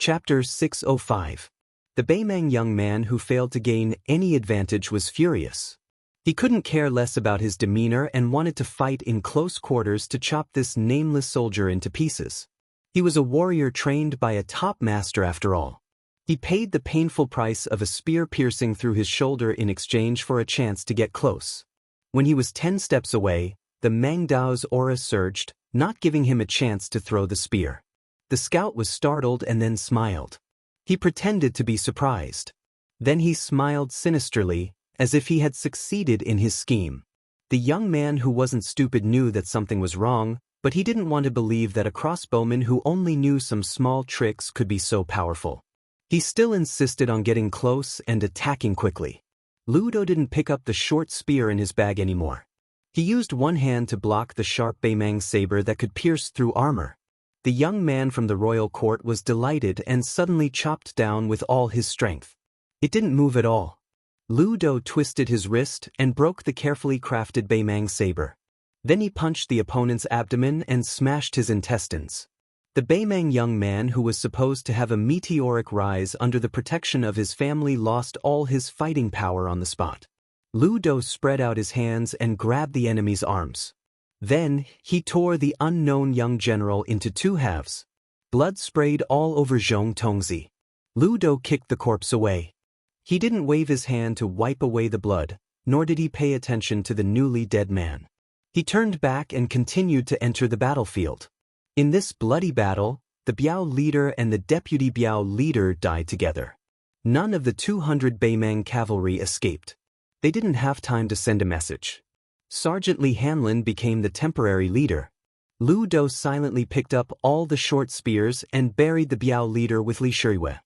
Chapter 605. The Baimang young man who failed to gain any advantage was furious. He couldn't care less about his demeanor and wanted to fight in close quarters to chop this nameless soldier into pieces. He was a warrior trained by a top master after all. He paid the painful price of a spear piercing through his shoulder in exchange for a chance to get close. When he was 10 steps away, the Mang Dao's aura surged, not giving him a chance to throw the spear. The scout was startled and then smiled. He pretended to be surprised. Then he smiled sinisterly, as if he had succeeded in his scheme. The young man who wasn't stupid knew that something was wrong, but he didn't want to believe that a crossbowman who only knew some small tricks could be so powerful. He still insisted on getting close and attacking quickly. Ludo didn't pick up the short spear in his bag anymore. He used one hand to block the sharp Baimang saber that could pierce through armor. The young man from the royal court was delighted and suddenly chopped down with all his strength. It didn't move at all. Ludo twisted his wrist and broke the carefully crafted Baimang saber. Then he punched the opponent's abdomen and smashed his intestines. The Baimang young man who was supposed to have a meteoric rise under the protection of his family lost all his fighting power on the spot. Ludo spread out his hands and grabbed the enemy's arms. Then, he tore the unknown young general into two halves. Blood sprayed all over Zhong Tongzi. Ludo kicked the corpse away. He didn't wave his hand to wipe away the blood, nor did he pay attention to the newly dead man. He turned back and continued to enter the battlefield. In this bloody battle, the Biao leader and the deputy Biao leader died together. None of the 200 Baimang cavalry escaped. They didn't have time to send a message. Sergeant Li Hanlin became the temporary leader. Ludo silently picked up all the short spears and buried the Biao leader with Li Shirue.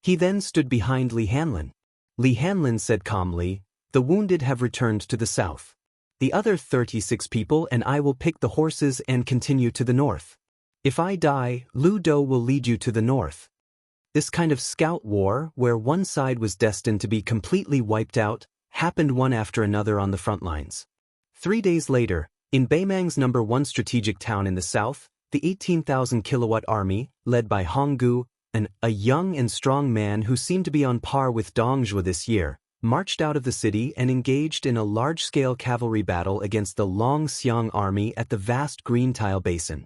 He then stood behind Li Hanlin. Li Hanlin said calmly, "The wounded have returned to the south. The other 36 people and I will pick the horses and continue to the north. If I die, Ludo will lead you to the north." This kind of scout war, where one side was destined to be completely wiped out, happened one after another on the front lines. 3 days later, in Baimang's #1 strategic town in the south, the 18,000 kilowatt army, led by Honggu, a young and strong man who seemed to be on par with Dongzhuo this year, marched out of the city and engaged in a large-scale cavalry battle against the Longxiang army at the vast green tile basin.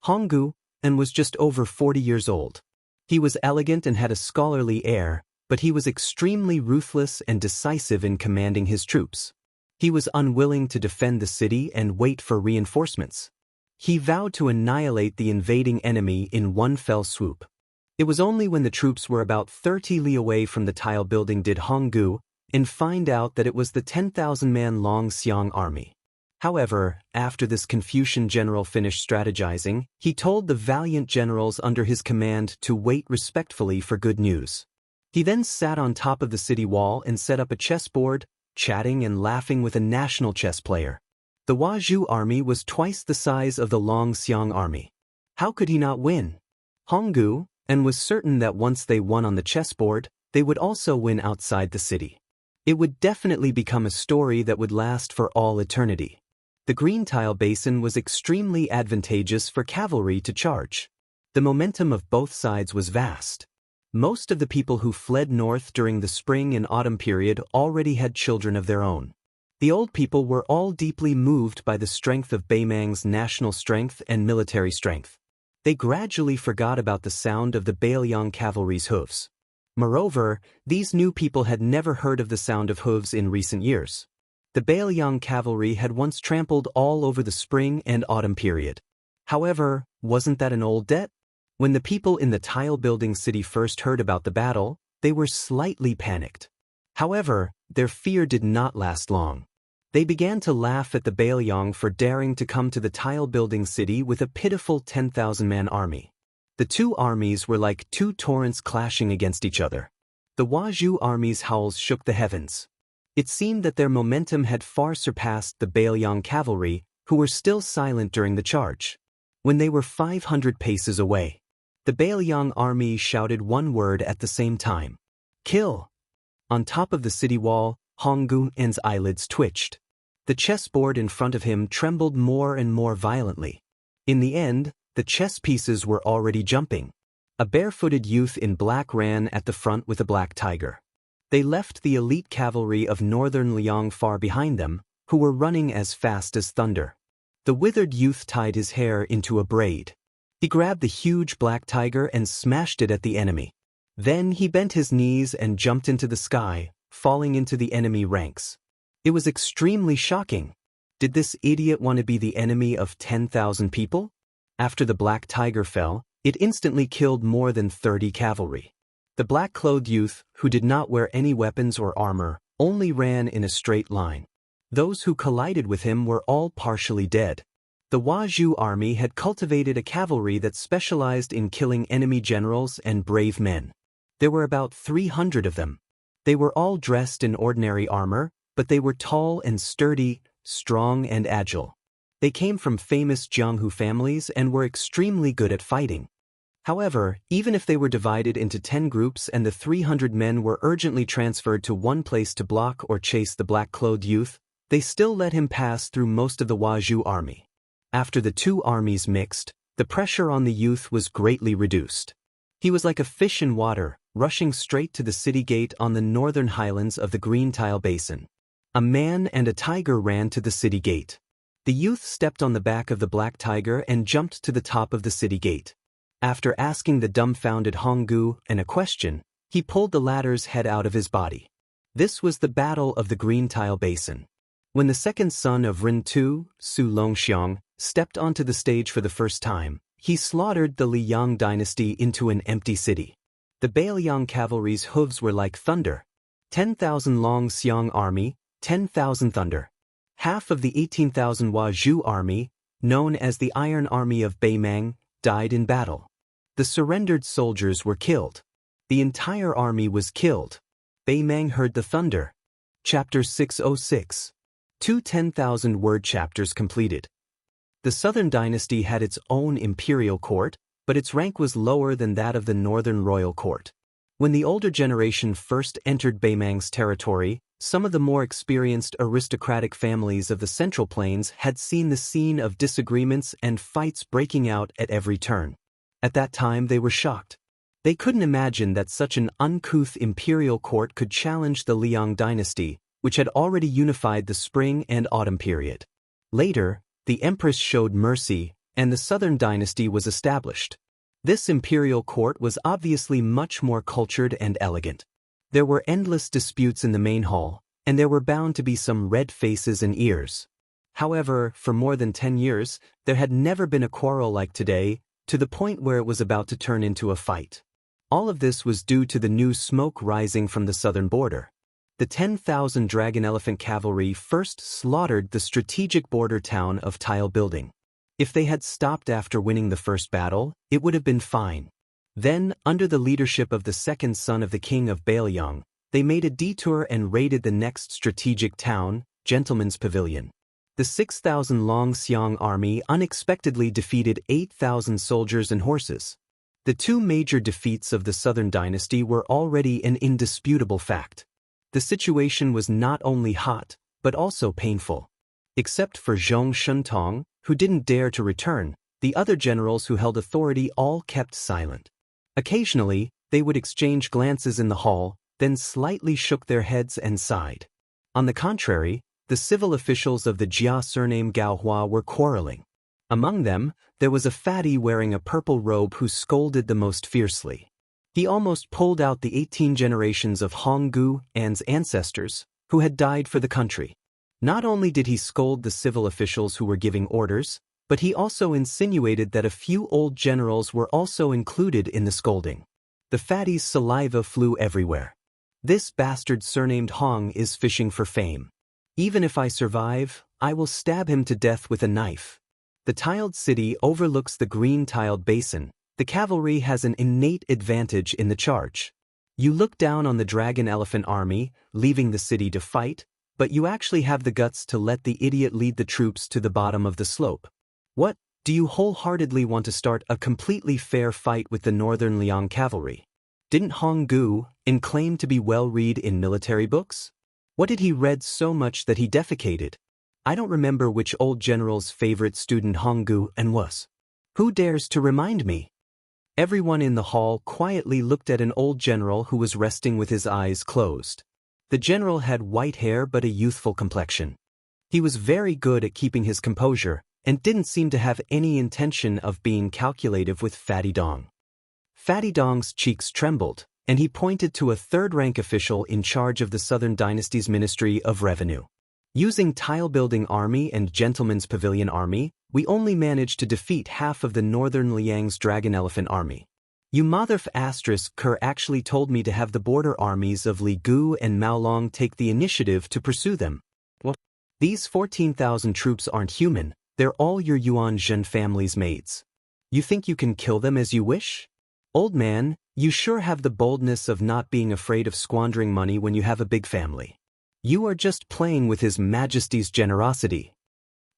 Honggu was just over 40 years old. He was elegant and had a scholarly air, but he was extremely ruthless and decisive in commanding his troops. He was unwilling to defend the city and wait for reinforcements. He vowed to annihilate the invading enemy in one fell swoop. It was only when the troops were about 30 li away from the tile building did Honggu find out that it was the 10,000-man Longxiang army. However, after this Confucian general finished strategizing, he told the valiant generals under his command to wait respectfully for good news. He then sat on top of the city wall and set up a chessboard, chatting and laughing with a national chess player. The Huazhu army was twice the size of the Longxiang army. How could he not win? Honggu was certain that once they won on the chessboard, they would also win outside the city. It would definitely become a story that would last for all eternity. The green tile basin was extremely advantageous for cavalry to charge. The momentum of both sides was vast. Most of the people who fled north during the spring and autumn period already had children of their own. The old people were all deeply moved by the strength of Baimang's national strength and military strength. They gradually forgot about the sound of the Bailiang cavalry's hooves. Moreover, these new people had never heard of the sound of hooves in recent years. The Bailiang cavalry had once trampled all over the spring and autumn period. However, wasn't that an old debt? When the people in the tile-building city first heard about the battle, they were slightly panicked. However, their fear did not last long. They began to laugh at the Bailiang for daring to come to the tile-building city with a pitiful 10,000-man army. The two armies were like two torrents clashing against each other. The Huazhu army's howls shook the heavens. It seemed that their momentum had far surpassed the Bailiang cavalry, who were still silent during the charge. When they were 500 paces away, the Bailiang army shouted one word at the same time. "Kill!" On top of the city wall, Honggu's eyelids twitched. The chessboard in front of him trembled more and more violently. In the end, the chess pieces were already jumping. A barefooted youth in black ran at the front with a black tiger. They left the elite cavalry of northern Liang far behind them, who were running as fast as thunder. The withered youth tied his hair into a braid. He grabbed the huge black tiger and smashed it at the enemy. Then he bent his knees and jumped into the sky, falling into the enemy ranks. It was extremely shocking. Did this idiot want to be the enemy of 10,000 people? After the black tiger fell, it instantly killed more than 30 cavalry. The black-clothed youth, who did not wear any weapons or armor, only ran in a straight line. Those who collided with him were all partially dead. The Huazhu army had cultivated a cavalry that specialized in killing enemy generals and brave men. There were about 300 of them. They were all dressed in ordinary armor, but they were tall and sturdy, strong and agile. They came from famous Jianghu families and were extremely good at fighting. However, even if they were divided into 10 groups and the 300 men were urgently transferred to one place to block or chase the black-clothed youth, they still let him pass through most of the Huazhu army. After the two armies mixed, the pressure on the youth was greatly reduced. He was like a fish in water, rushing straight to the city gate on the northern highlands of the Green Tile Basin. A man and a tiger ran to the city gate. The youth stepped on the back of the black tiger and jumped to the top of the city gate. After asking the dumbfounded Honggu a question, he pulled the latter's head out of his body. This was the Battle of the Green Tile Basin. When the second son of Rintu, Su Longxiang, stepped onto the stage for the first time, he slaughtered the Liang dynasty into an empty city. The Bailiang cavalry's hooves were like thunder. 10,000 Long Xiang army, 10,000 thunder. Half of the 18,000 Huazhu army, known as the Iron Army of Beimang, died in battle. The surrendered soldiers were killed. The entire army was killed. Beimang heard the thunder. Chapter 606. Two 10,000-word chapters completed. The Southern dynasty had its own imperial court, but its rank was lower than that of the northern royal court. When the older generation first entered Beimang's territory, some of the more experienced aristocratic families of the Central Plains had seen the scene of disagreements and fights breaking out at every turn. At that time they were shocked. They couldn't imagine that such an uncouth imperial court could challenge the Liang dynasty, which had already unified the spring and autumn period. Later, the empress showed mercy, and the Southern dynasty was established. This imperial court was obviously much more cultured and elegant. There were endless disputes in the main hall, and there were bound to be some red faces and ears. However, for more than 10 years, there had never been a quarrel like today, to the point where it was about to turn into a fight. All of this was due to the new smoke rising from the southern border. The 10,000 Dragon Elephant cavalry first slaughtered the strategic border town of Tile Building. If they had stopped after winning the first battle, it would have been fine. Then, under the leadership of the second son of the king of Bailiang, they made a detour and raided the next strategic town, Gentleman's Pavilion. The 6,000 Long Xiang army unexpectedly defeated 8,000 soldiers and horses. The two major defeats of the Southern dynasty were already an indisputable fact. The situation was not only hot, but also painful. Except for Zhong Shuntong, who didn't dare to return, the other generals who held authority all kept silent. Occasionally, they would exchange glances in the hall, then slightly shook their heads and sighed. On the contrary, the civil officials of the Jia surname Gaohua were quarreling. Among them, there was a fatty wearing a purple robe who scolded the most fiercely. He almost pulled out the 18 generations of Honggu An's ancestors, who had died for the country. Not only did he scold the civil officials who were giving orders, but he also insinuated that a few old generals were also included in the scolding. The fatty's saliva flew everywhere. This bastard surnamed Hong is fishing for fame. Even if I survive, I will stab him to death with a knife. The tiled city overlooks the green tiled basin. The cavalry has an innate advantage in the charge. You look down on the Dragon Elephant army, leaving the city to fight, but you actually have the guts to let the idiot lead the troops to the bottom of the slope. What, do you wholeheartedly want to start a completely fair fight with the Northern Liang cavalry? Didn't Honggu claim to be well-read in military books? What did he read so much that he defecated? I don't remember which old general's favorite student Honggu was. Who dares to remind me? Everyone in the hall quietly looked at an old general who was resting with his eyes closed. The general had white hair but a youthful complexion. He was very good at keeping his composure, and didn't seem to have any intention of being calculative with Fatty Dong. Fatty Dong's cheeks trembled, and he pointed to a third-rank official in charge of the Southern Dynasty's Ministry of Revenue. Using tile-building army and gentleman's pavilion army, we only managed to defeat half of the Northern Liang's dragon elephant army. You motherf asterisk Kerr actually told me to have the border armies of Li Gu and Maolong take the initiative to pursue them. What? These 14,000 troops aren't human, they're all your Yuan Zhen family's maids. You think you can kill them as you wish? Old man, you sure have the boldness of not being afraid of squandering money when you have a big family. You are just playing with His Majesty's generosity.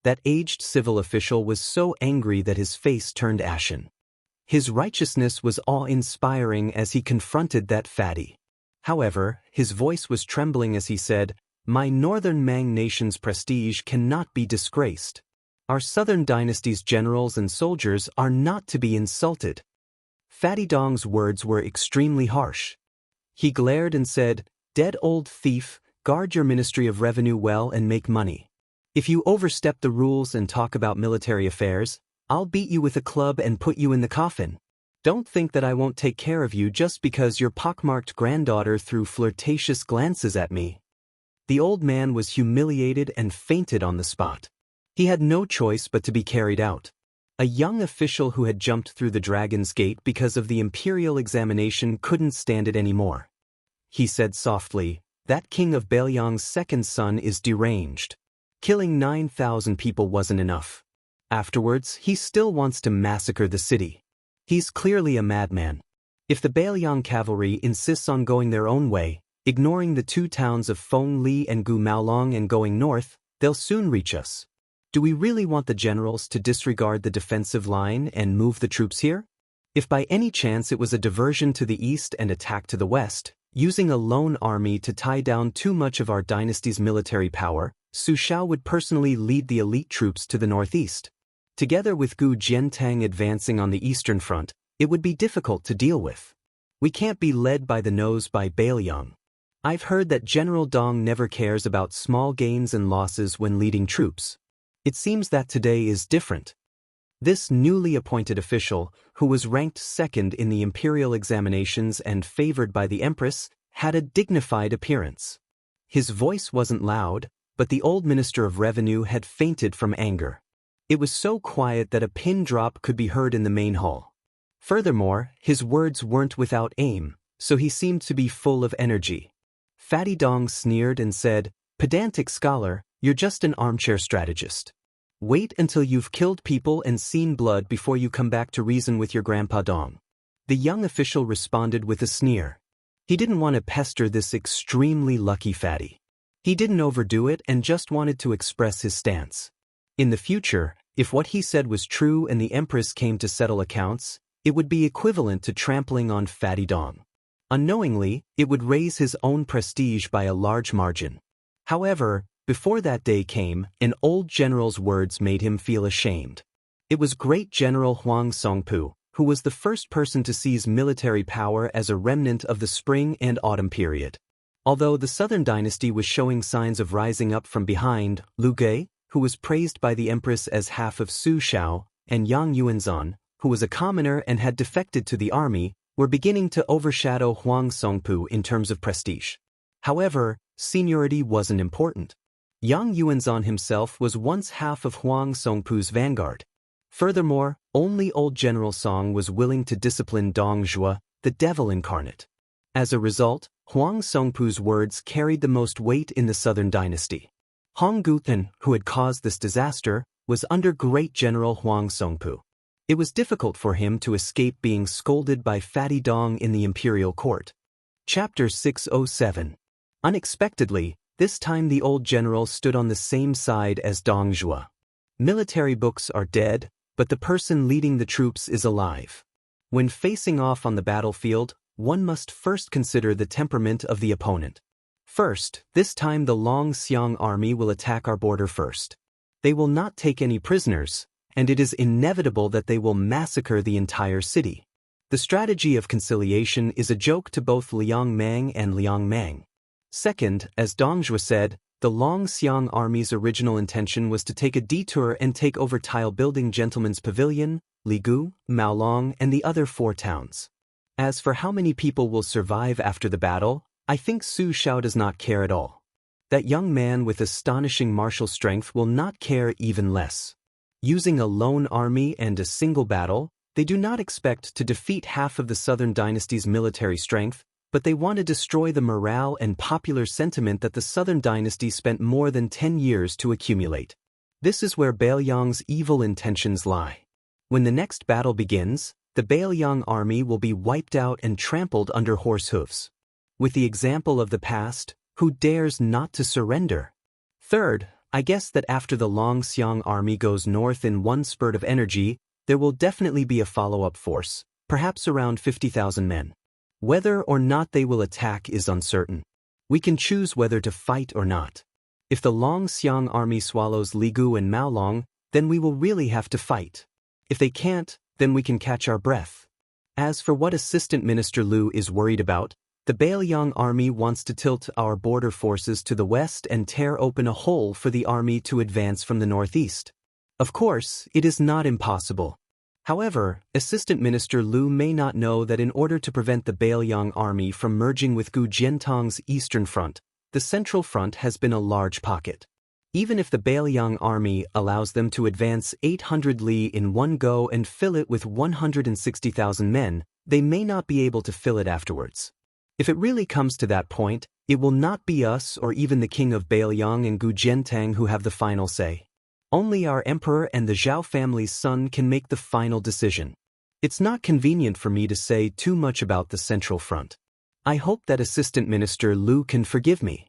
That aged civil official was so angry that his face turned ashen. His righteousness was awe-inspiring as he confronted that fatty. However, his voice was trembling as he said, "My Northern Mang nation's prestige cannot be disgraced. Our Southern Dynasty's generals and soldiers are not to be insulted." Fatty Dong's words were extremely harsh. He glared and said, "Dead old thief, guard your Ministry of Revenue well and make money. If you overstep the rules and talk about military affairs, I'll beat you with a club and put you in the coffin. Don't think that I won't take care of you just because your pockmarked granddaughter threw flirtatious glances at me." The old man was humiliated and fainted on the spot. He had no choice but to be carried out. A young official who had jumped through the Dragon's Gate because of the imperial examination couldn't stand it anymore. He said softly, "That king of Bailiang's second son is deranged. Killing 9,000 people wasn't enough. Afterwards, he still wants to massacre the city. He's clearly a madman. If the Bailiang cavalry insists on going their own way, ignoring the two towns of Feng Li and Gu Maolong and going north, they'll soon reach us. Do we really want the generals to disregard the defensive line and move the troops here? If by any chance it was a diversion to the east and attack to the west, using a lone army to tie down too much of our dynasty's military power, Su Shao would personally lead the elite troops to the northeast. Together with Gu Jiantang advancing on the eastern front, it would be difficult to deal with. We can't be led by the nose by Bailiang. I've heard that General Dong never cares about small gains and losses when leading troops. It seems that today is different." This newly appointed official, who was ranked second in the imperial examinations and favored by the Empress, had a dignified appearance. His voice wasn't loud, but the old Minister of Revenue had fainted from anger. It was so quiet that a pin drop could be heard in the main hall. Furthermore, his words weren't without aim, so he seemed to be full of energy. Fatty Dong sneered and said, "Pedantic scholar, you're just an armchair strategist. Wait until you've killed people and seen blood before you come back to reason with your Grandpa Dong." The young official responded with a sneer. He didn't want to pester this extremely lucky fatty. He didn't overdo it and just wanted to express his stance. In the future, if what he said was true and the Empress came to settle accounts, it would be equivalent to trampling on Fatty Dong. Unknowingly, it would raise his own prestige by a large margin. However, before that day came, an old general's words made him feel ashamed. It was Great General Huang Songpu, who was the first person to seize military power as a remnant of the spring and autumn period. Although the Southern Dynasty was showing signs of rising up from behind, Liu Ge, who was praised by the Empress as half of Su Shao, and Yang Yuanzhan, who was a commoner and had defected to the army, were beginning to overshadow Huang Songpu in terms of prestige. However, seniority wasn't important. Yang Yuanzhan himself was once half of Huang Songpu's vanguard. Furthermore, only old General Song was willing to discipline Dong Zhuo, the devil incarnate. As a result, Huang Songpu's words carried the most weight in the Southern Dynasty. Hong Gutan, who had caused this disaster, was under Great General Huang Songpu. It was difficult for him to escape being scolded by Fatty Dong in the imperial court. Chapter 607. Unexpectedly, this time the old general stood on the same side as Dong Zhuo. Military books are dead, but the person leading the troops is alive. When facing off on the battlefield, one must first consider the temperament of the opponent. First, this time the Long Xiang army will attack our border first. They will not take any prisoners, and it is inevitable that they will massacre the entire city. The The strategy of conciliation is a joke to both Liang Mang and Liang Mang. Second, as Dong Zhuo said, the Long Xiang army's original intention was to take a detour and take over tile-building Gentleman's Pavilion, Ligu, Maolong, and the other 4 towns. As for how many people will survive after the battle, I think Su Shao does not care at all. That young man with astonishing martial strength will not care even less. Using a lone army and a single battle, they do not expect to defeat half of the Southern Dynasty's military strength, but they want to destroy the morale and popular sentiment that the Southern Dynasty spent more than 10 years to accumulate. This is where Bailiang's evil intentions lie. When the next battle begins, the Bailiang army will be wiped out and trampled under horse hooves. With the example of the past, who dares not to surrender? Third, I guess that after the Long Xiang army goes north in one spurt of energy, there will definitely be a follow-up force, perhaps around 50,000 men. Whether or not they will attack is uncertain. We can choose whether to fight or not. If the Long Xiang army swallows Ligu and Maolong, then we will really have to fight. If they can't, then we can catch our breath. As for what Assistant Minister Liu is worried about, the Bailiang army wants to tilt our border forces to the west and tear open a hole for the army to advance from the northeast. Of course, it is not impossible. However, Assistant Minister Liu may not know that in order to prevent the Bailiang army from merging with Gu Jiantong's eastern front, the central front has been a large pocket. Even if the Bailiang army allows them to advance 800 li in one go and fill it with 160,000 men, they may not be able to fill it afterwards. If it really comes to that point, it will not be us or even the king of Bailiang and Gu Jiantang who have the final say. Only our emperor and the Zhao family's son can make the final decision. It's not convenient for me to say too much about the central front. I hope that Assistant Minister Liu can forgive me.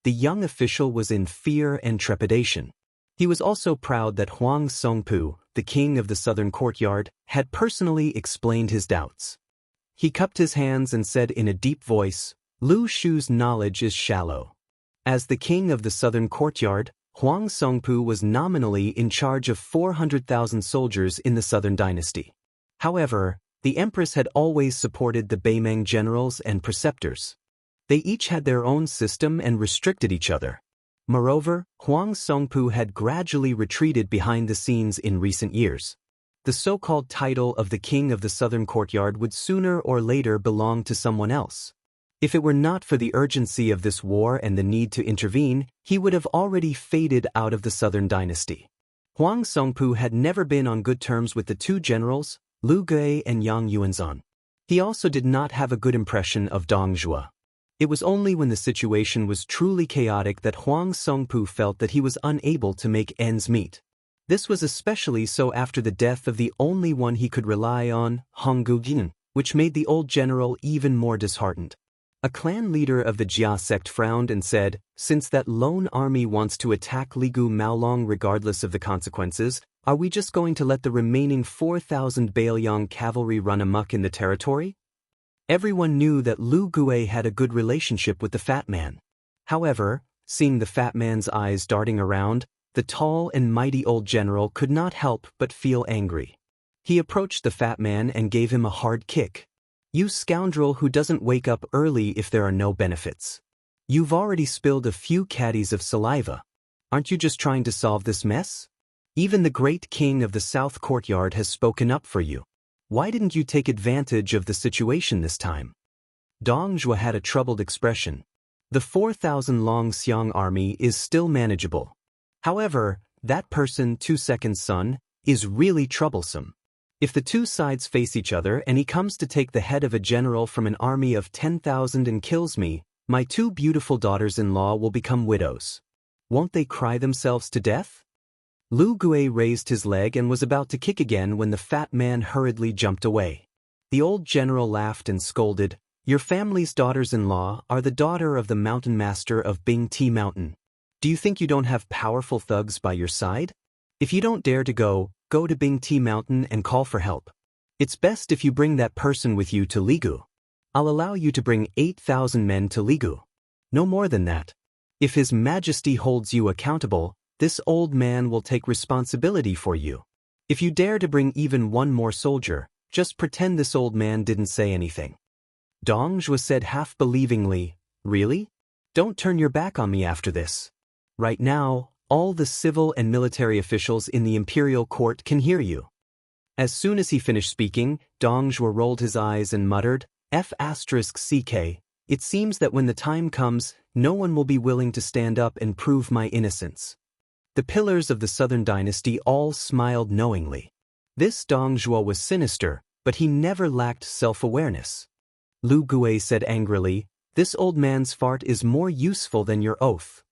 The young official was in fear and trepidation. He was also proud that Huang Songpu, the king of the southern courtyard, had personally explained his doubts. He cupped his hands and said in a deep voice, "Lu Shu's knowledge is shallow." As the king of the southern courtyard, Huang Songpu was nominally in charge of 400,000 soldiers in the southern dynasty. However, the empress had always supported the Beimeng generals and preceptors. They each had their own system and restricted each other. Moreover, Huang Songpu had gradually retreated behind the scenes in recent years. The so-called title of the king of the southern courtyard would sooner or later belong to someone else. If it were not for the urgency of this war and the need to intervene, he would have already faded out of the southern dynasty. Huang Songpu had never been on good terms with the 2 generals, Liu Gui and Yang Yuanzhan. He also did not have a good impression of Dong Zhuo. It was only when the situation was truly chaotic that Huang Songpu felt that he was unable to make ends meet. This was especially so after the death of the only one he could rely on, Hong Gujin, which made the old general even more disheartened. A clan leader of the Jia sect frowned and said, "Since that lone army wants to attack Ligu Maolong regardless of the consequences, are we just going to let the remaining 4,000 Bailiang cavalry run amok in the territory?" Everyone knew that Liu Gui had a good relationship with the fat man. However, seeing the fat man's eyes darting around, the tall and mighty old general could not help but feel angry. He approached the fat man and gave him a hard kick. "You scoundrel who doesn't wake up early if there are no benefits. You've already spilled a few caddies of saliva. Aren't you just trying to solve this mess? Even the great king of the south courtyard has spoken up for you. Why didn't you take advantage of the situation this time?" Dong Zhuo had a troubled expression. The 4,000 Long Xiang army is still manageable. However, that person, 2 Seconds' son, is really troublesome. If the 2 sides face each other and he comes to take the head of a general from an army of 10,000 and kills me, my 2 beautiful daughters-in-law will become widows. Won't they cry themselves to death? Liu Gui raised his leg and was about to kick again when the fat man hurriedly jumped away. The old general laughed and scolded, "Your family's daughters-in-law are the daughter of the mountain master of Bing Ti Mountain. Do you think you don't have powerful thugs by your side? If you don't dare to go to Bing Ti Mountain and call for help. It's best if you bring that person with you to Ligu. I'll allow you to bring 8,000 men to Ligu. No more than that. If His Majesty holds you accountable, this old man will take responsibility for you. If you dare to bring even one more soldier, just pretend this old man didn't say anything. Dong Zhuo said half believingly, really? Don't turn your back on me after this. Right now, all the civil and military officials in the imperial court can hear you. As soon as he finished speaking, Dong Zhuo rolled his eyes and muttered, F***ck, it seems that when the time comes, no one will be willing to stand up and prove my innocence. The pillars of the southern dynasty all smiled knowingly. This Dong Zhuo was sinister, but he never lacked self-awareness. Lu Gui said angrily, this old man's fart is more useful than your oath.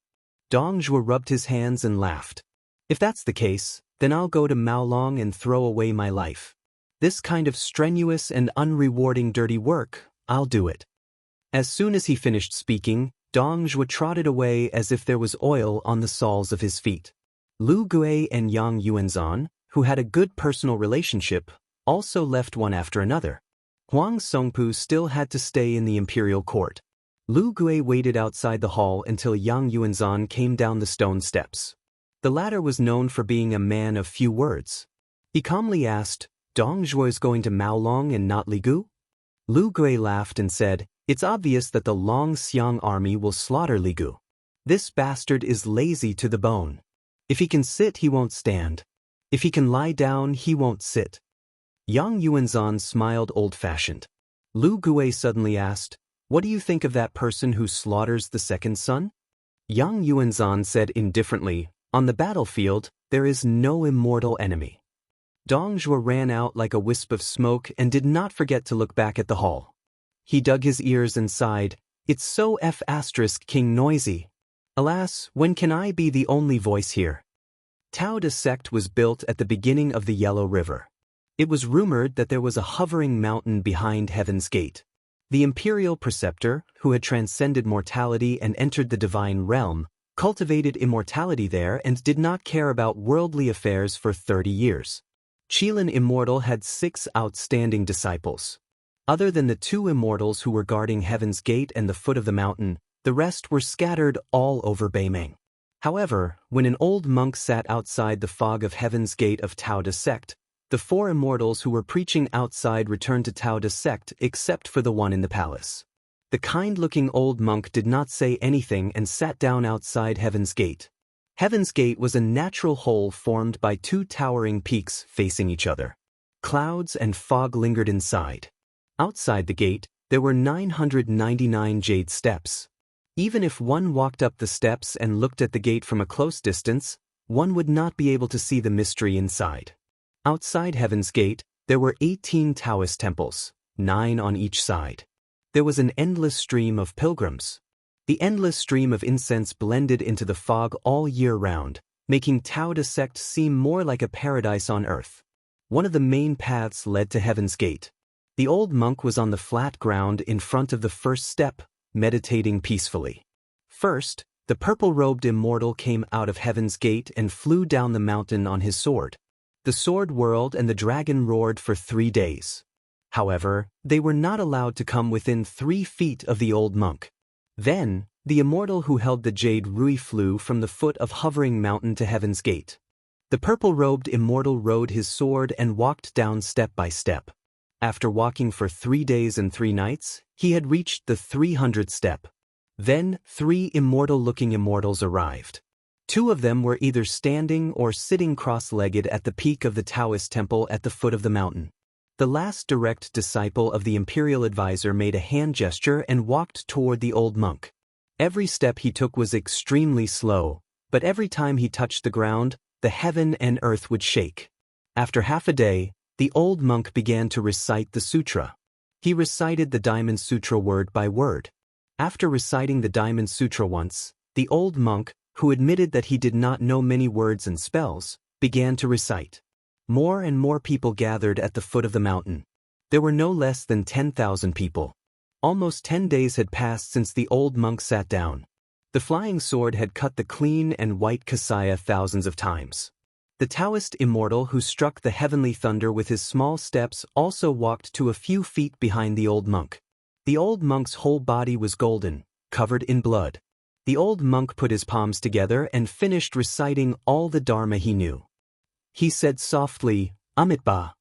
Dong Zhuo rubbed his hands and laughed. If that's the case, then I'll go to Maolong and throw away my life. This kind of strenuous and unrewarding dirty work, I'll do it. As soon as he finished speaking, Dong Zhuo trotted away as if there was oil on the soles of his feet. Lu Gui and Yang Yuanzhan, who had a good personal relationship, also left one after another. Huang Songpu still had to stay in the imperial court. Lu Gui waited outside the hall until Yang Yuanzhan came down the stone steps. The latter was known for being a man of few words. He calmly asked, Dong Zhuo is going to Maolong and not Ligu? Lu Gui laughed and said, it's obvious that the Long Xiang army will slaughter Ligu. This bastard is lazy to the bone. If he can sit, he won't stand. If he can lie down, he won't sit. Yang Yuanzhan smiled old-fashioned. Lu Gui suddenly asked, what do you think of that person who slaughters the second son? Yang Yuanzhan said indifferently, on the battlefield, there is no immortal enemy. Dong Zhuo ran out like a wisp of smoke and did not forget to look back at the hall. He dug his ears and sighed, it's so F***king noisy. Alas, when can I be the only voice here? Tao De sect was built at the beginning of the Yellow River. It was rumored that there was a hovering mountain behind Heaven's Gate. The imperial preceptor, who had transcended mortality and entered the divine realm, cultivated immortality there and did not care about worldly affairs for 30 years. Qilin Immortal had 6 outstanding disciples. Other than the 2 immortals who were guarding Heaven's Gate and the foot of the mountain, the rest were scattered all over Beimeng. However, when an old monk sat outside the fog of Heaven's Gate of Tao De sect, the 4 immortals who were preaching outside returned to Tao De sect except for the one in the palace. The kind-looking old monk did not say anything and sat down outside Heaven's Gate. Heaven's Gate was a natural hole formed by 2 towering peaks facing each other. Clouds and fog lingered inside. Outside the gate, there were 999 jade steps. Even if one walked up the steps and looked at the gate from a close distance, one would not be able to see the mystery inside. Outside Heaven's Gate, there were 18 Taoist temples, 9 on each side. There was an endless stream of pilgrims. The endless stream of incense blended into the fog all year round, making Tao De sect seem more like a paradise on earth. One of the main paths led to Heaven's Gate. The old monk was on the flat ground in front of the first step, meditating peacefully. First, the purple-robed immortal came out of Heaven's Gate and flew down the mountain on his sword. The sword whirled and the dragon roared for 3 days. However, they were not allowed to come within 3 feet of the old monk. Then, the immortal who held the jade rui flew from the foot of hovering mountain to Heaven's Gate. The purple-robed immortal rode his sword and walked down step by step. After walking for 3 days and 3 nights, he had reached the 300th step. Then, 3 immortal-looking immortals arrived. 2 of them were either standing or sitting cross-legged at the peak of the Taoist temple at the foot of the mountain. The last direct disciple of the imperial advisor made a hand gesture and walked toward the old monk. Every step he took was extremely slow, but every time he touched the ground, the heaven and earth would shake. After half a day, the old monk began to recite the sutra. He recited the Diamond Sutra word by word. After reciting the Diamond Sutra once, the old monk, who admitted that he did not know many words and spells, began to recite. More and more people gathered at the foot of the mountain. There were no less than 10,000 people. Almost 10 days had passed since the old monk sat down. The flying sword had cut the clean and white kasaya thousands of times. The Taoist immortal who struck the heavenly thunder with his small steps also walked to a few feet behind the old monk. The old monk's whole body was golden, covered in blood. The old monk put his palms together and finished reciting all the Dharma he knew. He said softly, Amitba.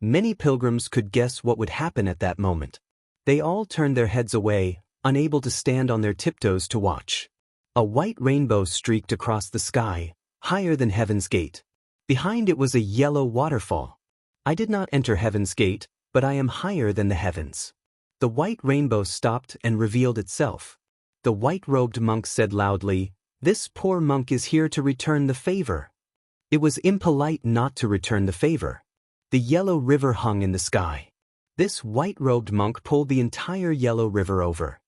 Many pilgrims could guess what would happen at that moment. They all turned their heads away, unable to stand on their tiptoes to watch. A white rainbow streaked across the sky, higher than Heaven's Gate. Behind it was a yellow waterfall. I did not enter Heaven's Gate, but I am higher than the heavens. The white rainbow stopped and revealed itself. The white-robed monk said loudly, "This poor monk is here to return the favor." It was impolite not to return the favor. The yellow river hung in the sky. This white-robed monk pulled the entire yellow river over.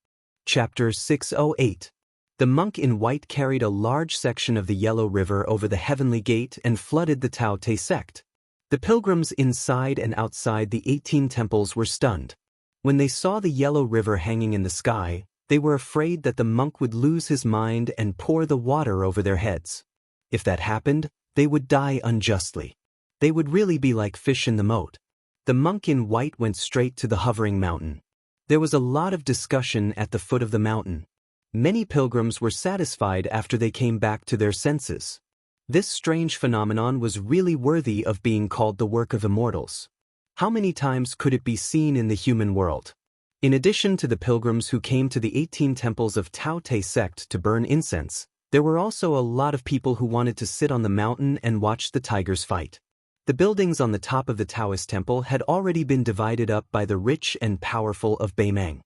Chapter 608. The monk in white carried a large section of the yellow river over the heavenly gate and flooded the Tao Te sect. The pilgrims inside and outside the 18 temples were stunned. When they saw the yellow river hanging in the sky, they were afraid that the monk would lose his mind and pour the water over their heads. If that happened, they would die unjustly. They would really be like fish in the moat. The monk in white went straight to the hovering mountain. There was a lot of discussion at the foot of the mountain. Many pilgrims were satisfied after they came back to their senses. This strange phenomenon was really worthy of being called the work of immortals. How many times could it be seen in the human world? In addition to the pilgrims who came to the 18 temples of Tao Te sect to burn incense, there were also a lot of people who wanted to sit on the mountain and watch the tigers fight. The buildings on the top of the Taoist temple had already been divided up by the rich and powerful of Beimeng.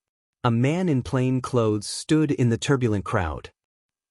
A man in plain clothes stood in the turbulent crowd.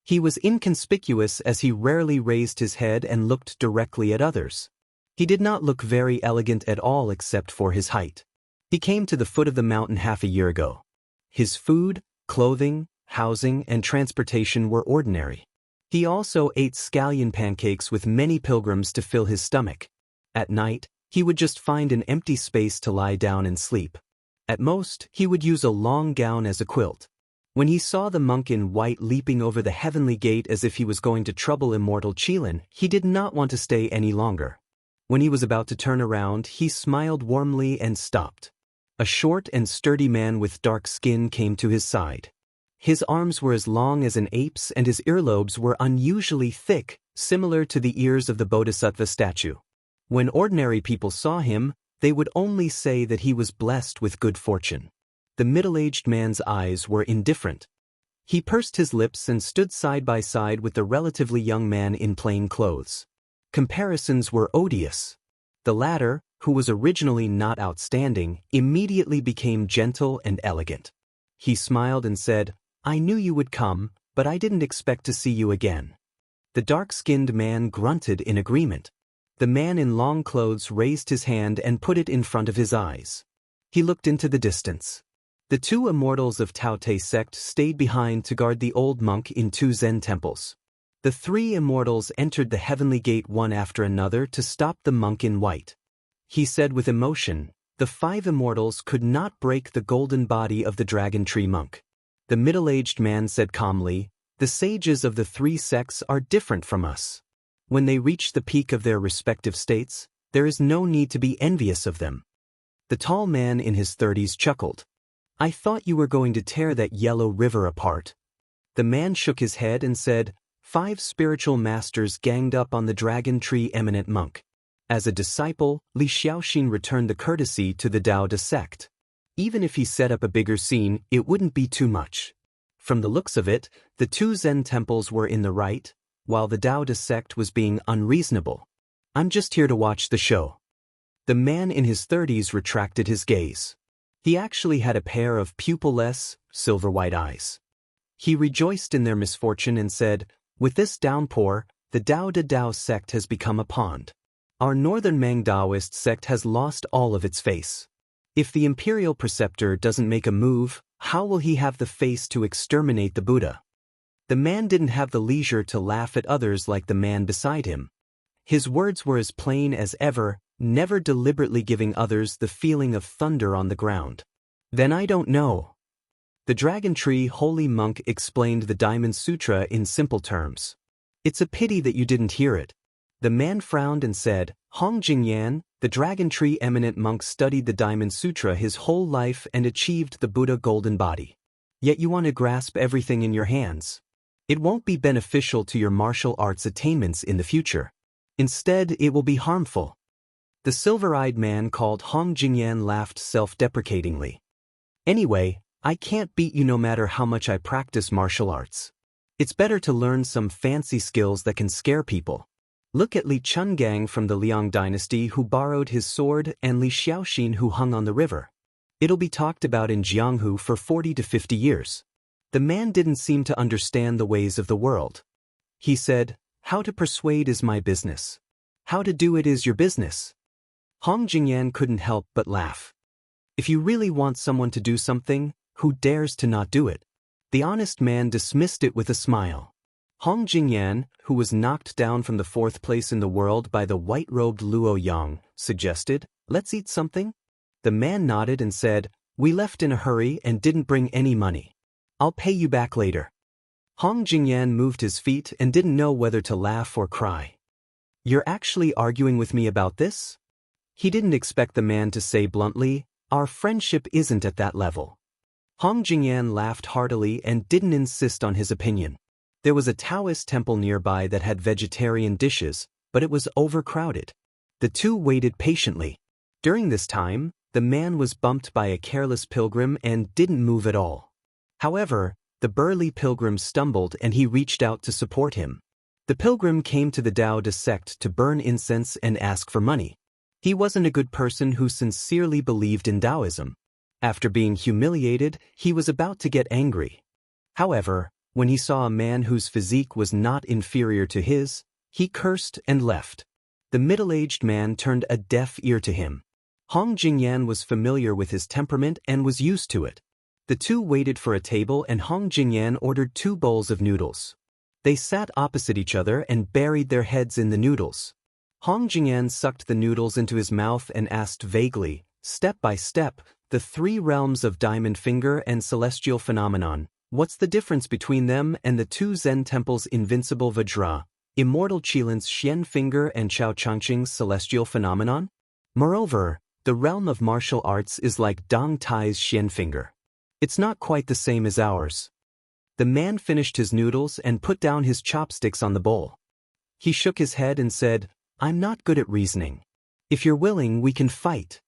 He was inconspicuous as he rarely raised his head and looked directly at others. He did not look very elegant at all except for his height. He came to the foot of the mountain half a year ago. His food, clothing, housing, and transportation were ordinary. He also ate scallion pancakes with many pilgrims to fill his stomach. At night, he would just find an empty space to lie down and sleep. At most, he would use a long gown as a quilt. When he saw the monk in white leaping over the heavenly gate as if he was going to trouble immortal Qilin, he did not want to stay any longer. When he was about to turn around, he smiled warmly and stopped. A short and sturdy man with dark skin came to his side. His arms were as long as an ape's and his earlobes were unusually thick, similar to the ears of the Bodhisattva statue. When ordinary people saw him, they would only say that he was blessed with good fortune. The middle-aged man's eyes were indifferent. He pursed his lips and stood side by side with the relatively young man in plain clothes. Comparisons were odious. The latter, who was originally not outstanding, immediately became gentle and elegant. He smiled and said, "I knew you would come, but I didn't expect to see you again." The dark-skinned man grunted in agreement. The man in long clothes raised his hand and put it in front of his eyes. He looked into the distance. The two immortals of Tao Te sect stayed behind to guard the old monk in two Zen temples. The three immortals entered the heavenly gate one after another to stop the monk in white. He said with emotion, "The 5 immortals could not break the golden body of the dragon tree monk." The middle-aged man said calmly, "The sages of the 3 sects are different from us. When they reach the peak of their respective states, there is no need to be envious of them." The tall man in his 30s chuckled. "I thought you were going to tear that yellow river apart." The man shook his head and said, 5 spiritual masters ganged up on the dragon tree eminent monk. As a disciple, Li Xiaoxin returned the courtesy to the Tao Te sect. Even if he set up a bigger scene, it wouldn't be too much. From the looks of it, the 2 Zen temples were in the right, while the Tao Te sect was being unreasonable. "I'm just here to watch the show." The man in his 30s retracted his gaze. He actually had a pair of pupilless, silver-white eyes. He rejoiced in their misfortune and said, "With this downpour, the Tao Te Tao sect has become a pond. Our northern Mang Daoist sect has lost all of its face. If the imperial preceptor doesn't make a move, how will he have the face to exterminate the Buddha?" The man didn't have the leisure to laugh at others like the man beside him. His words were as plain as ever, never deliberately giving others the feeling of thunder on the ground. "Then I don't know." The Dragon Tree Holy Monk explained the Diamond Sutra in simple terms. "It's a pity that you didn't hear it." The man frowned and said, "Hong Jingyan, the Dragon Tree eminent monk studied the Diamond Sutra his whole life and achieved the Buddha golden body. Yet you want to grasp everything in your hands. It won't be beneficial to your martial arts attainments in the future. Instead, it will be harmful." The silver-eyed man called Hong Jingyan laughed self-deprecatingly. Anyway, I can't beat you no matter how much I practice martial arts. It's better to learn some fancy skills that can scare people. Look at Li Chungang from the Liang dynasty who borrowed his sword and Li Xiaoxin who hung on the river. It'll be talked about in Jianghu for 40 to 50 years. The man didn't seem to understand the ways of the world. He said, "How to persuade is my business. How to do it is your business." Hong Jingyan couldn't help but laugh. If you really want someone to do something, who dares to not do it? The honest man dismissed it with a smile. Hong Jingyan, who was knocked down from the 4th place in the world by the white-robed Luo Yang, suggested, "Let's eat something?" The man nodded and said, "We left in a hurry and didn't bring any money. I'll pay you back later." Hong Jingyan moved his feet and didn't know whether to laugh or cry. "You're actually arguing with me about this?" He didn't expect the man to say bluntly, "Our friendship isn't at that level." Hong Jingyan laughed heartily and didn't insist on his opinion. There was a Taoist temple nearby that had vegetarian dishes, but it was overcrowded. The two waited patiently. During this time, the man was bumped by a careless pilgrim and didn't move at all. However, the burly pilgrim stumbled and he reached out to support him. The pilgrim came to the Tao De sect to burn incense and ask for money. He wasn't a good person who sincerely believed in Taoism. After being humiliated, he was about to get angry. However, when he saw a man whose physique was not inferior to his, he cursed and left. The middle-aged man turned a deaf ear to him. Hong Jingyan was familiar with his temperament and was used to it. The two waited for a table and Hong Jingyan ordered 2 bowls of noodles. They sat opposite each other and buried their heads in the noodles. Hong Jingyan sucked the noodles into his mouth and asked vaguely, step by step, the 3 realms of Diamond Finger and Celestial Phenomenon, what's the difference between them and the 2 Zen temples Invincible Vajra, Immortal Qilin's Xian Finger and Chao Changqing's Celestial Phenomenon? Moreover, the realm of martial arts is like Dong Tai's Xian Finger. It's not quite the same as ours. The man finished his noodles and put down his chopsticks on the bowl. He shook his head and said, "I'm not good at reasoning. If you're willing, we can fight."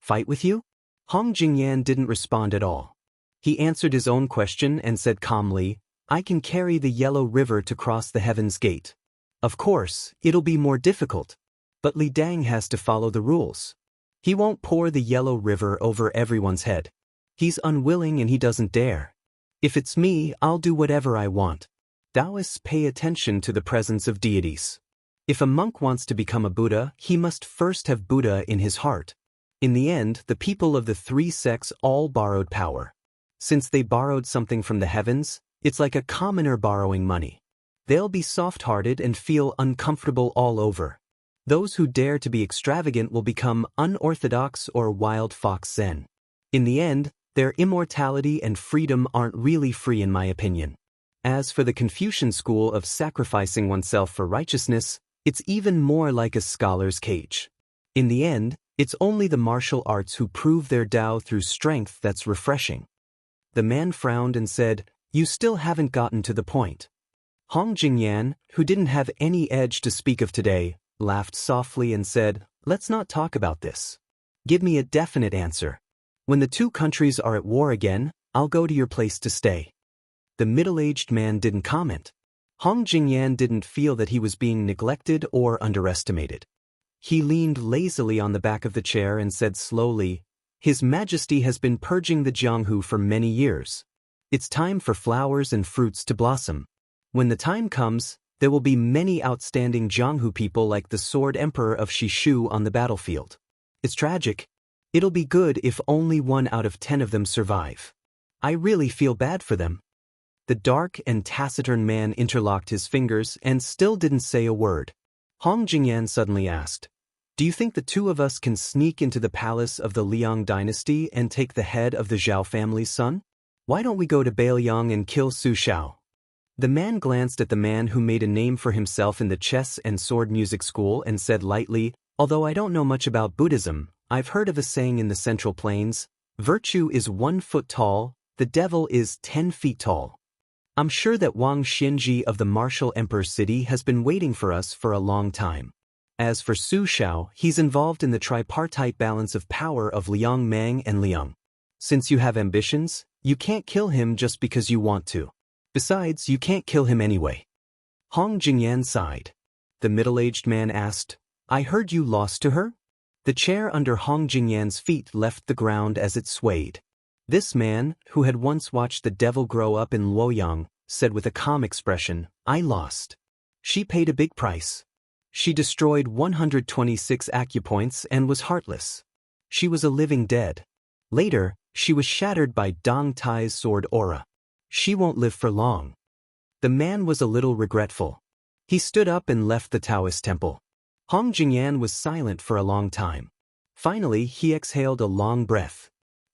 "Fight with you?" Hong Jingyan didn't respond at all. He answered his own question and said calmly, "I can carry the Yellow River to cross the Heaven's Gate. Of course, it'll be more difficult. But Li Dang has to follow the rules. He won't pour the Yellow River over everyone's head. He's unwilling and he doesn't dare. If it's me, I'll do whatever I want." Taoists pay attention to the presence of deities. If a monk wants to become a Buddha, he must first have Buddha in his heart. In the end, the people of the 3 sects all borrowed power. Since they borrowed something from the heavens, it's like a commoner borrowing money. They'll be soft-hearted and feel uncomfortable all over. Those who dare to be extravagant will become unorthodox or wild fox Zen. In the end, their immortality and freedom aren't really free in my opinion. As for the Confucian school of sacrificing oneself for righteousness, it's even more like a scholar's cage. In the end, it's only the martial arts who prove their Tao through strength that's refreshing. The man frowned and said, "You still haven't gotten to the point." Hong Jingyan, who didn't have any edge to speak of today, laughed softly and said, "Let's not talk about this. Give me a definite answer. When the 2 countries are at war again, I'll go to your place to stay." The middle-aged man didn't comment. Hong Jingyan didn't feel that he was being neglected or underestimated. He leaned lazily on the back of the chair and said slowly, "His Majesty has been purging the Jianghu for many years. It's time for flowers and fruits to blossom. When the time comes, there will be many outstanding Jianghu people like the Sword Emperor of Shishu on the battlefield. It's tragic. It'll be good if only 1 out of 10 of them survive. I really feel bad for them." The dark and taciturn man interlocked his fingers and still didn't say a word. Hong Jingyan suddenly asked, "Do you think the 2 of us can sneak into the palace of the Liang dynasty and take the head of the Zhao family's son? Why don't we go to Beiliang and kill Su Shao?" The man glanced at the man who made a name for himself in the chess and sword music school and said lightly, "Although I don't know much about Buddhism, I've heard of a saying in the Central Plains, virtue is 1 foot tall, the devil is 10 feet tall. I'm sure that Wang Xianji of the martial emperor city has been waiting for us for a long time. As for Su Xiao, he's involved in the tripartite balance of power of Liang Mang and Liang. Since you have ambitions, you can't kill him just because you want to. Besides, you can't kill him anyway. Hong Jingyan sighed. The middle-aged man asked, I heard you lost to her? The chair under Hong Jingyan's feet left the ground as it swayed. This man, who had once watched the devil grow up in Luoyang, said with a calm expression, I lost. She paid a big price. She destroyed 126 acupoints and was heartless. She was a living dead. Later, she was shattered by Dong Tai's sword aura. She won't live for long. The man was a little regretful. He stood up and left the Taoist temple. Hong Jingyan was silent for a long time. Finally, he exhaled a long breath.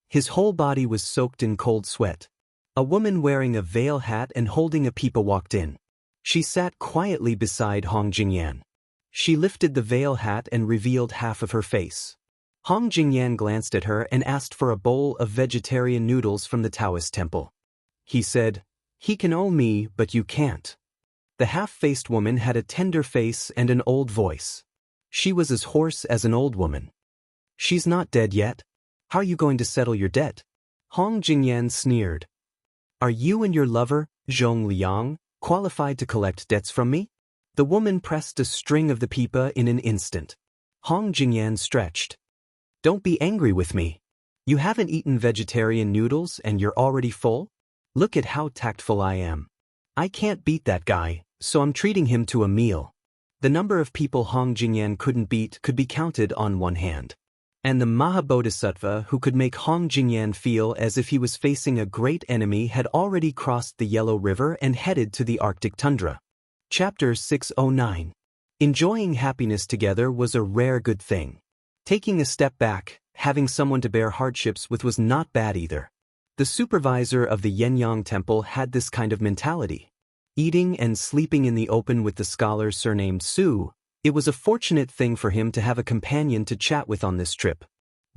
His whole body was soaked in cold sweat. A woman wearing a veil hat and holding a pipa walked in. She sat quietly beside Hong Jingyan. She lifted the veil hat and revealed half of her face. Hong Jingyan glanced at her and asked for a bowl of vegetarian noodles from the Taoist temple. He said, He can owe me, but you can't. The half-faced woman had a tender face and an old voice. She was as hoarse as an old woman. She's not dead yet. How are you going to settle your debt? Hong Jingyan sneered. Are you and your lover, Zhong Liang, qualified to collect debts from me? The woman pressed a string of the pipa in an instant. Hong Jingyan stretched. Don't be angry with me. You haven't eaten vegetarian noodles and you're already full? Look at how tactful I am. I can't beat that guy, so I'm treating him to a meal. The number of people Hong Jingyan couldn't beat could be counted on one hand. And the Mahabodhisattva who could make Hong Jingyan feel as if he was facing a great enemy had already crossed the Yellow River and headed to the Arctic tundra. Chapter 609. Enjoying happiness together was a rare good thing. Taking a step back, having someone to bear hardships with was not bad either. The supervisor of the Yenyang temple had this kind of mentality. Eating and sleeping in the open with the scholar surnamed Su, it was a fortunate thing for him to have a companion to chat with on this trip.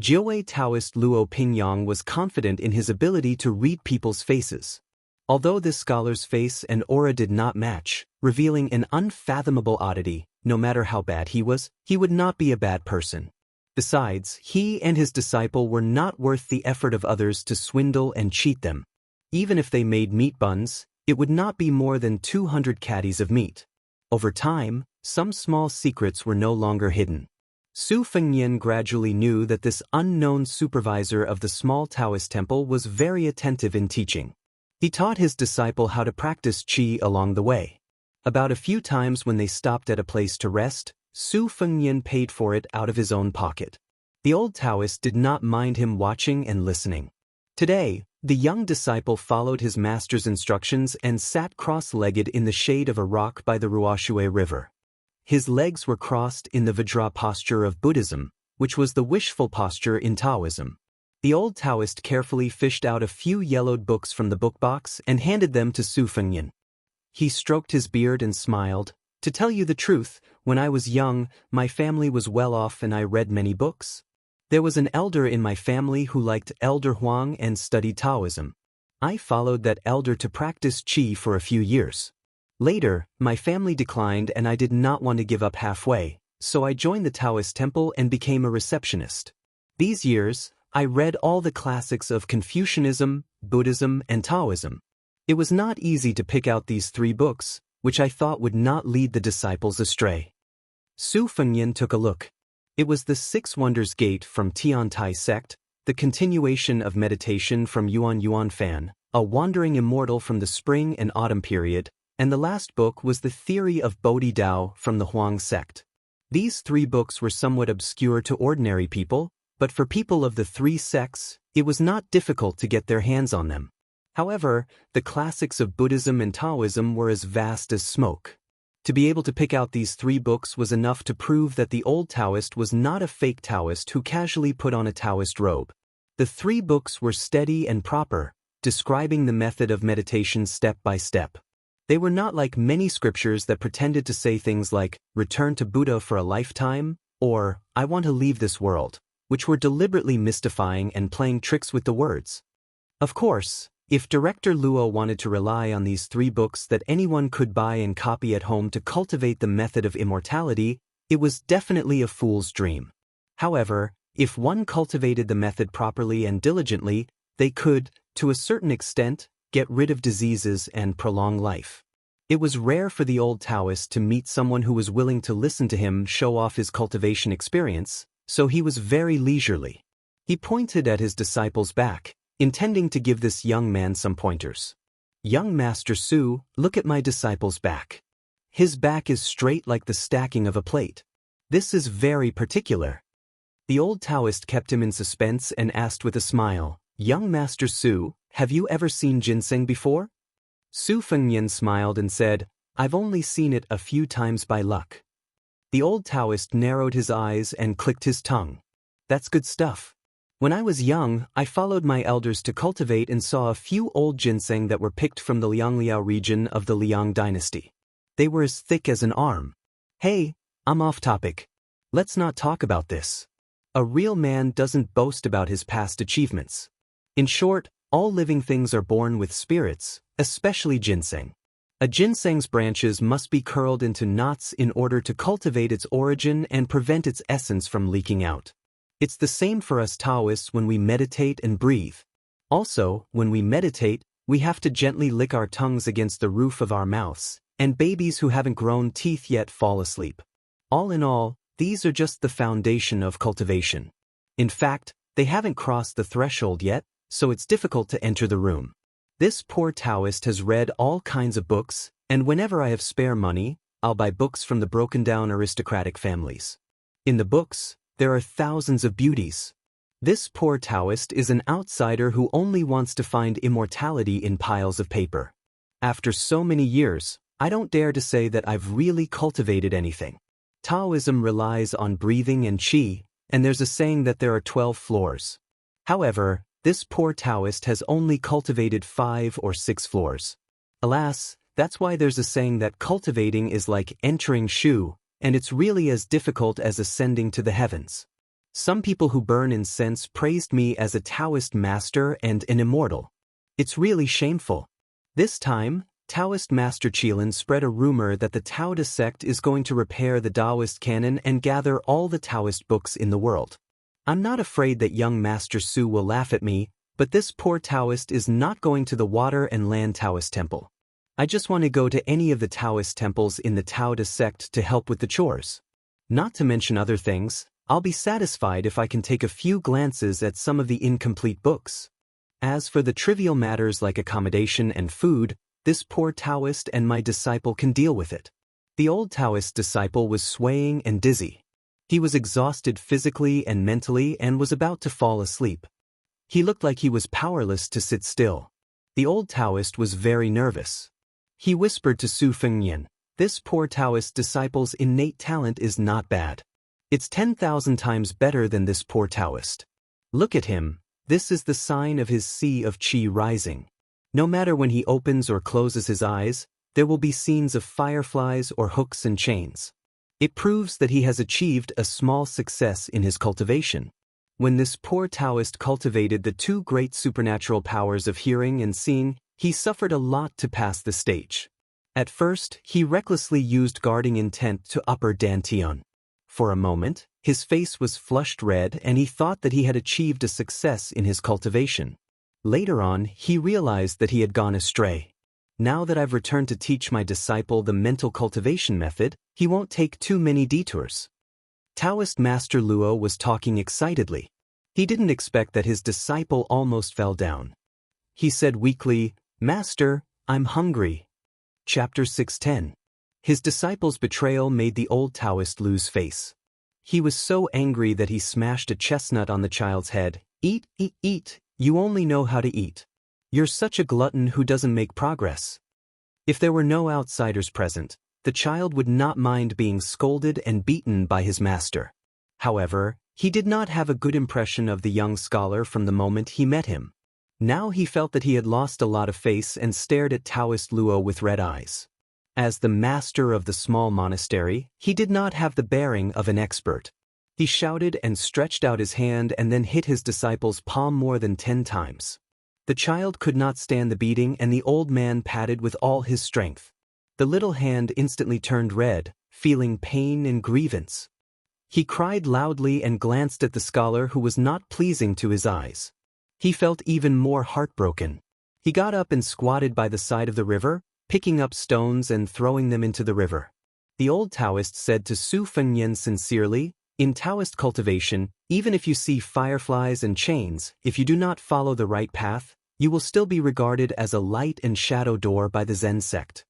Jiawei Taoist Luo Pingyang was confident in his ability to read people's faces. Although this scholar's face and aura did not match, revealing an unfathomable oddity, no matter how bad he would not be a bad person. Besides, he and his disciple were not worth the effort of others to swindle and cheat them. Even if they made meat buns, it would not be more than 200 caddies of meat. Over time, some small secrets were no longer hidden. Su Fengnian gradually knew that this unknown supervisor of the small Taoist temple was very attentive in teaching. He taught his disciple how to practice qi along the way. About a few times when they stopped at a place to rest, Su Fengnian paid for it out of his own pocket. The old Taoist did not mind him watching and listening. Today, the young disciple followed his master's instructions and sat cross-legged in the shade of a rock by the Ruoshui River. His legs were crossed in the Vajra posture of Buddhism, which was the wishful posture in Taoism. The old Taoist carefully fished out a few yellowed books from the bookbox and handed them to Su Fengnian. He stroked his beard and smiled. To tell you the truth, when I was young, my family was well off and I read many books. There was an elder in my family who liked Elder Huang and studied Taoism. I followed that elder to practice qi for a few years. Later, my family declined and I did not want to give up halfway, so I joined the Taoist temple and became a receptionist. These years, I read all the classics of Confucianism, Buddhism, and Taoism. It was not easy to pick out these 3 books, which I thought would not lead the disciples astray. Su Fengnian took a look. It was the 6 Wonders Gate from Tiantai sect, the continuation of meditation from Yuan Fan, a wandering immortal from the spring and autumn period, and the last book was the Theory of Bodhi Dao from the Huang sect. These 3 books were somewhat obscure to ordinary people, but for people of the 3 sects, it was not difficult to get their hands on them. However, the classics of Buddhism and Taoism were as vast as smoke. To be able to pick out these 3 books was enough to prove that the old Taoist was not a fake Taoist who casually put on a Taoist robe. The 3 books were steady and proper, describing the method of meditation step by step. They were not like many scriptures that pretended to say things like, return to Buddha for a lifetime, or, I want to leave this world, which were deliberately mystifying and playing tricks with the words. Of course, if Director Luo wanted to rely on these 3 books that anyone could buy and copy at home to cultivate the method of immortality, It was definitely a fool's dream. However, if one cultivated the method properly and diligently, they could, to a certain extent, get rid of diseases and prolong life. It was rare for the old Taoist to meet someone who was willing to listen to him show off his cultivation experience, so he was very leisurely. He pointed at his disciple's back, intending to give this young man some pointers. "Young Master Su, look at my disciple's back. His back is straight like the stacking of a plate. This is very particular." The old Taoist kept him in suspense and asked with a smile, "Young Master Su, have you ever seen ginseng before?" Su Fengnian smiled and said, "I've only seen it a few times by luck." The old Taoist narrowed his eyes and clicked his tongue. "That's good stuff. When I was young, I followed my elders to cultivate and saw a few old ginseng that were picked from the Liangliao region of the Liang dynasty. They were as thick as an arm. Hey, I'm off topic. Let's not talk about this. A real man doesn't boast about his past achievements. In short, all living things are born with spirits, especially ginseng. A ginseng's branches must be curled into knots in order to cultivate its origin and prevent its essence from leaking out. It's the same for us Taoists when we meditate and breathe. Also, when we meditate, we have to gently lick our tongues against the roof of our mouths, and babies who haven't grown teeth yet fall asleep. All in all, these are just the foundation of cultivation. In fact, they haven't crossed the threshold yet, so it's difficult to enter the room. This poor Taoist has read all kinds of books, and whenever I have spare money, I'll buy books from the broken-down aristocratic families. In the books, there are thousands of beauties. This poor Taoist is an outsider who only wants to find immortality in piles of paper. After so many years, I don't dare to say that I've really cultivated anything. Taoism relies on breathing and qi, and there's a saying that there are 12 floors. However, this poor Taoist has only cultivated 5 or 6 floors. Alas, that's why there's a saying that cultivating is like entering shu, and it's really as difficult as ascending to the heavens. Some people who burn incense praised me as a Taoist master and an immortal. It's really shameful. This time, Taoist Master Qilin spread a rumor that the Taoist sect is going to repair the Taoist canon and gather all the Taoist books in the world. I'm not afraid that young Master Su will laugh at me, but this poor Taoist is not going to the Water and Land Taoist Temple. I just want to go to any of the Taoist temples in the Taoist sect to help with the chores. Not to mention other things, I'll be satisfied if I can take a few glances at some of the incomplete books. As for the trivial matters like accommodation and food, this poor Taoist and my disciple can deal with it. The old Taoist disciple was swaying and dizzy. He was exhausted physically and mentally and was about to fall asleep. He looked like he was powerless to sit still. The old Taoist was very nervous. He whispered to Su Fengnian, "This poor Taoist disciple's innate talent is not bad. It's 10,000 times better than this poor Taoist. Look at him, this is the sign of his sea of qi rising. No matter when he opens or closes his eyes, there will be scenes of fireflies or hooks and chains. It proves that he has achieved a small success in his cultivation." When this poor Taoist cultivated the 2 great supernatural powers of hearing and seeing, he suffered a lot to pass the stage. At first, he recklessly used guarding intent to upper dantian. For a moment, his face was flushed red and he thought that he had achieved a success in his cultivation. Later on, he realized that he had gone astray. Now that I've returned to teach my disciple the mental cultivation method, he won't take too many detours. Taoist Master Luo was talking excitedly. He didn't expect that his disciple almost fell down. He said weakly, "Master, I'm hungry." Chapter 610. His disciple's betrayal made the old Taoist lose face. He was so angry that he smashed a chestnut on the child's head. "Eat, eat, eat, you only know how to eat. You're such a glutton who doesn't make progress." If there were no outsiders present, the child would not mind being scolded and beaten by his master. However, he did not have a good impression of the young scholar from the moment he met him. Now he felt that he had lost a lot of face and stared at Taoist Luo with red eyes. As the master of the small monastery, he did not have the bearing of an expert. He shouted and stretched out his hand and then hit his disciple's palm more than 10 times. The child could not stand the beating and the old man patted with all his strength. The little hand instantly turned red, feeling pain and grievance. He cried loudly and glanced at the scholar who was not pleasing to his eyes. He felt even more heartbroken. He got up and squatted by the side of the river, picking up stones and throwing them into the river. The old Taoist said to Su Fengnian sincerely, "In Taoist cultivation, even if you see fireflies and chains, if you do not follow the right path, you will still be regarded as a light and shadow door by the Zen sect."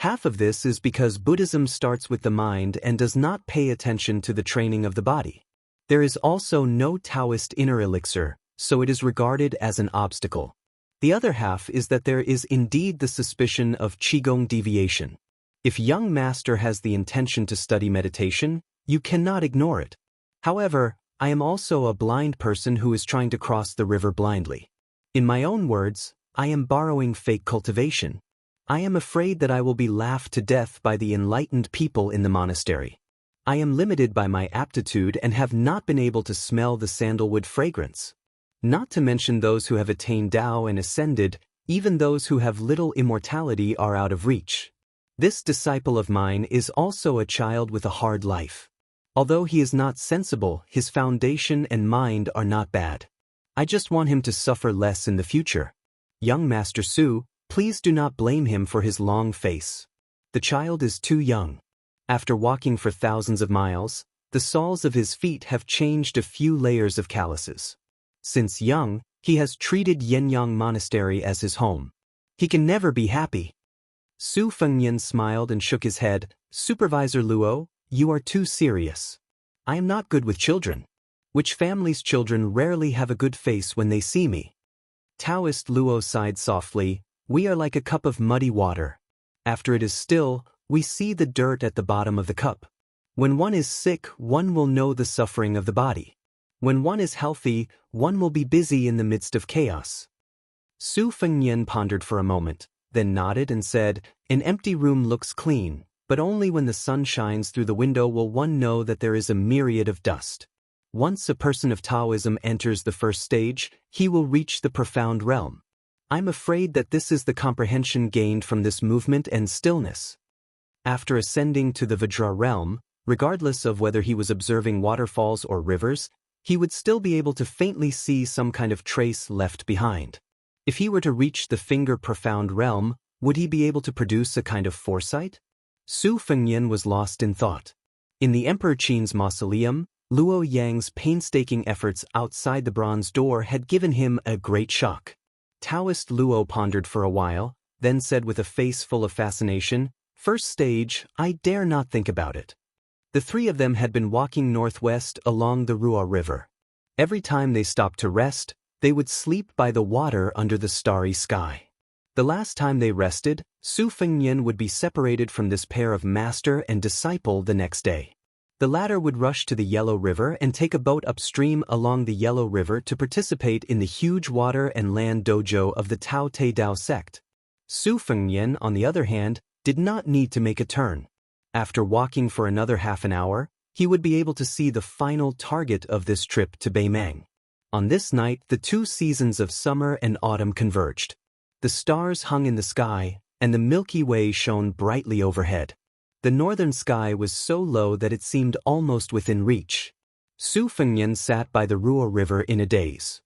Half of this is because Buddhism starts with the mind and does not pay attention to the training of the body. There is also no Taoist inner elixir, so it is regarded as an obstacle. The other half is that there is indeed the suspicion of Qigong deviation. If young master has the intention to study meditation, you cannot ignore it. However, I am also a blind person who is trying to cross the river blindly. In my own words, I am borrowing fake cultivation. I am afraid that I will be laughed to death by the enlightened people in the monastery. I am limited by my aptitude and have not been able to smell the sandalwood fragrance. Not to mention those who have attained Tao and ascended, even those who have little immortality are out of reach. This disciple of mine is also a child with a hard life. Although he is not sensible, his foundation and mind are not bad. I just want him to suffer less in the future. Young Master Su, please do not blame him for his long face. The child is too young. After walking for thousands of miles, the soles of his feet have changed a few layers of calluses. Since young, he has treated Yenyang Monastery as his home. He can never be happy. Su Fengnian smiled and shook his head. "Supervisor Luo, you are too serious. I am not good with children. Which family's children rarely have a good face when they see me?" Taoist Luo sighed softly. "We are like a cup of muddy water. After it is still, we see the dirt at the bottom of the cup. When one is sick, one will know the suffering of the body. When one is healthy, one will be busy in the midst of chaos." Su Fengnian pondered for a moment, then nodded and said, "An empty room looks clean, but only when the sun shines through the window will one know that there is a myriad of dust. Once a person of Taoism enters the first stage, he will reach the profound realm. I'm afraid that this is the comprehension gained from this movement and stillness." After ascending to the Vajra realm, regardless of whether he was observing waterfalls or rivers, he would still be able to faintly see some kind of trace left behind. If he were to reach the finger profound realm, would he be able to produce a kind of foresight? Su Fengnian was lost in thought. In the Emperor Qin's mausoleum, Luo Yang's painstaking efforts outside the bronze door had given him a great shock. Taoist Luo pondered for a while, then said with a face full of fascination, "First stage, I dare not think about it." The three of them had been walking northwest along the Ruo River. Every time they stopped to rest, they would sleep by the water under the starry sky. The last time they rested, Su Fengnian would be separated from this pair of master and disciple the next day. The latter would rush to the Yellow River and take a boat upstream along the Yellow River to participate in the huge water and land dojo of the Tao Te Dao sect. Su Fengnian, on the other hand, did not need to make a turn. After walking for another half an hour, he would be able to see the final target of this trip to Beimang. On this night, the two seasons of summer and autumn converged. The stars hung in the sky, and the Milky Way shone brightly overhead. The northern sky was so low that it seemed almost within reach. Su Fengnian sat by the Ruo River in a daze.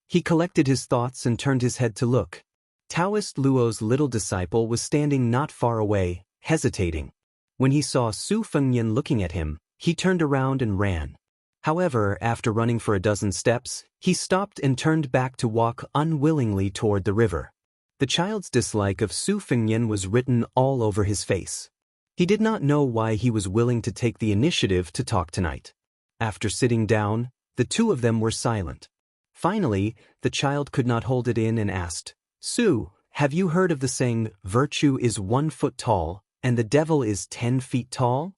He collected his thoughts and turned his head to look. Taoist Luo's little disciple was standing not far away, hesitating. When he saw Su Fengnian looking at him, he turned around and ran. However, after running for a dozen steps, he stopped and turned back to walk unwillingly toward the river. The child's dislike of Su Fengnian was written all over his face. He did not know why he was willing to take the initiative to talk tonight. After sitting down, the two of them were silent. Finally, the child could not hold it in and asked, "Su, have you heard of the saying, 'Virtue is 1 foot tall, and the devil is 10 feet tall'?"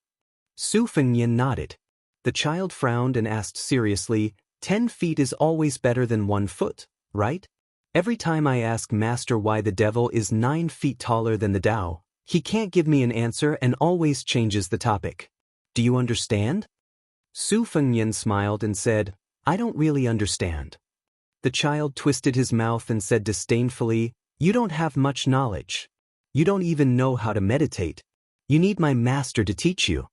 Su Fengnian nodded. The child frowned and asked seriously, 10 feet is always better than 1 foot, right? Every time I ask Master why the devil is 9 feet taller than the Tao, he can't give me an answer and always changes the topic. Do you understand?" Su Fengnian smiled and said, "I don't really understand." The child twisted his mouth and said disdainfully, "You don't have much knowledge. You don't even know how to meditate. You need my master to teach you."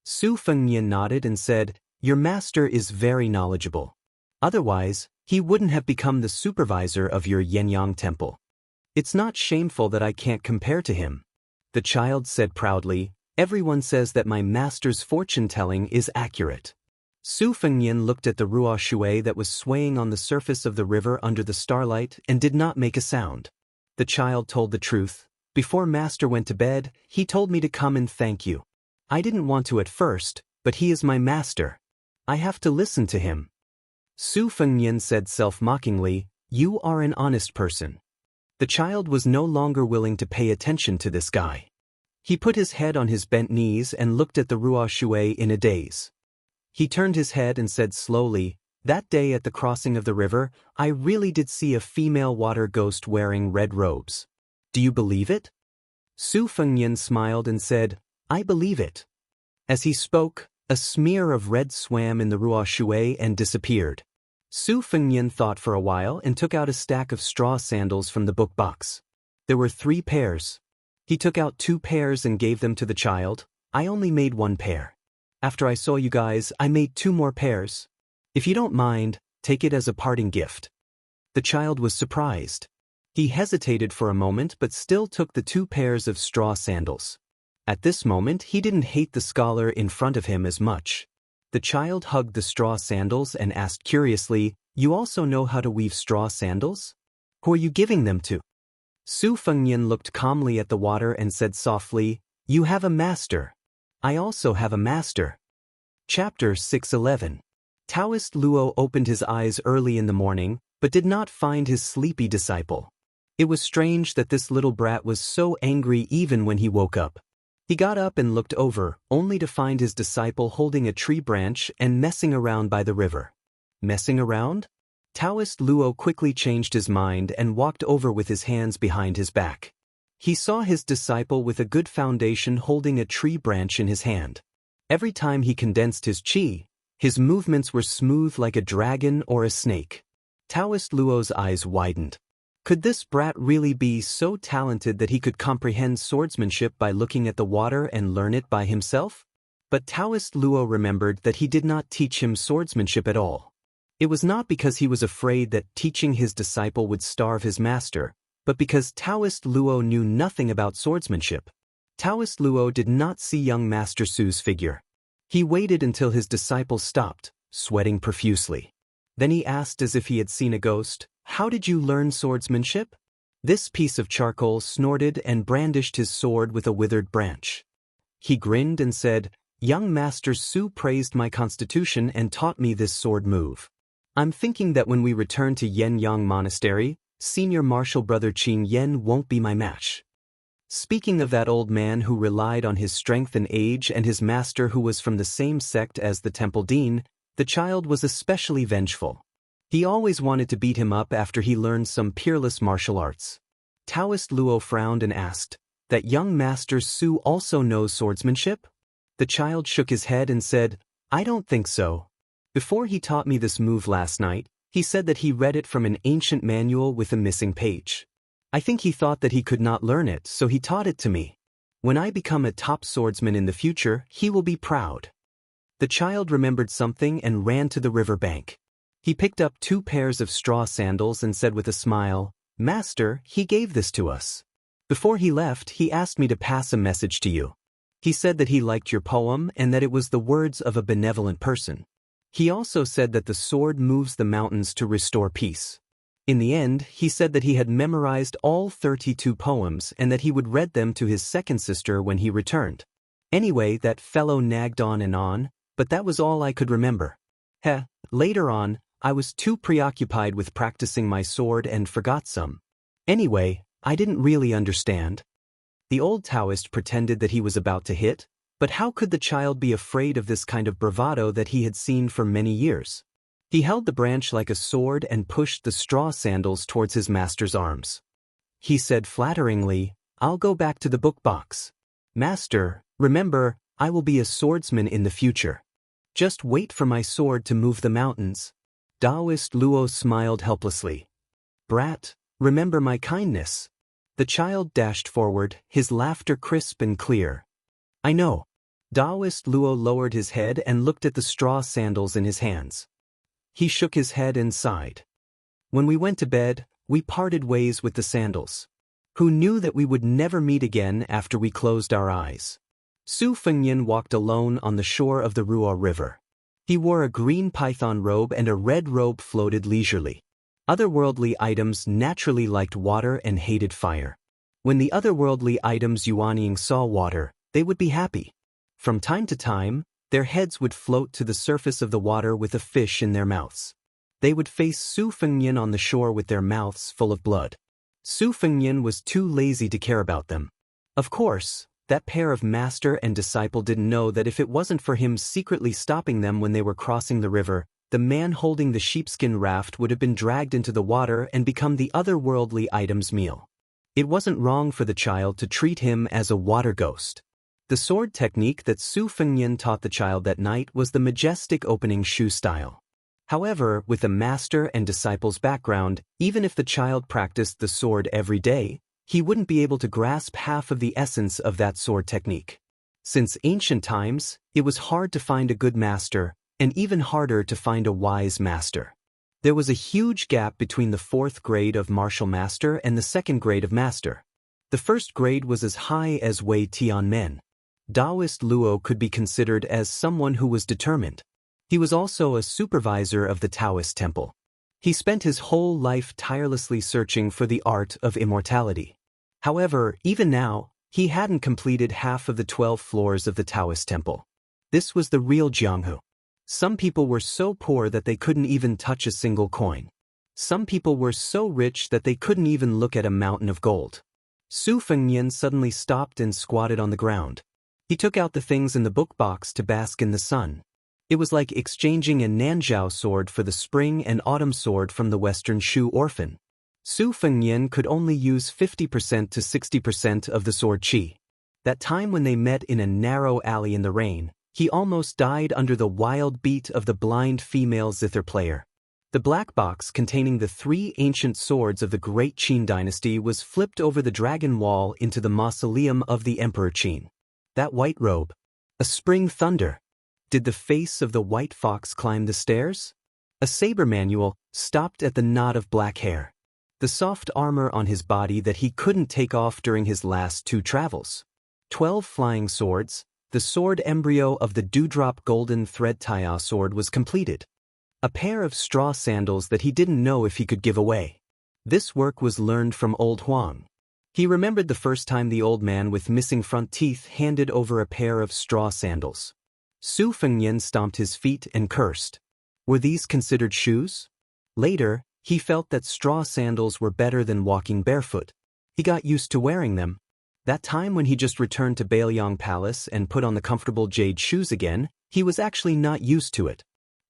Su Fengnian nodded and said, "Your master is very knowledgeable. Otherwise, he wouldn't have become the supervisor of your Yenyang temple. It's not shameful that I can't compare to him." The child said proudly, "Everyone says that my master's fortune-telling is accurate." Su Fengnian looked at the ruo shui that was swaying on the surface of the river under the starlight and did not make a sound. The child told the truth. "Before master went to bed, he told me to come and thank you. I didn't want to at first, but he is my master. I have to listen to him." Su Fengnian said self-mockingly, "You are an honest person." The child was no longer willing to pay attention to this guy. He put his head on his bent knees and looked at the ruo shui in a daze. He turned his head and said slowly, "That day at the crossing of the river, I really did see a female water ghost wearing red robes. Do you believe it?" Su Fengnian smiled and said, "I believe it." As he spoke, a smear of red swam in the ruo shui and disappeared. Su Fengnian thought for a while and took out a stack of straw sandals from the book box. There were 3 pairs. He took out 2 pairs and gave them to the child. "I only made 1 pair. After I saw you guys, I made 2 more pairs. If you don't mind, take it as a parting gift." The child was surprised. He hesitated for a moment but still took the 2 pairs of straw sandals. At this moment he didn't hate the scholar in front of him as much. The child hugged the straw sandals and asked curiously, "You also know how to weave straw sandals? Who are you giving them to?" Su Fengnian looked calmly at the water and said softly, "You have a master. I also have a master." Chapter 611. Taoist Luo opened his eyes early in the morning, but did not find his sleepy disciple. It was strange that this little brat was so angry even when he woke up. He got up and looked over, only to find his disciple holding a tree branch and messing around by the river. Messing around? Taoist Luo quickly changed his mind and walked over with his hands behind his back. He saw his disciple with a good foundation holding a tree branch in his hand. Every time he condensed his qi, his movements were smooth like a dragon or a snake. Taoist Luo's eyes widened. Could this brat really be so talented that he could comprehend swordsmanship by looking at the water and learn it by himself? But Taoist Luo remembered that he did not teach him swordsmanship at all. It was not because he was afraid that teaching his disciple would starve his master, but because Taoist Luo knew nothing about swordsmanship. Taoist Luo did not see young Master Su's figure. He waited until his disciple stopped, sweating profusely. Then he asked as if he had seen a ghost, "How did you learn swordsmanship?" This piece of charcoal snorted and brandished his sword with a withered branch. He grinned and said, "Young Master Su praised my constitution and taught me this sword move. I'm thinking that when we return to Yenyang Monastery, senior martial brother Qin Yen won't be my match." Speaking of that old man who relied on his strength and age and his master who was from the same sect as the temple dean, the child was especially vengeful. He always wanted to beat him up after he learned some peerless martial arts. Taoist Luo frowned and asked, "That young Master Su also knows swordsmanship?" The child shook his head and said, "I don't think so. Before he taught me this move last night, he said that he read it from an ancient manual with a missing page. I think he thought that he could not learn it, so he taught it to me. When I become a top swordsman in the future, he will be proud." The child remembered something and ran to the river bank. He picked up 2 pairs of straw sandals and said with a smile, "Master, he gave this to us. Before he left, he asked me to pass a message to you. He said that he liked your poem and that it was the words of a benevolent person. He also said that the sword moves the mountains to restore peace. In the end, he said that he had memorized all 32 poems and that he would read them to his second sister when he returned. Anyway, that fellow nagged on, but that was all I could remember. Later on, I was too preoccupied with practicing my sword and forgot some. Anyway, I didn't really understand." The old Taoist pretended that he was about to hit, but how could the child be afraid of this kind of bravado that he had seen for many years? He held the branch like a sword and pushed the straw sandals towards his master's arms. He said flatteringly, "I'll go back to the book box. Master, remember, I will be a swordsman in the future. Just wait for my sword to move the mountains." Taoist Luo smiled helplessly. "Brat, remember my kindness." The child dashed forward, his laughter crisp and clear. "I know. Taoist Luo lowered his head and looked at the straw sandals in his hands. He shook his head and sighed. When we went to bed, we parted ways with the sandals. Who knew that we would never meet again after we closed our eyes? Su Fengnian walked alone on the shore of the Ruo River. He wore a green python robe and a red robe floated leisurely. Otherworldly items naturally liked water and hated fire. When the otherworldly items Yuanying saw water, they would be happy. From time to time, their heads would float to the surface of the water with a fish in their mouths. They would face Su Fengnian on the shore with their mouths full of blood. Su Fengnian was too lazy to care about them. Of course, that pair of master and disciple didn't know that if it wasn't for him secretly stopping them when they were crossing the river, the man holding the sheepskin raft would have been dragged into the water and become the otherworldly item's meal. It wasn't wrong for the child to treat him as a water ghost. The sword technique that Su Fengnian taught the child that night was the majestic opening shoe style. However, with a master and disciple's background, even if the child practiced the sword every day, he wouldn't be able to grasp half of the essence of that sword technique. Since ancient times, it was hard to find a good master, and even harder to find a wise master. There was a huge gap between the 4th grade of martial master and the 2nd grade of master. The 1st grade was as high as Wei Tianmen. Taoist Luo could be considered as someone who was determined. He was also a supervisor of the Taoist temple. He spent his whole life tirelessly searching for the art of immortality. However, even now, he hadn't completed half of the 12 floors of the Taoist temple. This was the real Jianghu. Some people were so poor that they couldn't even touch a single coin. Some people were so rich that they couldn't even look at a mountain of gold. Su Fengnian suddenly stopped and squatted on the ground. He took out the things in the book box to bask in the sun. It was like exchanging a Nanzhao sword for the spring and autumn sword from the Western Shu orphan. Su Fengnian could only use 50% to 60% of the sword qi. That time when they met in a narrow alley in the rain, he almost died under the wild beat of the blind female zither player. The black box containing the 3 ancient swords of the great Qin dynasty was flipped over the dragon wall into the mausoleum of the Emperor Qin. That white robe. A spring thunder. Did the face of the white fox climb the stairs? A saber manual stopped at the knot of black hair. The soft armor on his body that he couldn't take off during his last 2 travels. 12 flying swords. The sword embryo of the dewdrop golden thread Taiya sword was completed. A pair of straw sandals that he didn't know if he could give away. This work was learned from old Huang. He remembered the first time the old man with missing front teeth handed over a pair of straw sandals. Su Fengnian stomped his feet and cursed. Were these considered shoes? Later, he felt that straw sandals were better than walking barefoot. He got used to wearing them. That time when he just returned to Bailiang Palace and put on the comfortable jade shoes again, he was actually not used to it.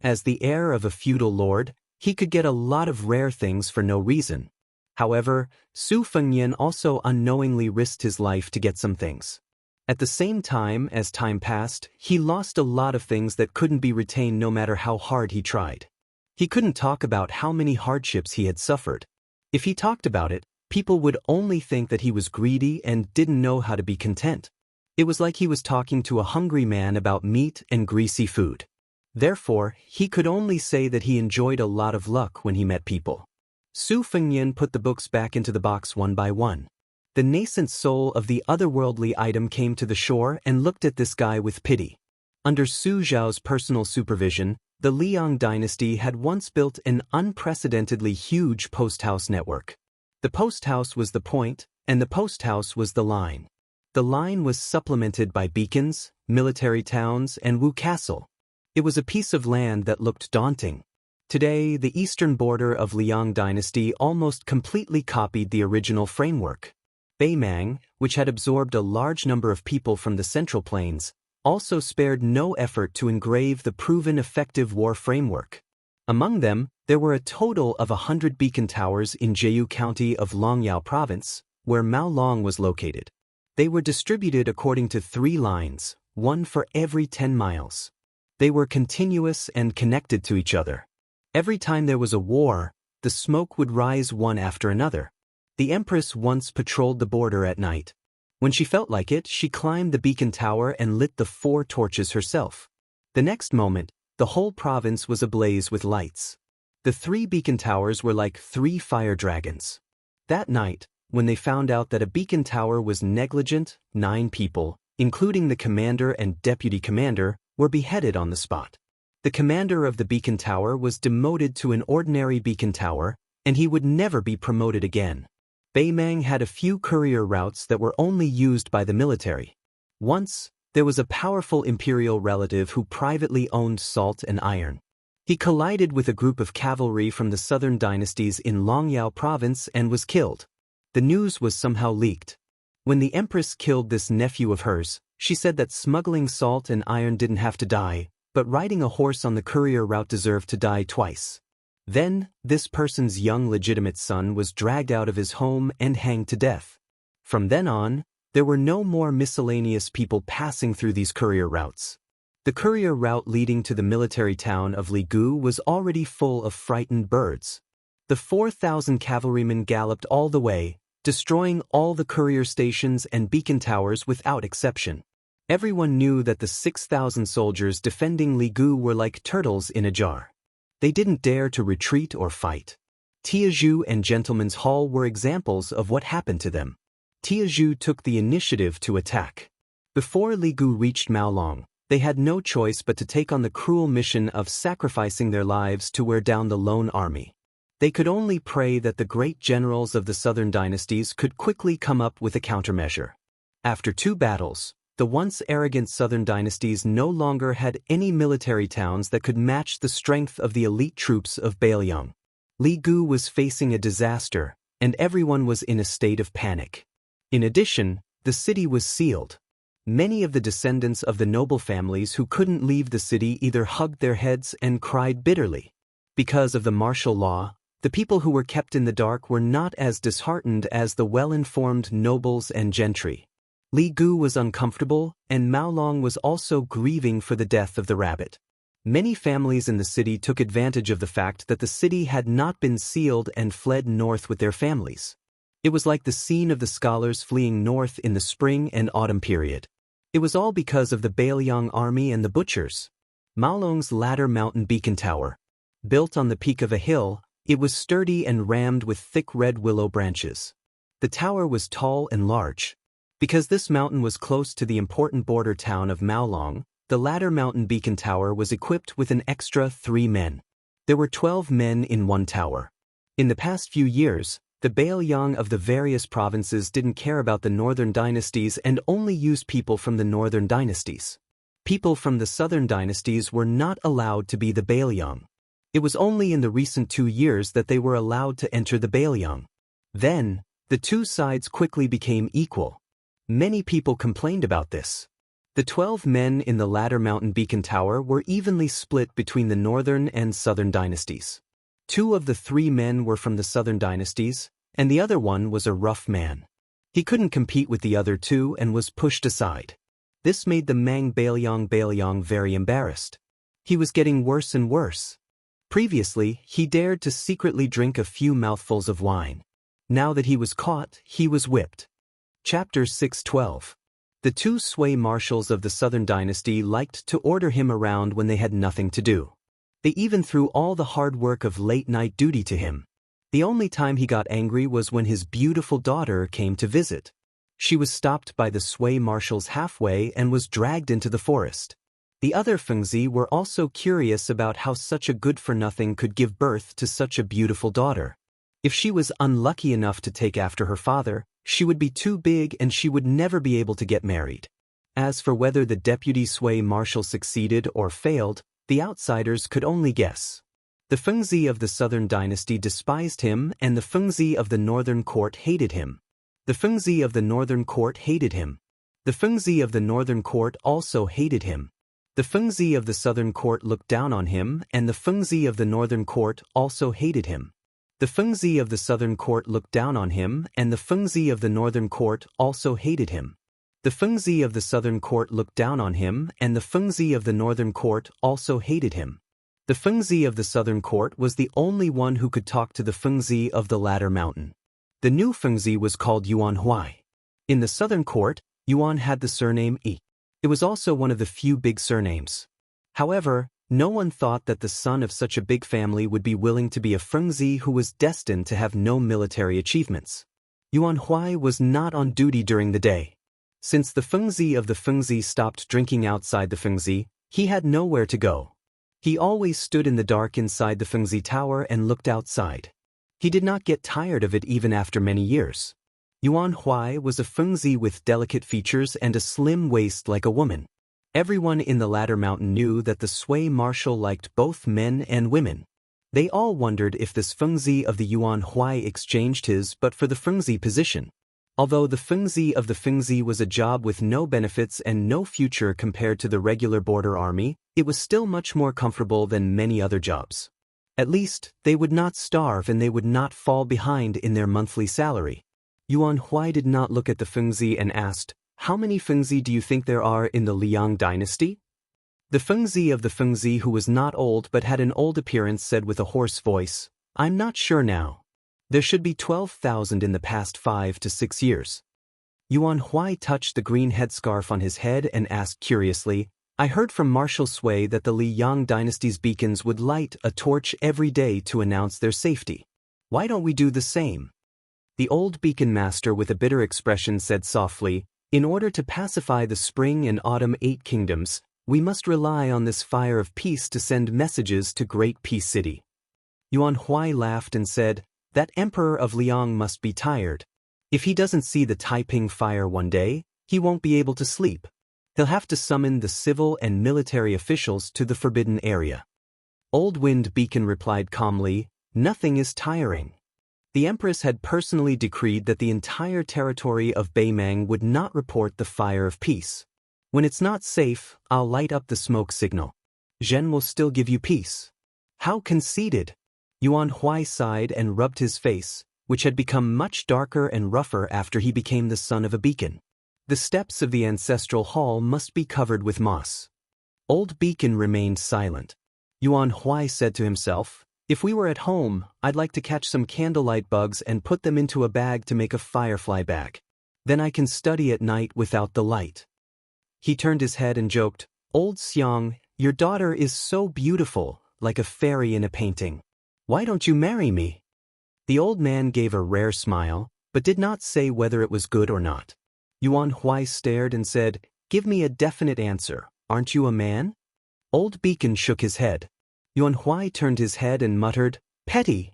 As the heir of a feudal lord, he could get a lot of rare things for no reason. However, Su Fengnian also unknowingly risked his life to get some things. At the same time, as time passed, he lost a lot of things that couldn't be retained no matter how hard he tried. He couldn't talk about how many hardships he had suffered. If he talked about it, people would only think that he was greedy and didn't know how to be content. It was like he was talking to a hungry man about meat and greasy food. Therefore, he could only say that he enjoyed a lot of luck when he met people. Su Fengnian put the books back into the box one by one. The nascent soul of the otherworldly item came to the shore and looked at this guy with pity. Under Su Zhao's personal supervision, the Liang dynasty had once built an unprecedentedly huge post house network. The post house was the point, and the post house was the line. The line was supplemented by beacons, military towns, and Wu Castle. It was a piece of land that looked daunting. Today, the eastern border of Liang dynasty almost completely copied the original framework. Beimang, which had absorbed a large number of people from the Central Plains, also spared no effort to engrave the proven effective war framework. Among them, there were a total of 100 beacon towers in Jeju County of Longyao Province, where Maolong was located. They were distributed according to 3 lines, one for every 10 miles. They were continuous and connected to each other. Every time there was a war, the smoke would rise one after another. The Empress once patrolled the border at night. When she felt like it, she climbed the beacon tower and lit the 4 torches herself. The next moment, the whole province was ablaze with lights. The 3 beacon towers were like 3 fire dragons. That night, when they found out that a beacon tower was negligent, 9 people, including the commander and deputy commander, were beheaded on the spot. The commander of the beacon tower was demoted to an ordinary beacon tower, and he would never be promoted again. Baimang had a few courier routes that were only used by the military. Once, there was a powerful imperial relative who privately owned salt and iron. He collided with a group of cavalry from the southern dynasties in Longyao province and was killed. The news was somehow leaked. When the empress killed this nephew of hers, she said that smuggling salt and iron didn't have to die, but riding a horse on the courier route deserved to die twice. Then, this person's young legitimate son was dragged out of his home and hanged to death. From then on, there were no more miscellaneous people passing through these courier routes. The courier route leading to the military town of Ligu was already full of frightened birds. The 4,000 cavalrymen galloped all the way, destroying all the courier stations and beacon towers without exception. Everyone knew that the 6,000 soldiers defending Ligu were like turtles in a jar. They didn't dare to retreat or fight. Tiazhu and Gentleman's Hall were examples of what happened to them. Tiazhu took the initiative to attack. Before Ligu reached Maolong, they had no choice but to take on the cruel mission of sacrificing their lives to wear down the lone army. They could only pray that the great generals of the southern dynasties could quickly come up with a countermeasure. After 2 battles, the once arrogant southern dynasties no longer had any military towns that could match the strength of the elite troops of Bailiang. Ligu was facing a disaster, and everyone was in a state of panic. In addition, the city was sealed. Many of the descendants of the noble families who couldn't leave the city either hugged their heads and cried bitterly. Because of the martial law, the people who were kept in the dark were not as disheartened as the well-informed nobles and gentry. Ligu was uncomfortable, and Maolong was also grieving for the death of the rabbit. Many families in the city took advantage of the fact that the city had not been sealed and fled north with their families. It was like the scene of the scholars fleeing north in the spring and autumn period. It was all because of the Bailiang army and the butchers. Maolong's Ladder Mountain Beacon Tower. Built on the peak of a hill, it was sturdy and rammed with thick red willow branches. The tower was tall and large. Because this mountain was close to the important border town of Maolong, the Ladder Mountain Beacon Tower was equipped with an extra 3 men. There were 12 men in one tower. In the past few years, the Bailiang of the various provinces didn't care about the northern dynasties and only used people from the northern dynasties. People from the southern dynasties were not allowed to be the Bailiang. It was only in the recent 2 years that they were allowed to enter the Bailiang. Then, the 2 sides quickly became equal. Many people complained about this. The 12 men in the Ladder Mountain Beacon Tower were evenly split between the northern and southern dynasties. 2 of the 3 men were from the southern dynasties, and the other one was a rough man. He couldn't compete with the other 2 and was pushed aside. This made the Mang Bailiang very embarrassed. He was getting worse and worse. Previously, he dared to secretly drink a few mouthfuls of wine. Now that he was caught, he was whipped. Chapter 6:12. The 2 sway marshals of the southern dynasty liked to order him around when they had nothing to do. They even threw all the hard work of late-night duty to him. The only time he got angry was when his beautiful daughter came to visit. She was stopped by the sway marshals halfway and was dragged into the forest. The other Fengzi were also curious about how such a good-for-nothing could give birth to such a beautiful daughter. If she was unlucky enough to take after her father, she would be too big and she would never be able to get married. As for whether the deputy sway marshal succeeded or failed, the outsiders could only guess. The Fengzi of the southern dynasty despised him and the Fengzi of the northern court hated him. The Fengzi of the northern court hated him. The Fengzi of the northern court also hated him. The Fengzi of the southern court looked down on him and the Fengzi of the northern court also hated him. The Fengzi of the southern court looked down on him and the Fengzi of the northern court also hated him. The Fengzi of the southern court looked down on him and the Fengzi of the northern court also hated him. The Fengzi of the southern court was the only one who could talk to the Fengzi of the Ladder Mountain. The new Fengzi was called Yuan Huai. In the southern court, Yuan had the surname Yi. It was also one of the few big surnames. However, no one thought that the son of such a big family would be willing to be a Fengzi who was destined to have no military achievements. Yuan Huai was not on duty during the day. Since the Fengzi of the Fengzi stopped drinking outside the Fengzi, he had nowhere to go. He always stood in the dark inside the Fengzi tower and looked outside. He did not get tired of it even after many years. Yuan Huai was a Fengzi with delicate features and a slim waist like a woman. Everyone in the Ladder Mountain knew that the Sui marshal liked both men and women. They all wondered if this Fengzi of the Yuan Huai exchanged his but for the Fengzi position. Although the Fengzi of the Fengzi was a job with no benefits and no future compared to the regular border army, it was still much more comfortable than many other jobs. At least, they would not starve and they would not fall behind in their monthly salary. Yuan Huai did not look at the Fengzi and asked, "How many Fengzi do you think there are in the Liang dynasty?" The Fengzi of the Fengzi, who was not old but had an old appearance, said with a hoarse voice, "I'm not sure now. There should be 12,000 in the past 5 to 6 years. Yuan Huai touched the green headscarf on his head and asked curiously, "I heard from Marshal Sui that the Liang dynasty's beacons would light a torch every day to announce their safety. Why don't we do the same?" The old beacon master with a bitter expression said softly, "In order to pacify the spring and autumn 8 kingdoms, we must rely on this fire of peace to send messages to Great Peace City." Yuan Huai laughed and said, "That emperor of Liang must be tired. If he doesn't see the Taiping fire one day, he won't be able to sleep. He'll have to summon the civil and military officials to the forbidden area." Old Wind Beacon replied calmly, "Nothing is tiring. The Empress had personally decreed that the entire territory of Beimang would not report the fire of peace. When it's not safe, I'll light up the smoke signal. Zhen will still give you peace." How conceited! Yuan Huai sighed and rubbed his face, which had become much darker and rougher after he became the son of a beacon. The steps of the ancestral hall must be covered with moss. Old Beacon remained silent. Yuan Huai said to himself, "If we were at home, I'd like to catch some candlelight bugs and put them into a bag to make a firefly bag. Then I can study at night without the light." He turned his head and joked, "Old Xiang, your daughter is so beautiful, like a fairy in a painting. Why don't you marry me?" The old man gave a rare smile, but did not say whether it was good or not. Yuan Huai stared and said, "Give me a definite answer. Aren't you a man?" Old Beacon shook his head. Yuan Huai turned his head and muttered, "Petty."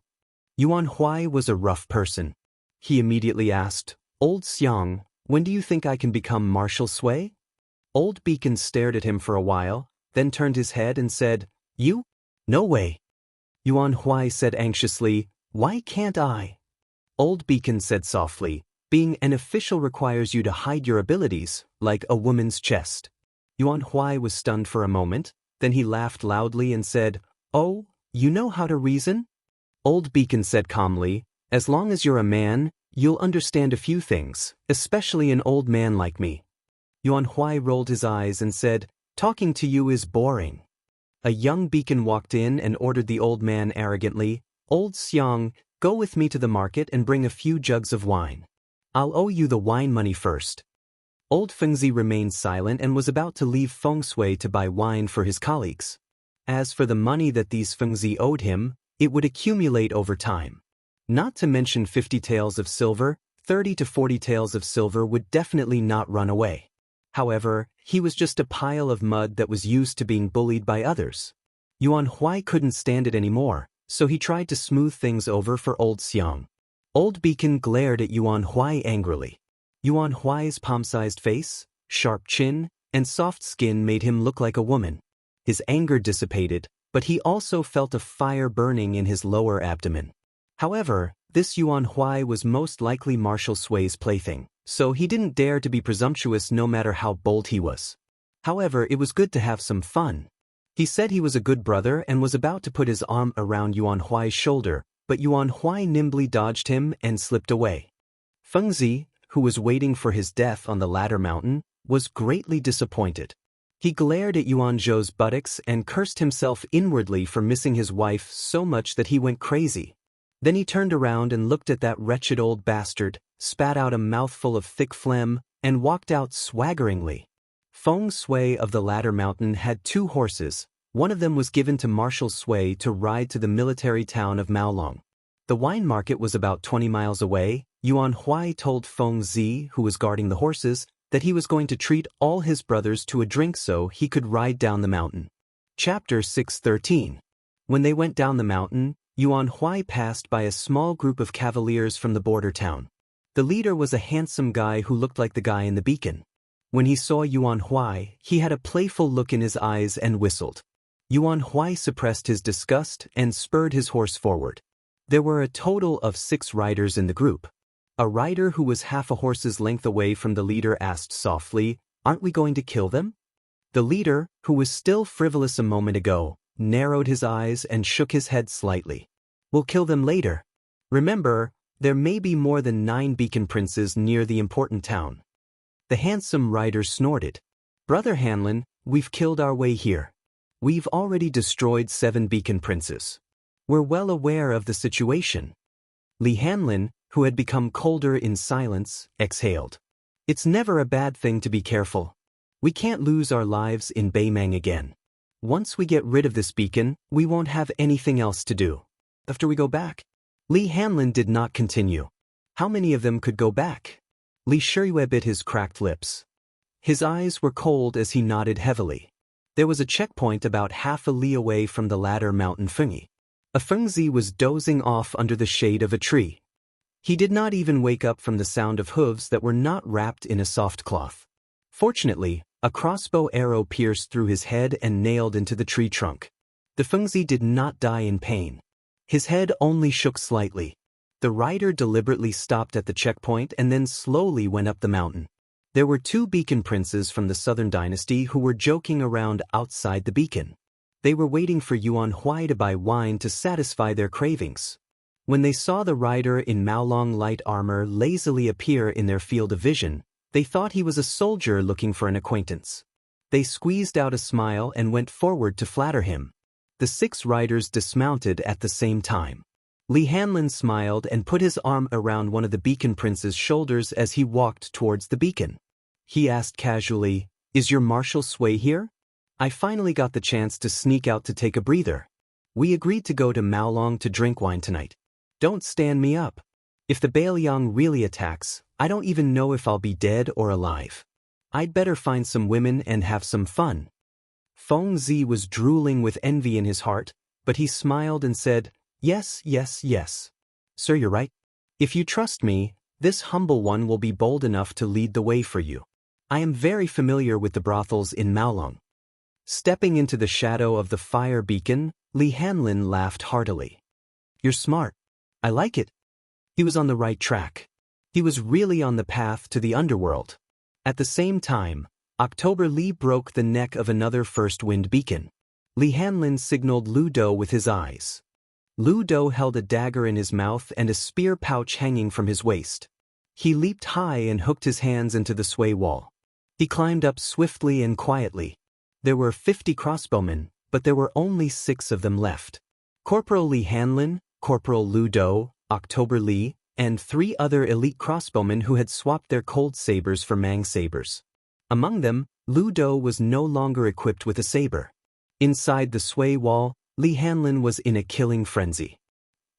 Yuan Huai was a rough person. He immediately asked, "Old Xiang, when do you think I can become Marshal Sui?" Old Beacon stared at him for a while, then turned his head and said, "You? No way." Yuan Huai said anxiously, "Why can't I?" Old Beacon said softly, "Being an official requires you to hide your abilities, like a woman's chest." Yuan Huai was stunned for a moment, then he laughed loudly and said, "Oh, you know how to reason?" Old Beacon said calmly, "As long as you're a man, you'll understand a few things, especially an old man like me." Yuan Huai rolled his eyes and said, "Talking to you is boring." A young beacon walked in and ordered the old man arrogantly, "Old Xiang, go with me to the market and bring a few jugs of wine. I'll owe you the wine money first." Old Fengzi remained silent and was about to leave Feng Shui to buy wine for his colleagues. As for the money that these Fengzi owed him, it would accumulate over time. Not to mention 50 taels of silver, 30 to 40 taels of silver would definitely not run away. However, he was just a pile of mud that was used to being bullied by others. Yuan Huai couldn't stand it anymore, so he tried to smooth things over for Old Xiang. Old Beacon glared at Yuan Huai angrily. Yuan Huai's palm-sized face, sharp chin, and soft skin made him look like a woman. His anger dissipated, but he also felt a fire burning in his lower abdomen. However, this Yuan Huai was most likely Marshal Sui's plaything, so he didn't dare to be presumptuous no matter how bold he was. However, it was good to have some fun. He said he was a good brother and was about to put his arm around Yuan Huai's shoulder, but Yuan Huai nimbly dodged him and slipped away. Fengzi, who was waiting for his death on the Ladder Mountain, was greatly disappointed. He glared at Yuan Zhou's buttocks and cursed himself inwardly for missing his wife so much that he went crazy. Then he turned around and looked at that wretched old bastard, spat out a mouthful of thick phlegm, and walked out swaggeringly. Feng Sui of the latter mountain had 2 horses. One of them was given to Marshal Sui to ride to the military town of Maolong. The wine market was about 20 miles away. Yuan Huai told Feng Zi, who was guarding the horses, that he was going to treat all his brothers to a drink so he could ride down the mountain. Chapter 6:13. When they went down the mountain, Yuan Huai passed by a small group of cavaliers from the border town. The leader was a handsome guy who looked like the guy in the beacon. When he saw Yuan Huai, he had a playful look in his eyes and whistled. Yuan Huai suppressed his disgust and spurred his horse forward. There were a total of 6 riders in the group. A rider who was half a horse's length away from the leader asked softly, "Aren't we going to kill them?" The leader, who was still frivolous a moment ago, narrowed his eyes and shook his head slightly. "We'll kill them later. Remember, there may be more than 9 beacon princes near the important town." The handsome rider snorted. "Brother Hanlin, we've killed our way here. We've already destroyed 7 beacon princes. We're well aware of the situation." Li Hanlin, who had become colder in silence, exhaled. "It's never a bad thing to be careful. We can't lose our lives in Baimang again. Once we get rid of this beacon, we won't have anything else to do. After we go back." Li Hanlin did not continue. How many of them could go back? Li Shiyue bit his cracked lips. His eyes were cold as he nodded heavily. There was a checkpoint about half a li away from the latter mountain Fengyi. A Fengzi was dozing off under the shade of a tree. He did not even wake up from the sound of hooves that were not wrapped in a soft cloth. Fortunately, a crossbow arrow pierced through his head and nailed into the tree trunk. The Fengzi did not die in pain. His head only shook slightly. The rider deliberately stopped at the checkpoint and then slowly went up the mountain. There were 2 beacon princes from the southern dynasty who were joking around outside the beacon. They were waiting for Yuan Huai to buy wine to satisfy their cravings. When they saw the rider in Maolong light armor lazily appear in their field of vision, they thought he was a soldier looking for an acquaintance. They squeezed out a smile and went forward to flatter him. The 6 riders dismounted at the same time. Li Hanlin smiled and put his arm around one of the beacon prince's shoulders as he walked towards the beacon. He asked casually, "Is your Marshal Sui here? I finally got the chance to sneak out to take a breather. We agreed to go to Maolong to drink wine tonight. Don't stand me up. If the Bailiang really attacks, I don't even know if I'll be dead or alive. I'd better find some women and have some fun." Feng Zi was drooling with envy in his heart, but he smiled and said, "Yes, yes, yes. Sir, you're right. If you trust me, this humble one will be bold enough to lead the way for you. I am very familiar with the brothels in Maolong." Stepping into the shadow of the fire beacon, Li Hanlin laughed heartily. "You're smart. I like it." He was on the right track. He was really on the path to the underworld. At the same time, October Li broke the neck of another first wind beacon. Li Hanlin signaled Lu Do with his eyes. Lu Do held a dagger in his mouth and a spear pouch hanging from his waist. He leaped high and hooked his hands into the sway wall. He climbed up swiftly and quietly. There were 50 crossbowmen, but there were only 6 of them left. Corporal Li Hanlin, Corporal Lu Do, October Li, and 3 other elite crossbowmen who had swapped their cold sabers for Mang sabers. Among them, Lu Do was no longer equipped with a saber. Inside the sway wall, Li Hanlin was in a killing frenzy.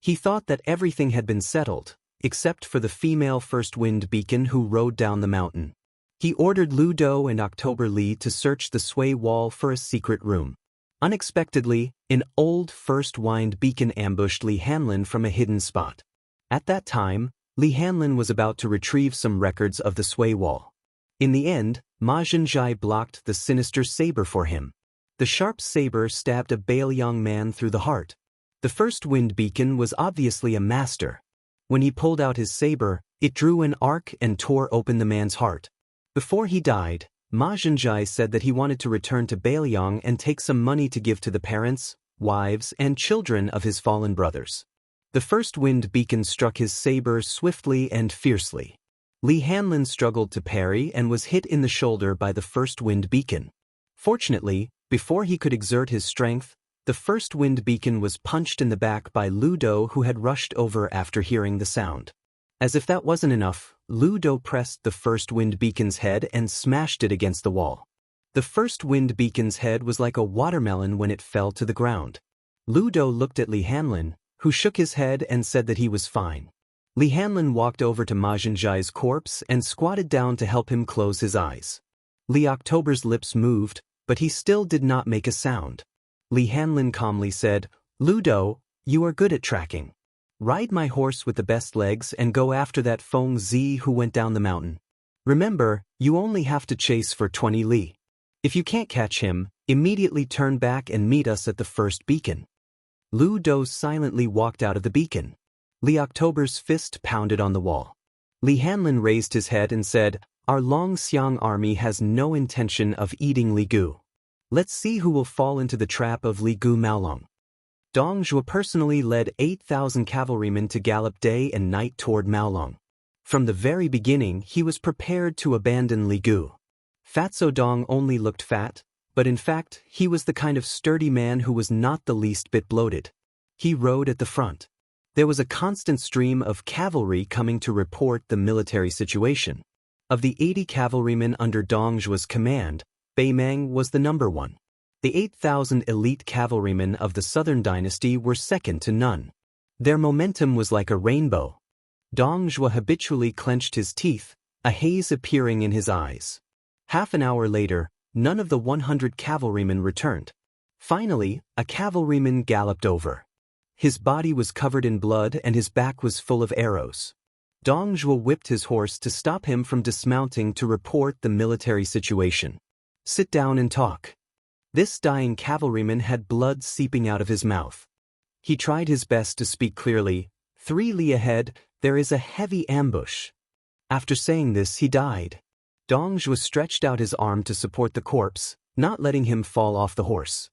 He thought that everything had been settled, except for the female first wind beacon who rode down the mountain. He ordered Lu Do and October Li to search the sway wall for a secret room. Unexpectedly, an old first wind beacon ambushed Li Hanlin from a hidden spot. At that time, Li Hanlin was about to retrieve some records of the sway wall. In the end, Ma Zhenjai blocked the sinister saber for him. The sharp saber stabbed a Bailiang man through the heart. The first wind beacon was obviously a master. When he pulled out his saber, it drew an arc and tore open the man's heart. Before he died, Ma Zhenjai said that he wanted to return to Bailiang and take some money to give to the parents, wives, and children of his fallen brothers. The first wind beacon struck his saber swiftly and fiercely. Li Hanlin struggled to parry and was hit in the shoulder by the first wind beacon. Fortunately, before he could exert his strength, The first wind beacon was punched in the back by Lu Do, who had rushed over after hearing the sound. As if that wasn't enough, Lu Do pressed the first wind beacon's head and smashed it against the wall. The first wind beacon's head was like a watermelon when it fell to the ground. Lu Do looked at Li Hanlin, who shook his head and said that he was fine. Li Hanlin walked over to Ma Jinzhai's corpse and squatted down to help him close his eyes. Li October's lips moved, but he still did not make a sound. Li Hanlin calmly said, "Lu Do, you are good at tracking. Ride my horse with the best legs and go after that Feng Zi who went down the mountain. Remember, you only have to chase for 20 li. If you can't catch him, immediately turn back and meet us at the first beacon." Lu Do silently walked out of the beacon. Li October's fist pounded on the wall. Li Hanlin raised his head and said, "Our Longxiang army has no intention of eating Li Gu. Let's see who will fall into the trap of Li Gu Maolong." Dong Zhuo personally led 8,000 cavalrymen to gallop day and night toward Maolong. From the very beginning, he was prepared to abandon Li Gu. Fatso Dong only looked fat, but in fact, he was the kind of sturdy man who was not the least bit bloated. He rode at the front. There was a constant stream of cavalry coming to report the military situation. Of the 80 cavalrymen under Dong Zhuo's command, Bei Meng was the number one. The 8,000 elite cavalrymen of the Southern Dynasty were second to none. Their momentum was like a rainbow. Dong Zhuo habitually clenched his teeth, a haze appearing in his eyes. Half an hour later, none of the 100 cavalrymen returned. Finally, a cavalryman galloped over. His body was covered in blood and his back was full of arrows. Dong Zhuo whipped his horse to stop him from dismounting to report the military situation. "Sit down and talk." This dying cavalryman had blood seeping out of his mouth. He tried his best to speak clearly. 3 li ahead, there is a heavy ambush." After saying this, he died. Dong Zhuo stretched out his arm to support the corpse, not letting him fall off the horse.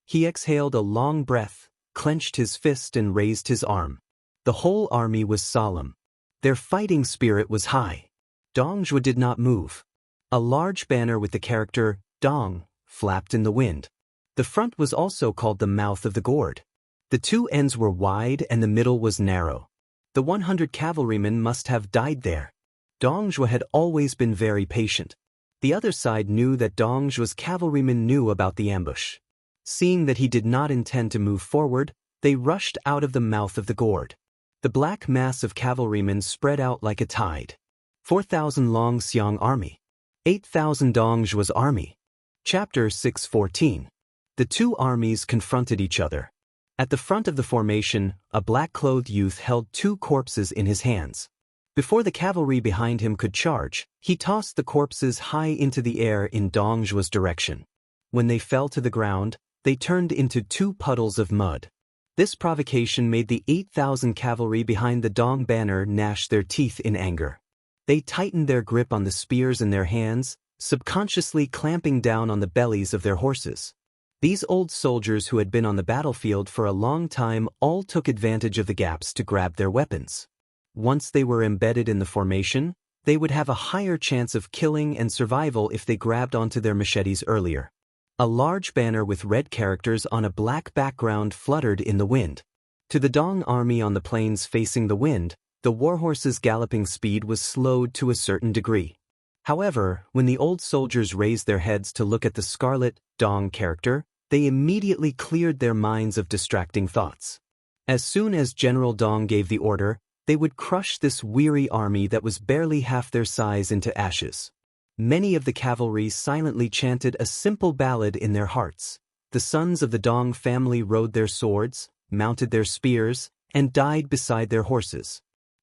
He exhaled a long breath, clenched his fist and raised his arm. The whole army was solemn. Their fighting spirit was high. Dong Zhuo did not move. A large banner with the character, Dong, flapped in the wind. The front was also called the mouth of the gourd. The two ends were wide and the middle was narrow. The 100 cavalrymen must have died there. Dong Zhuo had always been very patient. The other side knew that Dong Zhuo's cavalrymen knew about the ambush. Seeing that he did not intend to move forward, they rushed out of the mouth of the gourd. The black mass of cavalrymen spread out like a tide. 4,000 Longxiang army. 8,000 Dong Zhuo's army. Chapter 6:14. The two armies confronted each other. At the front of the formation, a black-clothed youth held 2 corpses in his hands. Before the cavalry behind him could charge, he tossed the corpses high into the air in Dong Zhuo's direction. When they fell to the ground, they turned into 2 puddles of mud. This provocation made the 8,000 cavalry behind the Dong banner gnash their teeth in anger. They tightened their grip on the spears in their hands, subconsciously clamping down on the bellies of their horses. These old soldiers who had been on the battlefield for a long time all took advantage of the gaps to grab their weapons. Once they were embedded in the formation, they would have a higher chance of killing and survival if they grabbed onto their machetes earlier. A large banner with red characters on a black background fluttered in the wind. To the Dong army on the plains facing the wind, the warhorses' galloping speed was slowed to a certain degree. However, when the old soldiers raised their heads to look at the scarlet Dong character, they immediately cleared their minds of distracting thoughts. As soon as General Dong gave the order, they would crush this weary army that was barely half their size into ashes. Many of the cavalry silently chanted a simple ballad in their hearts. The sons of the Dong family rode their swords, mounted their spears, and died beside their horses.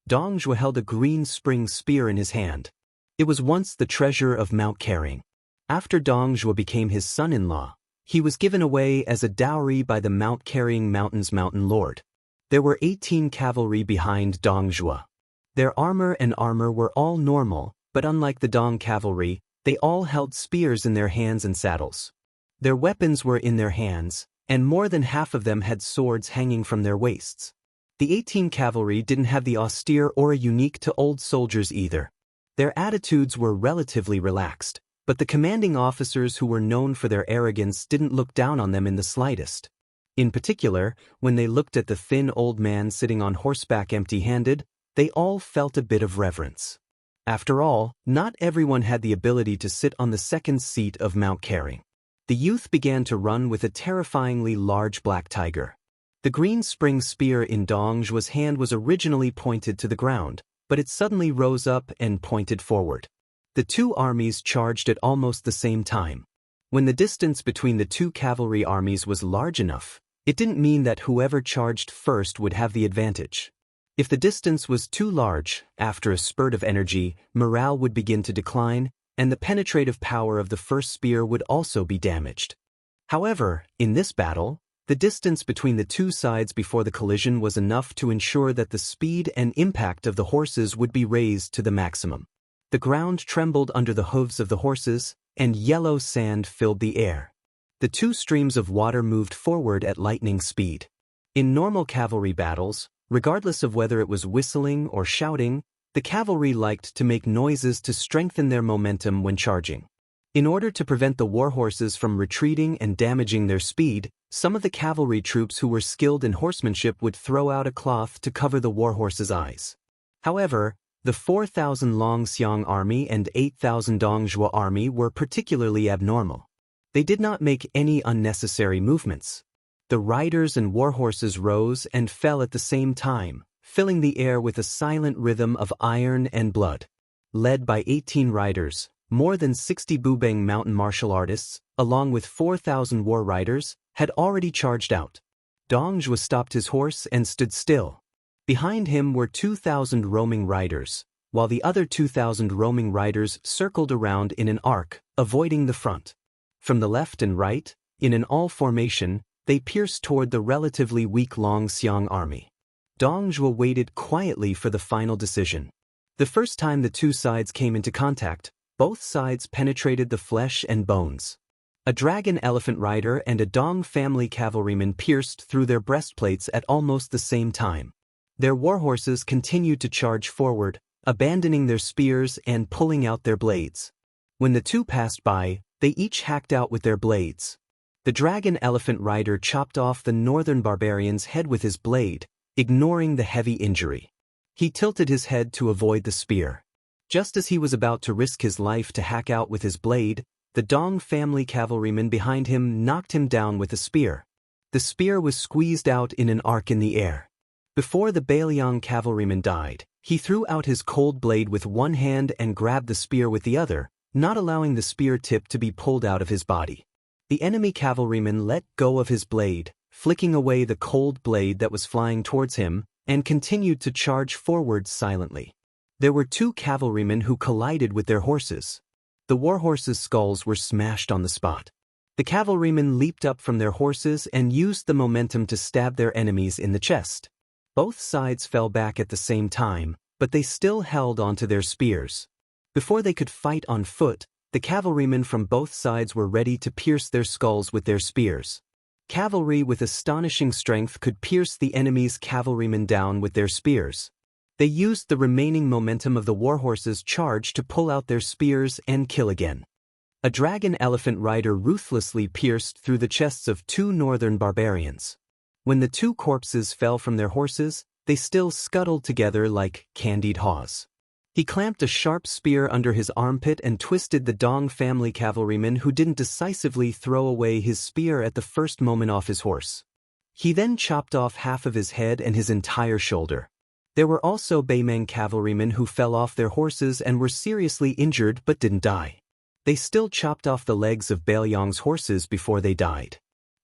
Dong Zhuo held a green spring spear in his hand. It was once the treasure of Mount Carrying. After Dong Zhuo became his son-in-law, he was given away as a dowry by the Mount Carrying Mountain's mountain lord. There were 18 cavalry behind Dong Zhuo. Their armor were all normal, but unlike the Dong cavalry, they all held spears in their hands and saddles. Their weapons were in their hands, and more than half of them had swords hanging from their waists. The 18 cavalry didn't have the austere aura unique to old soldiers either. Their attitudes were relatively relaxed, but the commanding officers who were known for their arrogance didn't look down on them in the slightest. In particular, when they looked at the thin old man sitting on horseback empty-handed, they all felt a bit of reverence. After all, not everyone had the ability to sit on the second seat of Mount Caring. The youth began to run with a terrifyingly large black tiger. The green spring spear in Dong's hand was originally pointed to the ground, but it suddenly rose up and pointed forward. The two armies charged at almost the same time. When the distance between the two cavalry armies was large enough, it didn't mean that whoever charged first would have the advantage. If the distance was too large, after a spurt of energy, morale would begin to decline, and the penetrative power of the first spear would also be damaged. However, in this battle, the distance between the two sides before the collision was enough to ensure that the speed and impact of the horses would be raised to the maximum. The ground trembled under the hooves of the horses, and yellow sand filled the air. The two streams of water moved forward at lightning speed. In normal cavalry battles, regardless of whether it was whistling or shouting, the cavalry liked to make noises to strengthen their momentum when charging. In order to prevent the warhorses from retreating and damaging their speed, some of the cavalry troops who were skilled in horsemanship would throw out a cloth to cover the warhorses' eyes. However, the 4,000 Longxiang army and 8,000 Dongjua army were particularly abnormal. They did not make any unnecessary movements. The riders and warhorses rose and fell at the same time, filling the air with a silent rhythm of iron and blood. Led by 18 riders, more than 60 Bubeng mountain martial artists, along with 4,000 war riders, had already charged out. Dongjua stopped his horse and stood still. Behind him were 2,000 roaming riders, while the other 2,000 roaming riders circled around in an arc, avoiding the front. From the left and right, in an all formation, they pierced toward the relatively weak Longxiang army. Dongjua waited quietly for the final decision. The first time the two sides came into contact, both sides penetrated the flesh and bones. A dragon elephant rider and a Dong family cavalryman pierced through their breastplates at almost the same time. Their warhorses continued to charge forward, abandoning their spears and pulling out their blades. When the two passed by, they each hacked out with their blades. The dragon elephant rider chopped off the northern barbarian's head with his blade, ignoring the heavy injury. He tilted his head to avoid the spear. Just as he was about to risk his life to hack out with his blade, the Dong family cavalryman behind him knocked him down with a spear. The spear was squeezed out in an arc in the air. Before the Bailiang cavalryman died, he threw out his cold blade with one hand and grabbed the spear with the other, not allowing the spear tip to be pulled out of his body. The enemy cavalryman let go of his blade, flicking away the cold blade that was flying towards him, and continued to charge forward silently. There were two cavalrymen who collided with their horses. The warhorses' skulls were smashed on the spot. The cavalrymen leaped up from their horses and used the momentum to stab their enemies in the chest. Both sides fell back at the same time, but they still held onto their spears. Before they could fight on foot, the cavalrymen from both sides were ready to pierce their skulls with their spears. Cavalry with astonishing strength could pierce the enemy's cavalrymen down with their spears. They used the remaining momentum of the warhorses' charge to pull out their spears and kill again. A dragon elephant rider ruthlessly pierced through the chests of two northern barbarians. When the two corpses fell from their horses, they still scuttled together like candied haws. He clamped a sharp spear under his armpit and twisted the Dong family cavalryman who didn't decisively throw away his spear at the first moment off his horse. He then chopped off half of his head and his entire shoulder. There were also Baimeng cavalrymen who fell off their horses and were seriously injured but didn't die. They still chopped off the legs of Bailiang's horses before they died.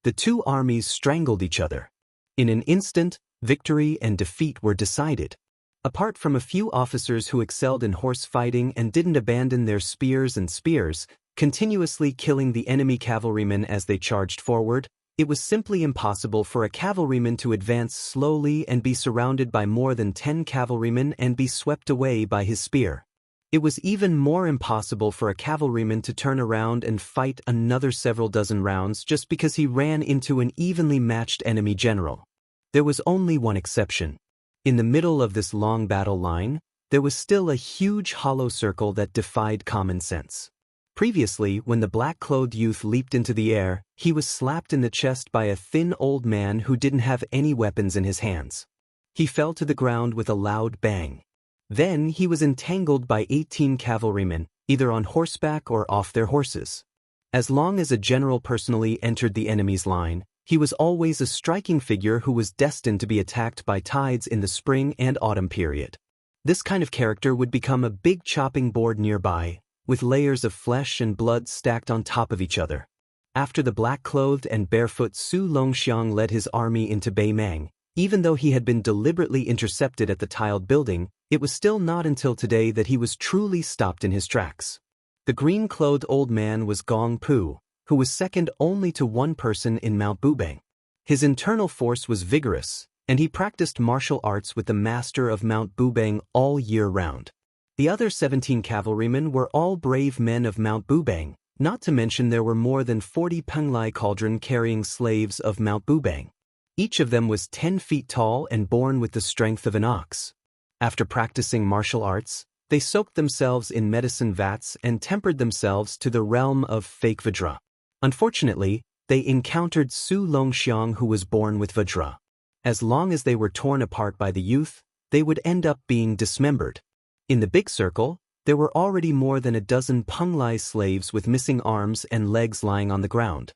The two armies strangled each other. In an instant, victory and defeat were decided. Apart from a few officers who excelled in horse fighting and didn't abandon their spears, continuously killing the enemy cavalrymen as they charged forward, it was simply impossible for a cavalryman to advance slowly and be surrounded by more than 10 cavalrymen and be swept away by his spear. It was even more impossible for a cavalryman to turn around and fight another several dozen rounds just because he ran into an evenly matched enemy general. There was only one exception. In the middle of this long battle line, there was still a huge hollow circle that defied common sense. Previously, when the black-clothed youth leaped into the air, he was slapped in the chest by a thin old man who didn't have any weapons in his hands. He fell to the ground with a loud bang. Then he was entangled by 18 cavalrymen, either on horseback or off their horses. As long as a general personally entered the enemy's line, he was always a striking figure who was destined to be attacked by tides in the spring and autumn period. This kind of character would become a big chopping board nearby, with layers of flesh and blood stacked on top of each other. After the black-clothed and barefoot Su Longxiang led his army into Baimang, even though he had been deliberately intercepted at the tiled building, it was still not until today that he was truly stopped in his tracks. The green-clothed old man was Gong Pu, who was second only to one person in Mount Bubang. His internal force was vigorous, and he practiced martial arts with the master of Mount Bubang all year round. The other 17 cavalrymen were all brave men of Mount Bubang, not to mention there were more than 40 Penglai cauldron-carrying slaves of Mount Bubang. Each of them was 10 feet tall and born with the strength of an ox. After practicing martial arts, they soaked themselves in medicine vats and tempered themselves to the realm of fake Vajra. Unfortunately, they encountered Su Longxiang, who was born with Vajra. As long as they were torn apart by the youth, they would end up being dismembered. In the big circle, there were already more than a dozen Penglai slaves with missing arms and legs lying on the ground.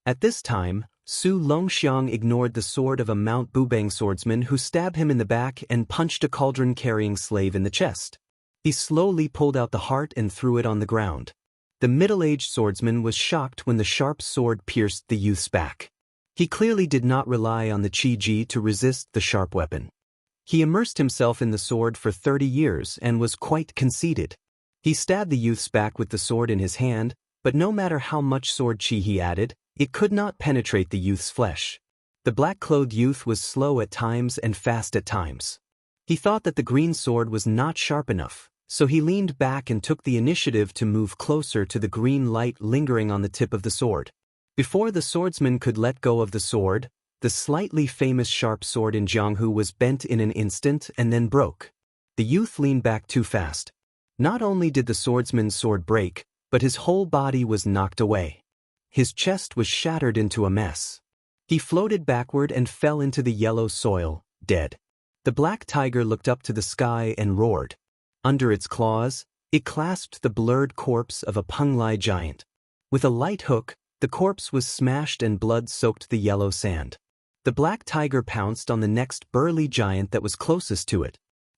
At this time, Su Longxiang ignored the sword of a Mount Bubang swordsman who stabbed him in the back and punched a cauldron-carrying slave in the chest. He slowly pulled out the heart and threw it on the ground. The middle-aged swordsman was shocked when the sharp sword pierced the youth's back. He clearly did not rely on the Qi to resist the sharp weapon. He immersed himself in the sword for 30 years and was quite conceited. He stabbed the youth's back with the sword in his hand, but no matter how much sword qi he added, it could not penetrate the youth's flesh. The black-clothed youth was slow at times and fast at times. He thought that the green sword was not sharp enough, so he leaned back and took the initiative to move closer to the green light lingering on the tip of the sword. Before the swordsman could let go of the sword, the slightly famous sharp sword in Jianghu was bent in an instant and then broke. The youth leaned back too fast. Not only did the swordsman's sword break, but his whole body was knocked away. His chest was shattered into a mess. He floated backward and fell into the yellow soil, dead. The black tiger looked up to the sky and roared. Under its claws, it clasped the blurred corpse of a Penglai giant. With a light hook, the corpse was smashed and blood soaked the yellow sand. The black tiger pounced on the next burly giant that was closest to it.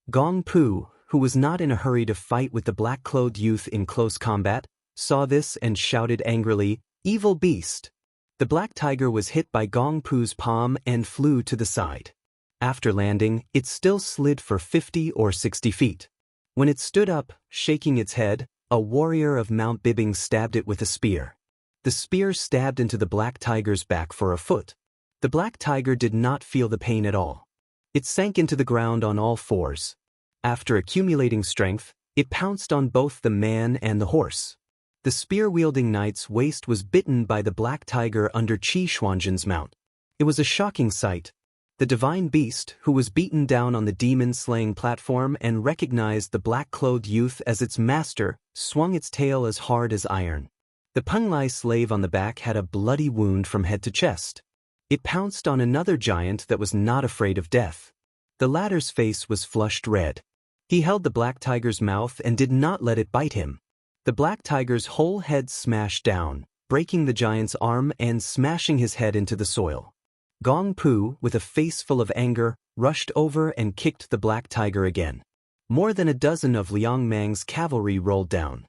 Gong Pu, who was not in a hurry to fight with the black-clothed youth in close combat, saw this and shouted angrily, "Evil beast!" The black tiger was hit by Gong Pu's palm and flew to the side. After landing, it still slid for 50 or 60 feet. When it stood up, shaking its head, a warrior of Mount Bibing stabbed it with a spear. The spear stabbed into the black tiger's back for a foot. The black tiger did not feel the pain at all. It sank into the ground on all fours. After accumulating strength, it pounced on both the man and the horse. The spear-wielding knight's waist was bitten by the black tiger under Qi Xuanzhen's mount. It was a shocking sight. The divine beast, who was beaten down on the demon-slaying platform and recognized the black-clothed youth as its master, swung its tail as hard as iron. The Penglai slave on the back had a bloody wound from head to chest. It pounced on another giant that was not afraid of death. The latter's face was flushed red. He held the black tiger's mouth and did not let it bite him. The black tiger's whole head smashed down, breaking the giant's arm and smashing his head into the soil. Gong Pu, with a face full of anger, rushed over and kicked the black tiger again. More than a dozen of Liang Mang's cavalry rolled down.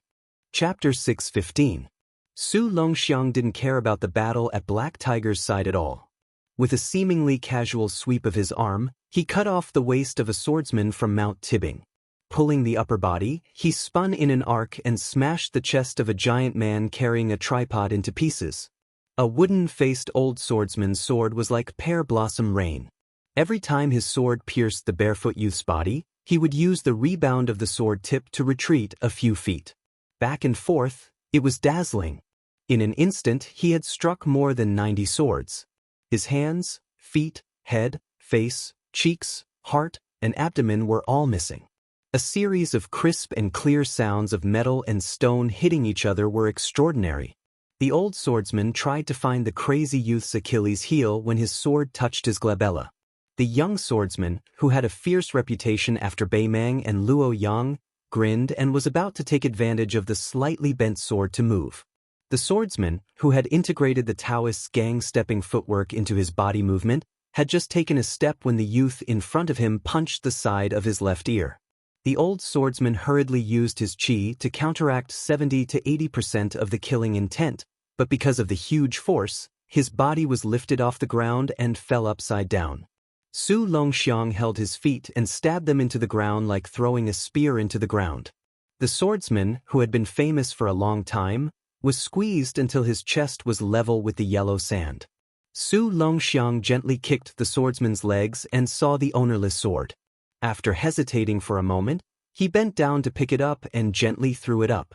Chapter 6:15. Su Longxiang didn't care about the battle at Black Tiger's side at all. With a seemingly casual sweep of his arm, he cut off the waist of a swordsman from Mount Tibing. Pulling the upper body, he spun in an arc and smashed the chest of a giant man carrying a tripod into pieces. A wooden-faced old swordsman's sword was like pear blossom rain. Every time his sword pierced the barefoot youth's body, he would use the rebound of the sword tip to retreat a few feet. Back and forth, it was dazzling. In an instant, he had struck more than 90 swords. His hands, feet, head, face, cheeks, heart, and abdomen were all missing. A series of crisp and clear sounds of metal and stone hitting each other were extraordinary. The old swordsman tried to find the crazy youth's Achilles heel when his sword touched his glabella. The young swordsman, who had a fierce reputation after Bei Mang and Luo Yang, grinned and was about to take advantage of the slightly bent sword to move. The swordsman, who had integrated the Taoist's gang-stepping footwork into his body movement, had just taken a step when the youth in front of him punched the side of his left ear. The old swordsman hurriedly used his qi to counteract 70 to 80% of the killing intent, but because of the huge force, his body was lifted off the ground and fell upside down. Su Longxiang held his feet and stabbed them into the ground like throwing a spear into the ground. The swordsman, who had been famous for a long time, was squeezed until his chest was level with the yellow sand. Su Longxiang gently kicked the swordsman's legs and saw the ownerless sword. After hesitating for a moment, he bent down to pick it up and gently threw it up.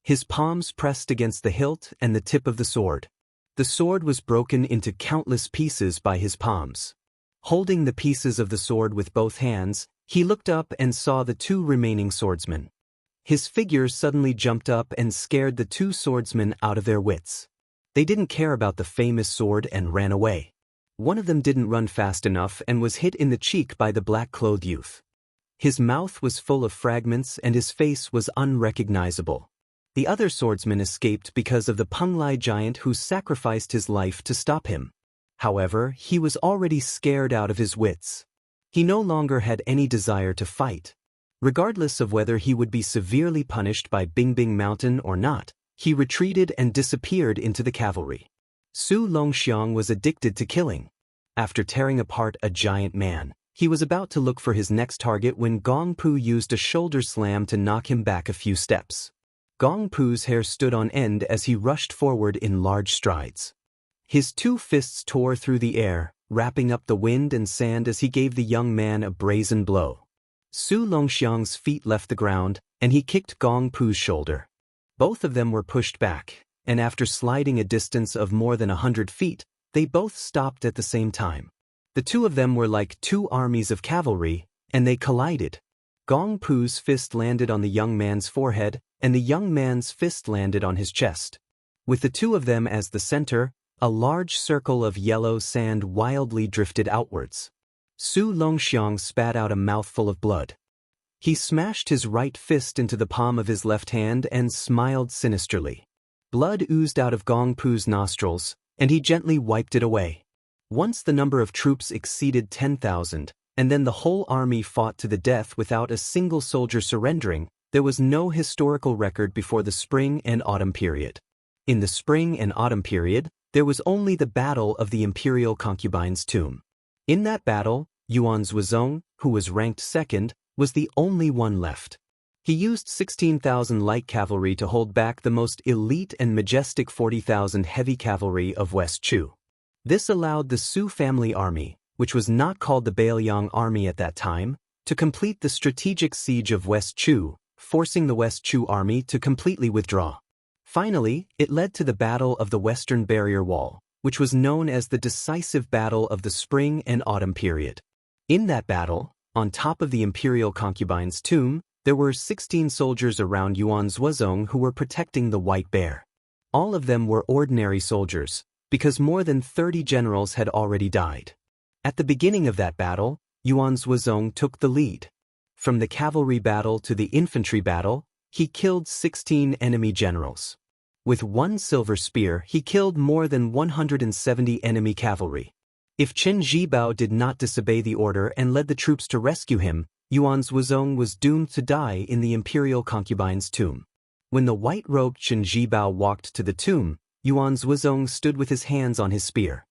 His palms pressed against the hilt and the tip of the sword. The sword was broken into countless pieces by his palms. Holding the pieces of the sword with both hands, he looked up and saw the two remaining swordsmen. His figure suddenly jumped up and scared the two swordsmen out of their wits. They didn't care about the famous sword and ran away. One of them didn't run fast enough and was hit in the cheek by the black-clothed youth. His mouth was full of fragments and his face was unrecognizable. The other swordsman escaped because of the Penglai giant who sacrificed his life to stop him. However, he was already scared out of his wits. He no longer had any desire to fight. Regardless of whether he would be severely punished by Bingbing Mountain or not, he retreated and disappeared into the cavalry. Su Longxiang was addicted to killing. After tearing apart a giant man, he was about to look for his next target when Gong Pu used a shoulder slam to knock him back a few steps. Gong Pu's hair stood on end as he rushed forward in large strides. His two fists tore through the air, wrapping up the wind and sand as he gave the young man a brazen blow. Su Longxiang's feet left the ground, and he kicked Gong Pu's shoulder. Both of them were pushed back, and after sliding a distance of more than 100 feet, they both stopped at the same time. The two of them were like two armies of cavalry, and they collided. Gong Pu's fist landed on the young man's forehead, and the young man's fist landed on his chest. With the two of them as the center, a large circle of yellow sand wildly drifted outwards. Su Longxiang spat out a mouthful of blood. He smashed his right fist into the palm of his left hand and smiled sinisterly. Blood oozed out of Gong Pu's nostrils, and he gently wiped it away. Once the number of troops exceeded 10,000, and then the whole army fought to the death without a single soldier surrendering, there was no historical record before the spring and autumn period. In the spring and autumn period, there was only the battle of the imperial concubine's tomb. In that battle, Yuan Zhuozong, who was ranked second, was the only one left. He used 16,000 light cavalry to hold back the most elite and majestic 40,000 heavy cavalry of West Chu. This allowed the Su family army, which was not called the Bailiang army at that time, to complete the strategic siege of West Chu, forcing the West Chu army to completely withdraw. Finally, it led to the Battle of the Western Barrier Wall, which was known as the decisive battle of the spring and autumn period. In that battle, on top of the imperial concubine's tomb, there were 16 soldiers around Yuan Zhuozong who were protecting the White Bear. All of them were ordinary soldiers, because more than 30 generals had already died. At the beginning of that battle, Yuan Zhuozong took the lead. From the cavalry battle to the infantry battle, he killed 16 enemy generals. With one silver spear, he killed more than 170 enemy cavalry. If Chen Zhibao did not disobey the order and led the troops to rescue him, Yuan Zhuozong was doomed to die in the imperial concubine's tomb. When the white-robed Chen Zhibao walked to the tomb, Yuan Zhuozong stood with his hands on his spear.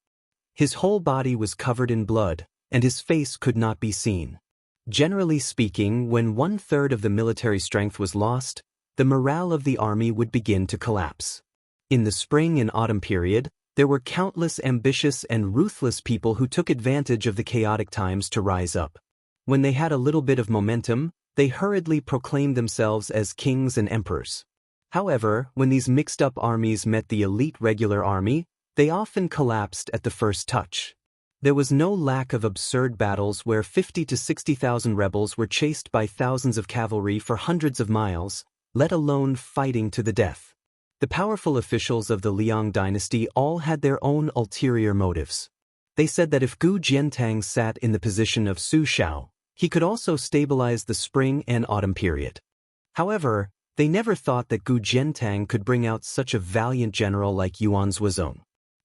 His whole body was covered in blood, and his face could not be seen. Generally speaking, when 1/3 of the military strength was lost, the morale of the army would begin to collapse. In the spring and autumn period, there were countless ambitious and ruthless people who took advantage of the chaotic times to rise up. When they had a little bit of momentum, they hurriedly proclaimed themselves as kings and emperors. However, when these mixed-up armies met the elite regular army, they often collapsed at the first touch. There was no lack of absurd battles where 50 to 60,000 rebels were chased by thousands of cavalry for hundreds of miles, let alone fighting to the death. The powerful officials of the Liang dynasty all had their own ulterior motives. They said that if Gu Jiantang sat in the position of Su Shao, he could also stabilize the spring and autumn period. However, they never thought that Gu Jiantang could bring out such a valiant general like Yuan Zhuozong.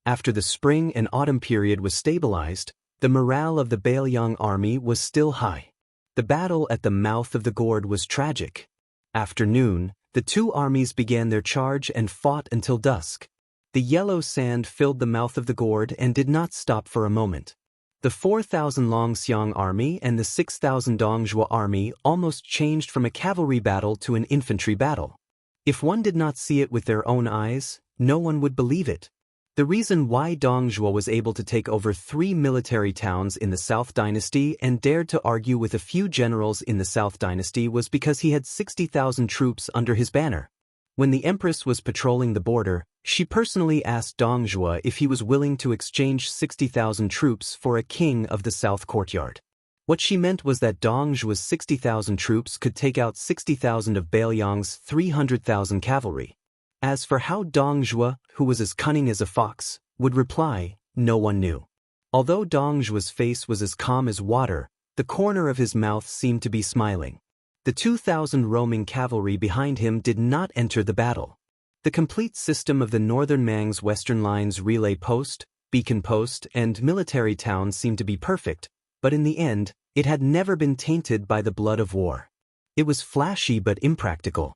After the spring and autumn period was stabilized, the morale of the Bailiang army was still high. The battle at the mouth of the gorge was tragic. After noon, the two armies began their charge and fought until dusk. The yellow sand filled the mouth of the gorge and did not stop for a moment. The 4,000 Longxiang army and the 6,000 Dongjua army almost changed from a cavalry battle to an infantry battle. If one did not see it with their own eyes, no one would believe it. The reason why Dongjua was able to take over 3 military towns in the South Dynasty and dared to argue with a few generals in the South Dynasty was because he had 60,000 troops under his banner. When the Empress was patrolling the border, she personally asked Dongjua if he was willing to exchange 60,000 troops for a king of the South Courtyard. What she meant was that Dongjua's 60,000 troops could take out 60,000 of Bailiang's 300,000 cavalry. As for how Dongjua, who was as cunning as a fox, would reply, no one knew. Although Dongjua's face was as calm as water, the corner of his mouth seemed to be smiling. The 2,000 roaming cavalry behind him did not enter the battle. The complete system of the Northern Mang's Western Line's relay post, beacon post, and military town seemed to be perfect, but in the end, it had never been tainted by the blood of war. It was flashy but impractical.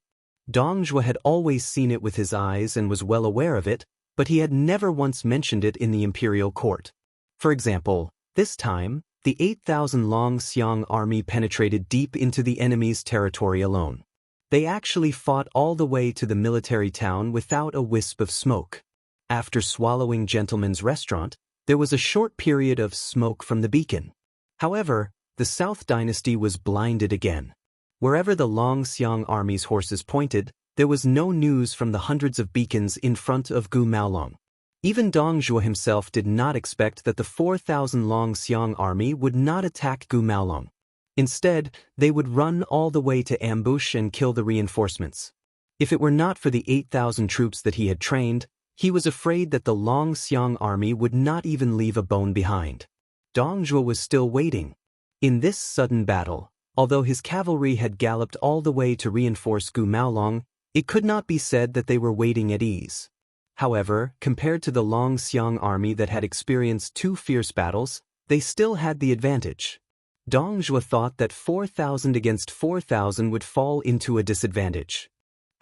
Dongjua had always seen it with his eyes and was well aware of it, but he had never once mentioned it in the imperial court. For example, this time, the 8,000 Longxiang army penetrated deep into the enemy's territory alone. They actually fought all the way to the military town without a wisp of smoke. After swallowing Gentleman's Restaurant, there was a short period of smoke from the beacon. However, the South Dynasty was blinded again. Wherever the Longxiang army's horses pointed, there was no news from the hundreds of beacons in front of Gu Maolong. Even Dongjua himself did not expect that the 4,000 Longxiang army would not attack Gu Maolong. Instead, they would run all the way to ambush and kill the reinforcements. If it were not for the 8,000 troops that he had trained, he was afraid that the Longxiang army would not even leave a bone behind. Dongjua was still waiting. In this sudden battle, although his cavalry had galloped all the way to reinforce Gu Maolong, it could not be said that they were waiting at ease. However, compared to the Longxiang army that had experienced 2 fierce battles, they still had the advantage. Dongjua thought that 4,000 against 4,000 would fall into a disadvantage.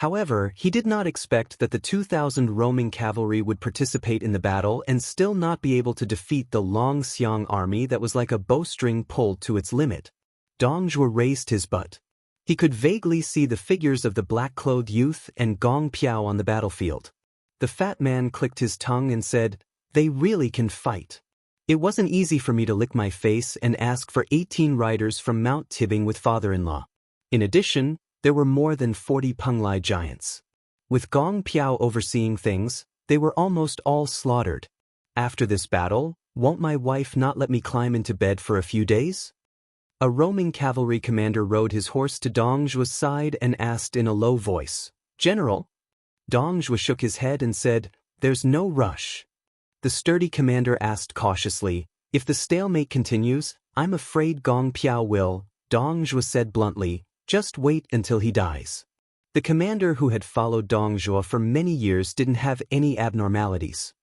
However, he did not expect that the 2,000 roaming cavalry would participate in the battle and still not be able to defeat the Longxiang army that was like a bowstring pulled to its limit. Dongjua raised his butt. He could vaguely see the figures of the black-clothed youth and Gong Piao on the battlefield. The fat man clicked his tongue and said, "They really can fight." It wasn't easy for me to lick my face and ask for 18 riders from Mount Tibbing with father-in-law. In addition, there were more than 40 Penglai giants. With Gong Piao overseeing things, they were almost all slaughtered. After this battle, won't my wife not let me climb into bed for a few days? A roaming cavalry commander rode his horse to Dongjua's side and asked in a low voice, "General?" Dongjua shook his head and said, "There's no rush." The sturdy commander asked cautiously, "If the stalemate continues, I'm afraid Gong Piao will." Dongjua said bluntly, "Just wait until he dies." The commander who had followed Dongjua for many years didn't have any abnormalities.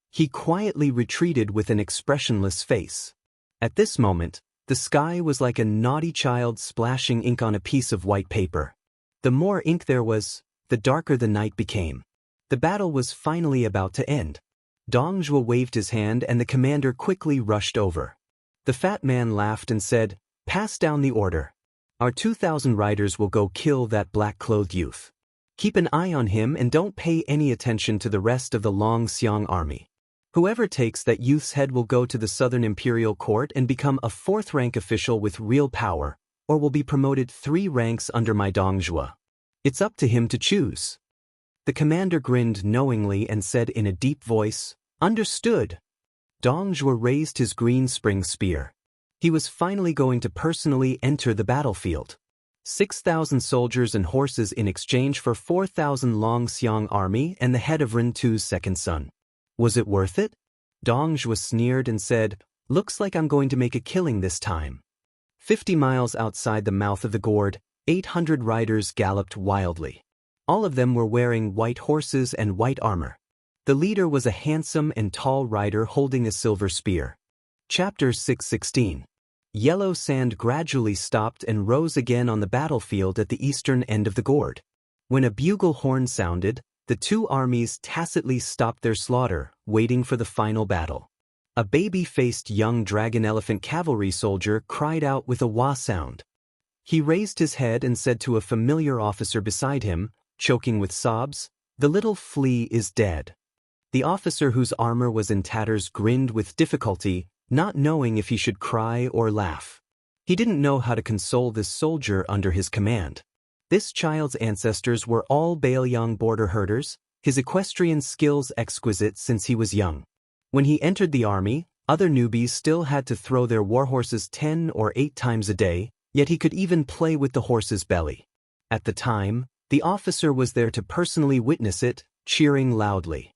He quietly retreated with an expressionless face. At this moment, the sky was like a naughty child splashing ink on a piece of white paper. The more ink there was, the darker the night became. The battle was finally about to end. Dongjua waved his hand and the commander quickly rushed over. The fat man laughed and said, "Pass down the order. Our 2,000 riders will go kill that black-clothed youth. Keep an eye on him and don't pay any attention to the rest of the Longxiang army. Whoever takes that youth's head will go to the Southern Imperial Court and become a 4th-rank official with real power, or will be promoted 3 ranks under my Dongjua. It's up to him to choose." The commander grinned knowingly and said in a deep voice, "Understood." Dongjue raised his green spring spear. He was finally going to personally enter the battlefield. 6,000 soldiers and horses in exchange for 4,000 Longxiang army and the head of Rintu's second son. Was it worth it? Dongjue sneered and said, "Looks like I'm going to make a killing this time." 50 miles outside the mouth of the gorge, 800 riders galloped wildly. All of them were wearing white horses and white armor. The leader was a handsome and tall rider holding a silver spear. Chapter 6:16. Yellow sand gradually stopped and rose again on the battlefield at the eastern end of the gorge. When a bugle horn sounded, the two armies tacitly stopped their slaughter, waiting for the final battle. A baby-faced young dragon-elephant cavalry soldier cried out with a wah sound. He raised his head and said to a familiar officer beside him, choking with sobs, "The little flea is dead." The officer whose armor was in tatters grinned with difficulty, not knowing if he should cry or laugh. He didn't know how to console this soldier under his command. This child's ancestors were all Baoyang border herders, his equestrian skills exquisite since he was young. When he entered the army, other newbies still had to throw their warhorses 10 or 8 times a day, yet he could even play with the horse's belly. At the time, the officer was there to personally witness it, cheering loudly.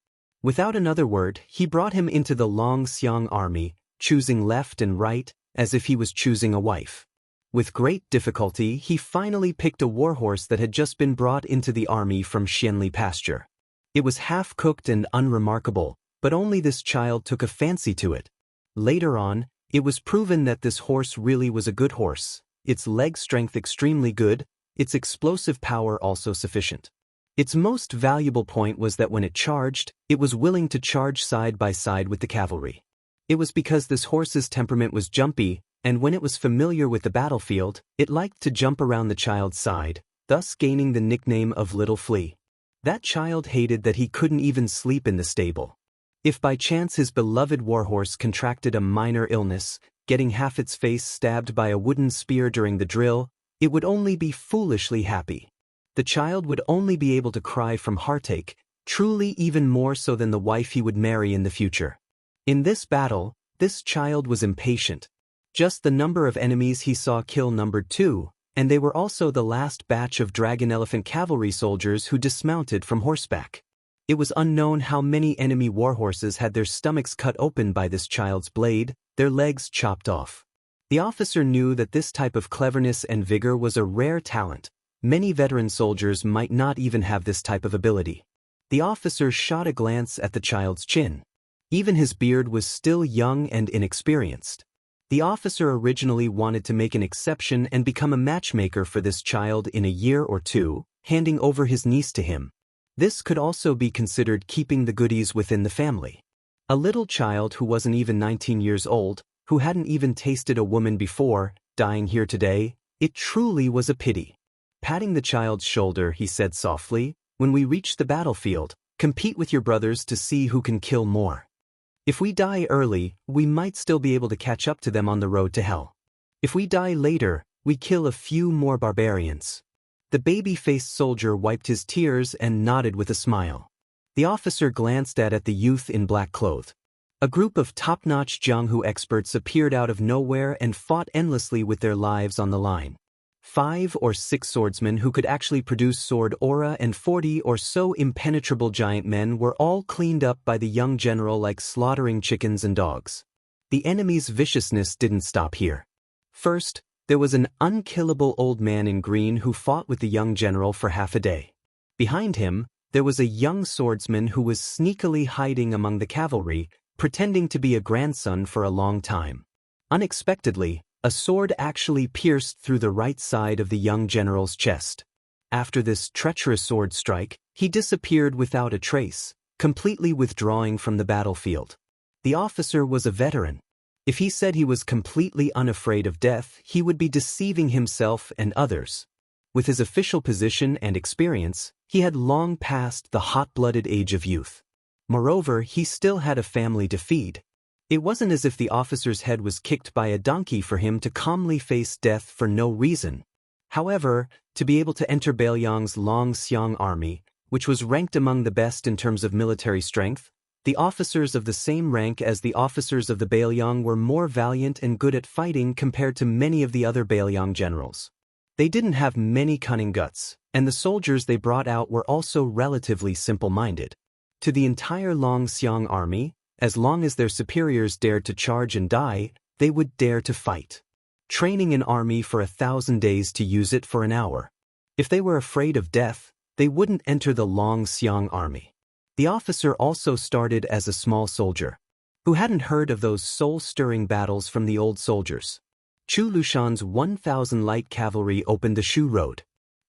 Without another word, he brought him into the Longxiang army, choosing left and right, as if he was choosing a wife. With great difficulty, he finally picked a warhorse that had just been brought into the army from Xianli pasture. It was half-cooked and unremarkable, but only this child took a fancy to it. Later on, it was proven that this horse really was a good horse, its leg strength extremely good, its explosive power also sufficient. Its most valuable point was that when it charged, it was willing to charge side by side with the cavalry. It was because this horse's temperament was jumpy, and when it was familiar with the battlefield, it liked to jump around the child's side, thus gaining the nickname of Little Flea. That child hated that he couldn't even sleep in the stable. If by chance his beloved warhorse contracted a minor illness, getting half its face stabbed by a wooden spear during the drill, it would only be foolishly happy. The child would only be able to cry from heartache, truly even more so than the wife he would marry in the future. In this battle, this child was impatient. Just the number of enemies he saw kill numbered 2, and they were also the last batch of dragon-elephant cavalry soldiers who dismounted from horseback. It was unknown how many enemy warhorses had their stomachs cut open by this child's blade, their legs chopped off. The officer knew that this type of cleverness and vigor was a rare talent. Many veteran soldiers might not even have this type of ability. The officer shot a glance at the child's chin. Even his beard was still young and inexperienced. The officer originally wanted to make an exception and become a matchmaker for this child in a year or two, handing over his niece to him. This could also be considered keeping the goodies within the family. A little child who wasn't even 19 years old, who hadn't even tasted a woman before, dying here today, it truly was a pity. Patting the child's shoulder, he said softly, "When we reach the battlefield, compete with your brothers to see who can kill more. If we die early, we might still be able to catch up to them on the road to hell. If we die later, we kill a few more barbarians." The baby-faced soldier wiped his tears and nodded with a smile. The officer glanced at the youth in black clothes. A group of top-notch Jianghu experts appeared out of nowhere and fought endlessly with their lives on the line. 5 or 6 swordsmen who could actually produce sword aura and 40 or so impenetrable giant men were all cleaned up by the young general like slaughtering chickens and dogs. The enemy's viciousness didn't stop here. First, there was an unkillable old man in green who fought with the young general for half a day. Behind him, there was a young swordsman who was sneakily hiding among the cavalry, pretending to be a grandson for a long time. Unexpectedly, a sword actually pierced through the right side of the young general's chest. After this treacherous sword strike, he disappeared without a trace, completely withdrawing from the battlefield. The officer was a veteran. If he said he was completely unafraid of death, he would be deceiving himself and others. With his official position and experience, he had long passed the hot-blooded age of youth. Moreover, he still had a family to feed. It wasn't as if the officer's head was kicked by a donkey for him to calmly face death for no reason. However, to be able to enter Baoyang's Longxiang army, which was ranked among the best in terms of military strength, The officers of the same rank as the officers of the Baelyang were more valiant and good at fighting compared to many of the other Baelyang generals. They didn't have many cunning guts, and the soldiers they brought out were also relatively simple-minded. To the entire Longxiang army, as long as their superiors dared to charge and die, they would dare to fight. Training an army for 1,000 days to use it for an hour. If they were afraid of death, they wouldn't enter the Longxiang army. The officer also started as a small soldier, who hadn't heard of those soul-stirring battles from the old soldiers. Chu Lushan's 1,000 light cavalry opened the Shu Road.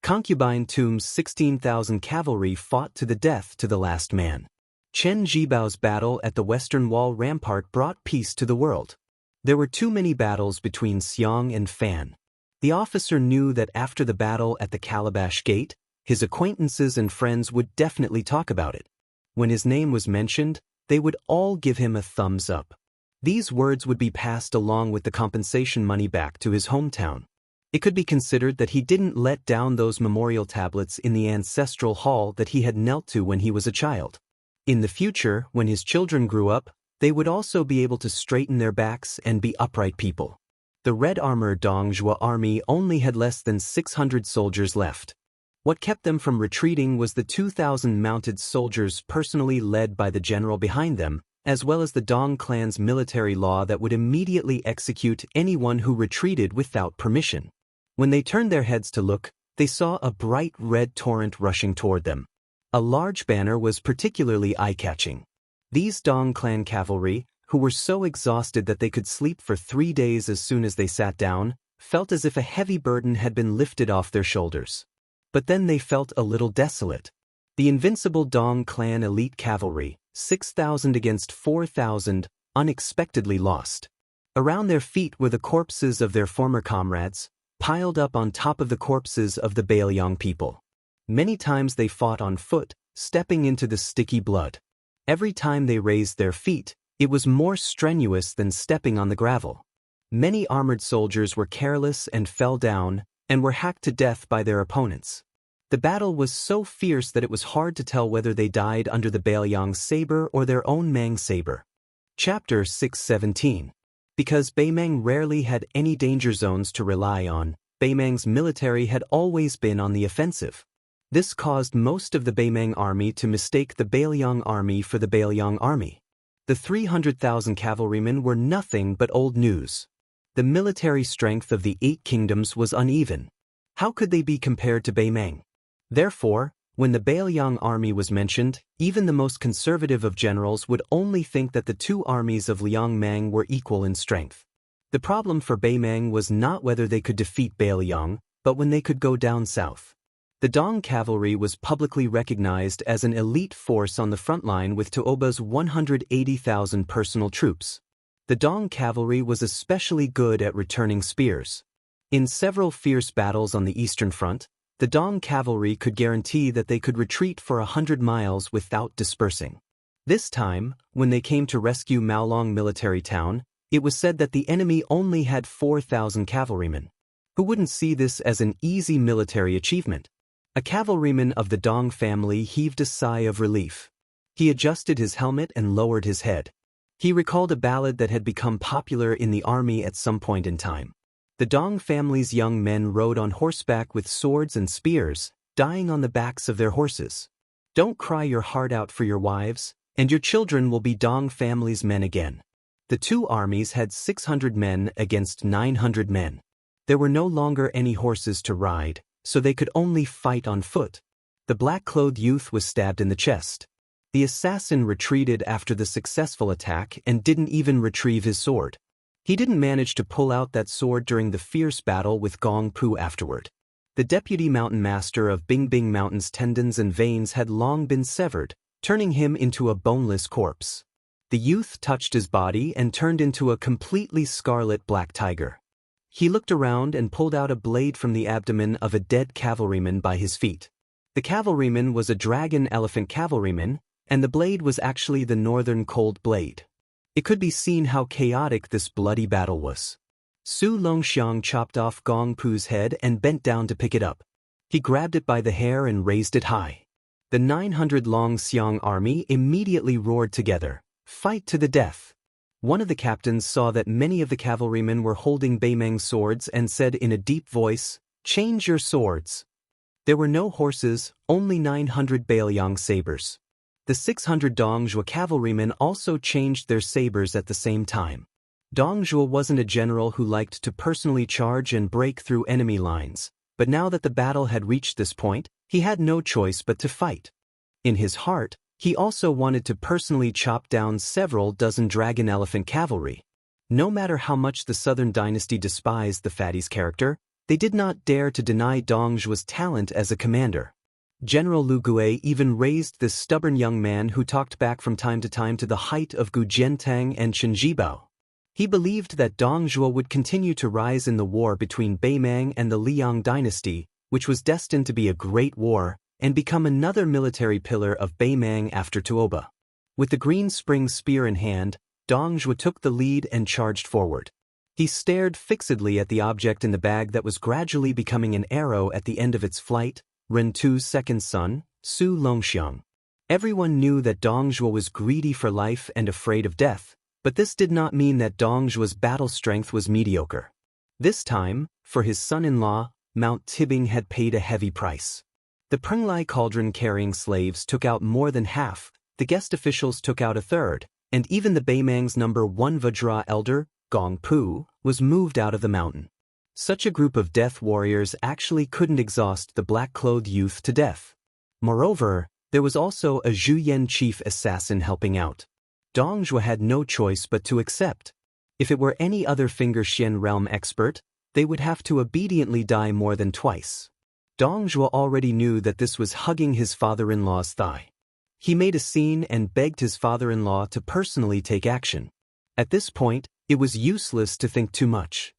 Concubine Tomb's 16,000 cavalry fought to the death to the last man. Chen Jibao's battle at the Western Wall rampart brought peace to the world. There were too many battles between Xiang and Fan. The officer knew that after the battle at the Calabash Gate, his acquaintances and friends would definitely talk about it. When his name was mentioned, they would all give him a thumbs up. These words would be passed along with the compensation money back to his hometown. It could be considered that he didn't let down those memorial tablets in the ancestral hall that he had knelt to when he was a child. In the future, when his children grew up, they would also be able to straighten their backs and be upright people. The Red Armor Dongjua army only had less than 600 soldiers left. What kept them from retreating was the 2,000 mounted soldiers personally led by the general behind them, as well as the Dong clan's military law that would immediately execute anyone who retreated without permission. When they turned their heads to look, they saw a bright red torrent rushing toward them. A large banner was particularly eye-catching. These Dong clan cavalry, who were so exhausted that they could sleep for 3 days as soon as they sat down, felt as if a heavy burden had been lifted off their shoulders. But then they felt a little desolate. The invincible Dong clan elite cavalry, 6,000 against 4,000, unexpectedly lost. Around their feet were the corpses of their former comrades, piled up on top of the corpses of the Baelyang people. Many times they fought on foot, stepping into the sticky blood. Every time they raised their feet, it was more strenuous than stepping on the gravel. Many armored soldiers were careless and fell down, and were hacked to death by their opponents. The battle was so fierce that it was hard to tell whether they died under the Baelyang saber or their own Mang saber. Chapter 617. Because Baimang rarely had any danger zones to rely on, Baimang's military had always been on the offensive. This caused most of the Baimang army to mistake the Baelyang army for the Baelyang army. The 300,000 cavalrymen were nothing but old news. The military strength of the 8 kingdoms was uneven. How could they be compared to Baimang? Therefore, when the Baelyang army was mentioned, even the most conservative of generals would only think that the 2 armies of Liang Mang were equal in strength. The problem for Baimang was not whether they could defeat Baelyang, but when they could go down south. The Dong cavalry was publicly recognized as an elite force on the front line with To'oba's 180,000 personal troops. The Dong cavalry was especially good at returning spears. In several fierce battles on the Eastern Front, the Dong cavalry could guarantee that they could retreat for 100 miles without dispersing. This time, when they came to rescue Maolong military town, it was said that the enemy only had 4,000 cavalrymen. Who wouldn't see this as an easy military achievement? A cavalryman of the Dong family heaved a sigh of relief. He adjusted his helmet and lowered his head. He recalled a ballad that had become popular in the army at some point in time. The Dong family's young men rode on horseback with swords and spears, dying on the backs of their horses. Don't cry your heart out for your wives, and your children will be Dong family's men again. The 2 armies had 600 men against 900 men. There were no longer any horses to ride, so they could only fight on foot. The black-clothed youth was stabbed in the chest. The assassin retreated after the successful attack and didn't even retrieve his sword. He didn't manage to pull out that sword during the fierce battle with Gong Pu afterward. The deputy mountain master of Bingbing Mountain's tendons and veins had long been severed, turning him into a boneless corpse. The youth touched his body and turned into a completely scarlet black tiger. He looked around and pulled out a blade from the abdomen of a dead cavalryman by his feet. The cavalryman was a dragon elephant cavalryman, and the blade was actually the northern cold blade. It could be seen how chaotic this bloody battle was. Su Longxiang chopped off Gong Pu's head and bent down to pick it up. He grabbed it by the hair and raised it high. The 900 Long Xiang army immediately roared together, "Fight to the death!" One of the captains saw that many of the cavalrymen were holding Beimeng's swords and said in a deep voice, "Change your swords." There were no horses, only 900 Beiliang sabers. The 600 Dongzhuo cavalrymen also changed their sabers at the same time. Dongzhuo wasn't a general who liked to personally charge and break through enemy lines, but now that the battle had reached this point, he had no choice but to fight. In his heart, he also wanted to personally chop down several dozen dragon elephant cavalry. No matter how much the Southern dynasty despised the fatty's character, they did not dare to deny Dongzhuo's talent as a commander. General Lu Gui even raised this stubborn young man who talked back from time to time to the height of Gu Jiantang and Chen Zhibao. He believed that Dongzhuo would continue to rise in the war between Beimeng and the Liang dynasty, which was destined to be a great war, and become another military pillar of Beimeng after Tuoba. With the green spring spear in hand, Dongzhuo took the lead and charged forward. He stared fixedly at the object in the bag that was gradually becoming an arrow at the end of its flight, Ren Tu's second son, Su Longxiang. Everyone knew that Dongzhuo was greedy for life and afraid of death, but this did not mean that Dongzhuo's battle strength was mediocre. This time, for his son-in-law, Mount Tibing had paid a heavy price. The Prenglai cauldron-carrying slaves took out more than half, the guest officials took out a third, and even the Beimeng's number 1 Vajra elder, Gong Pu, was moved out of the mountain. Such a group of death warriors actually couldn't exhaust the black-clothed youth to death. Moreover, there was also a Zhuyan chief assassin helping out. Dongzhuo had no choice but to accept. If it were any other Finger Xian realm expert, they would have to obediently die more than twice. Dongzhuo already knew that this was hugging his father-in-law's thigh. He made a scene and begged his father-in-law to personally take action. At this point, it was useless to think too much.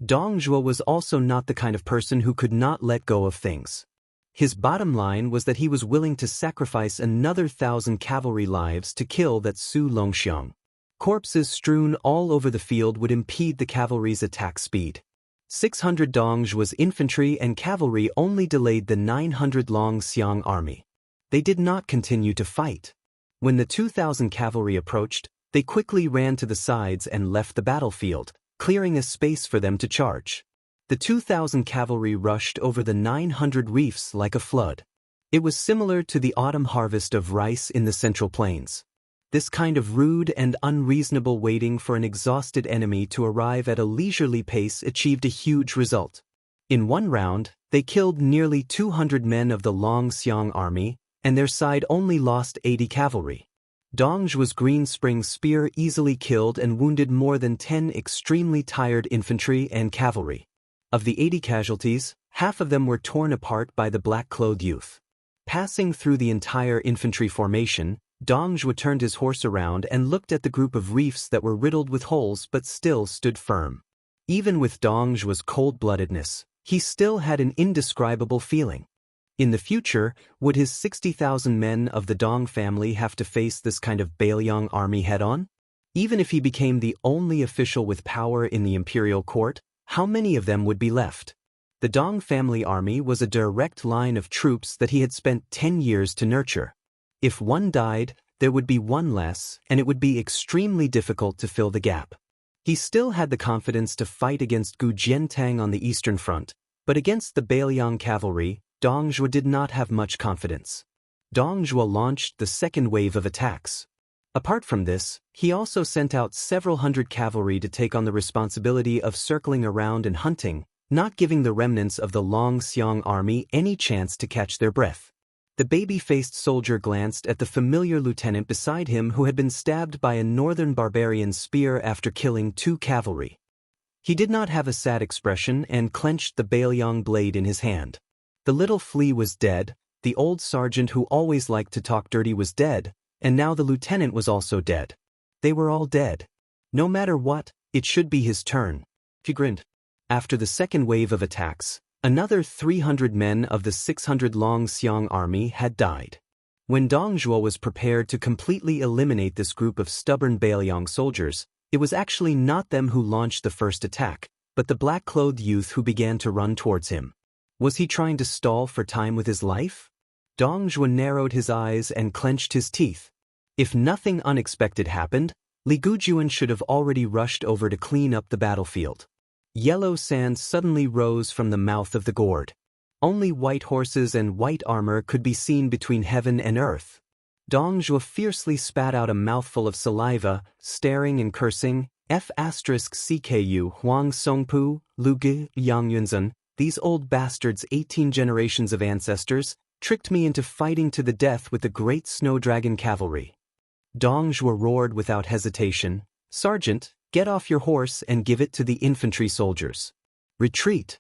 Dongzhuo was also not the kind of person who could not let go of things. His bottom line was that he was willing to sacrifice another 1,000 cavalry lives to kill that Su Longxiang. Corpses strewn all over the field would impede the cavalry's attack speed. 600 Dongzhuo's infantry and cavalry only delayed the 900 Long Xiang army. They did not continue to fight. When the 2,000 cavalry approached, they quickly ran to the sides and left the battlefield, clearing a space for them to charge. The 2,000 cavalry rushed over the 900 reefs like a flood. It was similar to the autumn harvest of rice in the Central Plains. This kind of rude and unreasonable waiting for an exhausted enemy to arrive at a leisurely pace achieved a huge result. In one round, they killed nearly 200 men of the Long Xiang army, and their side only lost 80 cavalry. Dongzhuo's green spring spear easily killed and wounded more than 10 extremely tired infantry and cavalry. Of the 80 casualties, half of them were torn apart by the black-clothed youth. Passing through the entire infantry formation, Dongzhuo turned his horse around and looked at the group of reefs that were riddled with holes but still stood firm. Even with Dongzhuo's cold-bloodedness, he still had an indescribable feeling. In the future, would his 60,000 men of the Dong family have to face this kind of Beiliang army head-on? Even if he became the only official with power in the imperial court, how many of them would be left? The Dong family army was a direct line of troops that he had spent 10 years to nurture. If one died, there would be one less, and it would be extremely difficult to fill the gap. He still had the confidence to fight against Gu Jiantang on the eastern front, but against the Beiliang cavalry, Dongzhuo did not have much confidence. Dongzhuo launched the second wave of attacks. Apart from this, he also sent out several hundred cavalry to take on the responsibility of circling around and hunting, not giving the remnants of the Long Xiang army any chance to catch their breath. The baby-faced soldier glanced at the familiar lieutenant beside him who had been stabbed by a northern barbarian's spear after killing 2 cavalry. He did not have a sad expression and clenched the Beiliang blade in his hand. The little flea was dead, the old sergeant who always liked to talk dirty was dead, and now the lieutenant was also dead. They were all dead. No matter what, it should be his turn. He grinned. After the second wave of attacks, another 300 men of the 600 Long Xiang army had died. When Dongzhuo was prepared to completely eliminate this group of stubborn Beiliang soldiers, it was actually not them who launched the first attack, but the black-clothed youth who began to run towards him. Was he trying to stall for time with his life? Dong Zhuo narrowed his eyes and clenched his teeth. If nothing unexpected happened, Li Gujuan should have already rushed over to clean up the battlefield. Yellow sand suddenly rose from the mouth of the gourd. Only white horses and white armor could be seen between heaven and earth. Dong Zhuo fiercely spat out a mouthful of saliva, staring and cursing, F***CKU Huang Songpu, Lu Ge, Yang Yunzhen, these old bastards 18 generations of ancestors, tricked me into fighting to the death with the great snow dragon cavalry. Dong Zhuo roared without hesitation, "Sergeant, get off your horse and give it to the infantry soldiers. Retreat!"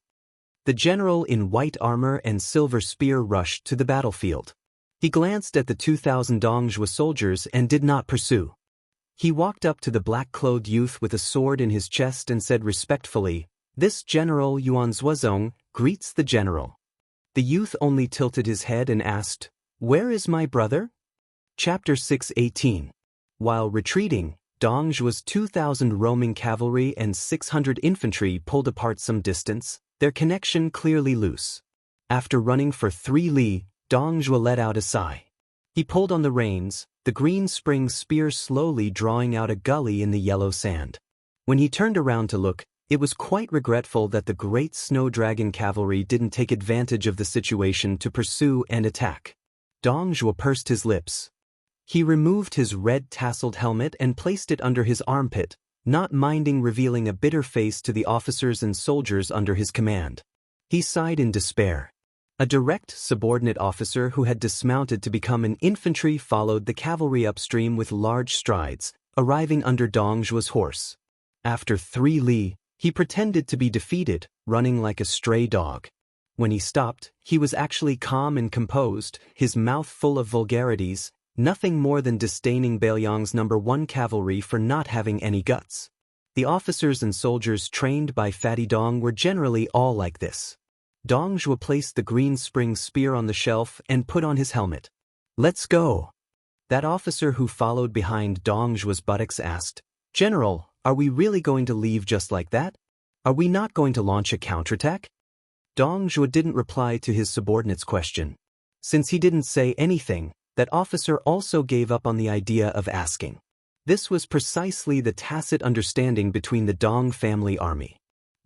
The general in white armor and silver spear rushed to the battlefield. He glanced at the 2,000 Dong Zhuo soldiers and did not pursue. He walked up to the black-clothed youth with a sword in his chest and said respectfully, "This General Yuan Zuozong greets the general." The youth only tilted his head and asked, "Where is my brother?" Chapter 6:18. While retreating, Dong Zhuo's 2,000 roaming cavalry and 600 infantry pulled apart some distance, their connection clearly loose. After running for 3 li, Dong Zhuo let out a sigh. He pulled on the reins, the green spring spear slowly drawing out a gully in the yellow sand. When he turned around to look, it was quite regretful that the great snow dragon cavalry didn't take advantage of the situation to pursue and attack. Dong Zhuo pursed his lips. He removed his red tasseled helmet and placed it under his armpit, not minding revealing a bitter face to the officers and soldiers under his command. He sighed in despair. A direct subordinate officer who had dismounted to become an infantry followed the cavalry upstream with large strides, arriving under Dong Zhuo's horse. After 3 li, he pretended to be defeated, running like a stray dog. When he stopped, he was actually calm and composed, his mouth full of vulgarities, nothing more than disdaining Beiliang's No. 1 cavalry for not having any guts. The officers and soldiers trained by Fatty Dong were generally all like this. Dong Zhuo placed the green spring spear on the shelf and put on his helmet. "Let's go." That officer who followed behind Dong Zhuo's buttocks asked, "General, are we really going to leave just like that? Are we not going to launch a counterattack?" Dong Zhuo didn't reply to his subordinate's question. Since he didn't say anything, that officer also gave up on the idea of asking. This was precisely the tacit understanding between the Dong family army.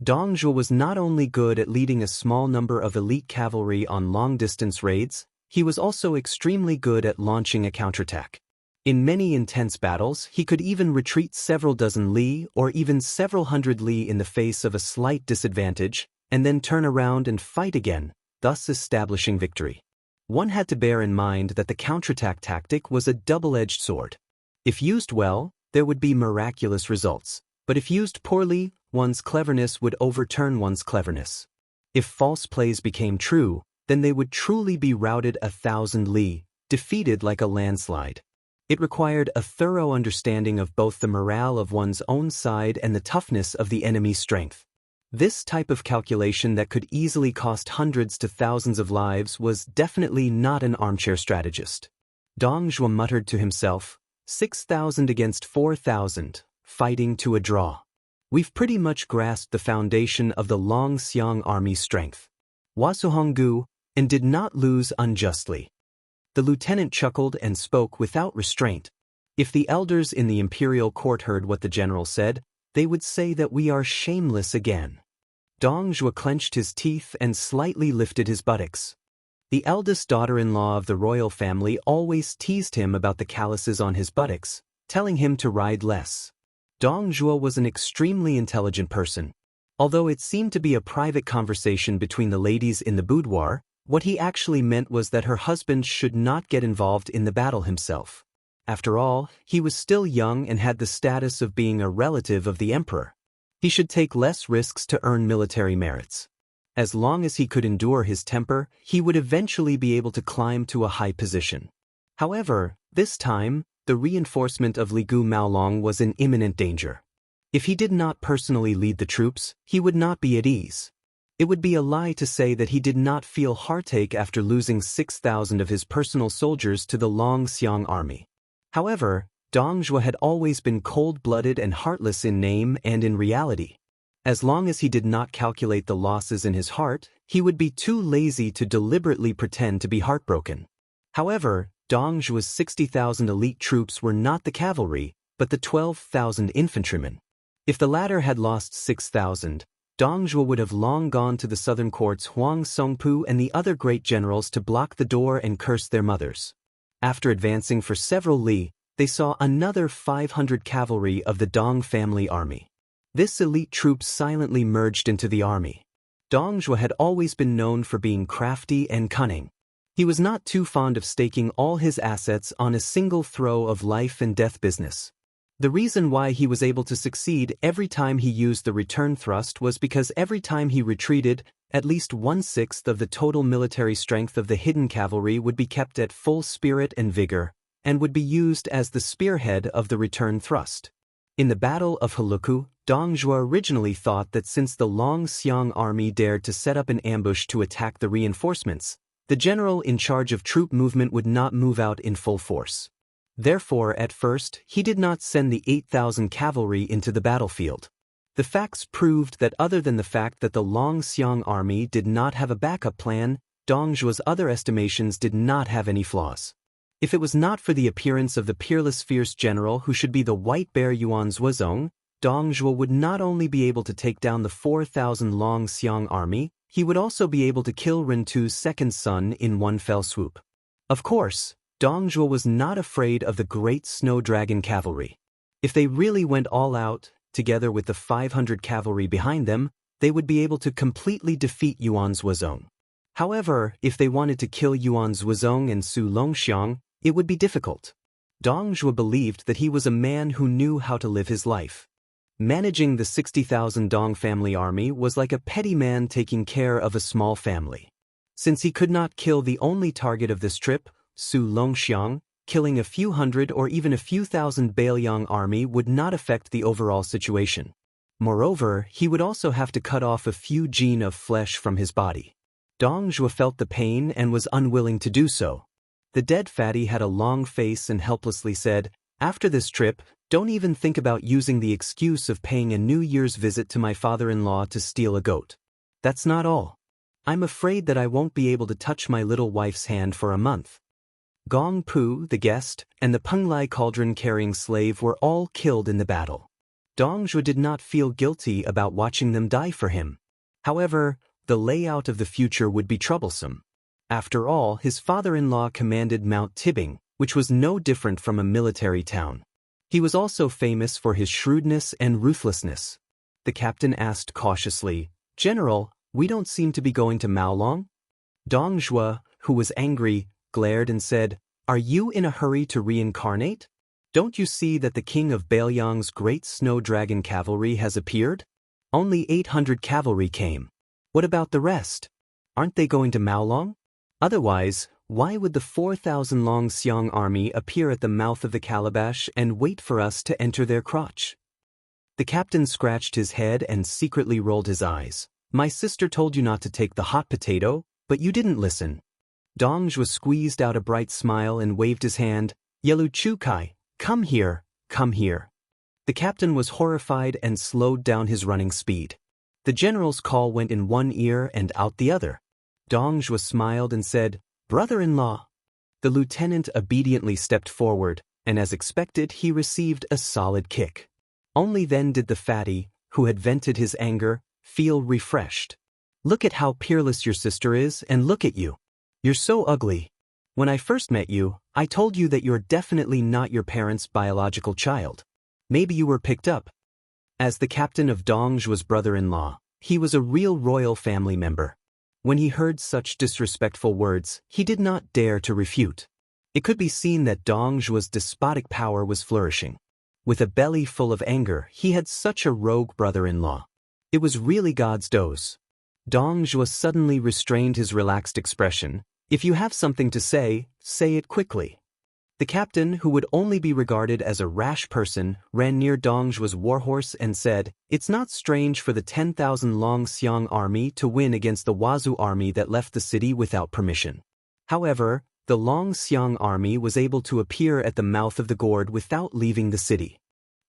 Dong Zhuo was not only good at leading a small number of elite cavalry on long-distance raids, he was also extremely good at launching a counterattack. In many intense battles, he could even retreat several dozen li or even several hundred li in the face of a slight disadvantage, and then turn around and fight again, thus establishing victory. One had to bear in mind that the counterattack tactic was a double-edged sword. If used well, there would be miraculous results, but if used poorly, one's cleverness would overturn one's cleverness. If false plays became true, then they would truly be routed 1,000 li, defeated like a landslide. It required a thorough understanding of both the morale of one's own side and the toughness of the enemy's strength. This type of calculation that could easily cost hundreds to thousands of lives was definitely not an armchair strategist. Dong Zhuo muttered to himself, 6,000 against 4,000, fighting to a draw. We've pretty much grasped the foundation of the Longxiang army's strength. Wasuhonggu, and did not lose unjustly. The lieutenant chuckled and spoke without restraint. If the elders in the imperial court heard what the general said, they would say that we are shameless again. Dong Zhuo clenched his teeth and slightly lifted his buttocks. The eldest daughter-in-law of the royal family always teased him about the calluses on his buttocks, telling him to ride less. Dong Zhuo was an extremely intelligent person. Although it seemed to be a private conversation between the ladies in the boudoir, what he actually meant was that her husband should not get involved in the battle himself. After all, he was still young and had the status of being a relative of the emperor. He should take less risks to earn military merits. As long as he could endure his temper, he would eventually be able to climb to a high position. However, this time, the reinforcement of Ligu Maolong was in imminent danger. If he did not personally lead the troops, he would not be at ease. It would be a lie to say that he did not feel heartache after losing 6,000 of his personal soldiers to the Longxiang army. However, Dong Zhuo had always been cold-blooded and heartless in name and in reality. As long as he did not calculate the losses in his heart, he would be too lazy to deliberately pretend to be heartbroken. However, Dong Zhuo's 60,000 elite troops were not the cavalry, but the 12,000 infantrymen. If the latter had lost 6,000, Dong Zhuo would have long gone to the southern courts Huang Songpu and the other great generals to block the door and curse their mothers. After advancing for several li, they saw another 500 cavalry of the Dong family army. This elite troop silently merged into the army. Dong Zhuo had always been known for being crafty and cunning. He was not too fond of staking all his assets on a single throw of life and death business. The reason why he was able to succeed every time he used the return thrust was because every time he retreated, at least 1/6 of the total military strength of the hidden cavalry would be kept at full spirit and vigor, and would be used as the spearhead of the return thrust. In the Battle of Heluku, Dong Zhuo originally thought that since the Long Xiang army dared to set up an ambush to attack the reinforcements, the general in charge of troop movement would not move out in full force. Therefore, at first, he did not send the 8,000 cavalry into the battlefield. The facts proved that other than the fact that the Long Xiang army did not have a backup plan, Dong Zhuo's other estimations did not have any flaws. If it was not for the appearance of the peerless fierce general who should be the White Bear Yuan Zhuozong, Dong Zhuo would not only be able to take down the 4,000 Long Xiang army, he would also be able to kill Rintu's second son in one fell swoop. Of course, Dong Zhuo was not afraid of the great snow dragon cavalry. If they really went all out, together with the 500 cavalry behind them, they would be able to completely defeat Yuan Zhuozong. However, if they wanted to kill Yuan Zhuozong and Su Longxiang, it would be difficult. Dong Zhuo believed that he was a man who knew how to live his life. Managing the 60,000 Dong family army was like a petty man taking care of a small family. Since he could not kill the only target of this trip, Su Longxiang, killing a few hundred or even a few thousand Bailiang army would not affect the overall situation. Moreover, he would also have to cut off a few jin of flesh from his body. Dong Zhuo felt the pain and was unwilling to do so. The dead fatty had a long face and helplessly said, "After this trip, don't even think about using the excuse of paying a New Year's visit to my father-in-law to steal a goat. That's not all. I'm afraid that I won't be able to touch my little wife's hand for a month." Gong Pu, the guest, and the Penglai cauldron-carrying slave were all killed in the battle. Dong Zhuo did not feel guilty about watching them die for him. However, the layout of the future would be troublesome. After all, his father-in-law commanded Mount Tibing, which was no different from a military town. He was also famous for his shrewdness and ruthlessness. The captain asked cautiously, "General, we don't seem to be going to Maolong?" Dong Zhuo, who was angry, glared and said, "Are you in a hurry to reincarnate? Don't you see that the king of Bailiang's great snow dragon cavalry has appeared? Only 800 cavalry came. What about the rest? Aren't they going to Maolong? Otherwise, why would the 4,000 Long Xiang army appear at the mouth of the calabash and wait for us to enter their crotch?" The captain scratched his head and secretly rolled his eyes. "My sister told you not to take the hot potato, but you didn't listen." Dong Zhuo squeezed out a bright smile and waved his hand. "Yelu Chukai, come here, come here." The captain was horrified and slowed down his running speed. The general's call went in one ear and out the other. Dong Zhuo smiled and said, "Brother-in-law." The lieutenant obediently stepped forward, and as expected he received a solid kick. Only then did the fatty, who had vented his anger, feel refreshed. "Look at how peerless your sister is, and look at you. You're so ugly. When I first met you, I told you that you're definitely not your parents' biological child. Maybe you were picked up." As the captain of Dong Zhuo's brother-in-law, he was a real royal family member. When he heard such disrespectful words, he did not dare to refute. It could be seen that Dong Zhuo's despotic power was flourishing. With a belly full of anger, he had such a rogue brother-in-law. It was really God's dose. Dong Zhuo suddenly restrained his relaxed expression. "If you have something to say it quickly." The captain, who would only be regarded as a rash person, ran near Dong Zhuo's warhorse and said, "It's not strange for the 10,000 Long Xiang army to win against the Wazhu army that left the city without permission. However, the Long Xiang army was able to appear at the mouth of the gorge without leaving the city.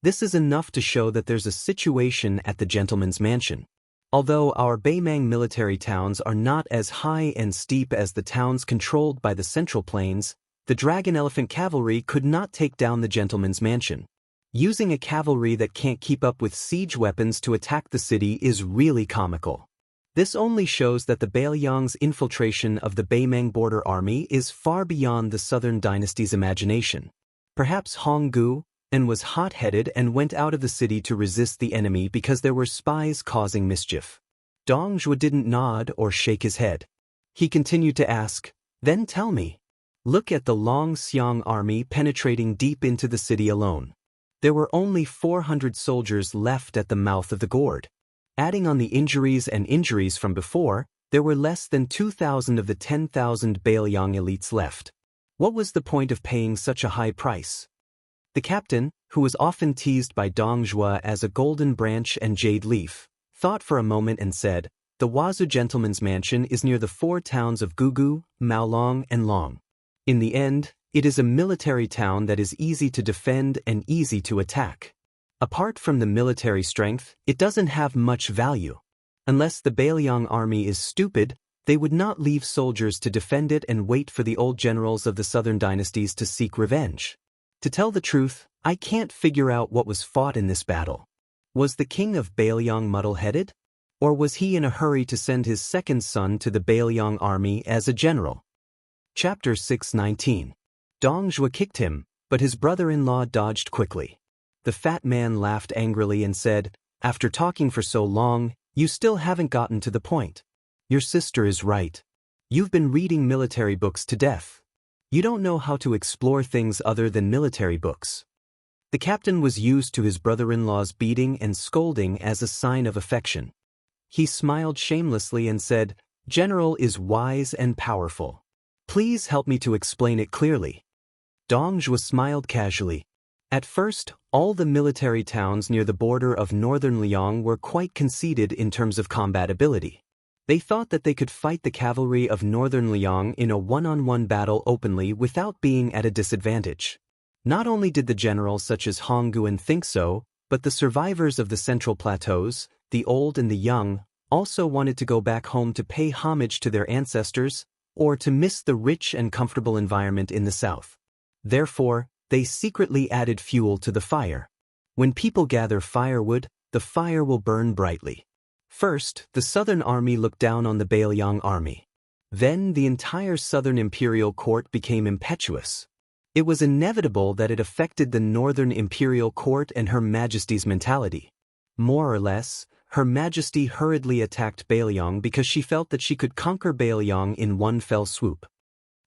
This is enough to show that there's a situation at the gentleman's mansion. Although our Baimang military towns are not as high and steep as the towns controlled by the Central Plains, the Dragon Elephant Cavalry could not take down the gentleman's mansion. Using a cavalry that can't keep up with siege weapons to attack the city is really comical. This only shows that the Bailiang's infiltration of the Baimang border army is far beyond the Southern dynasty's imagination. Perhaps Honggu was hot-headed and went out of the city to resist the enemy because there were spies causing mischief. Dong Zhuo didn't nod or shake his head. He continued to ask, "Then tell me. Look at the Long Xiang army penetrating deep into the city alone. There were only 400 soldiers left at the mouth of the gorge. Adding on the injuries from before, there were less than 2,000 of the 10,000 Bailiang elites left. What was the point of paying such a high price?" The captain, who was often teased by Dong Zhuo as a golden branch and jade leaf, thought for a moment and said, "The Wazhu gentleman's mansion is near the 4 towns of Gugu, Maolong, and Long. In the end, it is a military town that is easy to defend and easy to attack. Apart from the military strength, it doesn't have much value. Unless the Bailiang army is stupid, they would not leave soldiers to defend it and wait for the old generals of the southern dynasties to seek revenge. To tell the truth, I can't figure out what was fought in this battle. Was the king of Bailiang muddle-headed? Or was he in a hurry to send his second son to the Bailiang army as a general?" Chapter 619. Dong Zhuo kicked him, but his brother-in-law dodged quickly. The fat man laughed angrily and said, "After talking for so long, you still haven't gotten to the point. Your sister is right. You've been reading military books to death. You don't know how to explore things other than military books." The captain was used to his brother-in-law's beating and scolding as a sign of affection. He smiled shamelessly and said, "General is wise and powerful. Please help me to explain it clearly." Dong Zhuo smiled casually. At first, all the military towns near the border of northern Liang were quite conceited in terms of combat ability. They thought that they could fight the cavalry of northern Liang in a one-on-one battle openly without being at a disadvantage. Not only did the generals such as Hongguan think so, but the survivors of the central plateaus, the old and the young, also wanted to go back home to pay homage to their ancestors, or to miss the rich and comfortable environment in the south. Therefore, they secretly added fuel to the fire. When people gather firewood, the fire will burn brightly. First, the southern army looked down on the Bailiang army. Then the entire southern imperial court became impetuous. It was inevitable that it affected the northern imperial court and Her Majesty's mentality. More or less, Her Majesty hurriedly attacked Bailiang because she felt that she could conquer Bailiang in one fell swoop.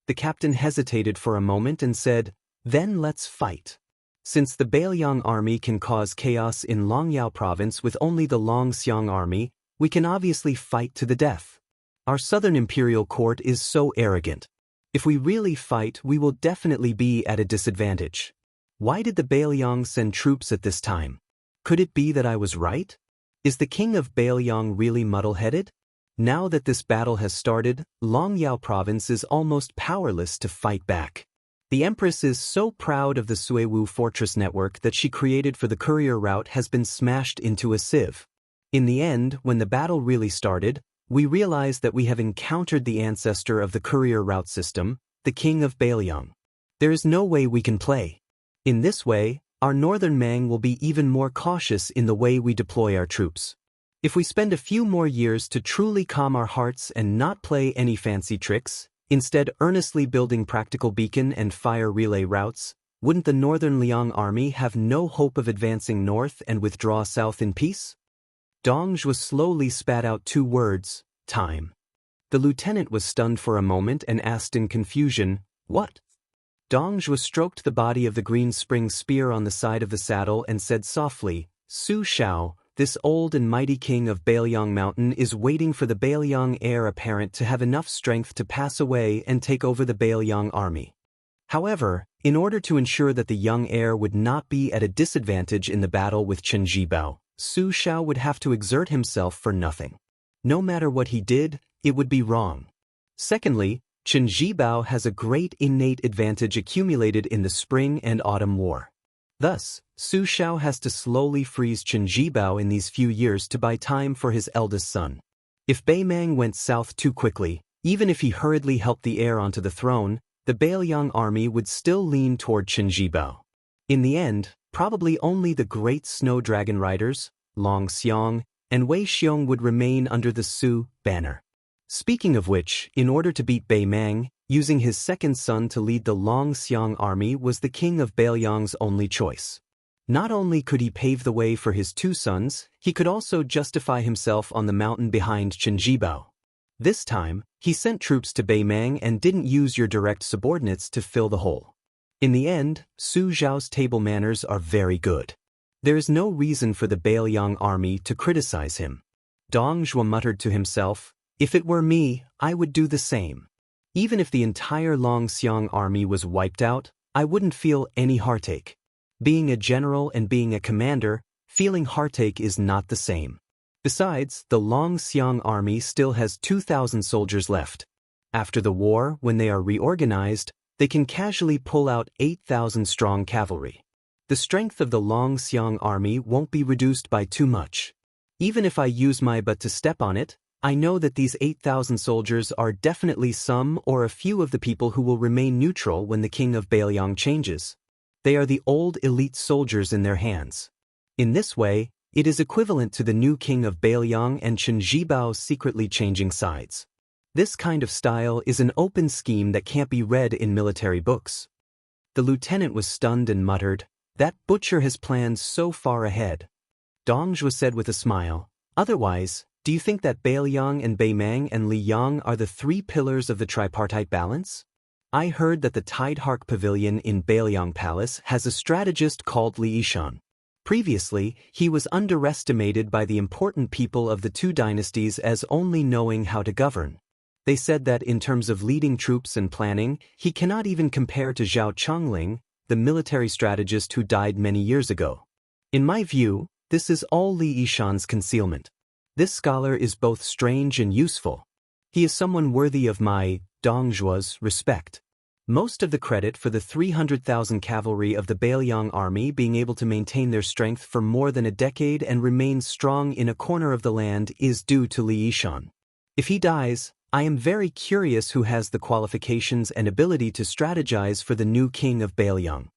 The captain hesitated for a moment and said, "Then let's fight. Since the Bailiang army can cause chaos in Longyao province with only the Long Xiang army, we can obviously fight to the death. Our southern imperial court is so arrogant. If we really fight, we will definitely be at a disadvantage. Why did the Bailiang send troops at this time? Could it be that I was right? Is the king of Bailiang really muddle-headed? Now that this battle has started, Longyao province is almost powerless to fight back. The Empress is so proud of the Suiwu fortress network that she created for the courier route has been smashed into a sieve. In the end, when the battle really started, we realized that we have encountered the ancestor of the courier route system, the king of Bailiang. There is no way we can play. In this way, our northern Mang will be even more cautious in the way we deploy our troops. If we spend a few more years to truly calm our hearts and not play any fancy tricks, instead earnestly building practical beacon and fire relay routes, wouldn't the northern Liang army have no hope of advancing north and withdraw south in peace? Dong Zhuo slowly spat out 2 words, "Time." The lieutenant was stunned for a moment and asked in confusion, "What?" Dong Zhuo stroked the body of the green spring spear on the side of the saddle and said softly, "Su Shao, this old and mighty king of Bailiang Mountain is waiting for the Bailiang heir apparent to have enough strength to pass away and take over the Bailiang army. However, in order to ensure that the young heir would not be at a disadvantage in the battle with Chen Jibao, Su Shao would have to exert himself for nothing. No matter what he did, it would be wrong. Secondly, Chen Jibao has a great innate advantage accumulated in the spring and autumn war. Thus, Su Shao has to slowly freeze Chen Jibao in these few years to buy time for his eldest son. If Bei Mang went south too quickly, even if he hurriedly helped the heir onto the throne, the Beiliang army would still lean toward Chen Jibao. In the end, probably only the great snow dragon riders, Long Xiong, and Wei Xiong would remain under the Su banner. Speaking of which, in order to beat Bei Mang, using his second son to lead the Long Xiong army was the king of Beiliang's only choice. Not only could he pave the way for his two sons, he could also justify himself on the mountain behind Chen Jibao. This time, he sent troops to Bei Mang and didn't use your direct subordinates to fill the hole. In the end, Su Zhao's table manners are very good. There is no reason for the Beiliang army to criticize him. Dong Zhuo muttered to himself, "If it were me, I would do the same. Even if the entire Long Xiong army was wiped out, I wouldn't feel any heartache. Being a general and being a commander, feeling heartache is not the same. Besides, the Long Xiong army still has 2,000 soldiers left. After the war, when they are reorganized, they can casually pull out 8,000 strong cavalry. The strength of the Long Xiong army won't be reduced by too much. Even if I use my butt to step on it, I know that these 8,000 soldiers are definitely some or a few of the people who will remain neutral when the king of Beiliang changes. They are the old elite soldiers in their hands. In this way, it is equivalent to the new king of Beiliang and Chen Jibao secretly changing sides. This kind of style is an open scheme that can't be read in military books." The lieutenant was stunned and muttered, "That butcher has planned so far ahead." Dong Zhuo said with a smile, "Otherwise, do you think that Beiliang and Bei Mang and Li Yang are the three pillars of the tripartite balance? I heard that the Tidehark Pavilion in Beiliang Palace has a strategist called Li Yishan. Previously, he was underestimated by the important people of the two dynasties as only knowing how to govern. They said that in terms of leading troops and planning, he cannot even compare to Zhao Chongling, the military strategist who died many years ago. In my view, this is all Li Yishan's concealment. This scholar is both strange and useful. He is someone worthy of my, Dong Zhuo's, respect. Most of the credit for the 300,000 cavalry of the Beiliang army being able to maintain their strength for more than a decade and remain strong in a corner of the land is due to Li Yishan. If he dies, I am very curious who has the qualifications and ability to strategize for the new king of Beiliang."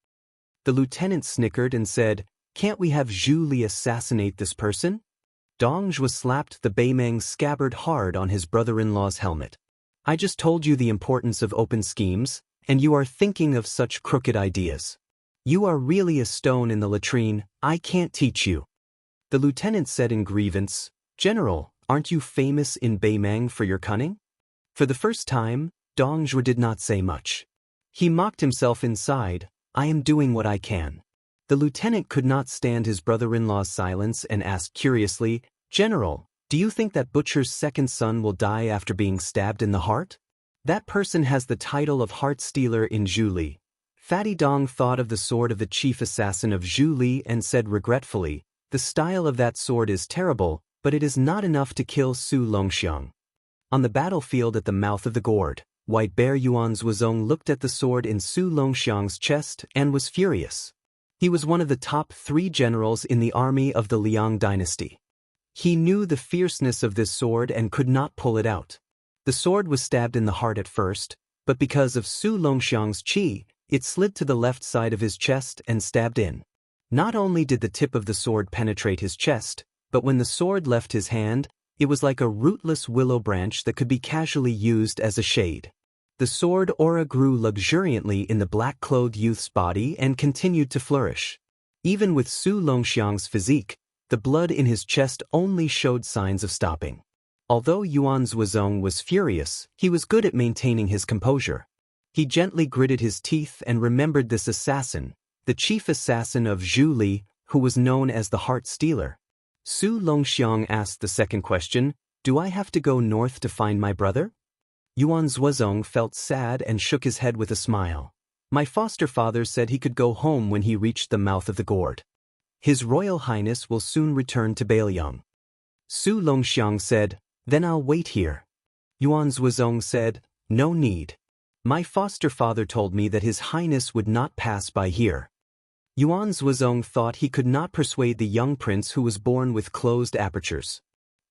The lieutenant snickered and said, "Can't we have Zhu Li assassinate this person?" Dong Zhuo slapped the Bei Mang scabbard hard on his brother-in-law's helmet. "I just told you the importance of open schemes, and you are thinking of such crooked ideas. You are really a stone in the latrine, I can't teach you." The lieutenant said in grievance, "General, aren't you famous in Bei Mang for your cunning?" For the first time, Dong Zhuo did not say much. He mocked himself inside, "I am doing what I can." The lieutenant could not stand his brother-in-law's silence and asked curiously, "General, do you think that butcher's second son will die after being stabbed in the heart? That person has the title of heart stealer in Zhu Li." Fatty Dong thought of the sword of the chief assassin of Zhu Li and said regretfully, "The style of that sword is terrible, but it is not enough to kill Su Longxiang." On the battlefield at the mouth of the gourd, White Bear Yuan Zhuozong looked at the sword in Su Longxiang's chest and was furious. He was one of the top 3 generals in the army of the Liang dynasty. He knew the fierceness of this sword and could not pull it out. The sword was stabbed in the heart at first, but because of Su Longxiang's qi, it slid to the left side of his chest and stabbed in. Not only did the tip of the sword penetrate his chest, but when the sword left his hand, it was like a rootless willow branch that could be casually used as a shade. The sword aura grew luxuriantly in the black-clothed youth's body and continued to flourish. Even with Su Longxiang's physique, the blood in his chest only showed signs of stopping. Although Yuan Zhuozong was furious, he was good at maintaining his composure. He gently gritted his teeth and remembered this assassin, the chief assassin of Zhu Li, who was known as the Heart Stealer. Su Longxiang asked the second question, "Do I have to go north to find my brother?" Yuan Zhuozong felt sad and shook his head with a smile. "My foster father said he could go home when he reached the mouth of the gourd. His Royal Highness will soon return to Beiliang." Su Longxiang said, "Then I'll wait here." Yuan Zhuozong said, "No need. My foster father told me that His Highness would not pass by here." Yuan Zhuozong thought he could not persuade the young prince who was born with closed apertures.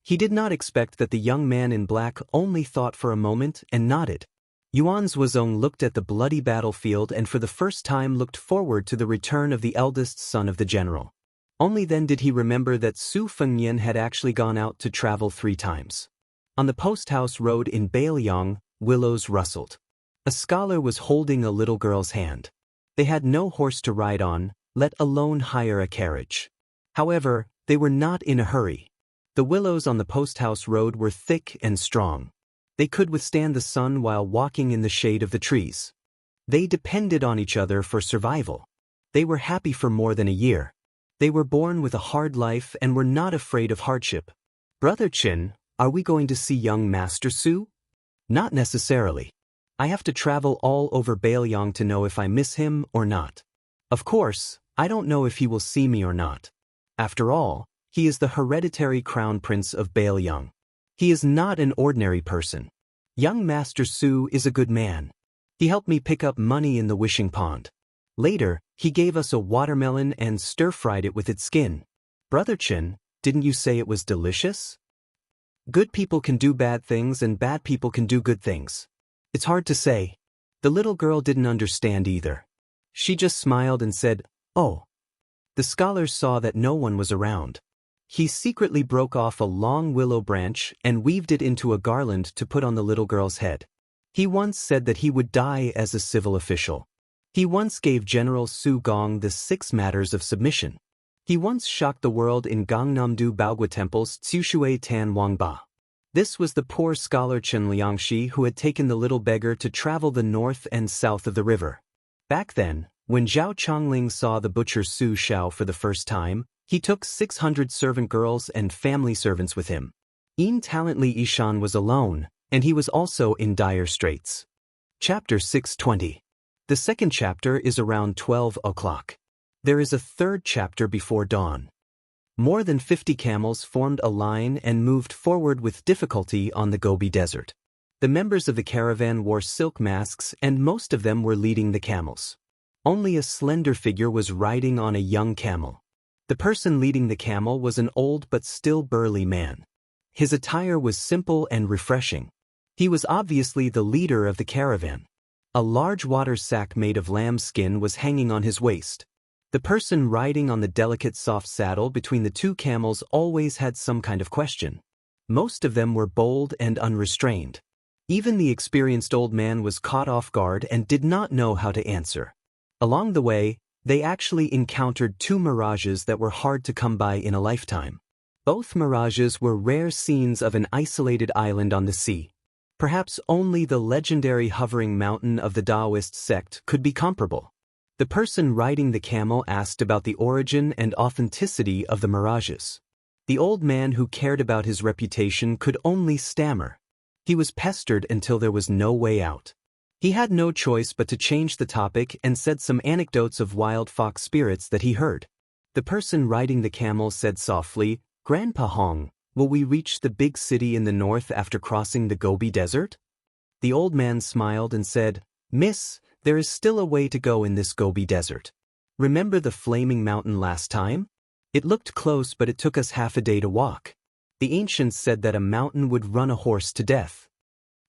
He did not expect that the young man in black only thought for a moment and nodded. Yuan Zhuozong looked at the bloody battlefield and for the first time looked forward to the return of the eldest son of the general. Only then did he remember that Su Fengnian had actually gone out to travel 3 times. On the post-house road in Bailiang, willows rustled. A scholar was holding a little girl's hand. They had no horse to ride on, let alone hire a carriage. However, they were not in a hurry. The willows on the post-house road were thick and strong. They could withstand the sun while walking in the shade of the trees. They depended on each other for survival. They were happy for more than a year. They were born with a hard life and were not afraid of hardship. Brother Qin, are we going to see young Master Su? Not necessarily. I have to travel all over Bailiang to know if I miss him or not. Of course, I don't know if he will see me or not. After all, he is the hereditary crown prince of Bailiang. He is not an ordinary person. Young Master Su is a good man. He helped me pick up money in the wishing pond. Later, he gave us a watermelon and stir-fried it with its skin. Brother Qin, didn't you say it was delicious? Good people can do bad things and bad people can do good things. It's hard to say. The little girl didn't understand either. She just smiled and said, "Oh." The scholar saw that no one was around. He secretly broke off a long willow branch and weaved it into a garland to put on the little girl's head. He once said that he would die as a civil official. He once gave General Su Gong the 6 matters of submission. He once shocked the world in Gangnam-do Baogua Temple's Tsushui Tan Wangba. This was the poor scholar Chen Liangshi who had taken the little beggar to travel the north and south of the river. Back then, when Zhao Chongling saw the butcher Su Xiao for the first time, he took 600 servant girls and family servants with him. Yin Talently Ishan was alone, and he was also in dire straits. Chapter 620. The second chapter is around 12 o'clock. There is a third chapter before dawn. More than 50 camels formed a line and moved forward with difficulty on the Gobi Desert. The members of the caravan wore silk masks and most of them were leading the camels. Only a slender figure was riding on a young camel. The person leading the camel was an old but still burly man. His attire was simple and refreshing. He was obviously the leader of the caravan. A large water sack made of lamb skin was hanging on his waist. The person riding on the delicate soft saddle between the 2 camels always had some kind of question. Most of them were bold and unrestrained. Even the experienced old man was caught off guard and did not know how to answer. Along the way, they actually encountered 2 mirages that were hard to come by in a lifetime. Both mirages were rare scenes of an isolated island on the sea. Perhaps only the legendary hovering mountain of the Taoist sect could be comparable. The person riding the camel asked about the origin and authenticity of the mirages. The old man who cared about his reputation could only stammer. He was pestered until there was no way out. He had no choice but to change the topic and said some anecdotes of wild fox spirits that he heard. The person riding the camel said softly, "Grandpa Hong, will we reach the big city in the north after crossing the Gobi Desert?" The old man smiled and said, "Miss, there is still a way to go in this Gobi Desert. Remember the flaming mountain last time? It looked close but it took us half a day to walk. The ancients said that a mountain would run a horse to death."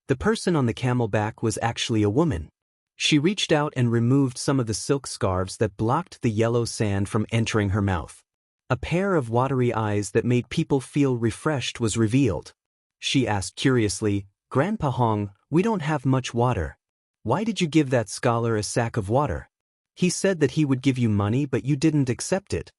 The person on the camelback was actually a woman. She reached out and removed some of the silk scarves that blocked the yellow sand from entering her mouth. A pair of watery eyes that made people feel refreshed was revealed. She asked curiously, "Grandpa Hong, we don't have much water. Why did you give that scholar a sack of water? He said that he would give you money but you didn't accept it."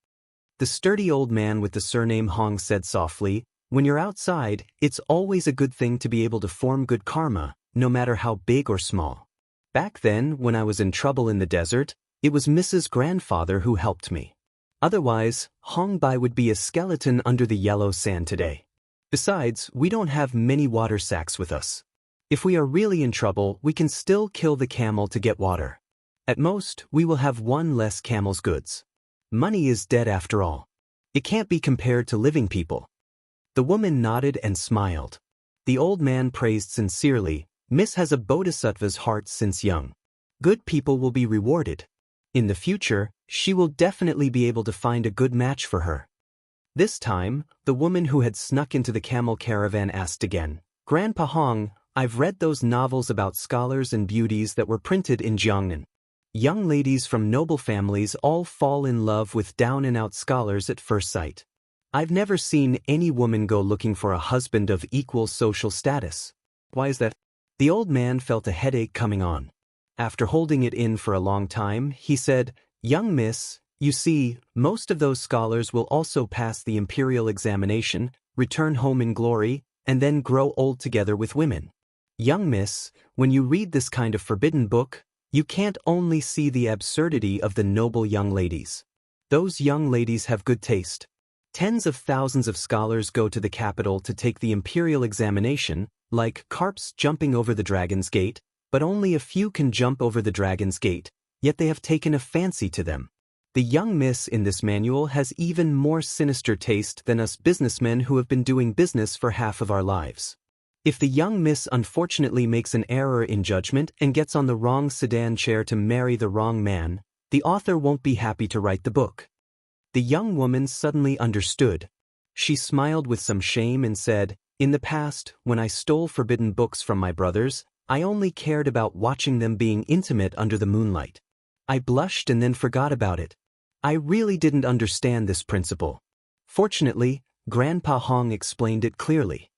The sturdy old man with the surname Hong said softly, "When you're outside, it's always a good thing to be able to form good karma, no matter how big or small. Back then, when I was in trouble in the desert, it was Mrs. Grandfather who helped me. Otherwise, Hong Bai would be a skeleton under the yellow sand today. Besides, we don't have many water sacks with us. If we are really in trouble, we can still kill the camel to get water. At most, we will have 1 less camel's goods. Money is dead after all. It can't be compared to living people." The woman nodded and smiled. The old man praised sincerely, "Miss has a bodhisattva's heart since young. Good people will be rewarded. In the future, she will definitely be able to find a good match for her. This time, the woman who had snuck into the camel caravan asked again, "Grandpa Hong, I've read those novels about scholars and beauties that were printed in Jiangnan. Young ladies from noble families all fall in love with down-and-out scholars at first sight. I've never seen any woman go looking for a husband of equal social status. Why is that?" The old man felt a headache coming on. After holding it in for a long time, he said, "Young miss, you see, most of those scholars will also pass the imperial examination, return home in glory, and then grow old together with women. Young miss, when you read this kind of forbidden book, you can't only see the absurdity of the noble young ladies. Those young ladies have good taste. Tens of thousands of scholars go to the capital to take the imperial examination, like carps jumping over the dragon's gate, but only a few can jump over the dragon's gate, yet they have taken a fancy to them. The young miss in this manual has even more sinister taste than us businessmen who have been doing business for half of our lives. If the young miss unfortunately makes an error in judgment and gets on the wrong sedan chair to marry the wrong man, the author won't be happy to write the book." The young woman suddenly understood. She smiled with some shame and said, "In the past, when I stole forbidden books from my brothers, I only cared about watching them being intimate under the moonlight. I blushed and then forgot about it. I really didn't understand this principle." Fortunately, Grandpa Hong explained it clearly.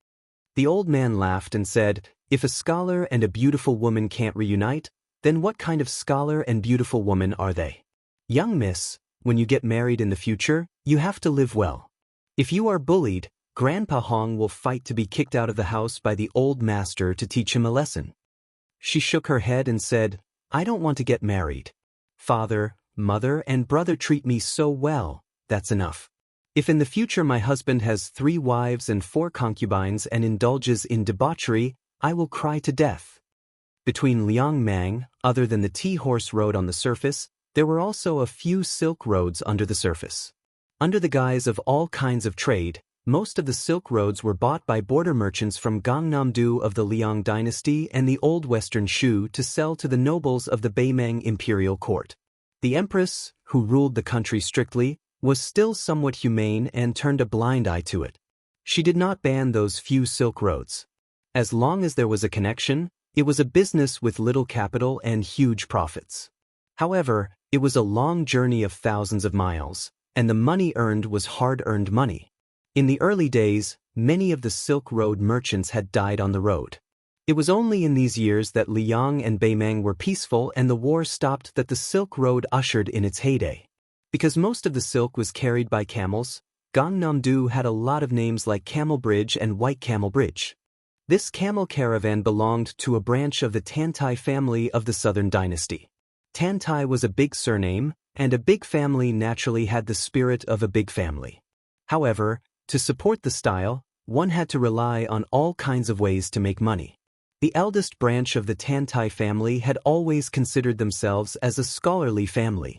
The old man laughed and said, "If a scholar and a beautiful woman can't reunite, then what kind of scholar and beautiful woman are they? Young miss, when you get married in the future, you have to live well. If you are bullied, Grandpa Hong will fight to be kicked out of the house by the old master to teach him a lesson." She shook her head and said, "I don't want to get married. Father, mother, and brother treat me so well, that's enough. If in the future my husband has 3 wives and 4 concubines and indulges in debauchery, I will cry to death." Between Liang Mang, other than the tea-horse road on the surface, there were also a few silk roads under the surface. Under the guise of all kinds of trade, most of the silk roads were bought by border merchants from Gangnam-do of the Liang dynasty and the Old Western Shu to sell to the nobles of the Beimang imperial court. The empress, who ruled the country strictly, was still somewhat humane and turned a blind eye to it. She did not ban those few silk roads. As long as there was a connection, it was a business with little capital and huge profits. However, it was a long journey of thousands of miles, and the money earned was hard-earned money. In the early days, many of the Silk Road merchants had died on the road. It was only in these years that Liang and Beimang were peaceful and the war stopped that the Silk Road ushered in its heyday. Because most of the silk was carried by camels, Gangnam-do had a lot of names like Camel Bridge and White Camel Bridge. This camel caravan belonged to a branch of the Tantai family of the Southern Dynasty. Tantai was a big surname, and a big family naturally had the spirit of a big family. However, to support the style, one had to rely on all kinds of ways to make money. The eldest branch of the Tantai family had always considered themselves as a scholarly family.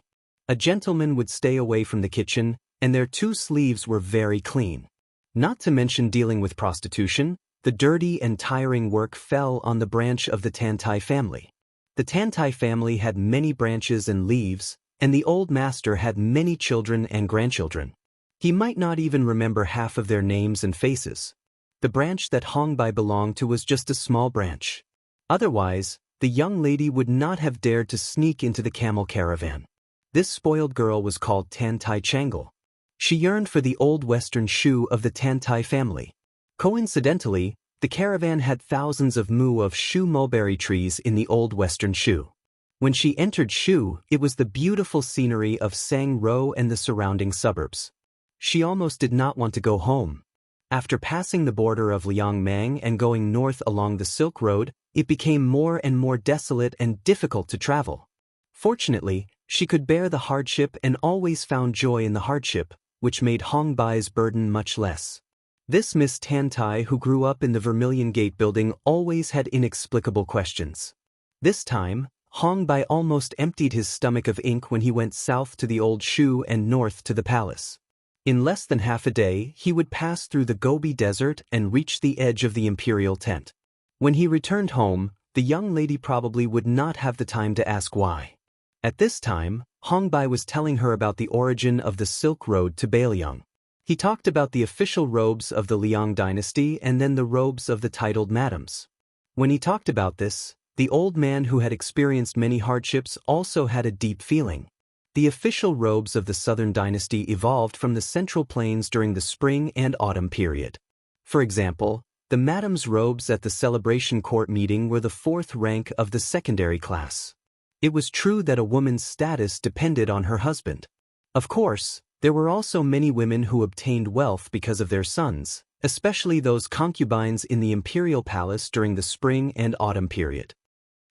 A gentleman would stay away from the kitchen, and their 2 sleeves were very clean. Not to mention dealing with prostitution, the dirty and tiring work fell on the branch of the Tantai family. The Tantai family had many branches and leaves, and the old master had many children and grandchildren. He might not even remember half of their names and faces. The branch that Hongbai belonged to was just a small branch. Otherwise, the young lady would not have dared to sneak into the camel caravan. This spoiled girl was called Tantai Changle. She yearned for the old western Shu of the Tantai family. Coincidentally, the caravan had thousands of mu of Shu mulberry trees in the old western Shu. When she entered Shu, it was the beautiful scenery of Sang-ro and the surrounding suburbs. She almost did not want to go home. After passing the border of Liangmang and going north along the Silk Road, it became more and more desolate and difficult to travel. Fortunately, she could bear the hardship and always found joy in the hardship, which made Hongbai's burden much less. This Miss Tantai, who grew up in the Vermilion Gate building, always had inexplicable questions. This time, Hongbai almost emptied his stomach of ink when he went south to the old Shu and north to the palace. In less than half a day, he would pass through the Gobi Desert and reach the edge of the imperial tent. When he returned home, the young lady probably would not have the time to ask why. At this time, Hongbai was telling her about the origin of the Silk Road to Bailiang. He talked about the official robes of the Liang dynasty and then the robes of the titled madams. When he talked about this, the old man who had experienced many hardships also had a deep feeling. The official robes of the southern dynasty evolved from the central plains during the spring and autumn period. For example, the madam's robes at the celebration court meeting were the fourth rank of the secondary class. It was true that a woman's status depended on her husband. Of course, there were also many women who obtained wealth because of their sons, especially those concubines in the imperial palace during the spring and autumn period.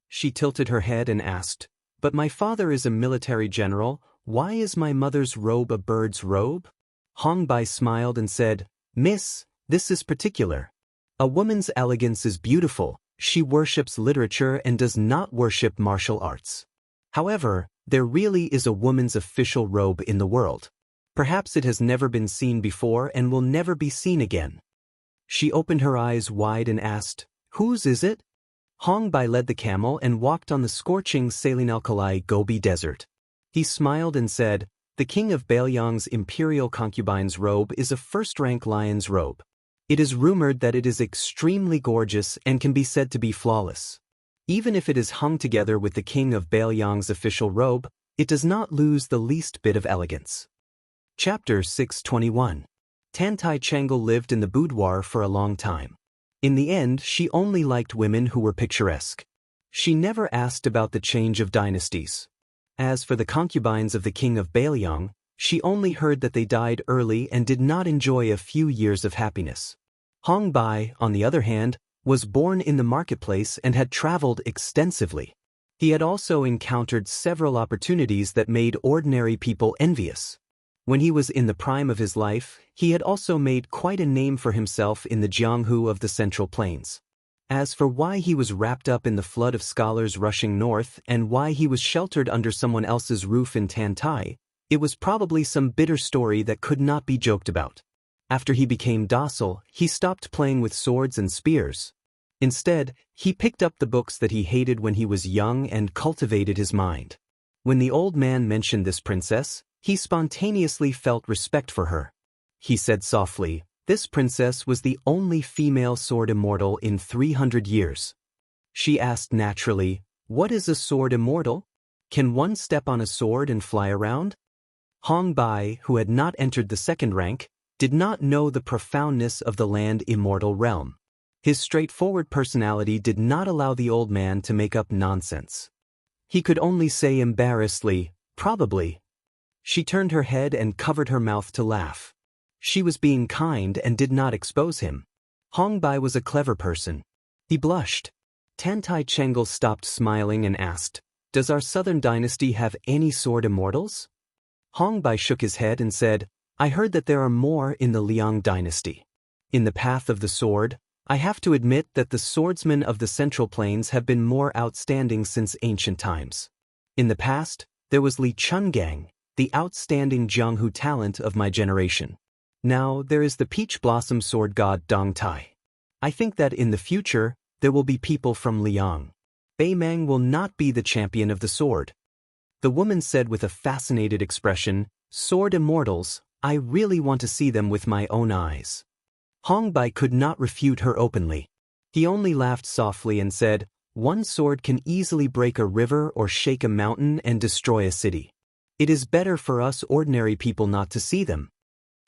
She tilted her head and asked, "But my father is a military general, why is my mother's robe a bird's robe?" Hongbai smiled and said, "Miss, this is particular. A woman's elegance is beautiful, she worships literature and does not worship martial arts. However, there really is a woman's official robe in the world. Perhaps it has never been seen before and will never be seen again." She opened her eyes wide and asked, "Whose is it?" Hongbai led the camel and walked on the scorching saline alkali Gobi Desert. He smiled and said, "The king of Bailiang's imperial concubine's robe is a first-rank lion's robe. It is rumored that it is extremely gorgeous and can be said to be flawless. Even if it is hung together with the king of Bailiang's official robe, it does not lose the least bit of elegance." Chapter 621. Tantai Changle lived in the boudoir for a long time. In the end, she only liked women who were picturesque. She never asked about the change of dynasties. As for the concubines of the king of Bailiang, she only heard that they died early and did not enjoy a few years of happiness. Hongbai, on the other hand, was born in the marketplace and had traveled extensively. He had also encountered several opportunities that made ordinary people envious. When he was in the prime of his life, he had also made quite a name for himself in the Jianghu of the Central Plains. As for why he was wrapped up in the flood of scholars rushing north and why he was sheltered under someone else's roof in Tantai, it was probably some bitter story that could not be joked about. After he became docile, he stopped playing with swords and spears. Instead, he picked up the books that he hated when he was young and cultivated his mind. When the old man mentioned this princess, he spontaneously felt respect for her. He said softly, "This princess was the only female sword immortal in 300 years. She asked naturally, "What is a sword immortal? Can one step on a sword and fly around?" Hongbai, who had not entered the second rank, did not know the profoundness of the land immortal realm. His straightforward personality did not allow the old man to make up nonsense. He could only say embarrassedly, "Probably." She turned her head and covered her mouth to laugh. She was being kind and did not expose him. Hongbai was a clever person. He blushed. Tantai Changle stopped smiling and asked, "Does our southern dynasty have any sword immortals?" Hongbai shook his head and said, "I heard that there are more in the Liang dynasty. In the path of the sword, I have to admit that the swordsmen of the Central Plains have been more outstanding since ancient times. In the past, there was Li Chungang, the outstanding Jianghu talent of my generation. Now there is the peach blossom sword god Dong Tai. I think that in the future, there will be people from Liang. Beimang will not be the champion of the sword." The woman said with a fascinated expression, "Sword immortals, I really want to see them with my own eyes." Hongbai could not refute her openly. He only laughed softly and said, "One sword can easily break a river or shake a mountain and destroy a city. It is better for us ordinary people not to see them."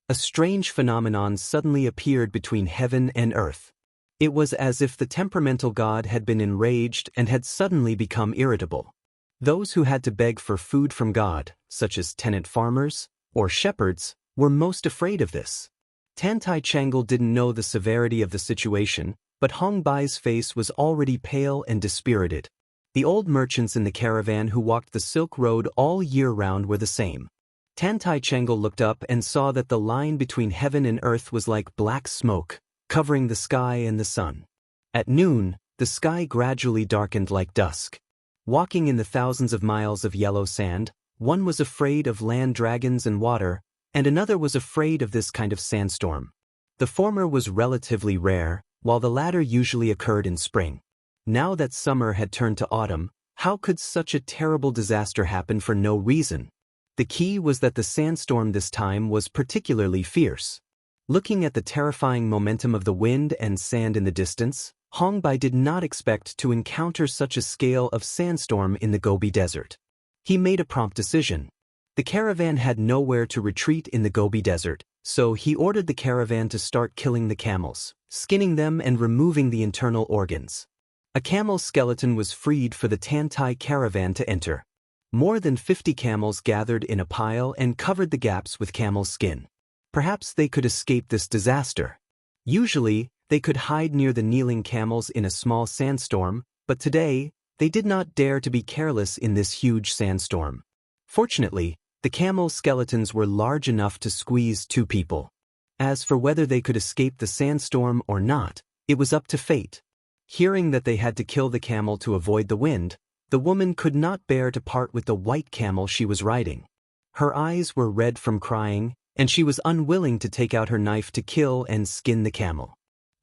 A strange phenomenon suddenly appeared between heaven and earth. It was as if the temperamental god had been enraged and had suddenly become irritable. Those who had to beg for food from God, such as tenant farmers or shepherds, were most afraid of this. Tantai Changle didn't know the severity of the situation, but Hongbai's face was already pale and dispirited. The old merchants in the caravan who walked the Silk Road all year round were the same. Tantai Changle looked up and saw that the line between heaven and earth was like black smoke, covering the sky and the sun. At noon, the sky gradually darkened like dusk. Walking in the thousands of miles of yellow sand, one was afraid of land dragons and water, and another was afraid of this kind of sandstorm. The former was relatively rare, while the latter usually occurred in spring. Now that summer had turned to autumn, How could such a terrible disaster happen for no reason? The key was that the sandstorm this time was particularly fierce. Looking at the terrifying momentum of the wind and sand in the distance, Hongbai did not expect to encounter such a scale of sandstorm in the Gobi Desert. He made a prompt decision. The caravan had nowhere to retreat in the Gobi Desert, so he ordered the caravan to start killing the camels, skinning them and removing the internal organs. A camel skeleton was freed for the Tantai caravan to enter. More than 50 camels gathered in a pile and covered the gaps with camel skin. Perhaps they could escape this disaster. Usually, they could hide near the kneeling camels in a small sandstorm, but today, they did not dare to be careless in this huge sandstorm. Fortunately, the camel skeletons were large enough to squeeze 2 people. As for whether they could escape the sandstorm or not, it was up to fate. Hearing that they had to kill the camel to avoid the wind, the woman could not bear to part with the white camel she was riding. Her eyes were red from crying, and she was unwilling to take out her knife to kill and skin the camel.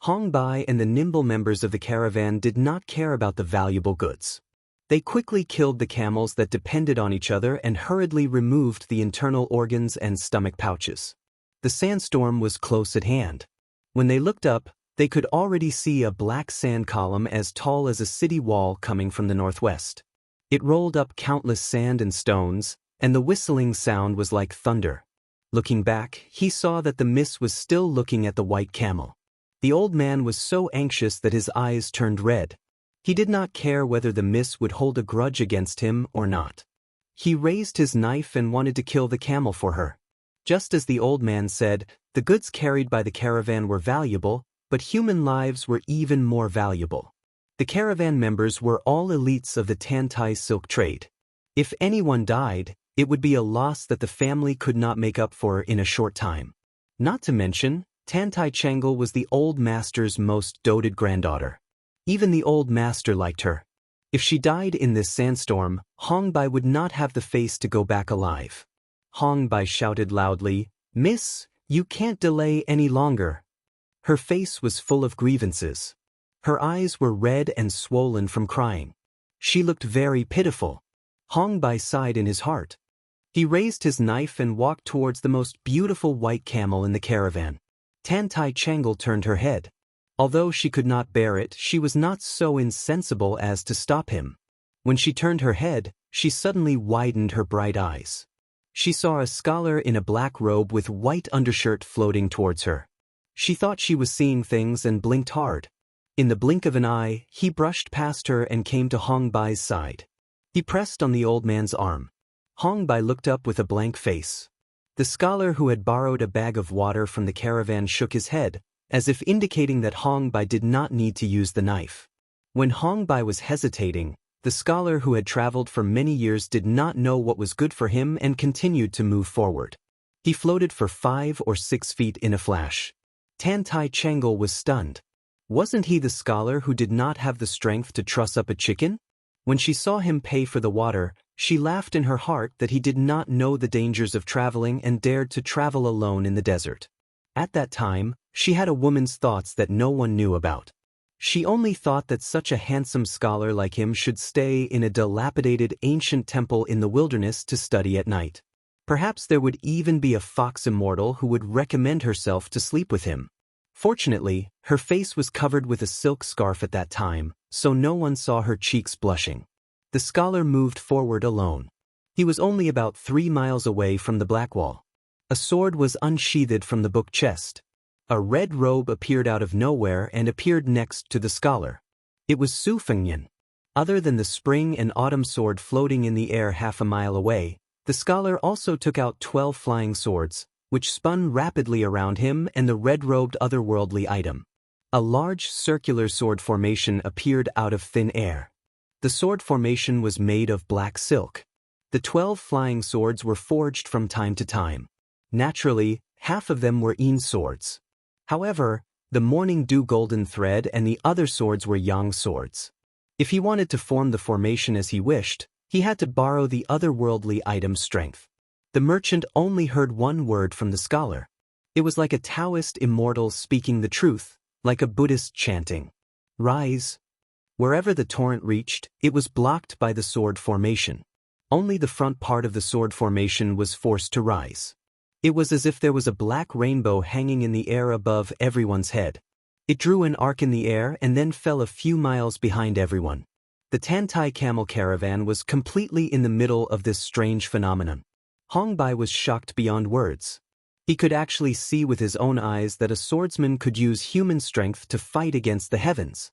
Hongbai and the nimble members of the caravan did not care about the valuable goods. They quickly killed the camels that depended on each other and hurriedly removed the internal organs and stomach pouches. The sandstorm was close at hand. When they looked up, they could already see a black sand column as tall as a city wall coming from the northwest. It rolled up countless sand and stones, and the whistling sound was like thunder. Looking back, he saw that the mist was still looking at the white camel. The old man was so anxious that his eyes turned red. He did not care whether the mist would hold a grudge against him or not. He raised his knife and wanted to kill the camel for her. Just as the old man said, the goods carried by the caravan were valuable, but human lives were even more valuable. The caravan members were all elites of the Tantai silk trade. If anyone died, it would be a loss that the family could not make up for in a short time. Not to mention, Tantai Changel was the old master's most doted granddaughter. Even the old master liked her. If she died in this sandstorm, Hongbai would not have the face to go back alive. Hongbai shouted loudly, "Miss, you can't delay any longer." Her face was full of grievances. Her eyes were red and swollen from crying. She looked very pitiful. Hongbai sighed in his heart. He raised his knife and walked towards the most beautiful white camel in the caravan. Tantai Changel turned her head. Although she could not bear it, she was not so insensible as to stop him. When she turned her head, she suddenly widened her bright eyes. She saw a scholar in a black robe with white undershirt floating towards her. She thought she was seeing things and blinked hard. In the blink of an eye, he brushed past her and came to Hongbai's side. He pressed on the old man's arm. Hongbai looked up with a blank face. The scholar who had borrowed a bag of water from the caravan shook his head, as if indicating that Hongbai did not need to use the knife. When Hongbai was hesitating, the scholar who had traveled for many years did not know what was good for him and continued to move forward. He floated for 5 or 6 feet in a flash. Tantai Changel was stunned. Wasn't he the scholar who did not have the strength to truss up a chicken? When she saw him pay for the water, she laughed in her heart that he did not know the dangers of traveling and dared to travel alone in the desert. At that time, she had a woman's thoughts that no one knew about. She only thought that such a handsome scholar like him should stay in a dilapidated ancient temple in the wilderness to study at night. Perhaps there would even be a fox immortal who would recommend herself to sleep with him. Fortunately, her face was covered with a silk scarf at that time, so no one saw her cheeks blushing. The scholar moved forward alone. He was only about 3 miles away from the black wall. A sword was unsheathed from the book chest. A red robe appeared out of nowhere and appeared next to the scholar. It was Su Fengyan. Other than the spring and autumn sword floating in the air half a mile away, the scholar also took out 12 flying swords, which spun rapidly around him and the red-robed otherworldly item. A large circular sword formation appeared out of thin air. The sword formation was made of black silk. The 12 flying swords were forged from time to time. Naturally, half of them were Yin swords. However, the morning dew golden thread and the other swords were Yang swords. If he wanted to form the formation as he wished, he had to borrow the otherworldly item's strength. The merchant only heard one word from the scholar. It was like a Taoist immortal speaking the truth, like a Buddhist chanting. Rise. Wherever the torrent reached, it was blocked by the sword formation. Only the front part of the sword formation was forced to rise. It was as if there was a black rainbow hanging in the air above everyone's head. It drew an arc in the air and then fell a few miles behind everyone. The Tantai camel caravan was completely in the middle of this strange phenomenon. Hong Bai was shocked beyond words. He could actually see with his own eyes that a swordsman could use human strength to fight against the heavens.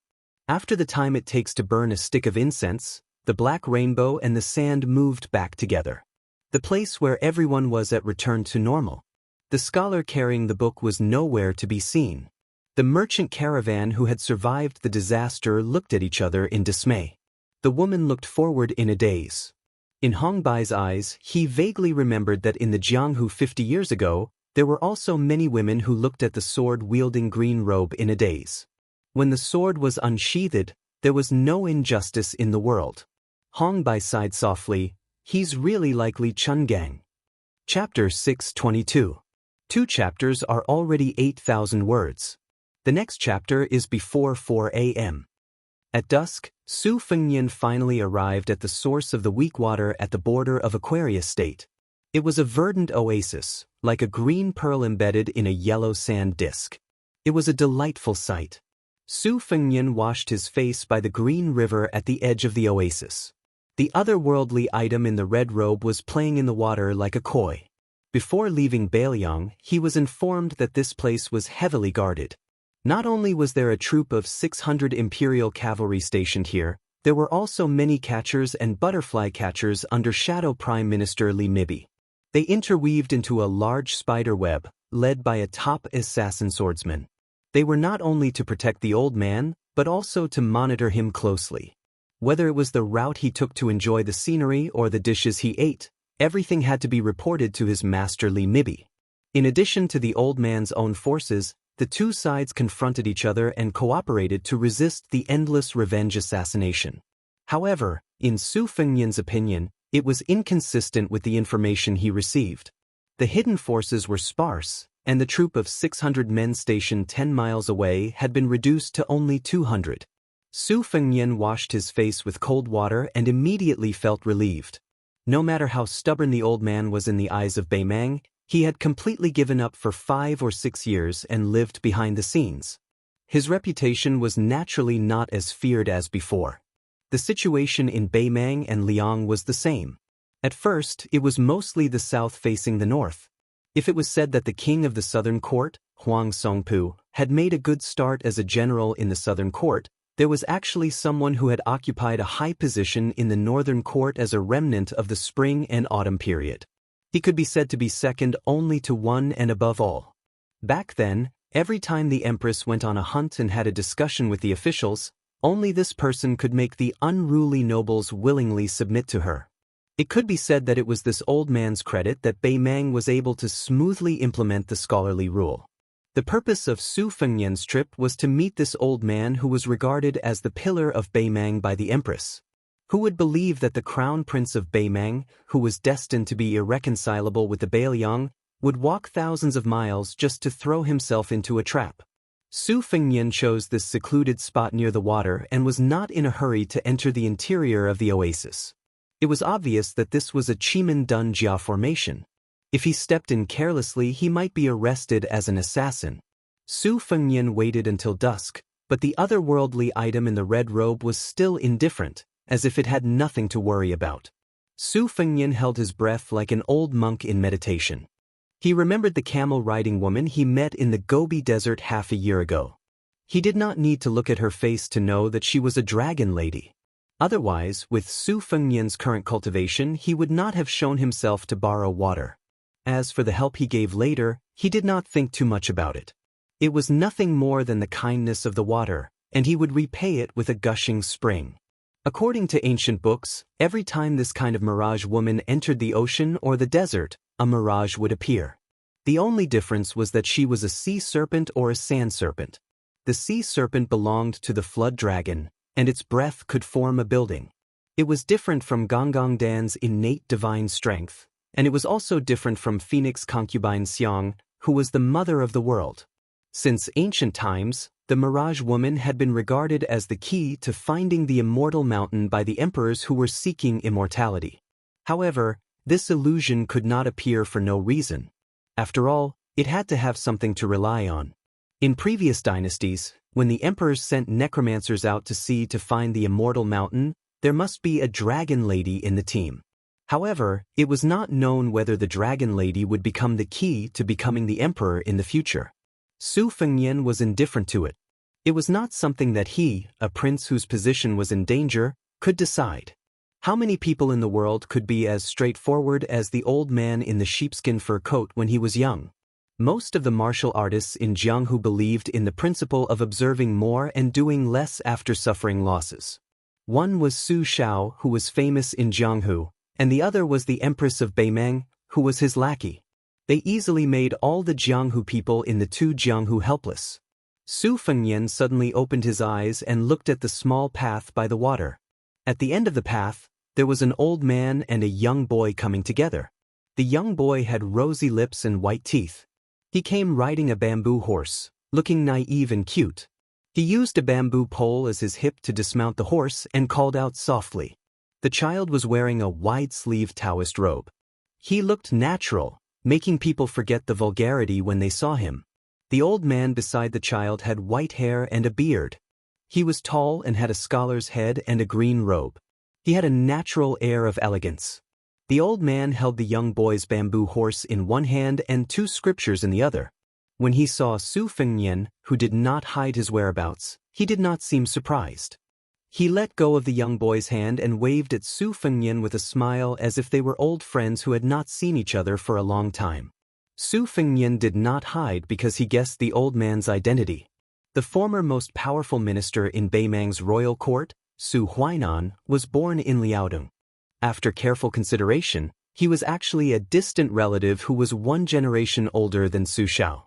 After the time it takes to burn a stick of incense, the black rainbow and the sand moved back together. The place where everyone was at returned to normal. The scholar carrying the book was nowhere to be seen. The merchant caravan who had survived the disaster looked at each other in dismay. The woman looked forward in a daze. In Hong Bai's eyes, he vaguely remembered that in the Jianghu 50 years ago, there were also many women who looked at the sword-wielding green robe in a daze. When the sword was unsheathed, there was no injustice in the world. Hong Bai sighed softly. He's really like Li Chungang. Chapter 622. 2 chapters are already 8,000 words. The next chapter is before 4 a.m. At dusk, Su Fengnian finally arrived at the source of the weak water at the border of Aquarius State. It was a verdant oasis, like a green pearl embedded in a yellow sand disk. It was a delightful sight. Su Fengnian washed his face by the green river at the edge of the oasis. The otherworldly item in the red robe was playing in the water like a koi. Before leaving Bailiang, he was informed that this place was heavily guarded. Not only was there a troop of 600 imperial cavalry stationed here, there were also many catchers and butterfly catchers under Shadow Prime Minister Li Mibi. They interweaved into a large spider web, led by a top assassin swordsman. They were not only to protect the old man, but also to monitor him closely. Whether it was the route he took to enjoy the scenery or the dishes he ate, everything had to be reported to his master Li Mibi. In addition to the old man's own forces, the two sides confronted each other and cooperated to resist the endless revenge assassination. However, in Su Fengnian's opinion, it was inconsistent with the information he received. The hidden forces were sparse, and the troop of 600 men stationed 10 miles away had been reduced to only 200. Su Fengnian washed his face with cold water and immediately felt relieved. No matter how stubborn the old man was in the eyes of Beimang, he had completely given up for 5 or 6 years and lived behind the scenes. His reputation was naturally not as feared as before. The situation in Beimang and Liang was the same. At first, it was mostly the south facing the north. If it was said that the king of the southern court, Huang Songpu, had made a good start as a general in the southern court, there was actually someone who had occupied a high position in the northern court as a remnant of the spring and autumn period. He could be said to be second only to one and above all. Back then, every time the empress went on a hunt and had a discussion with the officials, only this person could make the unruly nobles willingly submit to her. It could be said that it was this old man's credit that Beimang was able to smoothly implement the scholarly rule. The purpose of Su Fengnian's trip was to meet this old man who was regarded as the pillar of Beimang by the empress. Who would believe that the crown prince of Beimang, who was destined to be irreconcilable with the Bailiang, would walk thousands of miles just to throw himself into a trap? Su Fengnian chose this secluded spot near the water and was not in a hurry to enter the interior of the oasis. It was obvious that this was a Chimen Dun Jia formation. If he stepped in carelessly, he might be arrested as an assassin. Su Fengnian waited until dusk, but the otherworldly item in the red robe was still indifferent, as if it had nothing to worry about. Su Fengnian held his breath like an old monk in meditation. He remembered the camel-riding woman he met in the Gobi Desert half a year ago. He did not need to look at her face to know that she was a dragon lady. Otherwise, with Su Fengnian's current cultivation, he would not have shown himself to borrow water. As for the help he gave later, he did not think too much about it. It was nothing more than the kindness of the water, and he would repay it with a gushing spring. According to ancient books, every time this kind of mirage woman entered the ocean or the desert, a mirage would appear. The only difference was that she was a sea serpent or a sand serpent. The sea serpent belonged to the flood dragon, and its breath could form a building. It was different from Gonggong Dan's innate divine strength, and it was also different from Phoenix concubine Xiang, who was the mother of the world. Since ancient times, The Mirage Woman had been regarded as the key to finding the immortal mountain by the emperors who were seeking immortality. However, this illusion could not appear for no reason. After all, it had to have something to rely on. In previous dynasties, when the emperors sent necromancers out to sea to find the immortal mountain, there must be a dragon lady in the team. However, it was not known whether the dragon lady would become the key to becoming the emperor in the future. Su Fengnian was indifferent to it. It was not something that he, a prince whose position was in danger, could decide. How many people in the world could be as straightforward as the old man in the sheepskin fur coat when he was young? Most of the martial artists in Jianghu believed in the principle of observing more and doing less after suffering losses. One was Su Shao, who was famous in Jianghu, and the other was the Empress of Beimeng, who was his lackey. They easily made all the Jianghu people in the two Jianghu helpless. Su Fengnian suddenly opened his eyes and looked at the small path by the water. At the end of the path, there was an old man and a young boy coming together. The young boy had rosy lips and white teeth. He came riding a bamboo horse, looking naive and cute. He used a bamboo pole as his hip to dismount the horse and called out softly. The child was wearing a wide-sleeved Taoist robe. He looked natural, making people forget the vulgarity when they saw him. The old man beside the child had white hair and a beard. He was tall and had a scholar's head and a green robe. He had a natural air of elegance. The old man held the young boy's bamboo horse in one hand and two scriptures in the other. When he saw Su Fengnian, who did not hide his whereabouts, he did not seem surprised. He let go of the young boy's hand and waved at Su Fengnian with a smile as if they were old friends who had not seen each other for a long time. Su Fengnian did not hide because he guessed the old man's identity. The former most powerful minister in Beimeng's royal court, Su Huainan, was born in Liaodong. After careful consideration, he was actually a distant relative who was one generation older than Su Shao.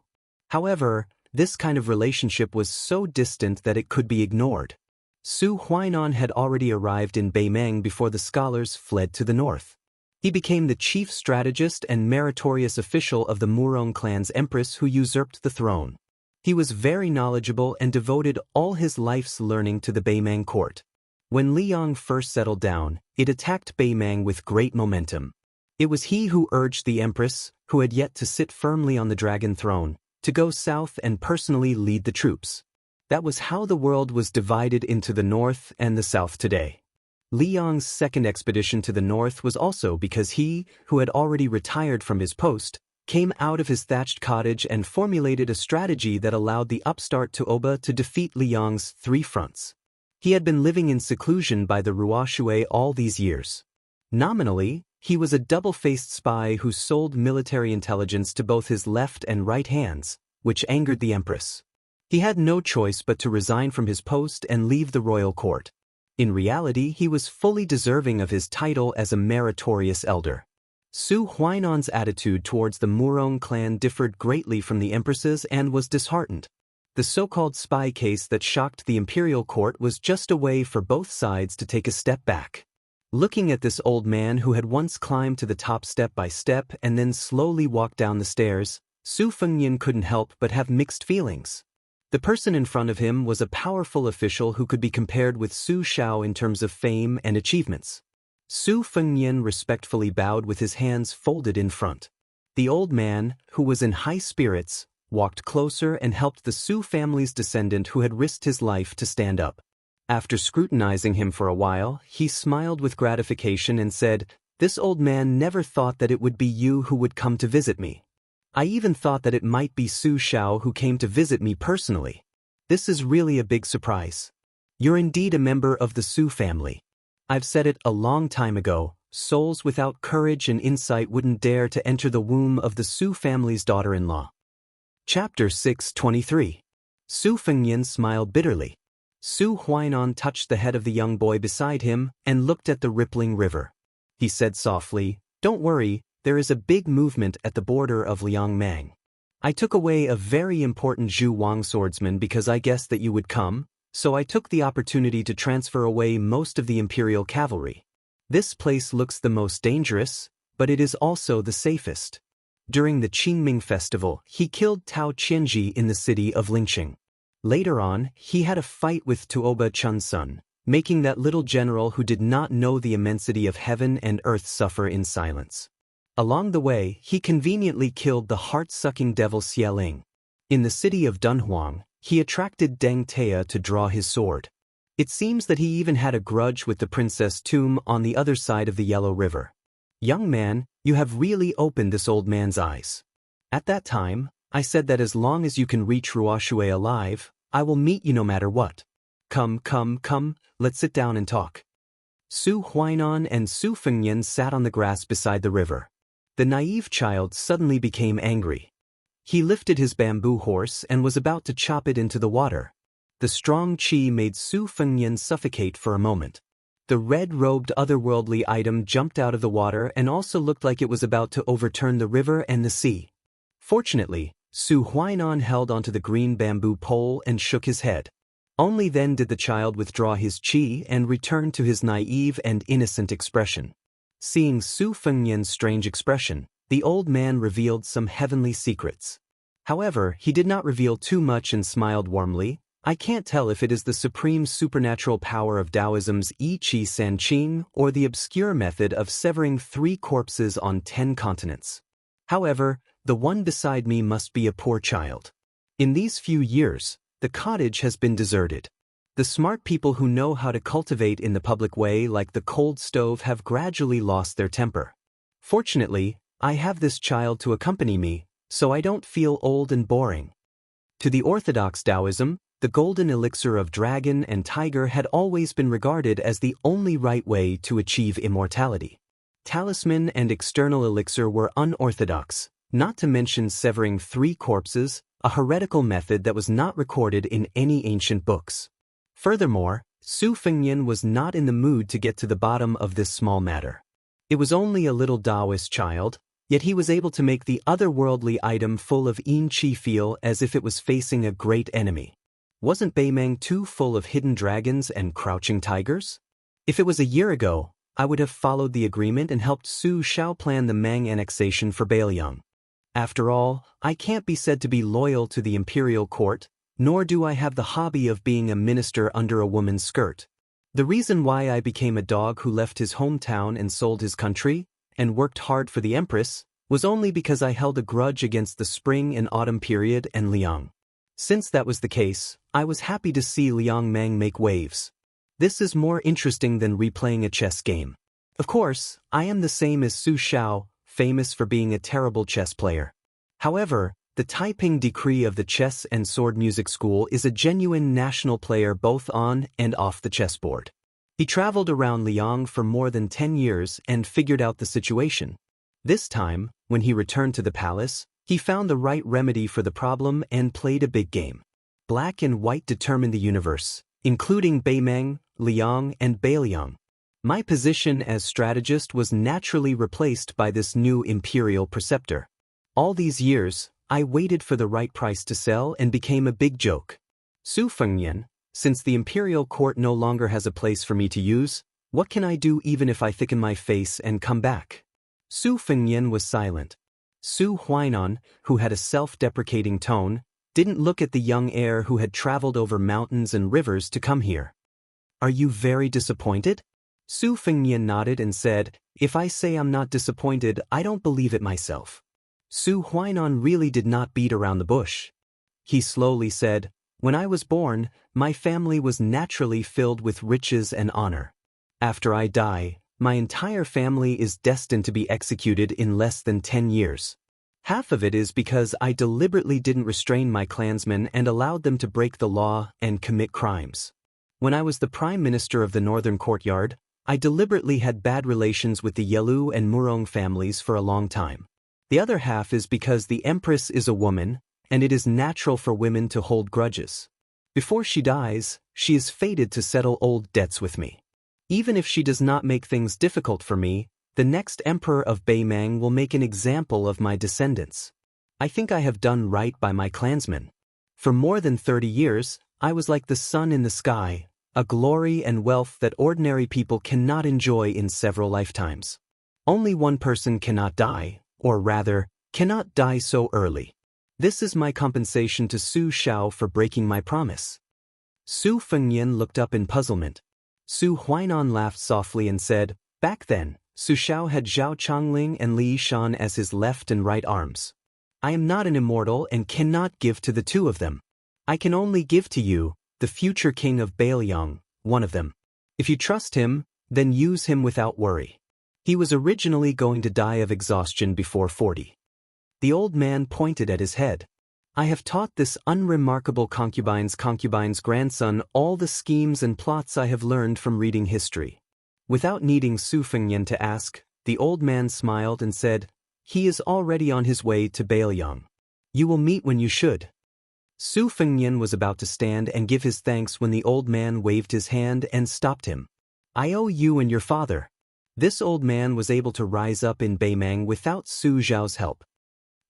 However, this kind of relationship was so distant that it could be ignored. Su Huainan had already arrived in Beimeng before the scholars fled to the north. He became the chief strategist and meritorious official of the Murong clan's empress who usurped the throne. He was very knowledgeable and devoted all his life's learning to the Beimeng court. When Liang first settled down, it attacked Beimeng with great momentum. It was he who urged the empress, who had yet to sit firmly on the dragon throne, to go south and personally lead the troops. That was how the world was divided into the north and the south today. Liang's second expedition to the north was also because he, who had already retired from his post, came out of his thatched cottage and formulated a strategy that allowed the upstart Tuoba to defeat Liang's three fronts. He had been living in seclusion by the Ruoshui all these years. Nominally, he was a double-faced spy who sold military intelligence to both his left and right hands, which angered the empress. He had no choice but to resign from his post and leave the royal court. In reality, he was fully deserving of his title as a meritorious elder. Su Huainan's attitude towards the Murong clan differed greatly from the empress's and was disheartened. The so-called spy case that shocked the imperial court was just a way for both sides to take a step back. Looking at this old man who had once climbed to the top step by step and then slowly walked down the stairs, Su Fengnian couldn't help but have mixed feelings. The person in front of him was a powerful official who could be compared with Su Shao in terms of fame and achievements. Su Fengnian respectfully bowed with his hands folded in front. The old man, who was in high spirits, walked closer and helped the Su family's descendant who had risked his life to stand up. After scrutinizing him for a while, he smiled with gratification and said, "This old man never thought that it would be you who would come to visit me. I even thought that it might be Su Shao who came to visit me personally. This is really a big surprise. You're indeed a member of the Su family. I've said it a long time ago, souls without courage and insight wouldn't dare to enter the womb of the Su family's daughter-in-law." Chapter 623. Su Fengnian smiled bitterly. Su Huainan touched the head of the young boy beside him and looked at the rippling river. He said softly, "Don't worry, there is a big movement at the border of Liangmang. I took away a very important Zhu Wang swordsman because I guessed that you would come, so I took the opportunity to transfer away most of the imperial cavalry. This place looks the most dangerous, but it is also the safest." During the Qingming festival, he killed Tao Qianji in the city of Lingqing. Later on, he had a fight with Tuoba Chunsun, making that little general who did not know the immensity of heaven and earth suffer in silence. Along the way, he conveniently killed the heart-sucking devil Xieling. In the city of Dunhuang, he attracted Deng Tea to draw his sword. It seems that he even had a grudge with the Princess Tomb on the other side of the Yellow River. Young man, you have really opened this old man's eyes. At that time, I said that as long as you can reach Ruoxue alive, I will meet you no matter what. Come, let's sit down and talk. Su Huainan and Su Fengyan sat on the grass beside the river. The naive child suddenly became angry. He lifted his bamboo horse and was about to chop it into the water. The strong qi made Su Fengyan suffocate for a moment. The red-robed otherworldly item jumped out of the water and also looked like it was about to overturn the river and the sea. Fortunately, Su Huainan held onto the green bamboo pole and shook his head. Only then did the child withdraw his qi and return to his naive and innocent expression. Seeing Su Fengyan's strange expression, the old man revealed some heavenly secrets. However, he did not reveal too much and smiled warmly. I can't tell if it is the supreme supernatural power of Taoism's I Chi San Qing or the obscure method of severing 3 corpses on 10 continents. However, the one beside me must be a poor child. In these few years, the cottage has been deserted. The smart people who know how to cultivate in the public way like the cold stove have gradually lost their temper. Fortunately, I have this child to accompany me, so I don't feel old and boring. To the orthodox Taoism, the golden elixir of dragon and tiger had always been regarded as the only right way to achieve immortality. Talisman and external elixir were unorthodox, not to mention severing 3 corpses, a heretical method that was not recorded in any ancient books. Furthermore, Su Fengyan was not in the mood to get to the bottom of this small matter. It was only a little Taoist child, yet he was able to make the otherworldly item full of yin qi feel as if it was facing a great enemy. Wasn't Beimeng too full of hidden dragons and crouching tigers? If it was a year ago, I would have followed the agreement and helped Su Shao plan the Mang annexation for Bailiang. After all, I can't be said to be loyal to the imperial court, nor do I have the hobby of being a minister under a woman's skirt. The reason why I became a dog who left his hometown and sold his country, and worked hard for the empress, was only because I held a grudge against the spring and autumn period and Liang. Since that was the case, I was happy to see Liang Mang make waves. This is more interesting than replaying a chess game. Of course, I am the same as Su Shao, famous for being a terrible chess player. However, the Taiping decree of the Chess and Sword Music School is a genuine national player both on and off the chessboard. He traveled around Liang for more than 10 years and figured out the situation. This time, when he returned to the palace, he found the right remedy for the problem and played a big game. Black and white determined the universe, including Beimeng, Liang, and Bailiang. My position as strategist was naturally replaced by this new imperial preceptor. All these years, I waited for the right price to sell and became a big joke. Su Fengyan, since the imperial court no longer has a place for me to use, what can I do even if I thicken my face and come back? Su Fengyan was silent. Su Huainan, who had a self-deprecating tone, didn't look at the young heir who had traveled over mountains and rivers to come here. Are you very disappointed? Su Fengyan nodded and said, if I say I'm not disappointed, I don't believe it myself. Su Huainan really did not beat around the bush. He slowly said, when I was born, my family was naturally filled with riches and honor. After I die, my entire family is destined to be executed in less than 10 years. Half of it is because I deliberately didn't restrain my clansmen and allowed them to break the law and commit crimes. When I was the prime minister of the northern courtyard, I deliberately had bad relations with the Yelu and Murong families for a long time. The other half is because the empress is a woman, and it is natural for women to hold grudges. Before she dies, she is fated to settle old debts with me. Even if she does not make things difficult for me, the next emperor of Beimeng will make an example of my descendants. I think I have done right by my clansmen. For more than 30 years, I was like the sun in the sky, a glory and wealth that ordinary people cannot enjoy in several lifetimes. Only one person cannot die, or rather, cannot die so early. This is my compensation to Su Xiao for breaking my promise. Su Fengnian looked up in puzzlement. Su Huainan laughed softly and said, "Back then, Su Xiao had Zhao Chongling and Li Shan as his left and right arms. I am not an immortal and cannot give to the two of them. I can only give to you, the future king of Bailiang, one of them. If you trust him, then use him without worry." He was originally going to die of exhaustion before 40. The old man pointed at his head. "I have taught this unremarkable concubine's grandson all the schemes and plots I have learned from reading history." Without needing Su Fengnian to ask, the old man smiled and said, "He is already on his way to Bailiang. You will meet when you should." Su Fengnian was about to stand and give his thanks when the old man waved his hand and stopped him. "I owe you and your father." This old man was able to rise up in Beimang without Su Zhao's help.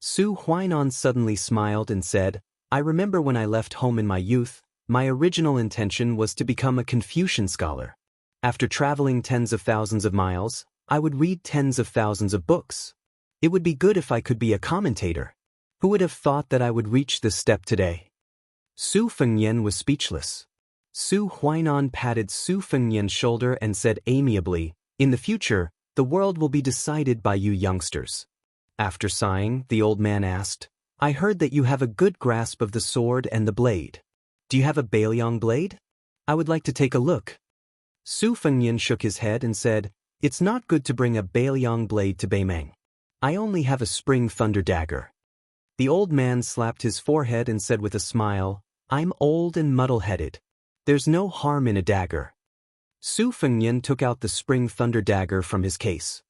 Su Huainan suddenly smiled and said, "I remember when I left home in my youth, my original intention was to become a Confucian scholar. After traveling tens of thousands of miles, I would read tens of thousands of books. It would be good if I could be a commentator. Who would have thought that I would reach this step today?" Su Fengnian was speechless. Su Huainan patted Su Fengnian's shoulder and said amiably, "In the future, the world will be decided by you youngsters." After sighing, the old man asked, "I heard that you have a good grasp of the sword and the blade. Do you have a Bailiang blade? I would like to take a look." Su Fengnian shook his head and said, "It's not good to bring a Bailiang blade to Beimang. I only have a spring thunder dagger." The old man slapped his forehead and said with a smile, "I'm old and muddle-headed. There's no harm in a dagger." Su Fengnian took out the spring thunder dagger from his case.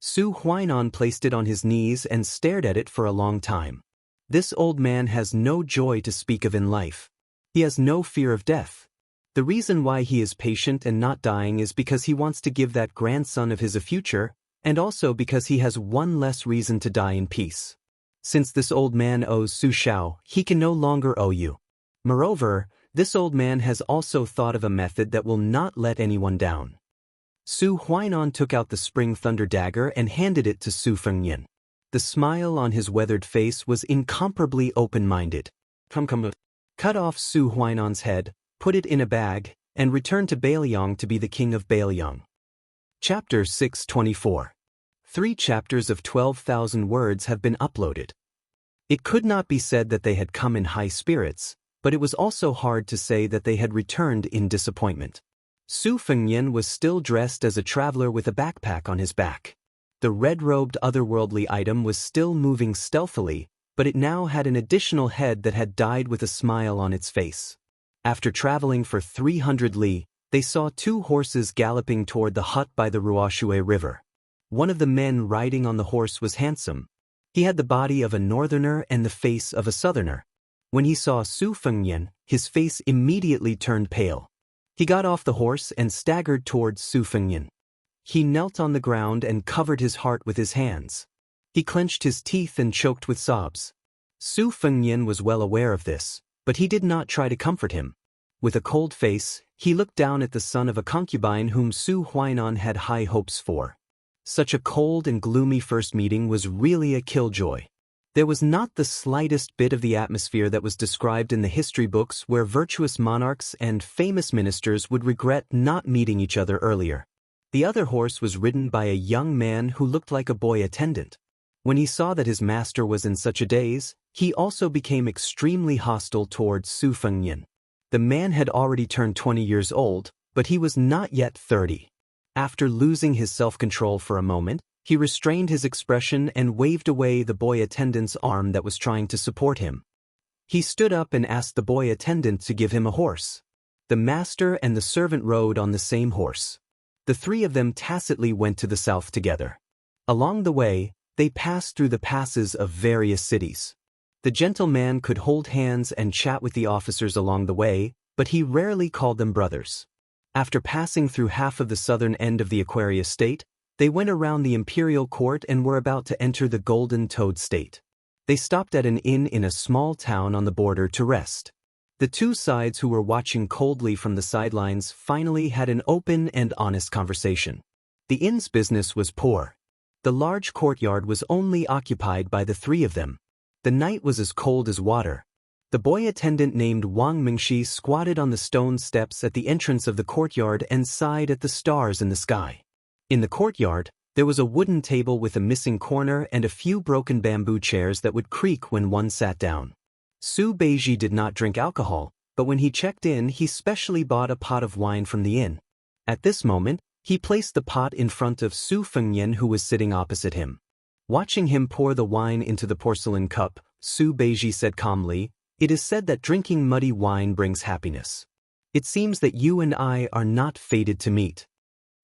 Su Huainan placed it on his knees and stared at it for a long time. This old man has no joy to speak of in life. He has no fear of death. The reason why he is patient and not dying is because he wants to give that grandson of his a future, and also because he has one less reason to die in peace. Since this old man owes Su Xiao, he can no longer owe you. Moreover, this old man has also thought of a method that will not let anyone down. Su Huainan took out the spring thunder dagger and handed it to Su Fengnian. The smile on his weathered face was incomparably open-minded. "Come. Cut off Su Huainan's head, put it in a bag, and return to Bailiang to be the king of Bailiang." Chapter 624. 3 chapters of 12,000 words have been uploaded. It could not be said that they had come in high spirits, but it was also hard to say that they had returned in disappointment. Su Fengnian was still dressed as a traveler with a backpack on his back. The red-robed otherworldly item was still moving stealthily, but it now had an additional head that had died with a smile on its face. After traveling for 300 li, they saw 2 horses galloping toward the hut by the Ruoshui River. One of the men riding on the horse was handsome. He had the body of a northerner and the face of a southerner. When he saw Su Fengnian, his face immediately turned pale. He got off the horse and staggered towards Su Fengnian. He knelt on the ground and covered his heart with his hands. He clenched his teeth and choked with sobs. Su Fengnian was well aware of this, but he did not try to comfort him. With a cold face, he looked down at the son of a concubine whom Su Huainan had high hopes for. Such a cold and gloomy first meeting was really a killjoy. There was not the slightest bit of the atmosphere that was described in the history books where virtuous monarchs and famous ministers would regret not meeting each other earlier. The other horse was ridden by a young man who looked like a boy attendant. When he saw that his master was in such a daze, he also became extremely hostile towards Su Fengnian. The man had already turned 20 years old, but he was not yet 30. After losing his self-control for a moment, he restrained his expression and waved away the boy attendant's arm that was trying to support him. He stood up and asked the boy attendant to give him a horse. The master and the servant rode on the same horse. The 3 of them tacitly went to the south together. Along the way, they passed through the passes of various cities. The gentleman could hold hands and chat with the officers along the way, but he rarely called them brothers. After passing through half of the southern end of the Aquarius state, they went around the imperial court and were about to enter the Golden Toad state. They stopped at an inn in a small town on the border to rest. The 2 sides who were watching coldly from the sidelines finally had an open and honest conversation. The inn's business was poor. The large courtyard was only occupied by the 3 of them. The night was as cold as water. The boy attendant named Wang Mingxi squatted on the stone steps at the entrance of the courtyard and sighed at the stars in the sky. In the courtyard, there was a wooden table with a missing corner and a few broken bamboo chairs that would creak when one sat down. Su Beiji did not drink alcohol, but when he checked in, he specially bought a pot of wine from the inn. At this moment, he placed the pot in front of Su Fengnian, who was sitting opposite him. Watching him pour the wine into the porcelain cup, Su Beiji said calmly, "It is said that drinking muddy wine brings happiness. It seems that you and I are not fated to meet."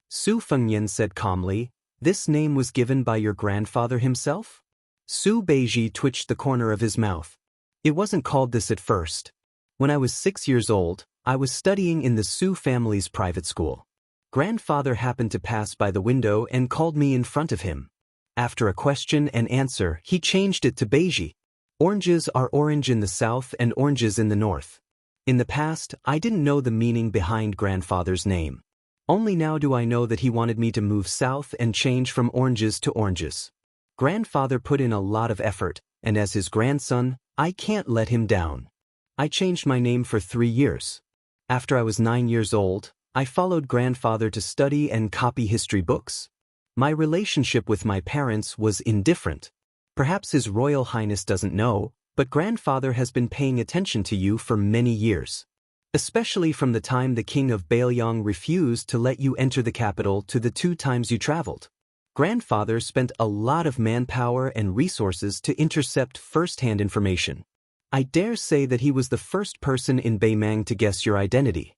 Su Fengnian said calmly, "This name was given by your grandfather himself?" Su Beiji twitched the corner of his mouth. "It wasn't called this at first. When I was 6 years old, I was studying in the Su family's private school. Grandfather happened to pass by the window and called me in front of him. After a question and answer, he changed it to Beiji. Oranges are orange in the south and oranges in the north. In the past, I didn't know the meaning behind grandfather's name. Only now do I know that he wanted me to move south and change from oranges to oranges. Grandfather put in a lot of effort, and as his grandson, I can't let him down. I changed my name for 3 years. After I was 9 years old, I followed grandfather to study and copy history books. My relationship with my parents was indifferent. Perhaps His Royal Highness doesn't know, but grandfather has been paying attention to you for many years. Especially from the time the king of Bailiang refused to let you enter the capital to the 2 times you traveled. Grandfather spent a lot of manpower and resources to intercept first-hand information. I dare say that he was the first person in Baimang to guess your identity."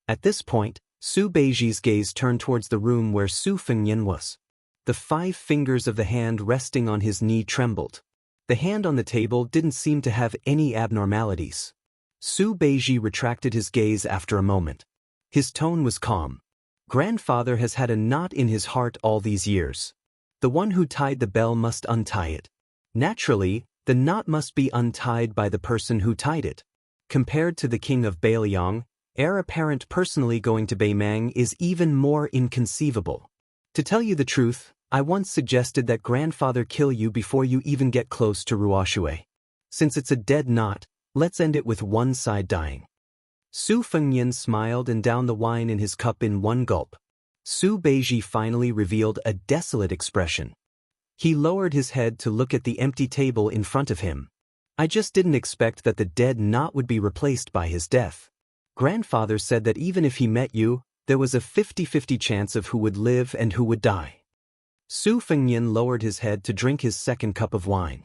At this point, Su Beiji's gaze turned towards the room where Su Fengnian was. The 5 fingers of the hand resting on his knee trembled. The hand on the table didn't seem to have any abnormalities. Su Beiji retracted his gaze after a moment. His tone was calm. "Grandfather has had a knot in his heart all these years. The one who tied the bell must untie it. Naturally, the knot must be untied by the person who tied it. Compared to the king of Bailiang, heir apparent personally going to Baimang is even more inconceivable. To tell you the truth, I once suggested that grandfather kill you before you even get close to Ruoshui. Since it's a dead knot, let's end it with one side dying." Su Fengnian smiled and downed the wine in his cup in one gulp. Su Beiji finally revealed a desolate expression. He lowered his head to look at the empty table in front of him. "I just didn't expect that the dead knot would be replaced by his death. Grandfather said that even if he met you, there was a 50-50 chance of who would live and who would die." Su Fengnian lowered his head to drink his second cup of wine.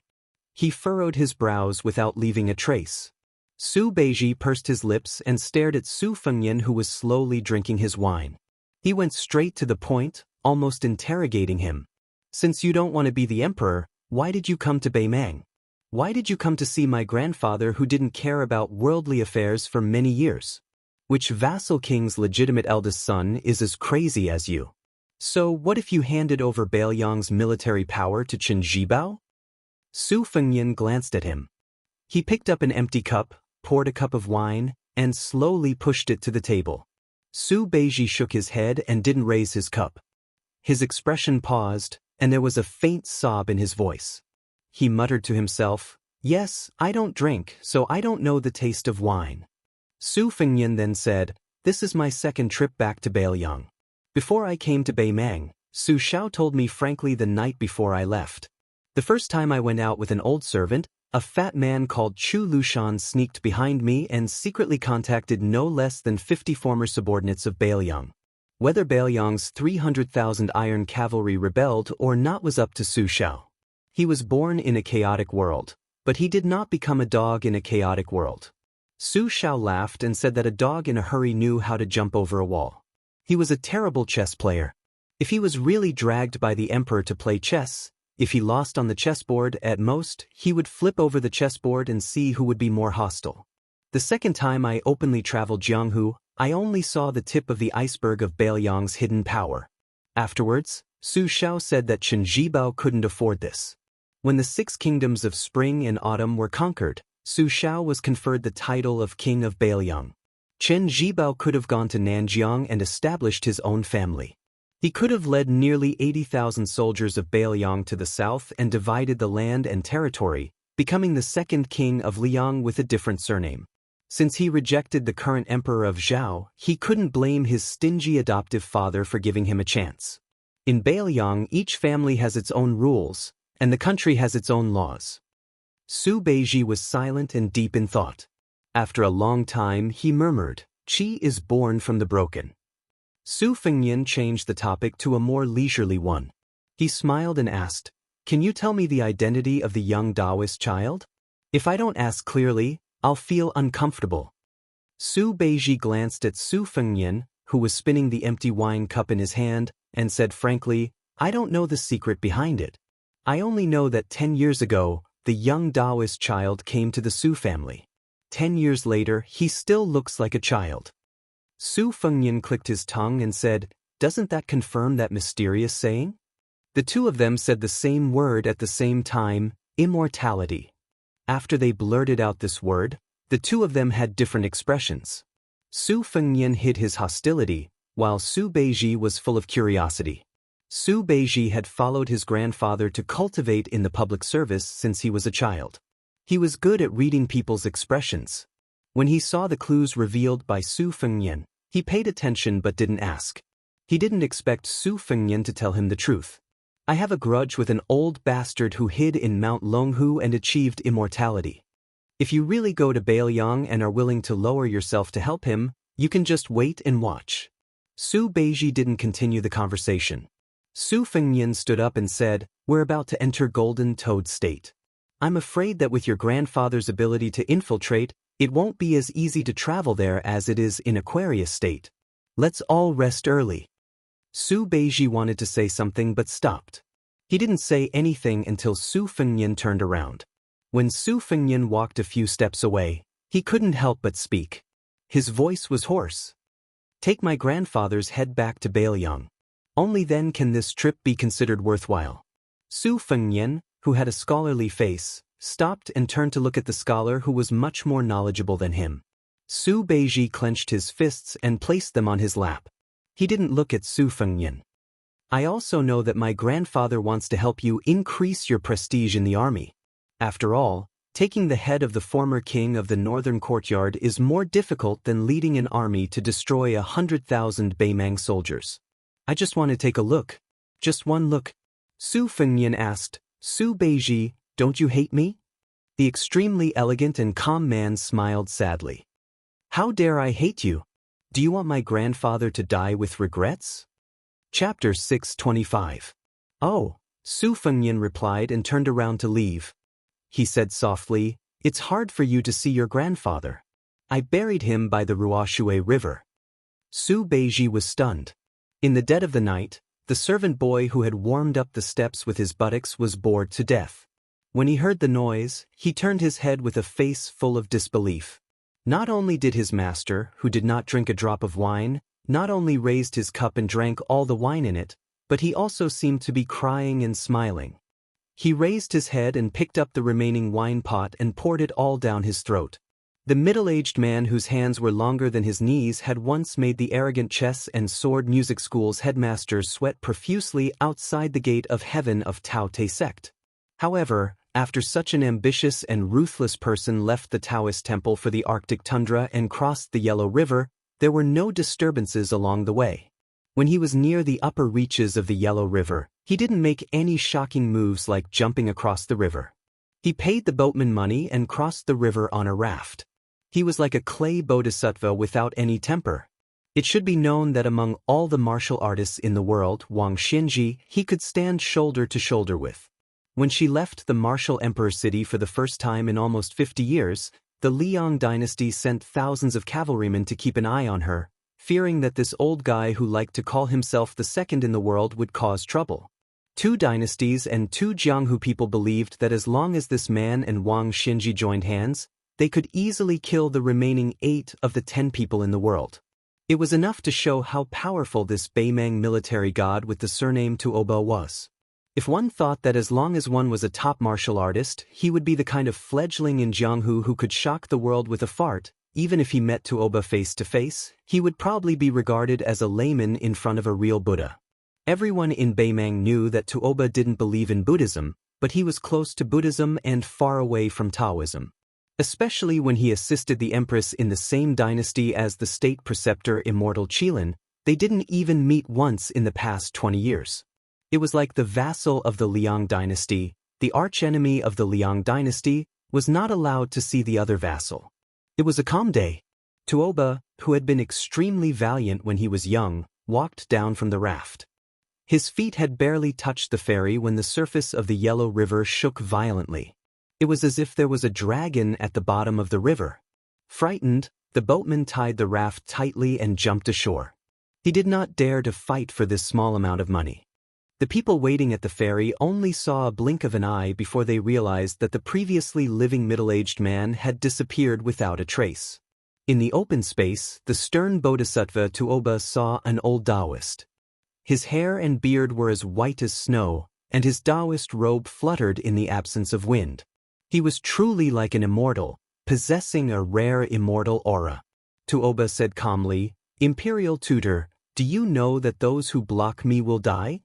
He furrowed his brows without leaving a trace. Su Beiji pursed his lips and stared at Su Fengnian, who was slowly drinking his wine. He went straight to the point, almost interrogating him. "Since you don't want to be the emperor, why did you come to Baimang? Why did you come to see my grandfather who didn't care about worldly affairs for many years? Which vassal king's legitimate eldest son is as crazy as you? So what if you handed over Bailiang's military power to Qin Zhibao?" Su Fengnian glanced at him. He picked up an empty cup, poured a cup of wine, and slowly pushed it to the table. Su Beiji shook his head and didn't raise his cup. His expression paused, and there was a faint sob in his voice. He muttered to himself, "Yes, I don't drink, so I don't know the taste of wine." Su Fengnian then said, "This is my second trip back to Bailiang. Before I came to Baimang, Su Xiao told me frankly the night before I left. The first time I went out with an old servant, a fat man called Chu Lushan sneaked behind me and secretly contacted no less than 50 former subordinates of Bailiang. Whether Bailiang's 300,000 iron cavalry rebelled or not was up to Su Xiao. He was born in a chaotic world, but he did not become a dog in a chaotic world." Su Xiao laughed and said that a dog in a hurry knew how to jump over a wall. He was a terrible chess player. If he was really dragged by the emperor to play chess, if he lost on the chessboard, at most, he would flip over the chessboard and see who would be more hostile. The second time I openly traveled Jianghu, I only saw the tip of the iceberg of Bailiang's hidden power. Afterwards, Su Xiao said that Qin Zhibao couldn't afford this. When the 6 kingdoms of spring and autumn were conquered, Su Xiao was conferred the title of King of Bailiang. Qin Zhibao could have gone to Nanjiang and established his own family. He could have led nearly 80,000 soldiers of Bailiang to the south and divided the land and territory, becoming the second king of Liang with a different surname. Since he rejected the current emperor of Zhao, he couldn't blame his stingy adoptive father for giving him a chance. In Beiliang, each family has its own rules, and the country has its own laws. Su Beiji was silent and deep in thought. After a long time, he murmured, "Qi is born from the broken." Su Fengnian changed the topic to a more leisurely one. He smiled and asked, "Can you tell me the identity of the young Taoist child? If I don't ask clearly, I'll feel uncomfortable." Su Beiji glanced at Su Fengnian, who was spinning the empty wine cup in his hand, and said frankly, "I don't know the secret behind it. I only know that 10 years ago, the young Taoist child came to the Su family. 10 years later, he still looks like a child." Su Fengnian clicked his tongue and said, "Doesn't that confirm that mysterious saying?" The two of them said the same word at the same time, immortality. After they blurted out this word, the two of them had different expressions. Su Fengnian hid his hostility, while Su Beiji was full of curiosity. Su Beiji had followed his grandfather to cultivate in the public service since he was a child. He was good at reading people's expressions. When he saw the clues revealed by Su Fengnian, he paid attention but didn't ask. He didn't expect Su Fengnian to tell him the truth. "I have a grudge with an old bastard who hid in Mount Longhu and achieved immortality. If you really go to Beiliang and are willing to lower yourself to help him, you can just wait and watch." Su Beiji didn't continue the conversation. Su Fengnian stood up and said, "We're about to enter Golden Toad State. I'm afraid that with your grandfather's ability to infiltrate, it won't be as easy to travel there as it is in Aquarius State. Let's all rest early." Su Beiji wanted to say something but stopped. He didn't say anything until Su Fengnian turned around. When Su Fengnian walked a few steps away, he couldn't help but speak. His voice was hoarse. "Take my grandfather's head back to Beiliang. Only then can this trip be considered worthwhile." Su Fengnian, who had a scholarly face, stopped and turned to look at the scholar who was much more knowledgeable than him. Su Beiji clenched his fists and placed them on his lap. He didn't look at Su Fengnian. "I also know that my grandfather wants to help you increase your prestige in the army. After all, taking the head of the former king of the northern courtyard is more difficult than leading an army to destroy 100,000 Beimang soldiers. I just want to take a look. Just one look." Su Fengnian asked, "Su Beiji, don't you hate me?" The extremely elegant and calm man smiled sadly. "How dare I hate you? Do you want my grandfather to die with regrets?" Chapter 625. "Oh," Su Fengnian replied and turned around to leave. He said softly, "It's hard for you to see your grandfather. I buried him by the Ruoshui River." Su Beiji was stunned. In the dead of the night, the servant boy who had warmed up the steps with his buttocks was bored to death. When he heard the noise, he turned his head with a face full of disbelief. Not only did his master, who did not drink a drop of wine, not only raised his cup and drank all the wine in it, but he also seemed to be crying and smiling. He raised his head and picked up the remaining wine pot and poured it all down his throat. The middle-aged man whose hands were longer than his knees had once made the arrogant chess and sword music school's headmasters sweat profusely outside the gate of heaven of Tao Te sect. However, after such an ambitious and ruthless person left the Taoist temple for the Arctic tundra and crossed the Yellow River, there were no disturbances along the way. When he was near the upper reaches of the Yellow River, he didn't make any shocking moves like jumping across the river. He paid the boatman money and crossed the river on a raft. He was like a clay bodhisattva without any temper. It should be known that among all the martial artists in the world, Wang Xinji, he could stand shoulder to shoulder with. When she left the martial emperor city for the first time in almost 50 years, the Liang dynasty sent thousands of cavalrymen to keep an eye on her, fearing that this old guy who liked to call himself the second in the world would cause trouble. 2 dynasties and 2 Jianghu people believed that as long as this man and Wang Xinji joined hands, they could easily kill the remaining 8 of the 10 people in the world. It was enough to show how powerful this Beimang military god with the surname Tuoba was. If one thought that as long as one was a top martial artist, he would be the kind of fledgling in Jianghu who could shock the world with a fart, even if he met Tuoba face to face, he would probably be regarded as a layman in front of a real Buddha. Everyone in Beimang knew that Tuoba didn't believe in Buddhism, but he was close to Buddhism and far away from Taoism. Especially when he assisted the empress in the same dynasty as the state preceptor immortal Qilin, they didn't even meet once in the past 20 years. It was like the vassal of the Liang dynasty, the archenemy of the Liang dynasty, was not allowed to see the other vassal. It was a calm day. Tuoba, who had been extremely valiant when he was young, walked down from the raft. His feet had barely touched the ferry when the surface of the Yellow River shook violently. It was as if there was a dragon at the bottom of the river. Frightened, the boatman tied the raft tightly and jumped ashore. He did not dare to fight for this small amount of money. The people waiting at the ferry only saw a blink of an eye before they realized that the previously living middle-aged man had disappeared without a trace. In the open space, the stern bodhisattva Tuoba saw an old Taoist. His hair and beard were as white as snow, and his Taoist robe fluttered in the absence of wind. He was truly like an immortal, possessing a rare immortal aura. Tuoba said calmly, "Imperial tutor, do you know that those who block me will die?"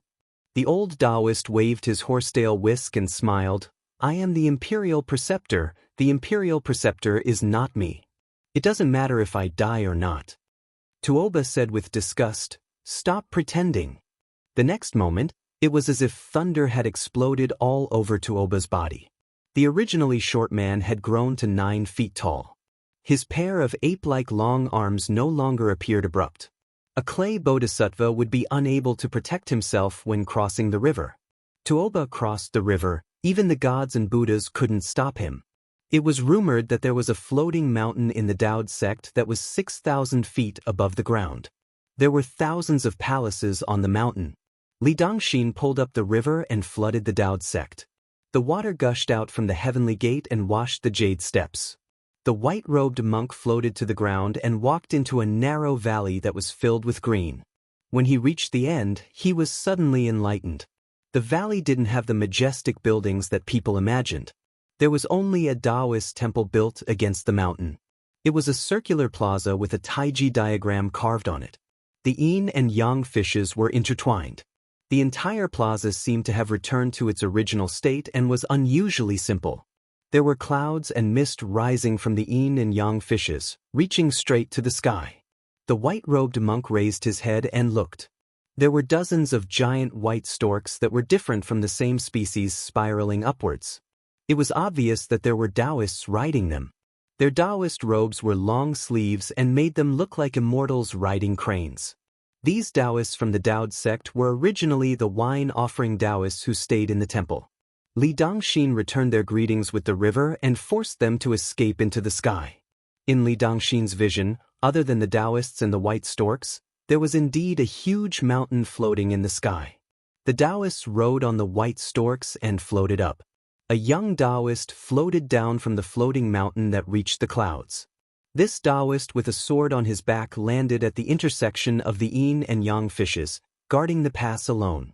The old Taoist waved his horsetail whisk and smiled. "I am the imperial preceptor. The imperial preceptor is not me. It doesn't matter if I die or not." Tuoba said with disgust, "Stop pretending." The next moment, it was as if thunder had exploded all over Tuoba's body. The originally short man had grown to 9 feet tall. His pair of ape-like long arms no longer appeared abrupt. A clay bodhisattva would be unable to protect himself when crossing the river. Tuoba crossed the river, even the gods and Buddhas couldn't stop him. It was rumored that there was a floating mountain in the Dao sect that was 6,000 feet above the ground. There were thousands of palaces on the mountain. Li Dongxin pulled up the river and flooded the Dao sect. The water gushed out from the heavenly gate and washed the jade steps. The white-robed monk floated to the ground and walked into a narrow valley that was filled with green. When he reached the end, he was suddenly enlightened. The valley didn't have the majestic buildings that people imagined. There was only a Taoist temple built against the mountain. It was a circular plaza with a Taiji diagram carved on it. The yin and yang fishes were intertwined. The entire plaza seemed to have returned to its original state and was unusually simple. There were clouds and mist rising from the yin and yang fishes, reaching straight to the sky. The white-robed monk raised his head and looked. There were dozens of giant white storks that were different from the same species spiraling upwards. It was obvious that there were Taoists riding them. Their Taoist robes were long sleeves and made them look like immortals riding cranes. These Taoists from the Dao sect were originally the wine-offering Taoists who stayed in the temple. Li Dongxin returned their greetings with the river and forced them to escape into the sky. In Li Dongxin's vision, other than the Taoists and the white storks, there was indeed a huge mountain floating in the sky. The Taoists rode on the white storks and floated up. A young Taoist floated down from the floating mountain that reached the clouds. This Taoist with a sword on his back landed at the intersection of the yin and yang fishes, guarding the pass alone.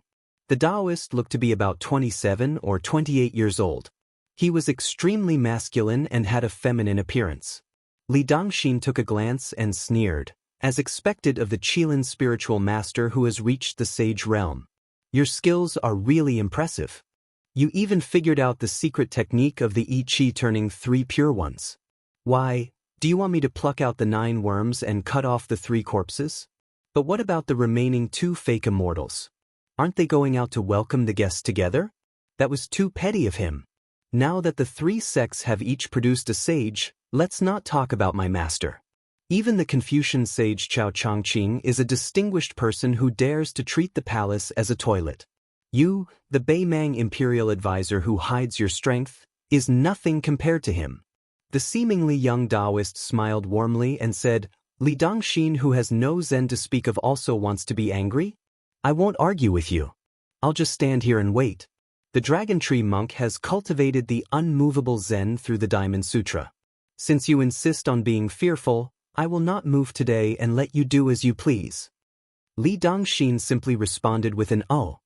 The Taoist looked to be about 27 or 28 years old. He was extremely masculine and had a feminine appearance. Li Dongxin took a glance and sneered, as expected of the Qilin spiritual master who has reached the sage realm. "Your skills are really impressive. You even figured out the secret technique of the I Chi turning 3 pure ones. Why, do you want me to pluck out the 9 worms and cut off the 3 corpses? But what about the remaining 2 fake immortals? Aren't they going out to welcome the guests together? That was too petty of him. Now that the 3 sects have each produced a sage, let's not talk about my master. Even the Confucian sage Chao Chongqing is a distinguished person who dares to treat the palace as a toilet. You, the Beimang imperial advisor who hides your strength, is nothing compared to him." The seemingly young Taoist smiled warmly and said, "Li Dongxin, who has no Zen to speak of, also wants to be angry? I won't argue with you. I'll just stand here and wait. The Dragon Tree monk has cultivated the unmovable Zen through the Diamond Sutra. Since you insist on being fearful, I will not move today and let you do as you please." Li Dongxin simply responded with an "oh."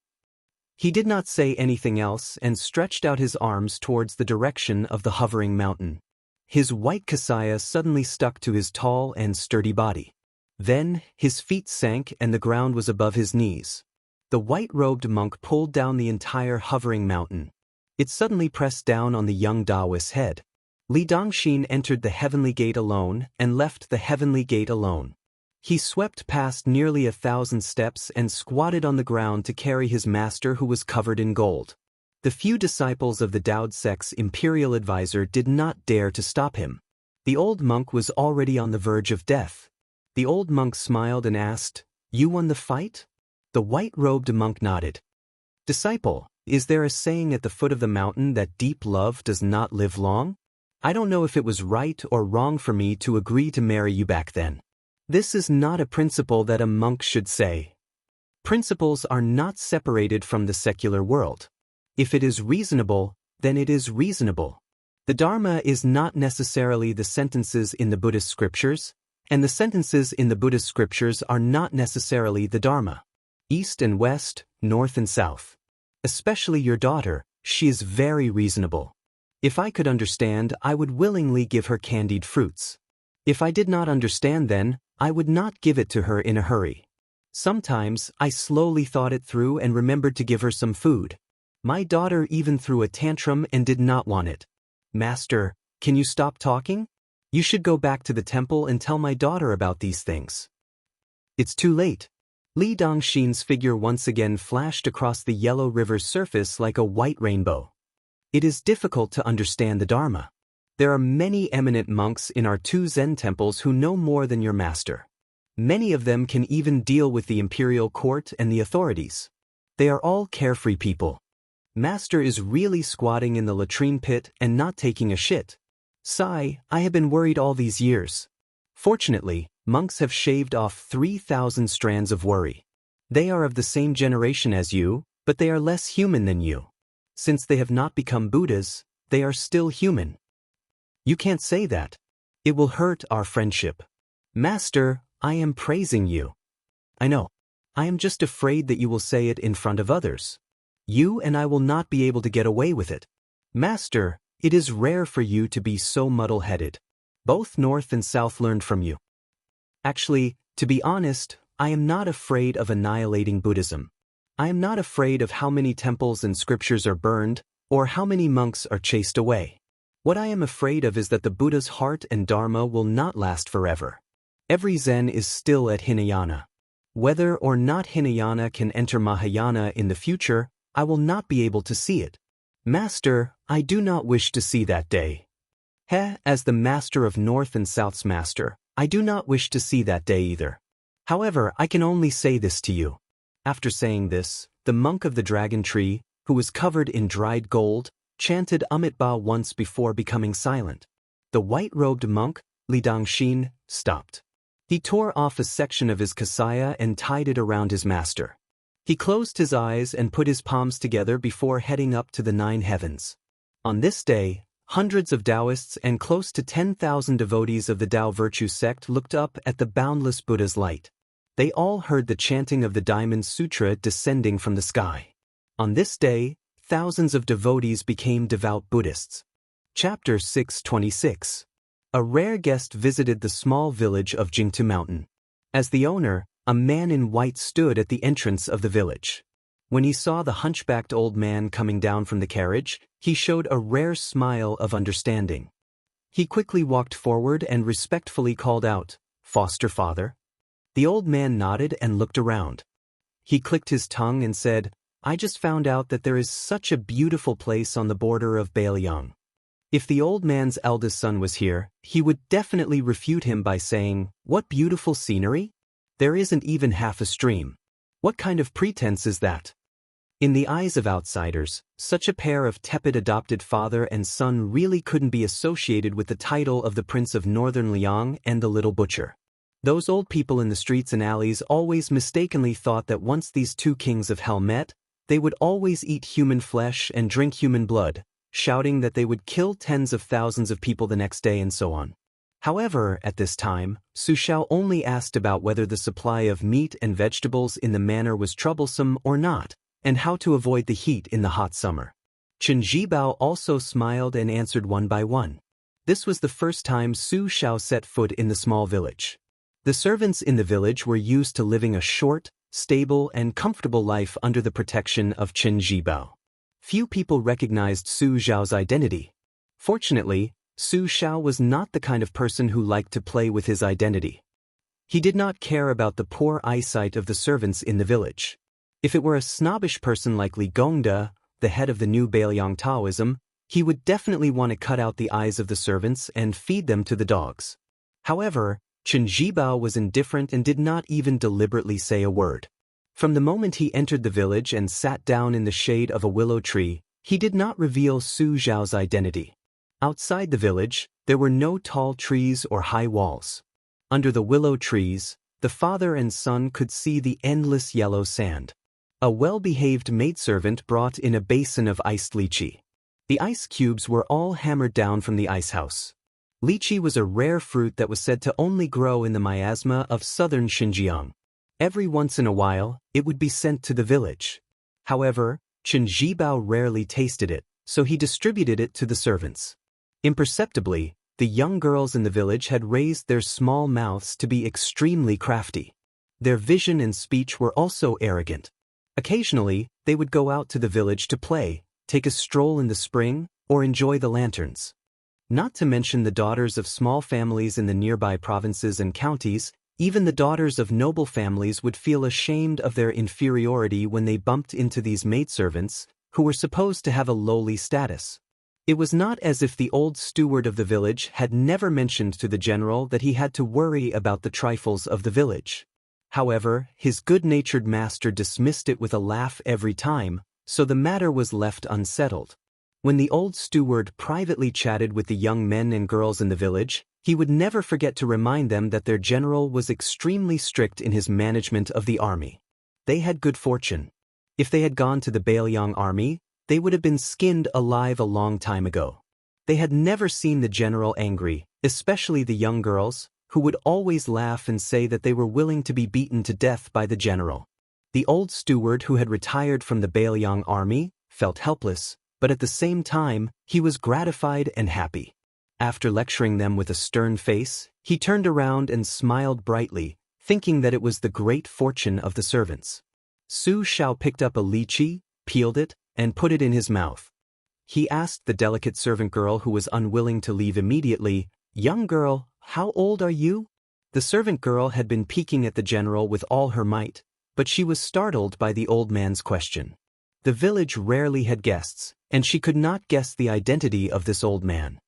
He did not say anything else and stretched out his arms towards the direction of the hovering mountain. His white kasaya suddenly stuck to his tall and sturdy body. Then, his feet sank and the ground was above his knees. The white-robed monk pulled down the entire hovering mountain. It suddenly pressed down on the young Taoist's head. Li Dongxin entered the heavenly gate alone and left the heavenly gate alone. He swept past nearly 1,000 steps and squatted on the ground to carry his master who was covered in gold. The few disciples of the Dao sect's imperial advisor did not dare to stop him. The old monk was already on the verge of death. The old monk smiled and asked, "You won the fight?" The white-robed monk nodded. "Disciple, is there a saying at the foot of the mountain that deep love does not live long? I don't know if it was right or wrong for me to agree to marry you back then. This is not a principle that a monk should say. Principles are not separated from the secular world. If it is reasonable, then it is reasonable. The Dharma is not necessarily the sentences in the Buddhist scriptures, and the sentences in the Buddhist scriptures are not necessarily the Dharma. East and west, north and south. Especially your daughter, she is very reasonable. If I could understand, I would willingly give her candied fruits. If I did not understand then, I would not give it to her in a hurry. Sometimes, I slowly thought it through and remembered to give her some food. My daughter even threw a tantrum and did not want it. Master, can you stop talking? You should go back to the temple and tell my daughter about these things. It's too late. Li Dongxin's figure once again flashed across the yellow river's surface like a white rainbow. It is difficult to understand the Dharma. There are many eminent monks in our 2 Zen temples who know more than your master. Many of them can even deal with the imperial court and the authorities. They are all carefree people. Master is really squatting in the latrine pit and not taking a shit. Sigh, I have been worried all these years. Fortunately, monks have shaved off 3,000 strands of worry. They are of the same generation as you, but they are less human than you. Since they have not become Buddhas, they are still human. You can't say that. It will hurt our friendship. Master, I am praising you. I know. I am just afraid that you will say it in front of others. You and I will not be able to get away with it. Master, it is rare for you to be so muddle-headed. Both North and South learned from you. Actually, to be honest, I am not afraid of annihilating Buddhism. I am not afraid of how many temples and scriptures are burned, or how many monks are chased away. What I am afraid of is that the Buddha's heart and Dharma will not last forever. Every Zen is still at Hinayana. Whether or not Hinayana can enter Mahayana in the future, I will not be able to see it. Master, I do not wish to see that day. As the master of North and South's master, I do not wish to see that day either. However, I can only say this to you. After saying this, the monk of the dragon tree, who was covered in dried gold, chanted Amitabha once before becoming silent. The white-robed monk, Li Dongxin, stopped. He tore off a section of his kasaya and tied it around his master. He closed his eyes and put his palms together before heading up to the 9 heavens. On this day, hundreds of Taoists and close to 10,000 devotees of the Tao Virtue sect looked up at the boundless Buddha's light. They all heard the chanting of the Diamond Sutra descending from the sky. On this day, thousands of devotees became devout Buddhists. Chapter 626. A rare guest visited the small village of Jingtu Mountain. As the owner, a man in white stood at the entrance of the village. When he saw the hunchbacked old man coming down from the carriage, he showed a rare smile of understanding. He quickly walked forward and respectfully called out, "Foster father?" The old man nodded and looked around. He clicked his tongue and said, "I just found out that there is such a beautiful place on the border of Bailiang." If the old man's eldest son was here, he would definitely refute him by saying, "What beautiful scenery? There isn't even half a stream. What kind of pretense is that?" In the eyes of outsiders, such a pair of tepid adopted father and son really couldn't be associated with the title of the Prince of Northern Liang and the Little Butcher. Those old people in the streets and alleys always mistakenly thought that once these 2 kings of hell met, they would always eat human flesh and drink human blood, shouting that they would kill tens of thousands of people the next day and so on. However, at this time, Su Shao only asked about whether the supply of meat and vegetables in the manor was troublesome or not, and how to avoid the heat in the hot summer. Chen Zhibao also smiled and answered one by one. This was the first time Su Shao set foot in the small village. The servants in the village were used to living a short, stable and comfortable life under the protection of Chen Zhibao. Few people recognized Su Xiao's identity. Fortunately, Su Xiao was not the kind of person who liked to play with his identity. He did not care about the poor eyesight of the servants in the village. If it were a snobbish person like Li Gongda, the head of the new Bailiang Taoism, he would definitely want to cut out the eyes of the servants and feed them to the dogs. However, Chen Zhibao was indifferent and did not even deliberately say a word. From the moment he entered the village and sat down in the shade of a willow tree, he did not reveal Su Xiao's identity. Outside the village, there were no tall trees or high walls. Under the willow trees, the father and son could see the endless yellow sand. A well-behaved maidservant brought in a basin of iced lychee. The ice cubes were all hammered down from the ice house. Lychee was a rare fruit that was said to only grow in the miasma of southern Xinjiang. Every once in a while, it would be sent to the village. However, Chen Zhibao rarely tasted it, so he distributed it to the servants. Imperceptibly, the young girls in the village had raised their small mouths to be extremely crafty. Their vision and speech were also arrogant. Occasionally, they would go out to the village to play, take a stroll in the spring, or enjoy the lanterns. Not to mention the daughters of small families in the nearby provinces and counties, even the daughters of noble families would feel ashamed of their inferiority when they bumped into these maidservants, who were supposed to have a lowly status. It was not as if the old steward of the village had never mentioned to the general that he had to worry about the trifles of the village. However, his good-natured master dismissed it with a laugh every time, so the matter was left unsettled. When the old steward privately chatted with the young men and girls in the village, he would never forget to remind them that their general was extremely strict in his management of the army. They had good fortune. If they had gone to the Bailiang army, they would have been skinned alive a long time ago. They had never seen the general angry, especially the young girls, who would always laugh and say that they were willing to be beaten to death by the general. The old steward who had retired from the Bailiang army felt helpless, but at the same time, he was gratified and happy. After lecturing them with a stern face, he turned around and smiled brightly, thinking that it was the great fortune of the servants. Su Xiao picked up a lychee, peeled it, and put it in his mouth. He asked the delicate servant girl who was unwilling to leave immediately, "Young girl, how old are you?" The servant girl had been peeking at the general with all her might, but she was startled by the old man's question. The village rarely had guests, and she could not guess the identity of this old man.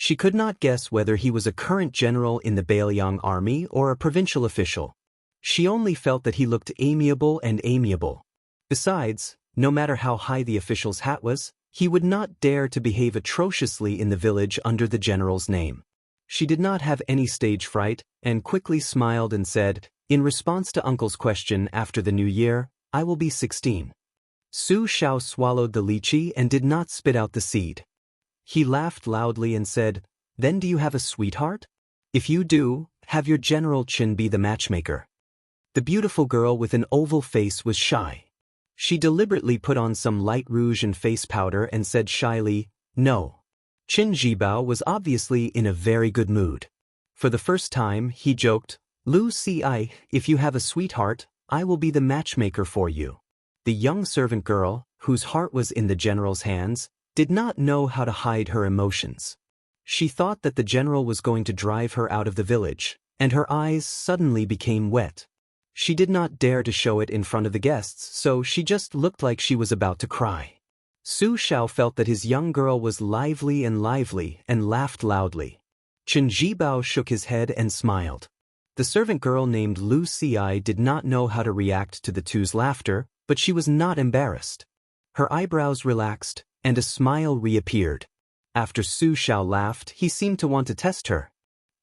She could not guess whether he was a current general in the Bailiang army or a provincial official. She only felt that he looked amiable and amiable. Besides, no matter how high the official's hat was, he would not dare to behave atrociously in the village under the general's name. She did not have any stage fright, and quickly smiled and said, "In response to Uncle's question after the new year, I will be 16. Su Xiao swallowed the lychee and did not spit out the seed. He laughed loudly and said, "Then do you have a sweetheart? If you do, have your General Qin be the matchmaker." The beautiful girl with an oval face was shy. She deliberately put on some light rouge and face powder and said shyly, "No." Qin Zhibao was obviously in a very good mood. For the first time, he joked, "Lu Si, if you have a sweetheart, I will be the matchmaker for you." The young servant girl, whose heart was in the general's hands, did not know how to hide her emotions. She thought that the general was going to drive her out of the village, and her eyes suddenly became wet. She did not dare to show it in front of the guests, so she just looked like she was about to cry. Su Xiao felt that his young girl was lively and laughed loudly. Chen Zhibao shook his head and smiled. The servant girl named Lu Si did not know how to react to the two's laughter, but she was not embarrassed. Her eyebrows relaxed, and a smile reappeared. After Su Xiao laughed, he seemed to want to test her.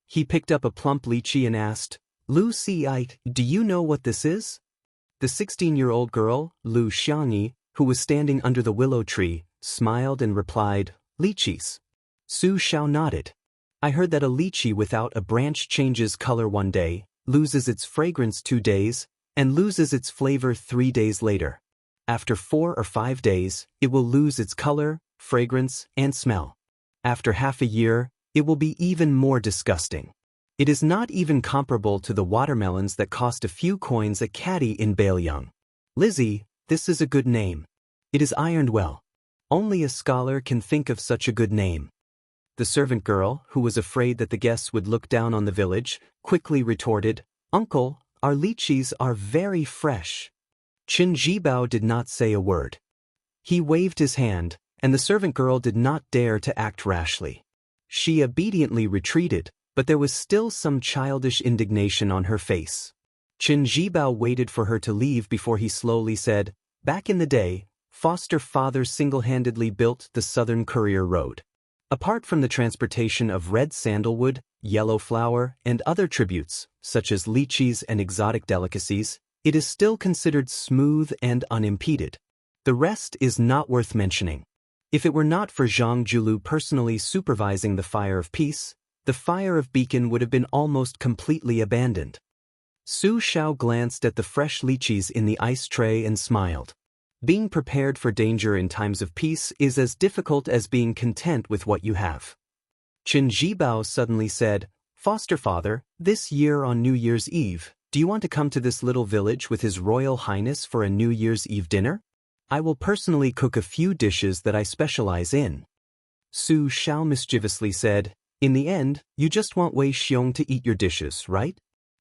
He picked up a plump lychee and asked, "Lu Si, do you know what this is?" The 16-year-old girl, Lu Xiangyi, who was standing under the willow tree, smiled and replied, "Lychees." Su Xiao nodded. "I heard that a lychee without a branch changes color one day, loses its fragrance 2 days, and loses its flavor 3 days later. After 4 or 5 days, it will lose its color, fragrance, and smell. After half a year, it will be even more disgusting. It is not even comparable to the watermelons that cost a few coins a caddy in Bailiang. Lizzie, this is a good name. It is ironed well." Only a scholar can think of such a good name. The servant girl, who was afraid that the guests would look down on the village, quickly retorted, "Uncle, our lychees are very fresh." Qin Jibao did not say a word. He waved his hand, and the servant girl did not dare to act rashly. She obediently retreated, but there was still some childish indignation on her face. Qin Jibao waited for her to leave before he slowly said, "Back in the day, foster father single-handedly built the Southern Courier Road. Apart from the transportation of red sandalwood, yellow flower, and other tributes, such as lychees and exotic delicacies, it is still considered smooth and unimpeded. The rest is not worth mentioning. If it were not for Zhang Julu personally supervising the Fire of Peace, the Fire of Beacon would have been almost completely abandoned." Su Xiao glanced at the fresh lychees in the ice tray and smiled. Being prepared for danger in times of peace is as difficult as being content with what you have. Qin Jibao suddenly said, "Foster father, this year on New Year's Eve, do you want to come to this little village with His Royal Highness for a New Year's Eve dinner? I will personally cook a few dishes that I specialize in." Su Xiao mischievously said, "In the end, you just want Wei Xiong to eat your dishes, right?"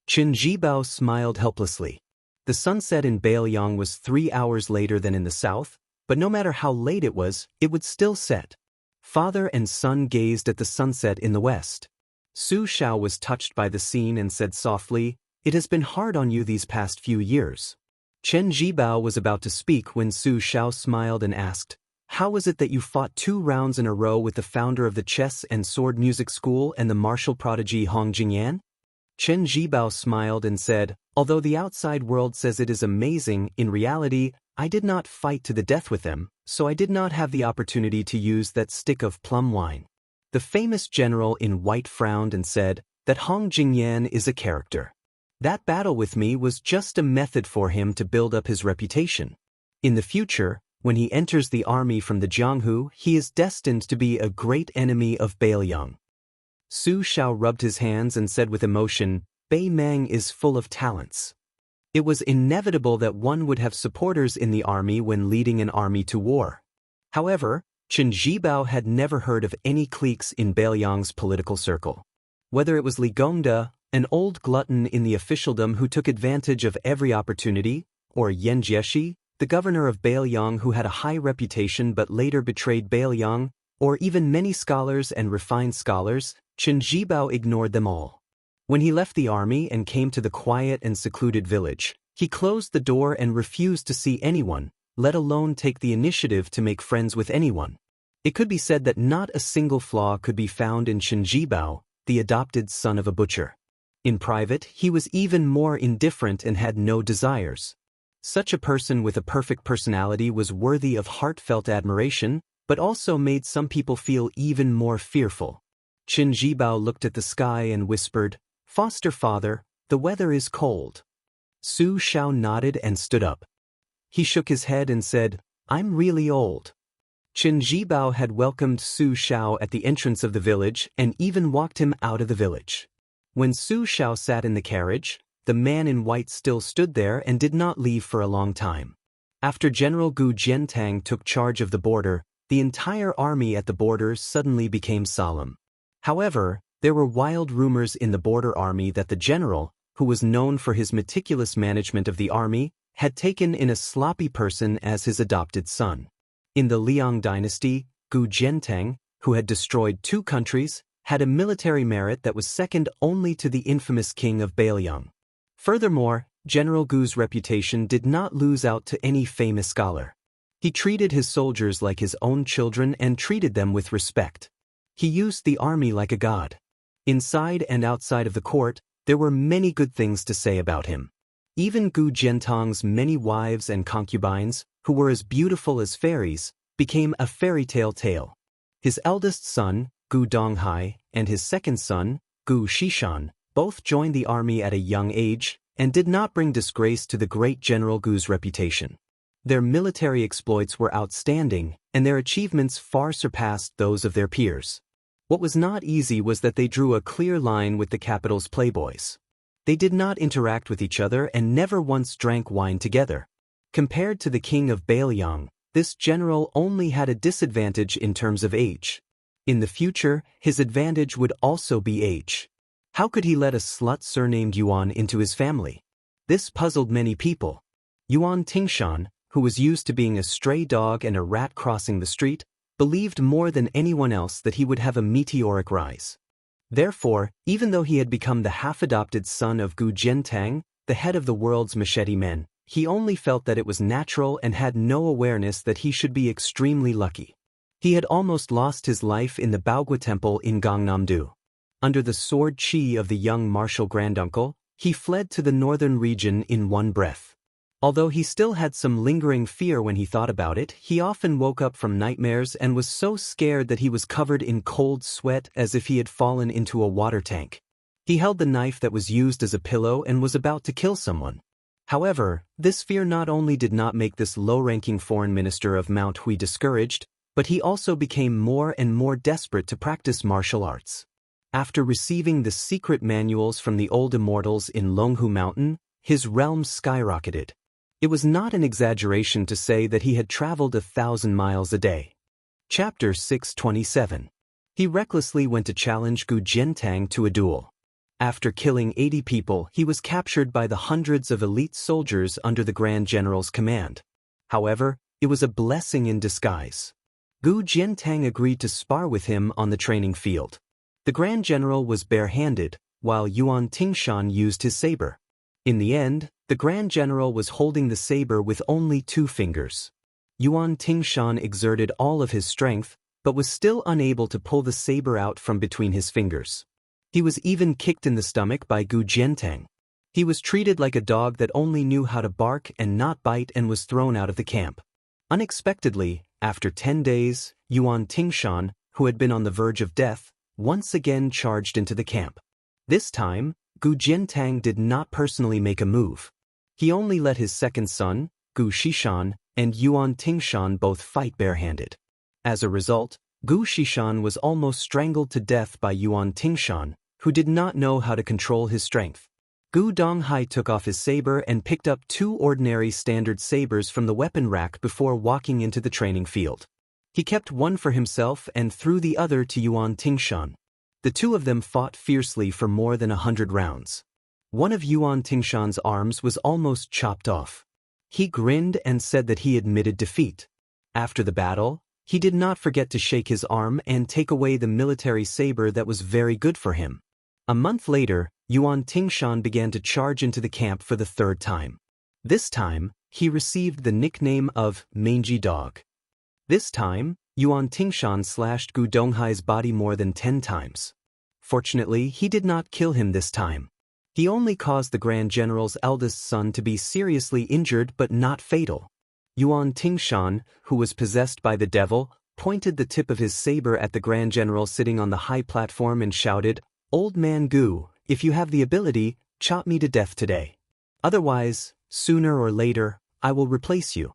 Qin Jibao smiled helplessly. The sunset in Bailiang was 3 hours later than in the south, but no matter how late it would still set. Father and son gazed at the sunset in the west. Su Xiao was touched by the scene and said softly, "It has been hard on you these past few years." Chen Jibao was about to speak when Su Xiao smiled and asked, "How was it that you fought 2 rounds in a row with the founder of the chess and sword music school and the martial prodigy Hong Jingyan?" Chen Jibao smiled and said, "Although the outside world says it is amazing, in reality, I did not fight to the death with them, so I did not have the opportunity to use that stick of plum wine." The famous general in white frowned and said that Hong Jingyan is a character. That battle with me was just a method for him to build up his reputation. In the future, when he enters the army from the Jianghu, he is destined to be a great enemy of Bailiang. Su Xiao rubbed his hands and said with emotion, "Bei Meng is full of talents." It was inevitable that one would have supporters in the army when leading an army to war. However, Qin Jibao had never heard of any cliques in Bailiang's political circle. Whether it was Li Gongda, an old glutton in the officialdom who took advantage of every opportunity, or Yan Jieshi, the governor of Bailiang who had a high reputation but later betrayed Bailiang, or even many scholars and refined scholars, Qin Jibao ignored them all. When he left the army and came to the quiet and secluded village, he closed the door and refused to see anyone, let alone take the initiative to make friends with anyone. It could be said that not a single flaw could be found in Qin Jibao, the adopted son of a butcher. In private, he was even more indifferent and had no desires. Such a person with a perfect personality was worthy of heartfelt admiration, but also made some people feel even more fearful. Qin Jibao looked at the sky and whispered, "Foster father, the weather is cold." Su Xiao nodded and stood up. He shook his head and said, "I'm really old." Qin Jibao had welcomed Su Xiao at the entrance of the village and even walked him out of the village. When Su Xiao sat in the carriage, the man in white still stood there and did not leave for a long time. After General Gu Jiantang took charge of the border, the entire army at the borders suddenly became solemn. However, there were wild rumors in the border army that the general, who was known for his meticulous management of the army, had taken in a sloppy person as his adopted son. In the Liang dynasty, Gu Jiantang, who had destroyed 2 countries, had a military merit that was second only to the infamous king of Bailiang. Furthermore, General Gu's reputation did not lose out to any famous scholar. He treated his soldiers like his own children and treated them with respect. He used the army like a god. Inside and outside of the court, there were many good things to say about him. Even Gu Jiantang's many wives and concubines, who were as beautiful as fairies, became a fairy tale. His eldest son, Gu Donghai, and his second son, Gu Shishan, both joined the army at a young age and did not bring disgrace to the great General Gu's reputation. Their military exploits were outstanding, and their achievements far surpassed those of their peers. What was not easy was that they drew a clear line with the capital's playboys. They did not interact with each other and never once drank wine together. Compared to the king of Bailiang, this general only had a disadvantage in terms of age. In the future, his advantage would also be age. How could he let a slut surnamed Yuan into his family? This puzzled many people. Yuan Tingshan, who was used to being a stray dog and a rat crossing the street, believed more than anyone else that he would have a meteoric rise. Therefore, even though he had become the half-adopted son of Gu Jiantang, the head of the world's machete men, he only felt that it was natural and had no awareness that he should be extremely lucky. He had almost lost his life in the Baogua Temple in Gangnam-do. Under the sword chi of the young martial granduncle, he fled to the northern region in one breath. Although he still had some lingering fear when he thought about it, he often woke up from nightmares and was so scared that he was covered in cold sweat as if he had fallen into a water tank. He held the knife that was used as a pillow and was about to kill someone. However, this fear not only did not make this low-ranking foreign minister of Mount Hui discouraged, but he also became more and more desperate to practice martial arts. After receiving the secret manuals from the old immortals in Longhu Mountain, his realm skyrocketed. It was not an exaggeration to say that he had traveled 1,000 miles a day. Chapter 627. He recklessly went to challenge Gu Jiantang to a duel. After killing 80 people, he was captured by the hundreds of elite soldiers under the Grand General's command. However, it was a blessing in disguise. Gu Jiantang agreed to spar with him on the training field. The Grand General was barehanded, while Yuan Tingshan used his saber. In the end, the Grand General was holding the saber with only 2 fingers. Yuan Tingshan exerted all of his strength, but was still unable to pull the saber out from between his fingers. He was even kicked in the stomach by Gu Jiantang. He was treated like a dog that only knew how to bark and not bite and was thrown out of the camp. Unexpectedly, after 10 days, Yuan Tingshan, who had been on the verge of death, once again charged into the camp. This time, Gu Jiantang did not personally make a move. He only let his second son, Gu Shishan, and Yuan Tingshan both fight barehanded. As a result, Gu Shishan was almost strangled to death by Yuan Tingshan, who did not know how to control his strength. Gu Donghai took off his saber and picked up 2 ordinary standard sabers from the weapon rack before walking into the training field. He kept one for himself and threw the other to Yuan Tingshan. The 2 of them fought fiercely for more than 100 rounds. One of Yuan Tingshan's arms was almost chopped off. He grinned and said that he admitted defeat. After the battle, he did not forget to shake his arm and take away the military saber that was very good for him. A month later, Yuan Tingshan began to charge into the camp for the 3rd time. This time, he received the nickname of Mangy Dog. This time, Yuan Tingshan slashed Gu Donghai's body more than 10 times. Fortunately, he did not kill him this time. He only caused the Grand General's eldest son to be seriously injured but not fatal. Yuan Tingshan, who was possessed by the devil, pointed the tip of his saber at the Grand General sitting on the high platform and shouted, "Old man Gu, if you have the ability, chop me to death today. Otherwise, sooner or later, I will replace you."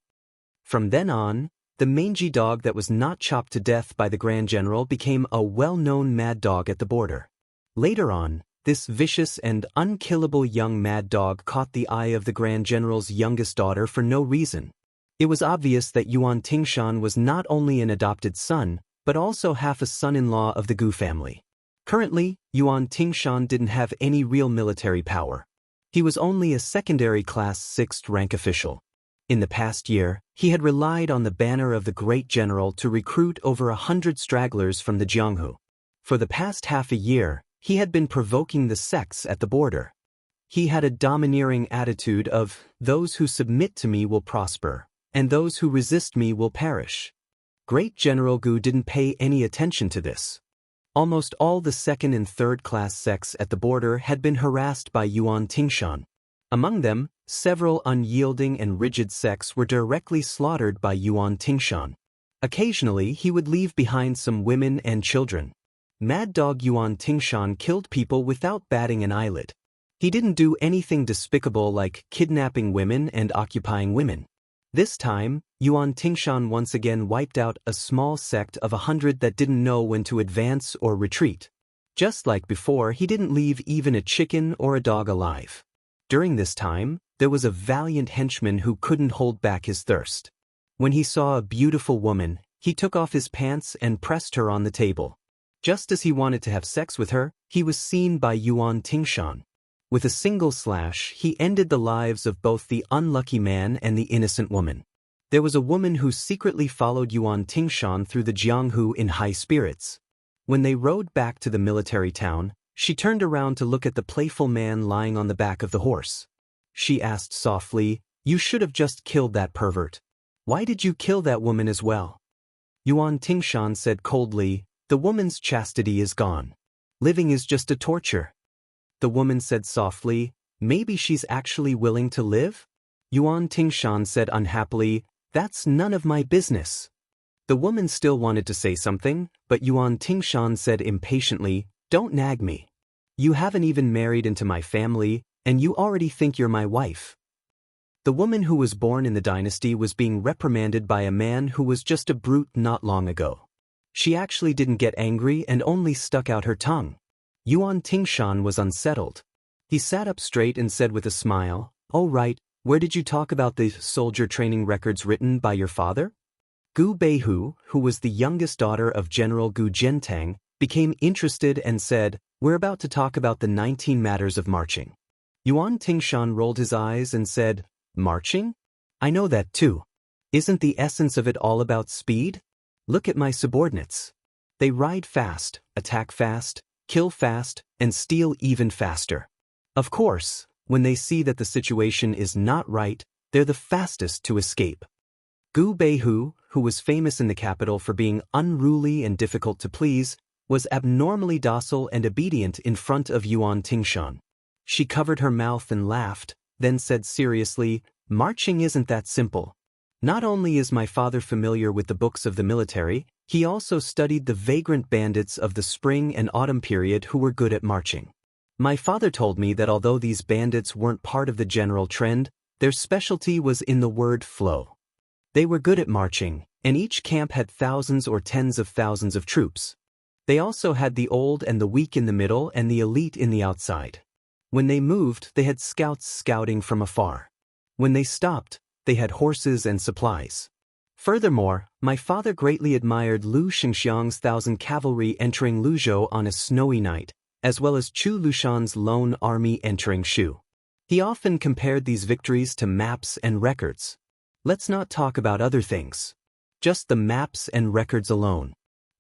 From then on, the mangy dog that was not chopped to death by the Grand General became a well-known mad dog at the border. Later on, this vicious and unkillable young mad dog caught the eye of the Grand General's youngest daughter for no reason. It was obvious that Yuan Tingshan was not only an adopted son, but also half a son-in-law of the Gu family. Currently, Yuan Tingshan didn't have any real military power. He was only a secondary-class 6th rank official. In the past year, he had relied on the banner of the great general to recruit over 100 stragglers from the Jianghu. For the past half a year, he had been provoking the sects at the border. He had a domineering attitude of, "Those who submit to me will prosper, and those who resist me will perish." Great General Gu didn't pay any attention to this. Almost all the 2nd and 3rd class sects at the border had been harassed by Yuan Tingshan. Among them, several unyielding and rigid sects were directly slaughtered by Yuan Tingshan. Occasionally, he would leave behind some women and children. Mad Dog Yuan Tingshan killed people without batting an eyelid. He didn't do anything despicable like kidnapping women and occupying women. This time, Yuan Tingshan once again wiped out a small sect of 100 that didn't know when to advance or retreat. Just like before, he didn't leave even a chicken or a dog alive. During this time, there was a valiant henchman who couldn't hold back his thirst. When he saw a beautiful woman, he took off his pants and pressed her on the table. Just as he wanted to have sex with her, he was seen by Yuan Tingshan. With a single slash, he ended the lives of both the unlucky man and the innocent woman. There was a woman who secretly followed Yuan Tingshan through the Jianghu in high spirits. When they rode back to the military town, she turned around to look at the playful man lying on the back of the horse. She asked softly, "You should have just killed that pervert. Why did you kill that woman as well?" Yuan Tingshan said coldly, "The woman's chastity is gone. Living is just a torture." The woman said softly, "Maybe she's actually willing to live?" Yuan Tingshan said unhappily, "That's none of my business." The woman still wanted to say something, but Yuan Tingshan said impatiently, "Don't nag me. You haven't even married into my family, and you already think you're my wife." The woman who was born in the dynasty was being reprimanded by a man who was just a brute not long ago. She actually didn't get angry and only stuck out her tongue. Yuan Tingshan was unsettled. He sat up straight and said with a smile, "Oh right, where did you talk about the soldier training records written by your father?" Gu Beihu, who was the youngest daughter of General Gu Jiantang, became interested and said, "We're about to talk about the 19 matters of marching." Yuan Tingshan rolled his eyes and said, "Marching? I know that too. Isn't the essence of it all about speed? Look at my subordinates. They ride fast, attack fast, kill fast, and steal even faster. Of course, when they see that the situation is not right, they're the fastest to escape." Gu Beihu, who was famous in the capital for being unruly and difficult to please, was abnormally docile and obedient in front of Yuan Tingshan. She covered her mouth and laughed, then said seriously, "Marching isn't that simple. Not only is my father familiar with the books of the military, he also studied the vagrant bandits of the spring and autumn period who were good at marching. My father told me that although these bandits weren't part of the general trend, their specialty was in the word flow. They were good at marching, and each camp had thousands or tens of thousands of troops. They also had the old and the weak in the middle and the elite in the outside. When they moved, they had scouts scouting from afar. When they stopped, they had horses and supplies. Furthermore, my father greatly admired Lu Xingxiang's 1,000 cavalry entering Luzhou on a snowy night, as well as Chu Lushan's lone army entering Shu. He often compared these victories to maps and records. Let's not talk about other things. Just the maps and records alone.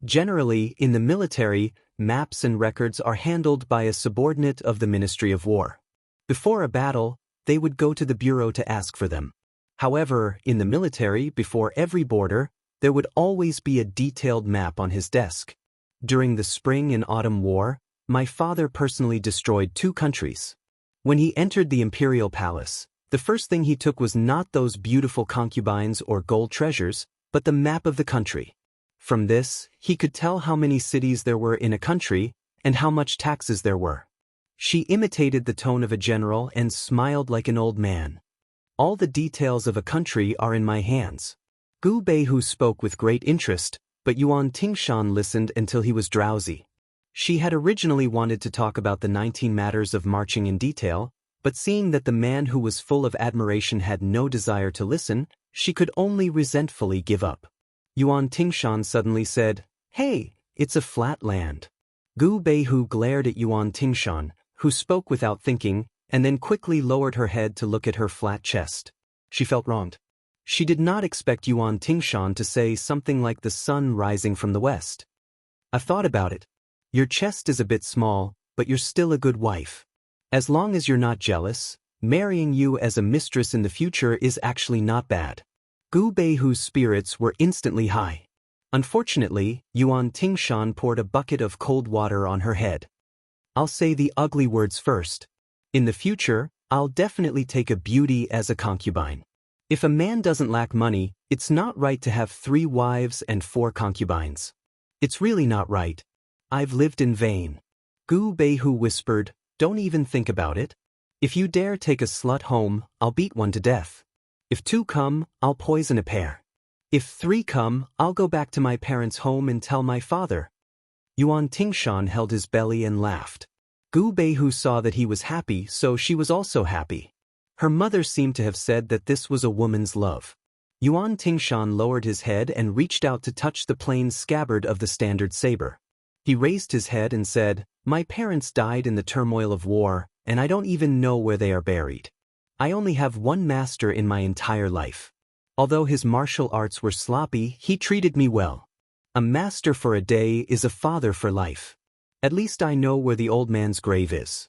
Generally, in the military, maps and records are handled by a subordinate of the Ministry of War. Before a battle, they would go to the bureau to ask for them. However, in the military, before every border, there would always be a detailed map on his desk. During the Spring and Autumn War, my father personally destroyed 2 countries. When he entered the imperial palace, the first thing he took was not those beautiful concubines or gold treasures, but the map of the country. From this, he could tell how many cities there were in a country and how much taxes there were. She imitated the tone of a general and smiled like an old man. "All the details of a country are in my hands." Gu Beihu spoke with great interest, but Yuan Tingshan listened until he was drowsy. She had originally wanted to talk about the 19 matters of marching in detail, but seeing that the man who was full of admiration had no desire to listen, she could only resentfully give up. Yuan Tingshan suddenly said, "Hey, it's a flat land." Gu Beihu glared at Yuan Tingshan, who spoke without thinking, and then quickly lowered her head to look at her flat chest. She felt wronged. She did not expect Yuan Tingshan to say something like the sun rising from the west. "I've thought about it. Your chest is a bit small, but you're still a good wife. As long as you're not jealous, marrying you as a mistress in the future is actually not bad." Gu Beihu's spirits were instantly high. Unfortunately, Yuan Tingshan poured a bucket of cold water on her head. "I'll say the ugly words first. In the future, I'll definitely take a beauty as a concubine. If a man doesn't lack money, it's not right to have 3 wives and 4 concubines. It's really not right. I've lived in vain." Gu Beihu whispered, "Don't even think about it. If you dare take a slut home, I'll beat one to death. If 2 come, I'll poison a pair. If 3 come, I'll go back to my parents' home and tell my father." Yuan Tingshan held his belly and laughed. Gu Beihu saw that he was happy, so she was also happy. Her mother seemed to have said that this was a woman's love. Yuan Tingshan lowered his head and reached out to touch the plain scabbard of the standard saber. He raised his head and said, "My parents died in the turmoil of war, and I don't even know where they are buried. I only have one master in my entire life. Although his martial arts were sloppy, he treated me well. A master for a day is a father for life. At least I know where the old man's grave is.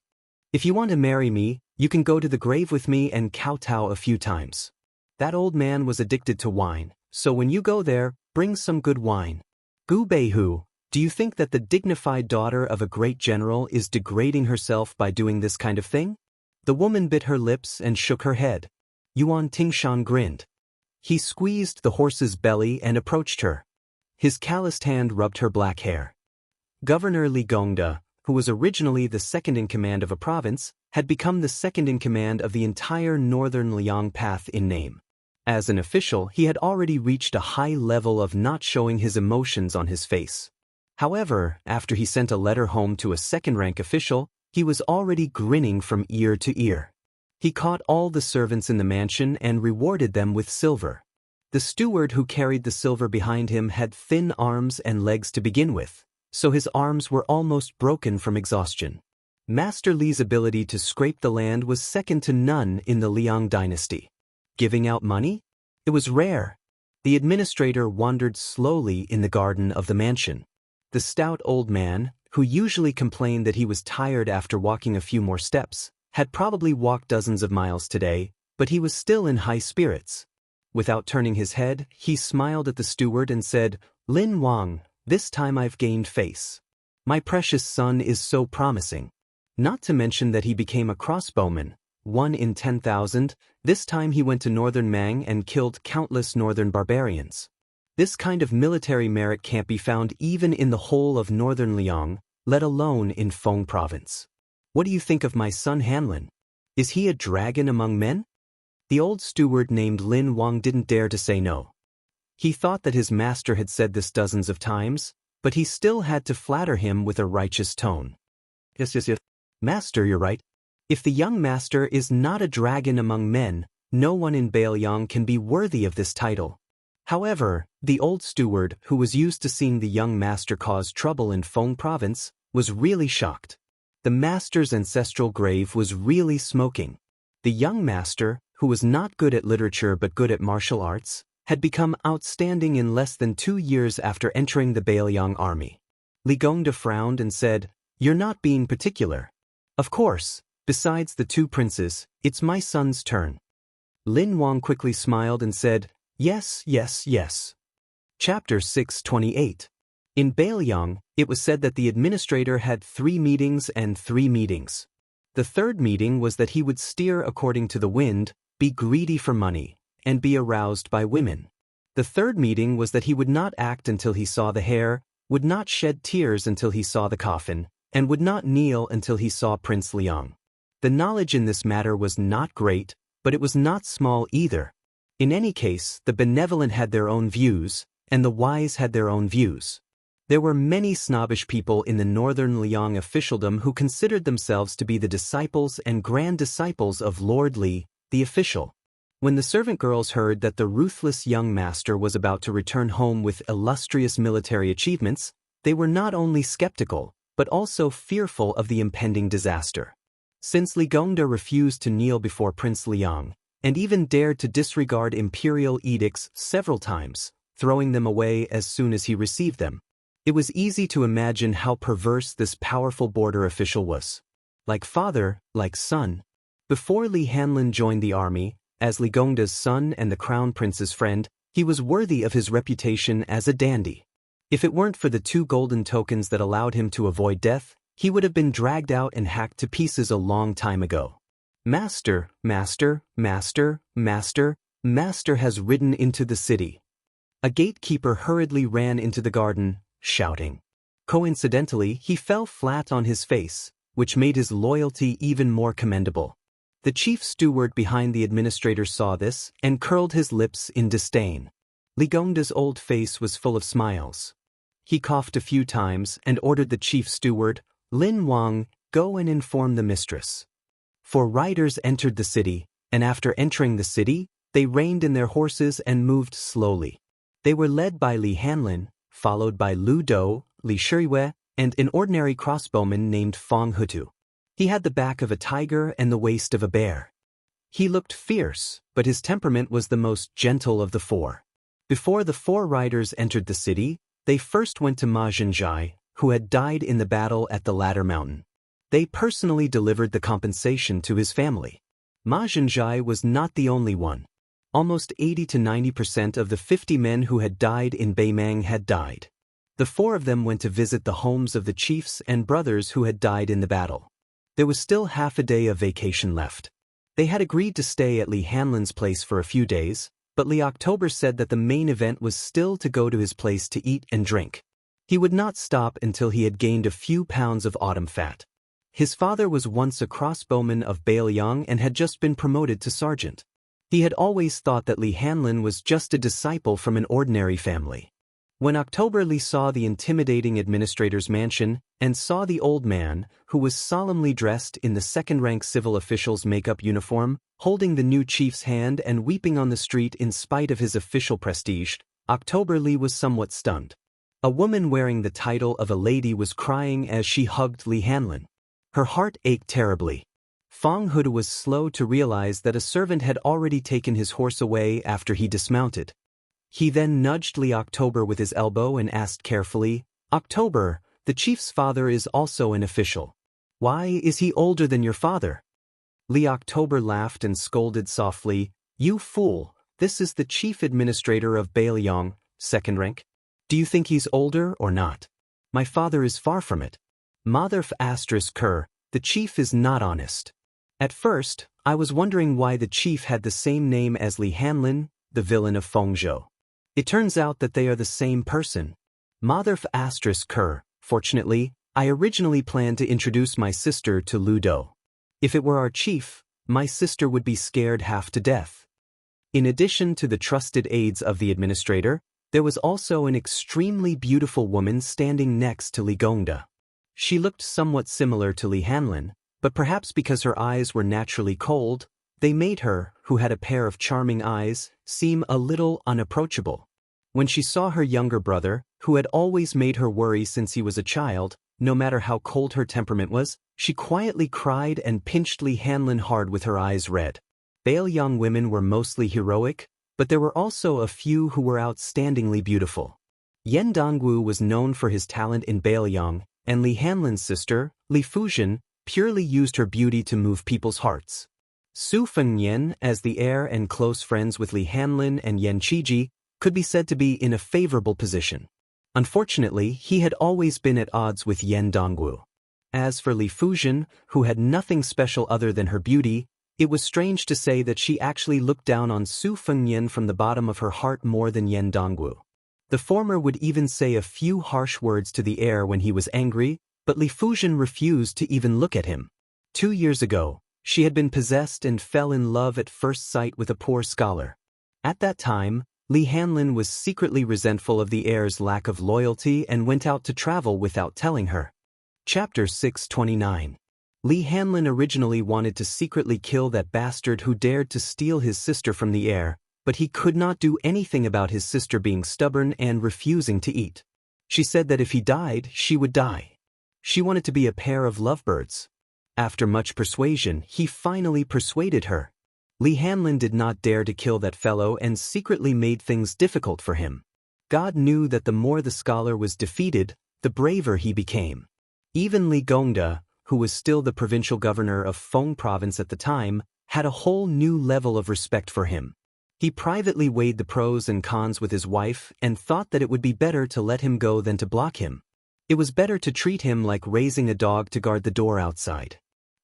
If you want to marry me, you can go to the grave with me and kowtow a few times. That old man was addicted to wine, so when you go there, bring some good wine." Gu Beihu, do you think that the dignified daughter of a great general is degrading herself by doing this kind of thing? The woman bit her lips and shook her head. Yuan Tingshan grinned. He squeezed the horse's belly and approached her. His calloused hand rubbed her black hair. Governor Li Gongda, who was originally the second-in-command of a province, had become the second-in-command of the entire northern Liang Path in name. As an official, he had already reached a high level of not showing his emotions on his face. However, after he sent a letter home to a second-rank official, he was already grinning from ear to ear. He caught all the servants in the mansion and rewarded them with silver. The steward who carried the silver behind him had thin arms and legs to begin with, so his arms were almost broken from exhaustion. Master Li's ability to scrape the land was second to none in the Liang dynasty. Giving out money? It was rare. The administrator wandered slowly in the garden of the mansion. The stout old man, who usually complained that he was tired after walking a few more steps, had probably walked dozens of miles today, but he was still in high spirits. Without turning his head, he smiled at the steward and said, "Lin Wang, this time I've gained face. My precious son is so promising." Not to mention that he became a crossbowman, 1 in 10,000, this time he went to northern Mang and killed countless northern barbarians. This kind of military merit can't be found even in the whole of northern Liang, let alone in Feng province. What do you think of my son Hanlin? Is he a dragon among men? The old steward named Lin Wang didn't dare to say no. He thought that his master had said this dozens of times, but he still had to flatter him with a righteous tone. Yes. Master, you're right. If the young master is not a dragon among men, no one in Bailiang can be worthy of this title. However, the old steward, who was used to seeing the young master cause trouble in Feng province, was really shocked. The master's ancestral grave was really smoking. The young master, who was not good at literature but good at martial arts, had become outstanding in less than 2 years after entering the Bailiang army. Li Gongda frowned and said, "You're not being particular." "Of course, besides the 2 princes, it's my son's turn." Lin Wang quickly smiled and said, "Yes. Chapter 628. In Bailiang, it was said that the administrator had 3 meetings and 3 meetings. The third meeting was that he would steer according to the wind, be greedy for money, and be aroused by women. The third meeting was that he would not act until he saw the hair, would not shed tears until he saw the coffin, and would not kneel until he saw Prince Liang. The knowledge in this matter was not great, but it was not small either. In any case, the benevolent had their own views, and the wise had their own views. There were many snobbish people in the northern Liang officialdom who considered themselves to be the disciples and grand disciples of Lord Li, the official. When the servant girls heard that the ruthless young master was about to return home with illustrious military achievements, they were not only skeptical, but also fearful of the impending disaster. Since Li Gongda refused to kneel before Prince Liang, and even dared to disregard imperial edicts several times, throwing them away as soon as he received them, it was easy to imagine how perverse this powerful border official was. Like father, like son. Before Li Hanlin joined the army, as Li Gongda's son and the crown prince's friend, he was worthy of his reputation as a dandy. If it weren't for the 2 golden tokens that allowed him to avoid death, he would have been dragged out and hacked to pieces a long time ago. Master has ridden into the city. A gatekeeper hurriedly ran into the garden, shouting. Coincidentally, he fell flat on his face, which made his loyalty even more commendable. The chief steward behind the administrator saw this and curled his lips in disdain. Li Gongda's old face was full of smiles. He coughed a few times and ordered the chief steward, Lin Wang, go and inform the mistress. 4 riders entered the city, and after entering the city, They reined in their horses and moved slowly. They were led by Li Hanlin, followed by Lu Do, Li Shiyue, and an ordinary crossbowman named Fong Hutu. He had the back of a tiger and the waist of a bear. He looked fierce, but his temperament was the most gentle of the four. Before the four riders entered the city, they first went to Ma Zhenjai, who had died in the battle at the Ladder Mountain. They personally delivered the compensation to his family. Ma Zhenjai was not the only one. Almost 80 to 90% of the 50 men who had died in Beimang had died. The four of them went to visit the homes of the chiefs and brothers who had died in the battle. There was still half a day of vacation left. They had agreed to stay at Li Hanlin's place for a few days, but Li October said that the main event was still to go to his place to eat and drink. He would not stop until he had gained a few pounds of autumn fat. His father was once a crossbowman of Bailiang and had just been promoted to sergeant. He had always thought that Li Hanlin was just a disciple from an ordinary family. When October Li saw the intimidating administrator's mansion and saw the old man, who was solemnly dressed in the second-rank civil official's makeup uniform, holding the new chief's hand and weeping on the street in spite of his official prestige, October Li was somewhat stunned. A woman wearing the title of a lady was crying as she hugged Li Hanlin. Her heart ached terribly. Fong Hutu was slow to realize that a servant had already taken his horse away after he dismounted. He then nudged Li October with his elbow and asked carefully, "October, the chief's father is also an official. Why is he older than your father?" Li October laughed and scolded softly, "You fool, this is the chief administrator of Bailiang, second rank. Do you think he's older or not? My father is far from it. Motherf *Ker, the chief is not honest." At first, I was wondering why the chief had the same name as Li Hanlin, the villain of Fengzhou. It turns out that they are the same person. Motherf *Ker, fortunately, I originally planned to introduce my sister to Lu Do. If it were our chief, my sister would be scared half to death. In addition to the trusted aides of the administrator, there was also an extremely beautiful woman standing next to Li Gongda. She looked somewhat similar to Li Hanlin, but perhaps because her eyes were naturally cold, they made her, who had a pair of charming eyes, seem a little unapproachable. When she saw her younger brother, who had always made her worry since he was a child, no matter how cold her temperament was, she quietly cried and pinched Li Hanlin hard with her eyes red. Bailiang women were mostly heroic, but there were also a few who were outstandingly beautiful. Yan Dongwu was known for his talent in Bailiang, and Li Hanlin's sister, Li Fuzhen, purely used her beauty to move people's hearts. Su Fengyan, as the heir and close friends with Li Hanlin and Yan Qiji, could be said to be in a favorable position. Unfortunately, he had always been at odds with Yan Dongwu. As for Li Fuzhen, who had nothing special other than her beauty, it was strange to say that she actually looked down on Su Fengyan from the bottom of her heart more than Yan Dongwu. The former would even say a few harsh words to the heir when he was angry, but Li Fuzhen refused to even look at him. 2 years ago, she had been possessed and fell in love at first sight with a poor scholar. At that time, Li Hanlin was secretly resentful of the heir's lack of loyalty and went out to travel without telling her. Chapter 629. Li Hanlin originally wanted to secretly kill that bastard who dared to steal his sister from the heir, but he could not do anything about his sister being stubborn and refusing to eat. She said that if he died, she would die. She wanted to be a pair of lovebirds. After much persuasion, he finally persuaded her. Li Hanlin did not dare to kill that fellow and secretly made things difficult for him. God knew that the more the scholar was defeated, the braver he became. Even Li Gongda, who was still the provincial governor of Feng province at the time, had a whole new level of respect for him. He privately weighed the pros and cons with his wife and thought that it would be better to let him go than to block him. It was better to treat him like raising a dog to guard the door outside.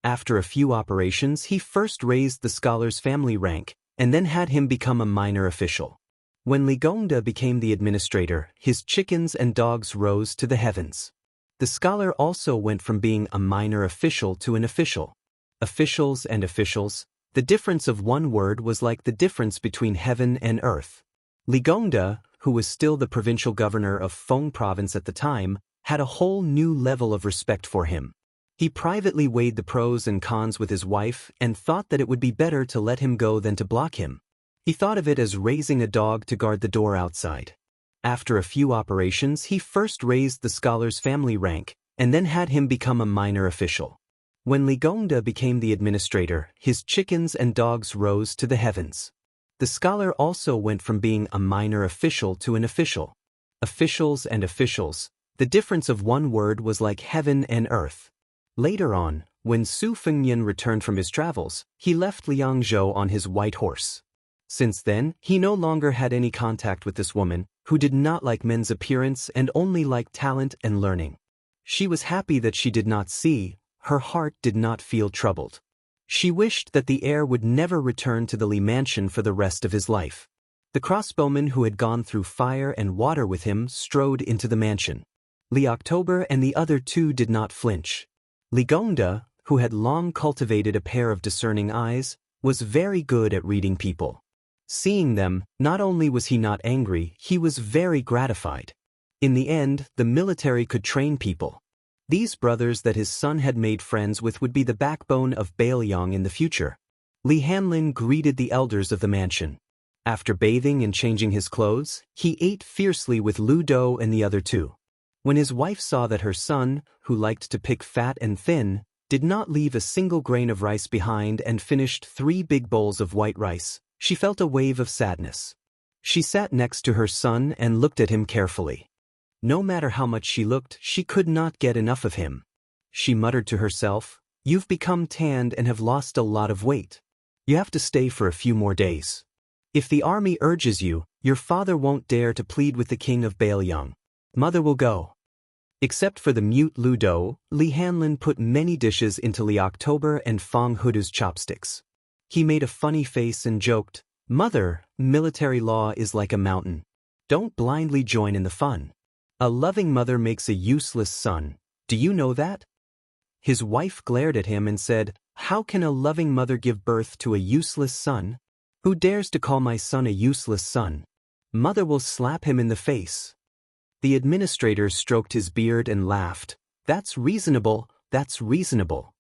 After a few operations, he first raised the scholar's family rank, and then had him become a minor official. When Li Gongda became the administrator, his chickens and dogs rose to the heavens. The scholar also went from being a minor official to an official. Officials and officials, the difference of one word was like the difference between heaven and earth. Li Gongda, who was still the provincial governor of Feng province at the time, had a whole new level of respect for him. He privately weighed the pros and cons with his wife and thought that it would be better to let him go than to block him. He thought of it as raising a dog to guard the door outside. After a few operations, he first raised the scholar's family rank, and then had him become a minor official. When Ligonda became the administrator, his chickens and dogs rose to the heavens. The scholar also went from being a minor official to an official. Officials and officials, the difference of one word was like heaven and earth. Later on, when Su Fengnian returned from his travels, he left Liangzhou on his white horse. Since then, he no longer had any contact with this woman, who did not like men's appearance and only liked talent and learning. She was happy that she did not see, her heart did not feel troubled. She wished that the heir would never return to the Li mansion for the rest of his life. The crossbowman who had gone through fire and water with him strode into the mansion. Li October and the other two did not flinch. Ligonda, who had long cultivated a pair of discerning eyes, was very good at reading people. Seeing them, not only was he not angry, he was very gratified. In the end, the military could train people. These brothers that his son had made friends with would be the backbone of Bailiang in the future. Li Hanlin greeted the elders of the mansion. After bathing and changing his clothes, he ate fiercely with Lu Do and the other two. When his wife saw that her son, who liked to pick fat and thin, did not leave a single grain of rice behind and finished 3 big bowls of white rice, she felt a wave of sadness. She sat next to her son and looked at him carefully. No matter how much she looked, she could not get enough of him. She muttered to herself, "You've become tanned and have lost a lot of weight. You have to stay for a few more days. If the army urges you, your father won't dare to plead with the king of Bailiang. Mother will go." Except for the mute Lu Do, Li Hanlin put many dishes into Li October and Fong Hudu's chopsticks. He made a funny face and joked, "Mother, military law is like a mountain. Don't blindly join in the fun. A loving mother makes a useless son. Do you know that?" His wife glared at him and said, "How can a loving mother give birth to a useless son? Who dares to call my son a useless son? Mother will slap him in the face." The administrator stroked his beard and laughed. "That's reasonable, that's reasonable."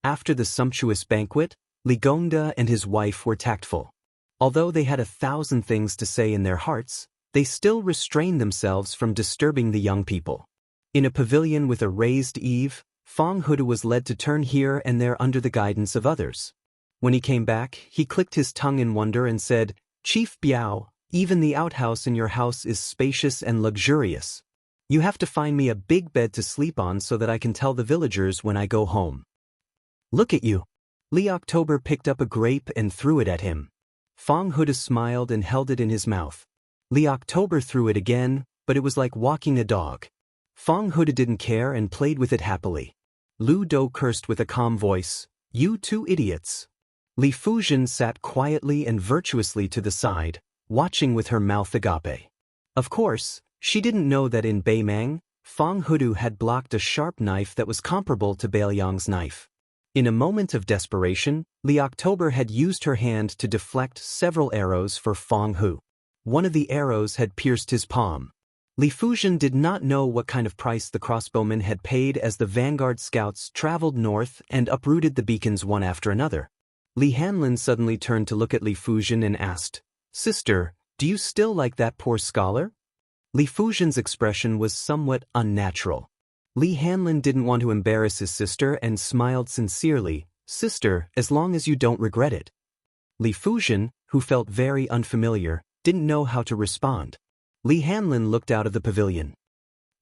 After the sumptuous banquet, Ligonda and his wife were tactful. Although they had 1,000 things to say in their hearts, they still restrained themselves from disturbing the young people. In a pavilion with a raised eave, Fong Hudu was led to turn here and there under the guidance of others. When he came back, he clicked his tongue in wonder and said, "Chief Biao, even the outhouse in your house is spacious and luxurious. You have to find me a big bed to sleep on so that I can tell the villagers when I go home." "Look at you." Li October picked up a grape and threw it at him. Fong Huda smiled and held it in his mouth. Li October threw it again, but it was like walking a dog. Fong Huda didn't care and played with it happily. Lu Do cursed with a calm voice, "You two idiots." Li Fuzhen sat quietly and virtuously to the side, watching with her mouth agape. Of course, she didn't know that in Baimang, Fong Hudu had blocked a sharp knife that was comparable to Bailiang's knife. In a moment of desperation, Li October had used her hand to deflect several arrows for Fong Hu. One of the arrows had pierced his palm. Li Fuzhen did not know what kind of price the crossbowmen had paid as the vanguard scouts traveled north and uprooted the beacons one after another. Li Hanlin suddenly turned to look at Li Fuzhen and asked, "Sister, do you still like that poor scholar?" Li Fuzhen's expression was somewhat unnatural. Li Hanlin didn't want to embarrass his sister and smiled sincerely, "Sister, as long as you don't regret it." Li Fuzhen, who felt very unfamiliar, didn't know how to respond. Li Hanlin looked out of the pavilion.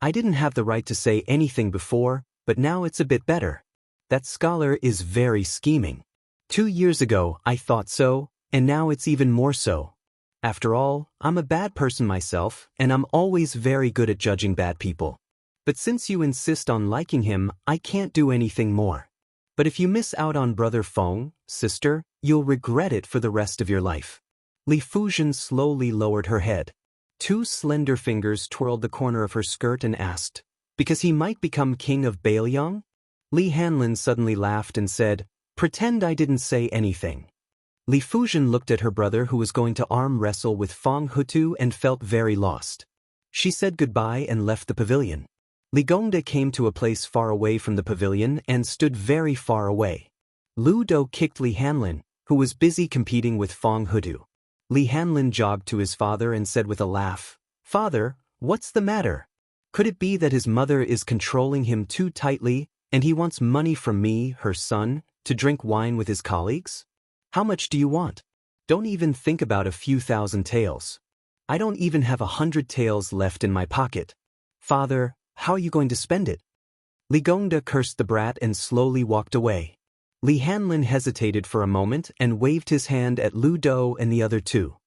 "I didn't have the right to say anything before, but now it's a bit better. That scholar is very scheming. 2 years ago I thought so, and now it's even more so. After all, I'm a bad person myself, and I'm always very good at judging bad people. But since you insist on liking him, I can't do anything more. But if you miss out on Brother Fong, sister, you'll regret it for the rest of your life." Li Fuzhen slowly lowered her head. 2 slender fingers twirled the corner of her skirt and asked, "Because he might become king of Bailiang?" Li Hanlin suddenly laughed and said, "Pretend I didn't say anything." Li Fuzhen looked at her brother who was going to arm wrestle with Fong Hutu and felt very lost. She said goodbye and left the pavilion. Li Gongda came to a place far away from the pavilion and stood very far away. Lu Do kicked Li Hanlin, who was busy competing with Fong Hutu. Li Hanlin jogged to his father and said with a laugh, "Father, what's the matter? Could it be that his mother is controlling him too tightly, and he wants money from me, her son, to drink wine with his colleagues? How much do you want? Don't even think about a few thousand taels. I don't even have 100 taels left in my pocket. Father, how are you going to spend it?" Li Gongda cursed the brat and slowly walked away. Li Hanlin hesitated for a moment and waved his hand at Lu Do and the other two.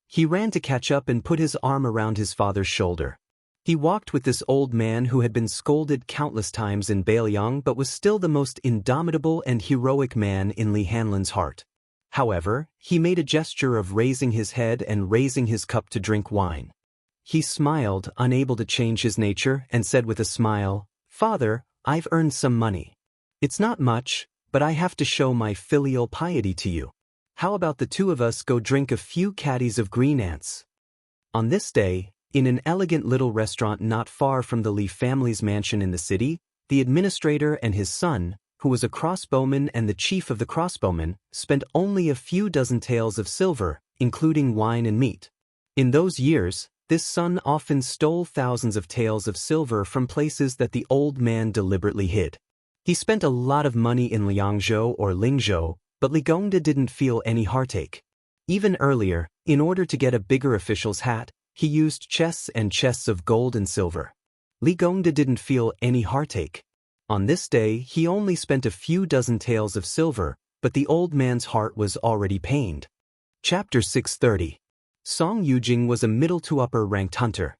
He ran to catch up and put his arm around his father's shoulder. He walked with this old man who had been scolded countless times in Bailiang but was still the most indomitable and heroic man in Li Hanlin's heart. However, he made a gesture of raising his head and raising his cup to drink wine. He smiled, unable to change his nature, and said with a smile, "Father, I've earned some money. It's not much, but I have to show my filial piety to you. How about the two of us go drink a few caddies of green ants?" On this day, in an elegant little restaurant not far from the Li family's mansion in the city, the administrator and his son, who was a crossbowman and the chief of the crossbowmen, spent only a few dozen taels of silver, including wine and meat. In those years, this son often stole thousands of taels of silver from places that the old man deliberately hid. He spent a lot of money in Liangzhou or Lingzhou, but Li Gongda didn't feel any heartache. Even earlier, in order to get a bigger official's hat, he used chests and chests of gold and silver. Li Gongda didn't feel any heartache. On this day, he only spent a few dozen taels of silver, but the old man's heart was already pained. Chapter 630. Song Yujing was a middle to upper ranked hunter.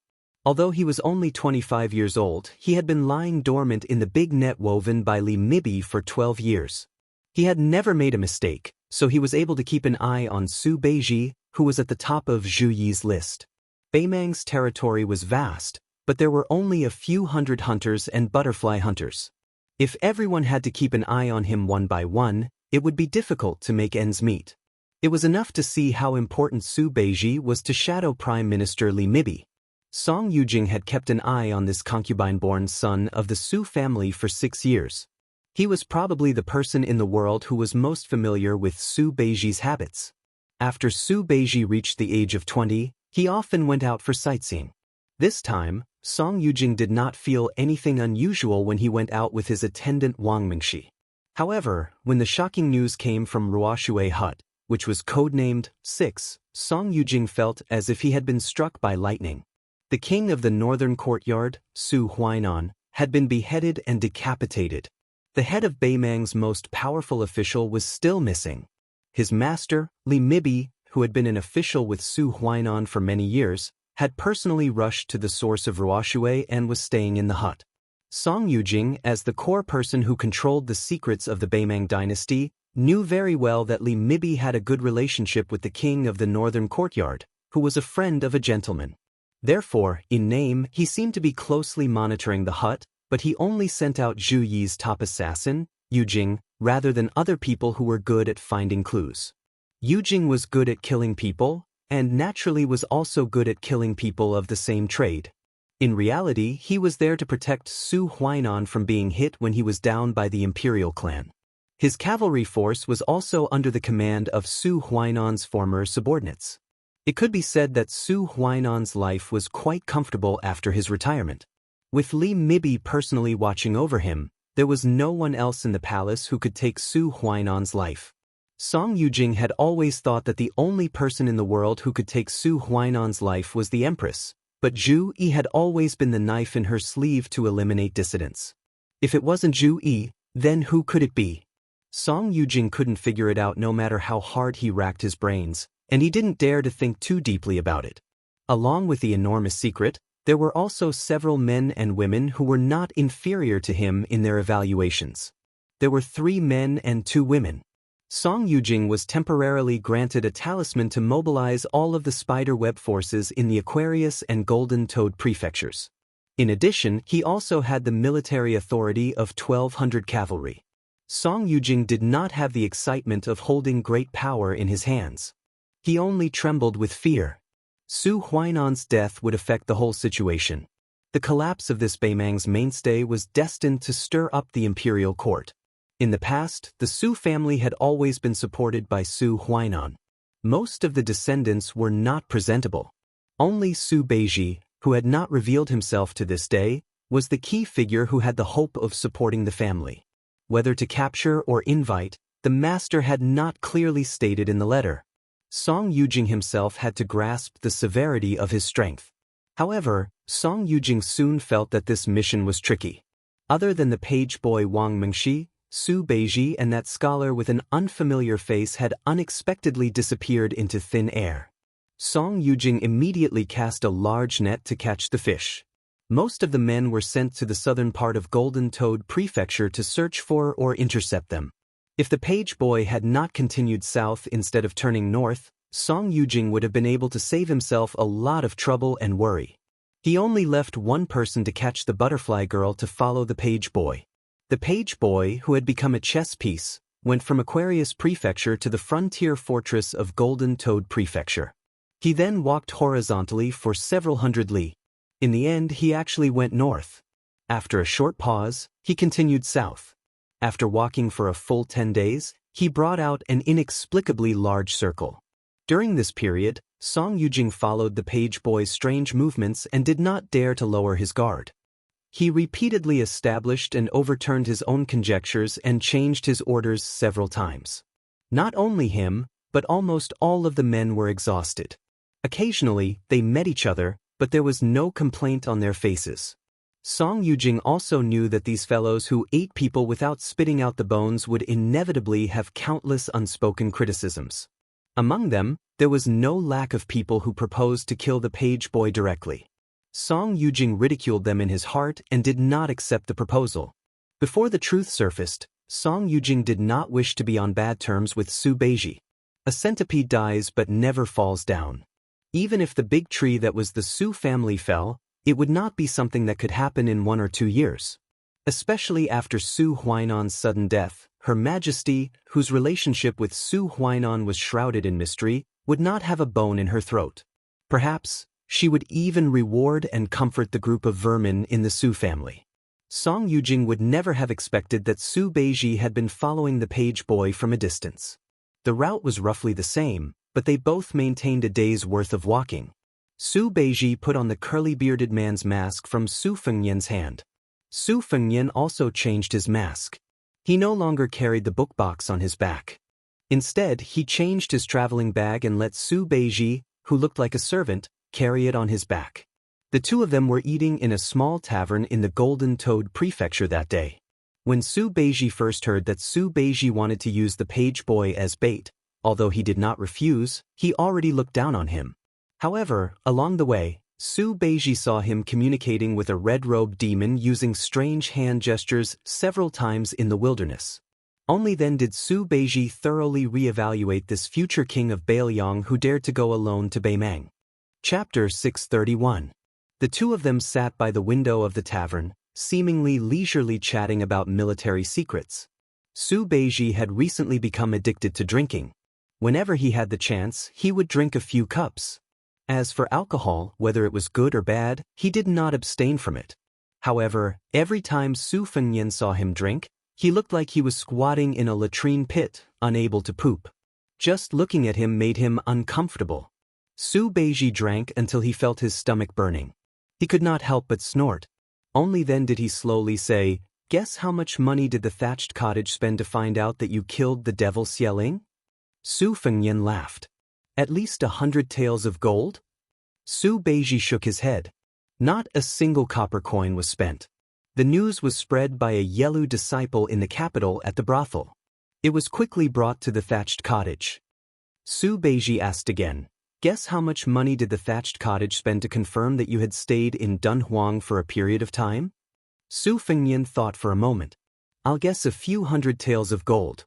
Although he was only 25 years old, he had been lying dormant in the big net woven by Li Mibi for 12 years. He had never made a mistake, so he was able to keep an eye on Su Beiji, who was at the top of Zhu Yi's list. Beimang's territory was vast, but there were only a few hundred hunters and butterfly hunters. If everyone had to keep an eye on him one by one, it would be difficult to make ends meet. It was enough to see how important Su Beiji was to Shadow Prime Minister Li Mibi. Song Yujing had kept an eye on this concubine-born son of the Su family for 6 years. He was probably the person in the world who was most familiar with Su Beiji's habits. After Su Beiji reached the age of 20, he often went out for sightseeing. This time, Song Yujing did not feel anything unusual when he went out with his attendant Wang Mingxi. However, when the shocking news came from Ruoshui Hut, which was codenamed 6, Song Yujing felt as if he had been struck by lightning. The king of the northern courtyard, Su Huainan, had been beheaded and decapitated. The head of Beimang's most powerful official was still missing. His master, Li Mibi, who had been an official with Su Huainan for many years, had personally rushed to the source of Ruoshui and was staying in the hut. Song Yujing, as the core person who controlled the secrets of the Beimang dynasty, knew very well that Li Mibi had a good relationship with the king of the northern courtyard, who was a friend of a gentleman. Therefore, in name, he seemed to be closely monitoring the hut, but he only sent out Zhu Yi's top assassin, Yujing, rather than other people who were good at finding clues. Yujing was good at killing people, and naturally was also good at killing people of the same trade. In reality, he was there to protect Su Huainan from being hit when he was down by the imperial clan. His cavalry force was also under the command of Su Huainan's former subordinates. It could be said that Su Huainan's life was quite comfortable after his retirement. With Li Mibi personally watching over him, there was no one else in the palace who could take Su Huainan's life. Song Yujing had always thought that the only person in the world who could take Su Huainan's life was the empress, but Zhu Yi had always been the knife in her sleeve to eliminate dissidents. If it wasn't Zhu Yi, then who could it be? Song Yujing couldn't figure it out no matter how hard he racked his brains, and he didn't dare to think too deeply about it. Along with the enormous secret, there were also several men and women who were not inferior to him in their evaluations. There were 3 men and 2 women. Song Yujing was temporarily granted a talisman to mobilize all of the spider web forces in the Aquarius and Golden Toad prefectures. In addition, he also had the military authority of 1,200 cavalry. Song Yujing did not have the excitement of holding great power in his hands. He only trembled with fear. Su Huainan's death would affect the whole situation. The collapse of this Beimang's mainstay was destined to stir up the imperial court. In the past, the Su family had always been supported by Su Huainan. Most of the descendants were not presentable. Only Su Beiji, who had not revealed himself to this day, was the key figure who had the hope of supporting the family. Whether to capture or invite, the master had not clearly stated in the letter. Song Yujing himself had to grasp the severity of his strength. However, Song Yujing soon felt that this mission was tricky. Other than the page boy Wang Mengshi, Su Beiji and that scholar with an unfamiliar face had unexpectedly disappeared into thin air. Song Yujing immediately cast a large net to catch the fish. Most of the men were sent to the southern part of Golden Toad Prefecture to search for or intercept them. If the page boy had not continued south instead of turning north, Song Yujing would have been able to save himself a lot of trouble and worry. He only left one person to catch the butterfly girl to follow the page boy. The page boy, who had become a chess piece, went from Aquarius Prefecture to the frontier fortress of Golden Toad Prefecture. He then walked horizontally for several hundred li. In the end, he actually went north. After a short pause, he continued south. After walking for a full 10 days, he brought out an inexplicably large circle. During this period, Song Yujing followed the page boy's strange movements and did not dare to lower his guard. He repeatedly established and overturned his own conjectures and changed his orders several times. Not only him, but almost all of the men were exhausted. Occasionally, they met each other, but there was no complaint on their faces. Song Yujing also knew that these fellows who ate people without spitting out the bones would inevitably have countless unspoken criticisms. Among them, there was no lack of people who proposed to kill the page boy directly. Song Yujing ridiculed them in his heart and did not accept the proposal. Before the truth surfaced, Song Yujing did not wish to be on bad terms with Su Beiji. A centipede dies but never falls down. Even if the big tree that was the Su family fell, it would not be something that could happen in 1 or 2 years. Especially after Su Huainan's sudden death, Her Majesty, whose relationship with Su Huainan was shrouded in mystery, would not have a bone in her throat. Perhaps, she would even reward and comfort the group of vermin in the Su family. Song Yujing would never have expected that Su Beiji had been following the page boy from a distance. The route was roughly the same, but they both maintained a day's worth of walking. Su Beiji put on the curly-bearded man's mask from Su Fengnian's hand. Su Fengnian also changed his mask. He no longer carried the book box on his back. Instead, he changed his traveling bag and let Su Beiji, who looked like a servant, carry it on his back. The two of them were eating in a small tavern in the Golden Toad Prefecture that day. When Su Beiji first heard that Su Beiji wanted to use the page boy as bait, although he did not refuse, he already looked down on him. However, along the way, Su Beiji saw him communicating with a red-robed demon using strange hand gestures several times in the wilderness. Only then did Su Beiji thoroughly re-evaluate this future king of Bailiang who dared to go alone to Beimang. Chapter 631. The two of them sat by the window of the tavern, seemingly leisurely chatting about military secrets. Su Beiji had recently become addicted to drinking. Whenever he had the chance, he would drink a few cups. As for alcohol, whether it was good or bad, he did not abstain from it. However, every time Su Fengnian saw him drink, he looked like he was squatting in a latrine pit, unable to poop. Just looking at him made him uncomfortable. Su Beiji drank until he felt his stomach burning. He could not help but snort. Only then did he slowly say, "Guess how much money did the thatched cottage spend to find out that you killed the devil Xieling?" Su Fengnian laughed. "At least 100 taels of gold?" Su Beiji shook his head. Not a single copper coin was spent. The news was spread by a Yelu disciple in the capital at the brothel. It was quickly brought to the thatched cottage. Su Beiji asked again, "Guess how much money did the thatched cottage spend to confirm that you had stayed in Dunhuang for a period of time?" Su Fengnian thought for a moment. "I'll guess a few 100 taels of gold."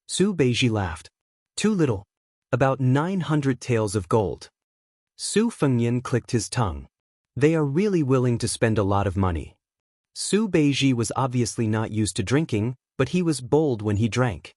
Su Beiji laughed. "Too little. About 900 taels of gold." Su Fengnian clicked his tongue. They are really willing to spend a lot of money. Su Beiji was obviously not used to drinking, but he was bold when he drank.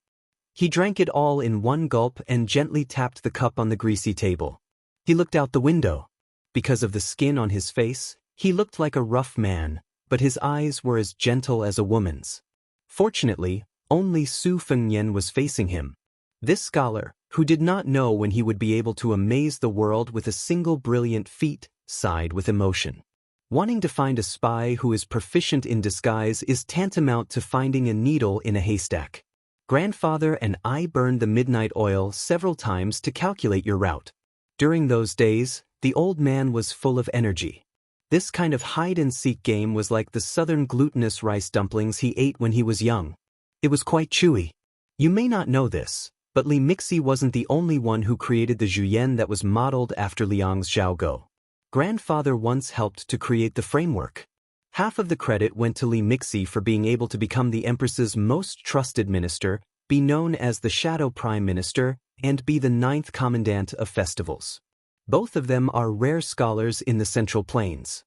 He drank it all in one gulp and gently tapped the cup on the greasy table. He looked out the window. Because of the skin on his face, he looked like a rough man, but his eyes were as gentle as a woman's. Fortunately, only Su Fengnian was facing him. This scholar, who did not know when he would be able to amaze the world with a single brilliant feat, sighed with emotion. Wanting to find a spy who is proficient in disguise is tantamount to finding a needle in a haystack. Grandfather and I burned the midnight oil several times to calculate your route. During those days, the old man was full of energy. This kind of hide-and-seek game was like the southern glutinous rice dumplings he ate when he was young. It was quite chewy. You may not know this, but Li Mixi wasn't the only one who created the Zhuyan that was modeled after Liang's Xiaogo. Grandfather once helped to create the framework. Half of the credit went to Li Mixi for being able to become the Empress's most trusted minister, be known as the Shadow Prime Minister, and be the 9th Commandant of Festivals. Both of them are rare scholars in the Central Plains.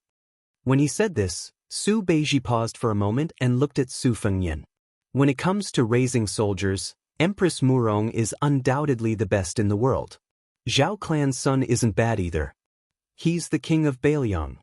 When he said this, Su Beiji paused for a moment and looked at Su Fengnian. When it comes to raising soldiers, Empress Murong is undoubtedly the best in the world. Zhao Clan's son isn't bad either. He's the king of Bailiang.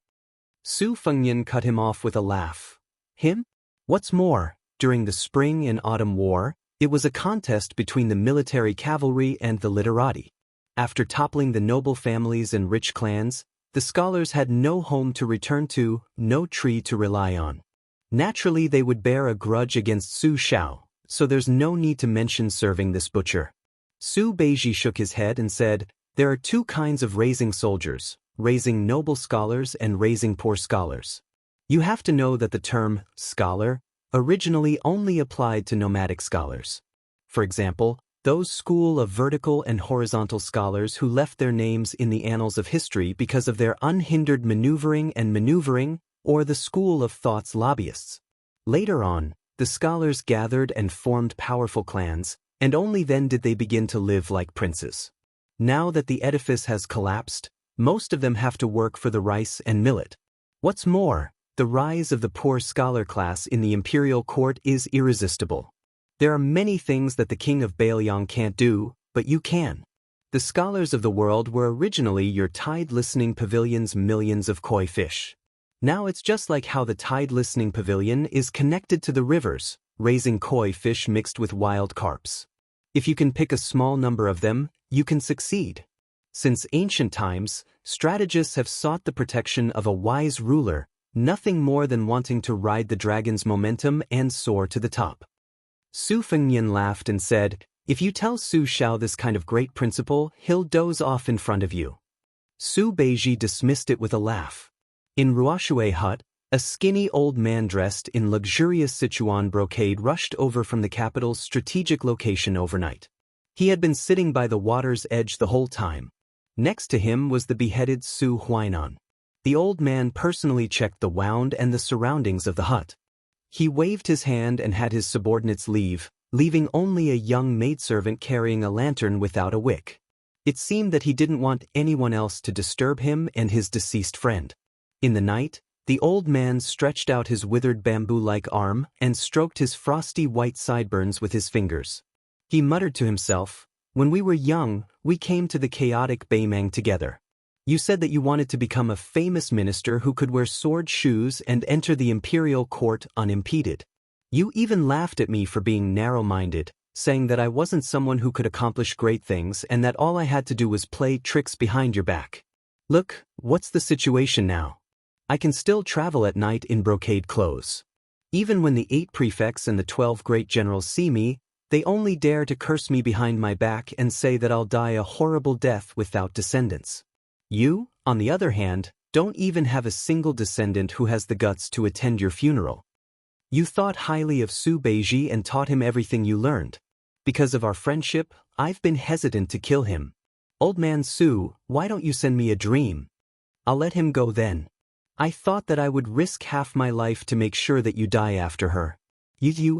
Su Fengnian cut him off with a laugh. Him? What's more, during the Spring and Autumn War, it was a contest between the military cavalry and the literati. After toppling the noble families and rich clans, the scholars had no home to return to, no tree to rely on. Naturally, they would bear a grudge against Su Shao, so there's no need to mention serving this butcher. Su Beiji shook his head and said, there are two kinds of raising soldiers, raising noble scholars and raising poor scholars. You have to know that the term scholar originally only applied to nomadic scholars. For example, those school of vertical and horizontal scholars who left their names in the annals of history because of their unhindered maneuvering, or the school of thought's lobbyists. Later on, the scholars gathered and formed powerful clans, and only then did they begin to live like princes. Now that the edifice has collapsed, most of them have to work for the rice and millet. What's more, the rise of the poor scholar class in the imperial court is irresistible. There are many things that the king of Bailiang can't do, but you can. The scholars of the world were originally your tide listening pavilion's millions of koi fish. Now it's just like how the tide listening pavilion is connected to the rivers, raising koi fish mixed with wild carps. If you can pick a small number of them, you can succeed. Since ancient times, strategists have sought the protection of a wise ruler, nothing more than wanting to ride the dragon's momentum and soar to the top. Su Fengnian laughed and said, if you tell Su Shao this kind of great principle, he'll doze off in front of you. Su Beiji dismissed it with a laugh. In Ruoshui Hut, a skinny old man dressed in luxurious Sichuan brocade rushed over from the capital's strategic location overnight. He had been sitting by the water's edge the whole time. Next to him was the beheaded Su Huainan. The old man personally checked the wound and the surroundings of the hut. He waved his hand and had his subordinates leave, leaving only a young maidservant carrying a lantern without a wick. It seemed that he didn't want anyone else to disturb him and his deceased friend. In the night, the old man stretched out his withered bamboo-like arm and stroked his frosty white sideburns with his fingers. He muttered to himself, when we were young, we came to the chaotic Baimang together. You said that you wanted to become a famous minister who could wear sword shoes and enter the imperial court unimpeded. You even laughed at me for being narrow-minded, saying that I wasn't someone who could accomplish great things and that all I had to do was play tricks behind your back. Look, what's the situation now? I can still travel at night in brocade clothes. Even when the 8 prefects and the 12 great generals see me, they only dare to curse me behind my back and say that I'll die a horrible death without descendants. You, on the other hand, don't even have a single descendant who has the guts to attend your funeral. You thought highly of Su Beiji and taught him everything you learned. Because of our friendship, I've been hesitant to kill him. Old man Su, why don't you send me a dream? I'll let him go then. I thought that I would risk half my life to make sure that you die after her.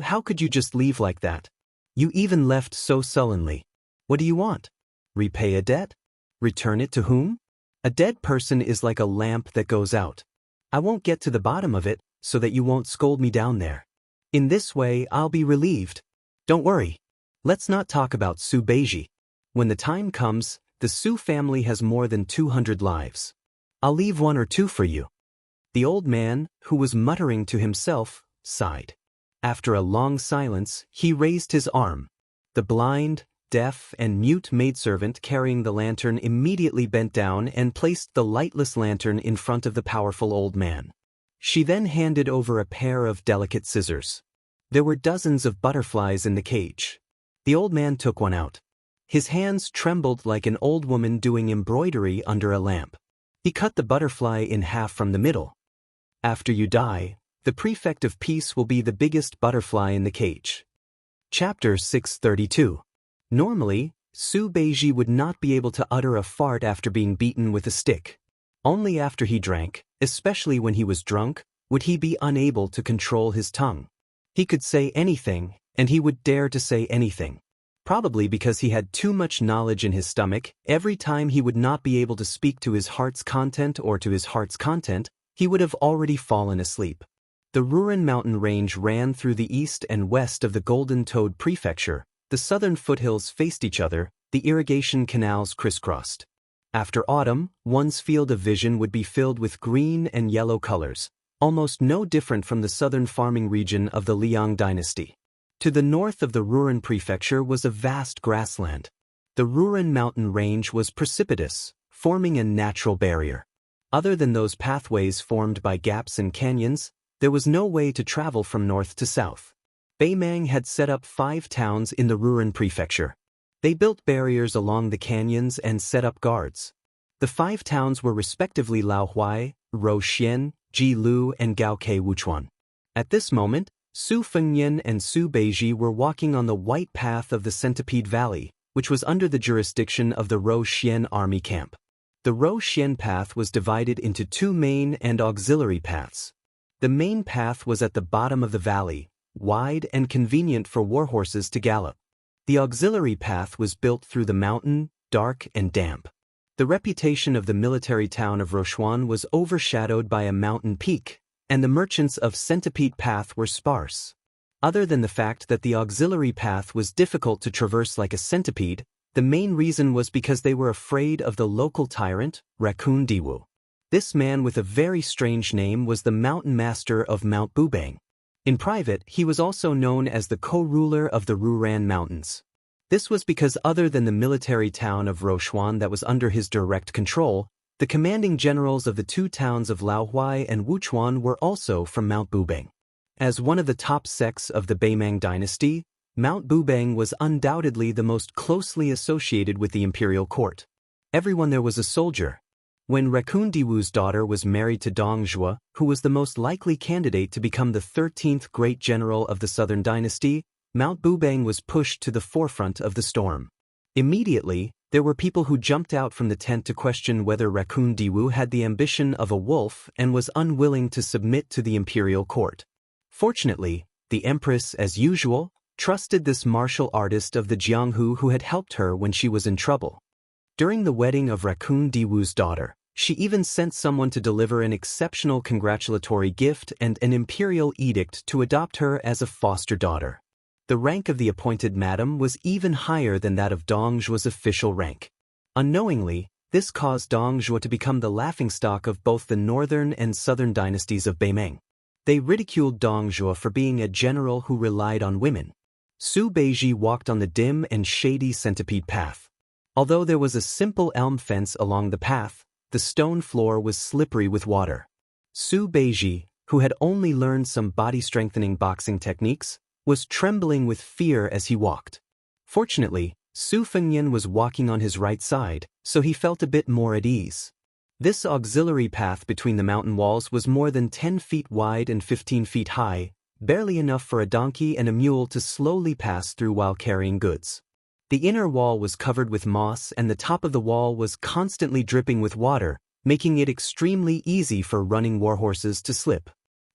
How could you just leave like that? You even left so sullenly. What do you want? Repay a debt? Return it to whom? A dead person is like a lamp that goes out. I won't get to the bottom of it, so that you won't scold me down there. In this way, I'll be relieved. Don't worry. Let's not talk about Su Beiji. When the time comes, the Su family has more than 200 lives. I'll leave 1 or 2 for you. The old man, who was muttering to himself, sighed. After a long silence, he raised his arm. The blind, deaf and mute maidservant carrying the lantern immediately bent down and placed the lightless lantern in front of the powerful old man. She then handed over a pair of delicate scissors. There were dozens of butterflies in the cage. The old man took one out. His hands trembled like an old woman doing embroidery under a lamp. He cut the butterfly in half from the middle. After you die, the prefect of peace will be the biggest butterfly in the cage. Chapter 632. Normally, Su Beiji would not be able to utter a fart after being beaten with a stick. Only after he drank, especially when he was drunk, would he be unable to control his tongue. He could say anything, and he would dare to say anything. Probably because he had too much knowledge in his stomach, every time he would not be able to speak to his heart's content or to his heart's content, he would have already fallen asleep. The Ruren mountain range ran through the east and west of the Golden Toad Prefecture. The southern foothills faced each other, the irrigation canals crisscrossed. After autumn, one's field of vision would be filled with green and yellow colors, almost no different from the southern farming region of the Liang dynasty. To the north of the Ruren Prefecture was a vast grassland. The Ruren mountain range was precipitous, forming a natural barrier. Other than those pathways formed by gaps and canyons, there was no way to travel from north to south. Beimang had set up 5 towns in the Ruren Prefecture. They built barriers along the canyons and set up guards. The 5 towns were respectively Laohuai, Roxian, Jilu, and Gaokei Wuchuan. At this moment, Su Fengnian and Su Beiji were walking on the white path of the Centipede Valley, which was under the jurisdiction of the Roxian army camp. The Roxian path was divided into 2 main and auxiliary paths. The main path was at the bottom of the valley, wide and convenient for warhorses to gallop. The auxiliary path was built through the mountain, dark and damp. The reputation of the military town of Rochuan was overshadowed by a mountain peak, and the merchants of Centipede Path were sparse. Other than the fact that the auxiliary path was difficult to traverse like a centipede, the main reason was because they were afraid of the local tyrant, Raccoon Diwu. This man with a very strange name was the mountain master of Mount Bubang. In private, he was also known as the co-ruler of the Ruran Mountains. This was because other than the military town of Rochuan that was under his direct control, the commanding generals of the 2 towns of Laohuai and Wuchuan were also from Mount Bubang. As one of the top sects of the Beimang dynasty, Mount Bubang was undoubtedly the most closely associated with the imperial court. Everyone there was a soldier. When Raccoon Diwu's daughter was married to Dong Zhuo, who was the most likely candidate to become the 13th great general of the southern dynasty, Mount Bubang was pushed to the forefront of the storm. Immediately, there were people who jumped out from the tent to question whether Raccoon Diwu had the ambition of a wolf and was unwilling to submit to the imperial court. Fortunately, the empress, as usual, trusted this martial artist of the Jianghu who had helped her when she was in trouble. During the wedding of Raccoon Diwu's daughter, she even sent someone to deliver an exceptional congratulatory gift and an imperial edict to adopt her as a foster daughter. The rank of the appointed madam was even higher than that of Dong Zhuo's official rank. Unknowingly, this caused Dong Zhuo to become the laughingstock of both the northern and southern dynasties of Beimang. They ridiculed Dong Zhuo for being a general who relied on women. Su Beiji walked on the dim and shady Centipede Path. Although there was a simple elm fence along the path, the stone floor was slippery with water. Su Beiji, who had only learned some body-strengthening boxing techniques, was trembling with fear as he walked. Fortunately, Su Fengnian was walking on his right side, so he felt a bit more at ease. This auxiliary path between the mountain walls was more than 10 feet wide and 15 feet high, barely enough for a donkey and a mule to slowly pass through while carrying goods. The inner wall was covered with moss and the top of the wall was constantly dripping with water, making it extremely easy for running warhorses to slip.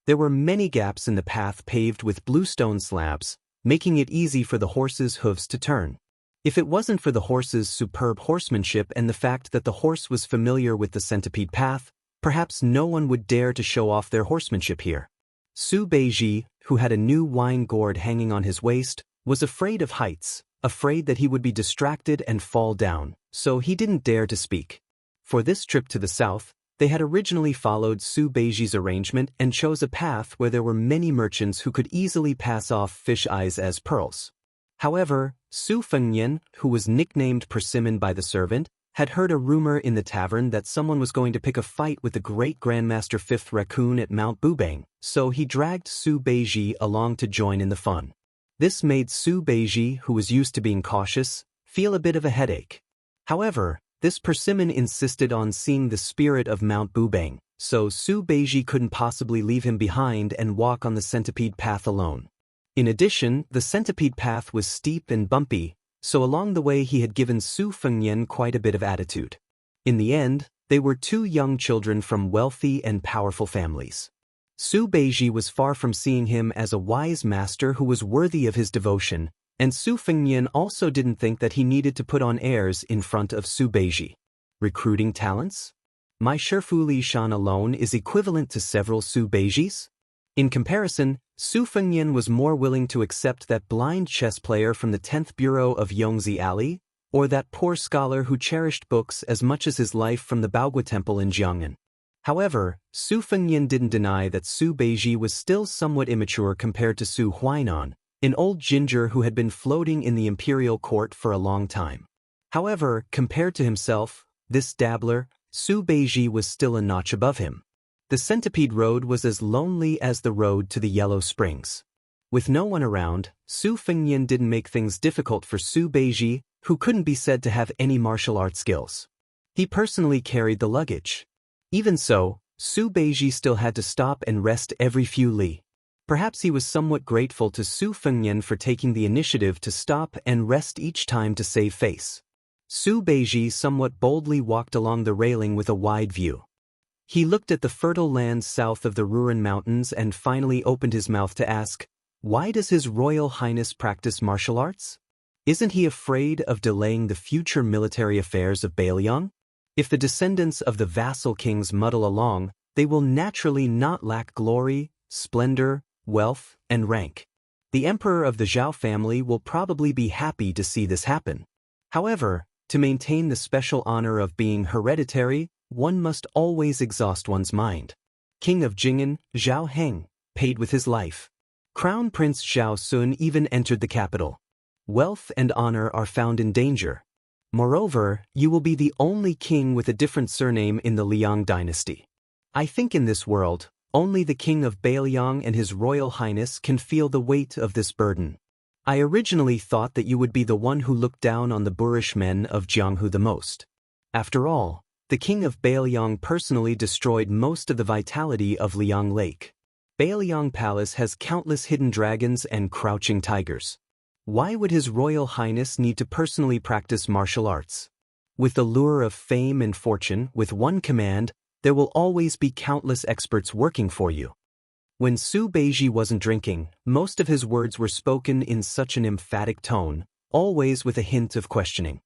There were many gaps in the path paved with bluestone slabs, making it easy for the horses' hooves to turn. If it wasn't for the horse's superb horsemanship and the fact that the horse was familiar with the Centipede Path, perhaps no one would dare to show off their horsemanship here. Su Beiji, who had a new wine gourd hanging on his waist, was afraid of heights, afraid that he would be distracted and fall down, so he didn't dare to speak. For this trip to the south, they had originally followed Su Beiji's arrangement and chose a path where there were many merchants who could easily pass off fish eyes as pearls. However, Su Fengnian, who was nicknamed Persimmon by the servant, had heard a rumor in the tavern that someone was going to pick a fight with the great Grandmaster Fifth Raccoon at Mount Bubang, so he dragged Su Beiji along to join in the fun. This made Su Beiji, who was used to being cautious, feel a bit of a headache. However, this Persimmon insisted on seeing the spirit of Mount Bubang, so Su Beiji couldn't possibly leave him behind and walk on the centipede path alone. In addition, the centipede path was steep and bumpy, so along the way he had given Su Fengnian quite a bit of attitude. In the end, they were two young children from wealthy and powerful families. Su Beiji was far from seeing him as a wise master who was worthy of his devotion, and Su Fengnian also didn't think that he needed to put on airs in front of Su Beiji. Recruiting talents? My Shifu Li Shan alone is equivalent to several Su Beijis? In comparison, Su Fengnian was more willing to accept that blind chess player from the 10th Bureau of Yongzi Alley, or that poor scholar who cherished books as much as his life from the Baogua Temple in Jiangnan. However, Su Fengnian didn't deny that Su Beiji was still somewhat immature compared to Su Huainan, an old ginger who had been floating in the imperial court for a long time. However, compared to himself, this dabbler, Su Beiji was still a notch above him. The Centipede Road was as lonely as the road to the Yellow Springs. With no one around, Su Fengnian didn't make things difficult for Su Beiji, who couldn't be said to have any martial arts skills. He personally carried the luggage. Even so, Su Beiji still had to stop and rest every few li. Perhaps he was somewhat grateful to Su Fengnian for taking the initiative to stop and rest each time to save face. Su Beiji somewhat boldly walked along the railing with a wide view. He looked at the fertile lands south of the Ruran Mountains and finally opened his mouth to ask, why does His Royal Highness practice martial arts? Isn't he afraid of delaying the future military affairs of Bailiang? If the descendants of the vassal kings muddle along, they will naturally not lack glory, splendor, wealth, and rank. The emperor of the Zhao family will probably be happy to see this happen. However, to maintain the special honor of being hereditary, one must always exhaust one's mind. King of Jing'an, Zhao Heng, paid with his life. Crown Prince Zhao Sun even entered the capital. Wealth and honor are found in danger. Moreover, you will be the only king with a different surname in the Liang dynasty. I think in this world, only the king of Bailiang and His Royal Highness can feel the weight of this burden. I originally thought that you would be the one who looked down on the boorish men of Jianghu the most. After all, the king of Bailiang personally destroyed most of the vitality of Liang Lake. Bailiang Palace has countless hidden dragons and crouching tigers. Why would His Royal Highness need to personally practice martial arts? With the lure of fame and fortune, with one command, there will always be countless experts working for you. When Su Beiji wasn't drinking, most of his words were spoken in such an emphatic tone, always with a hint of questioning.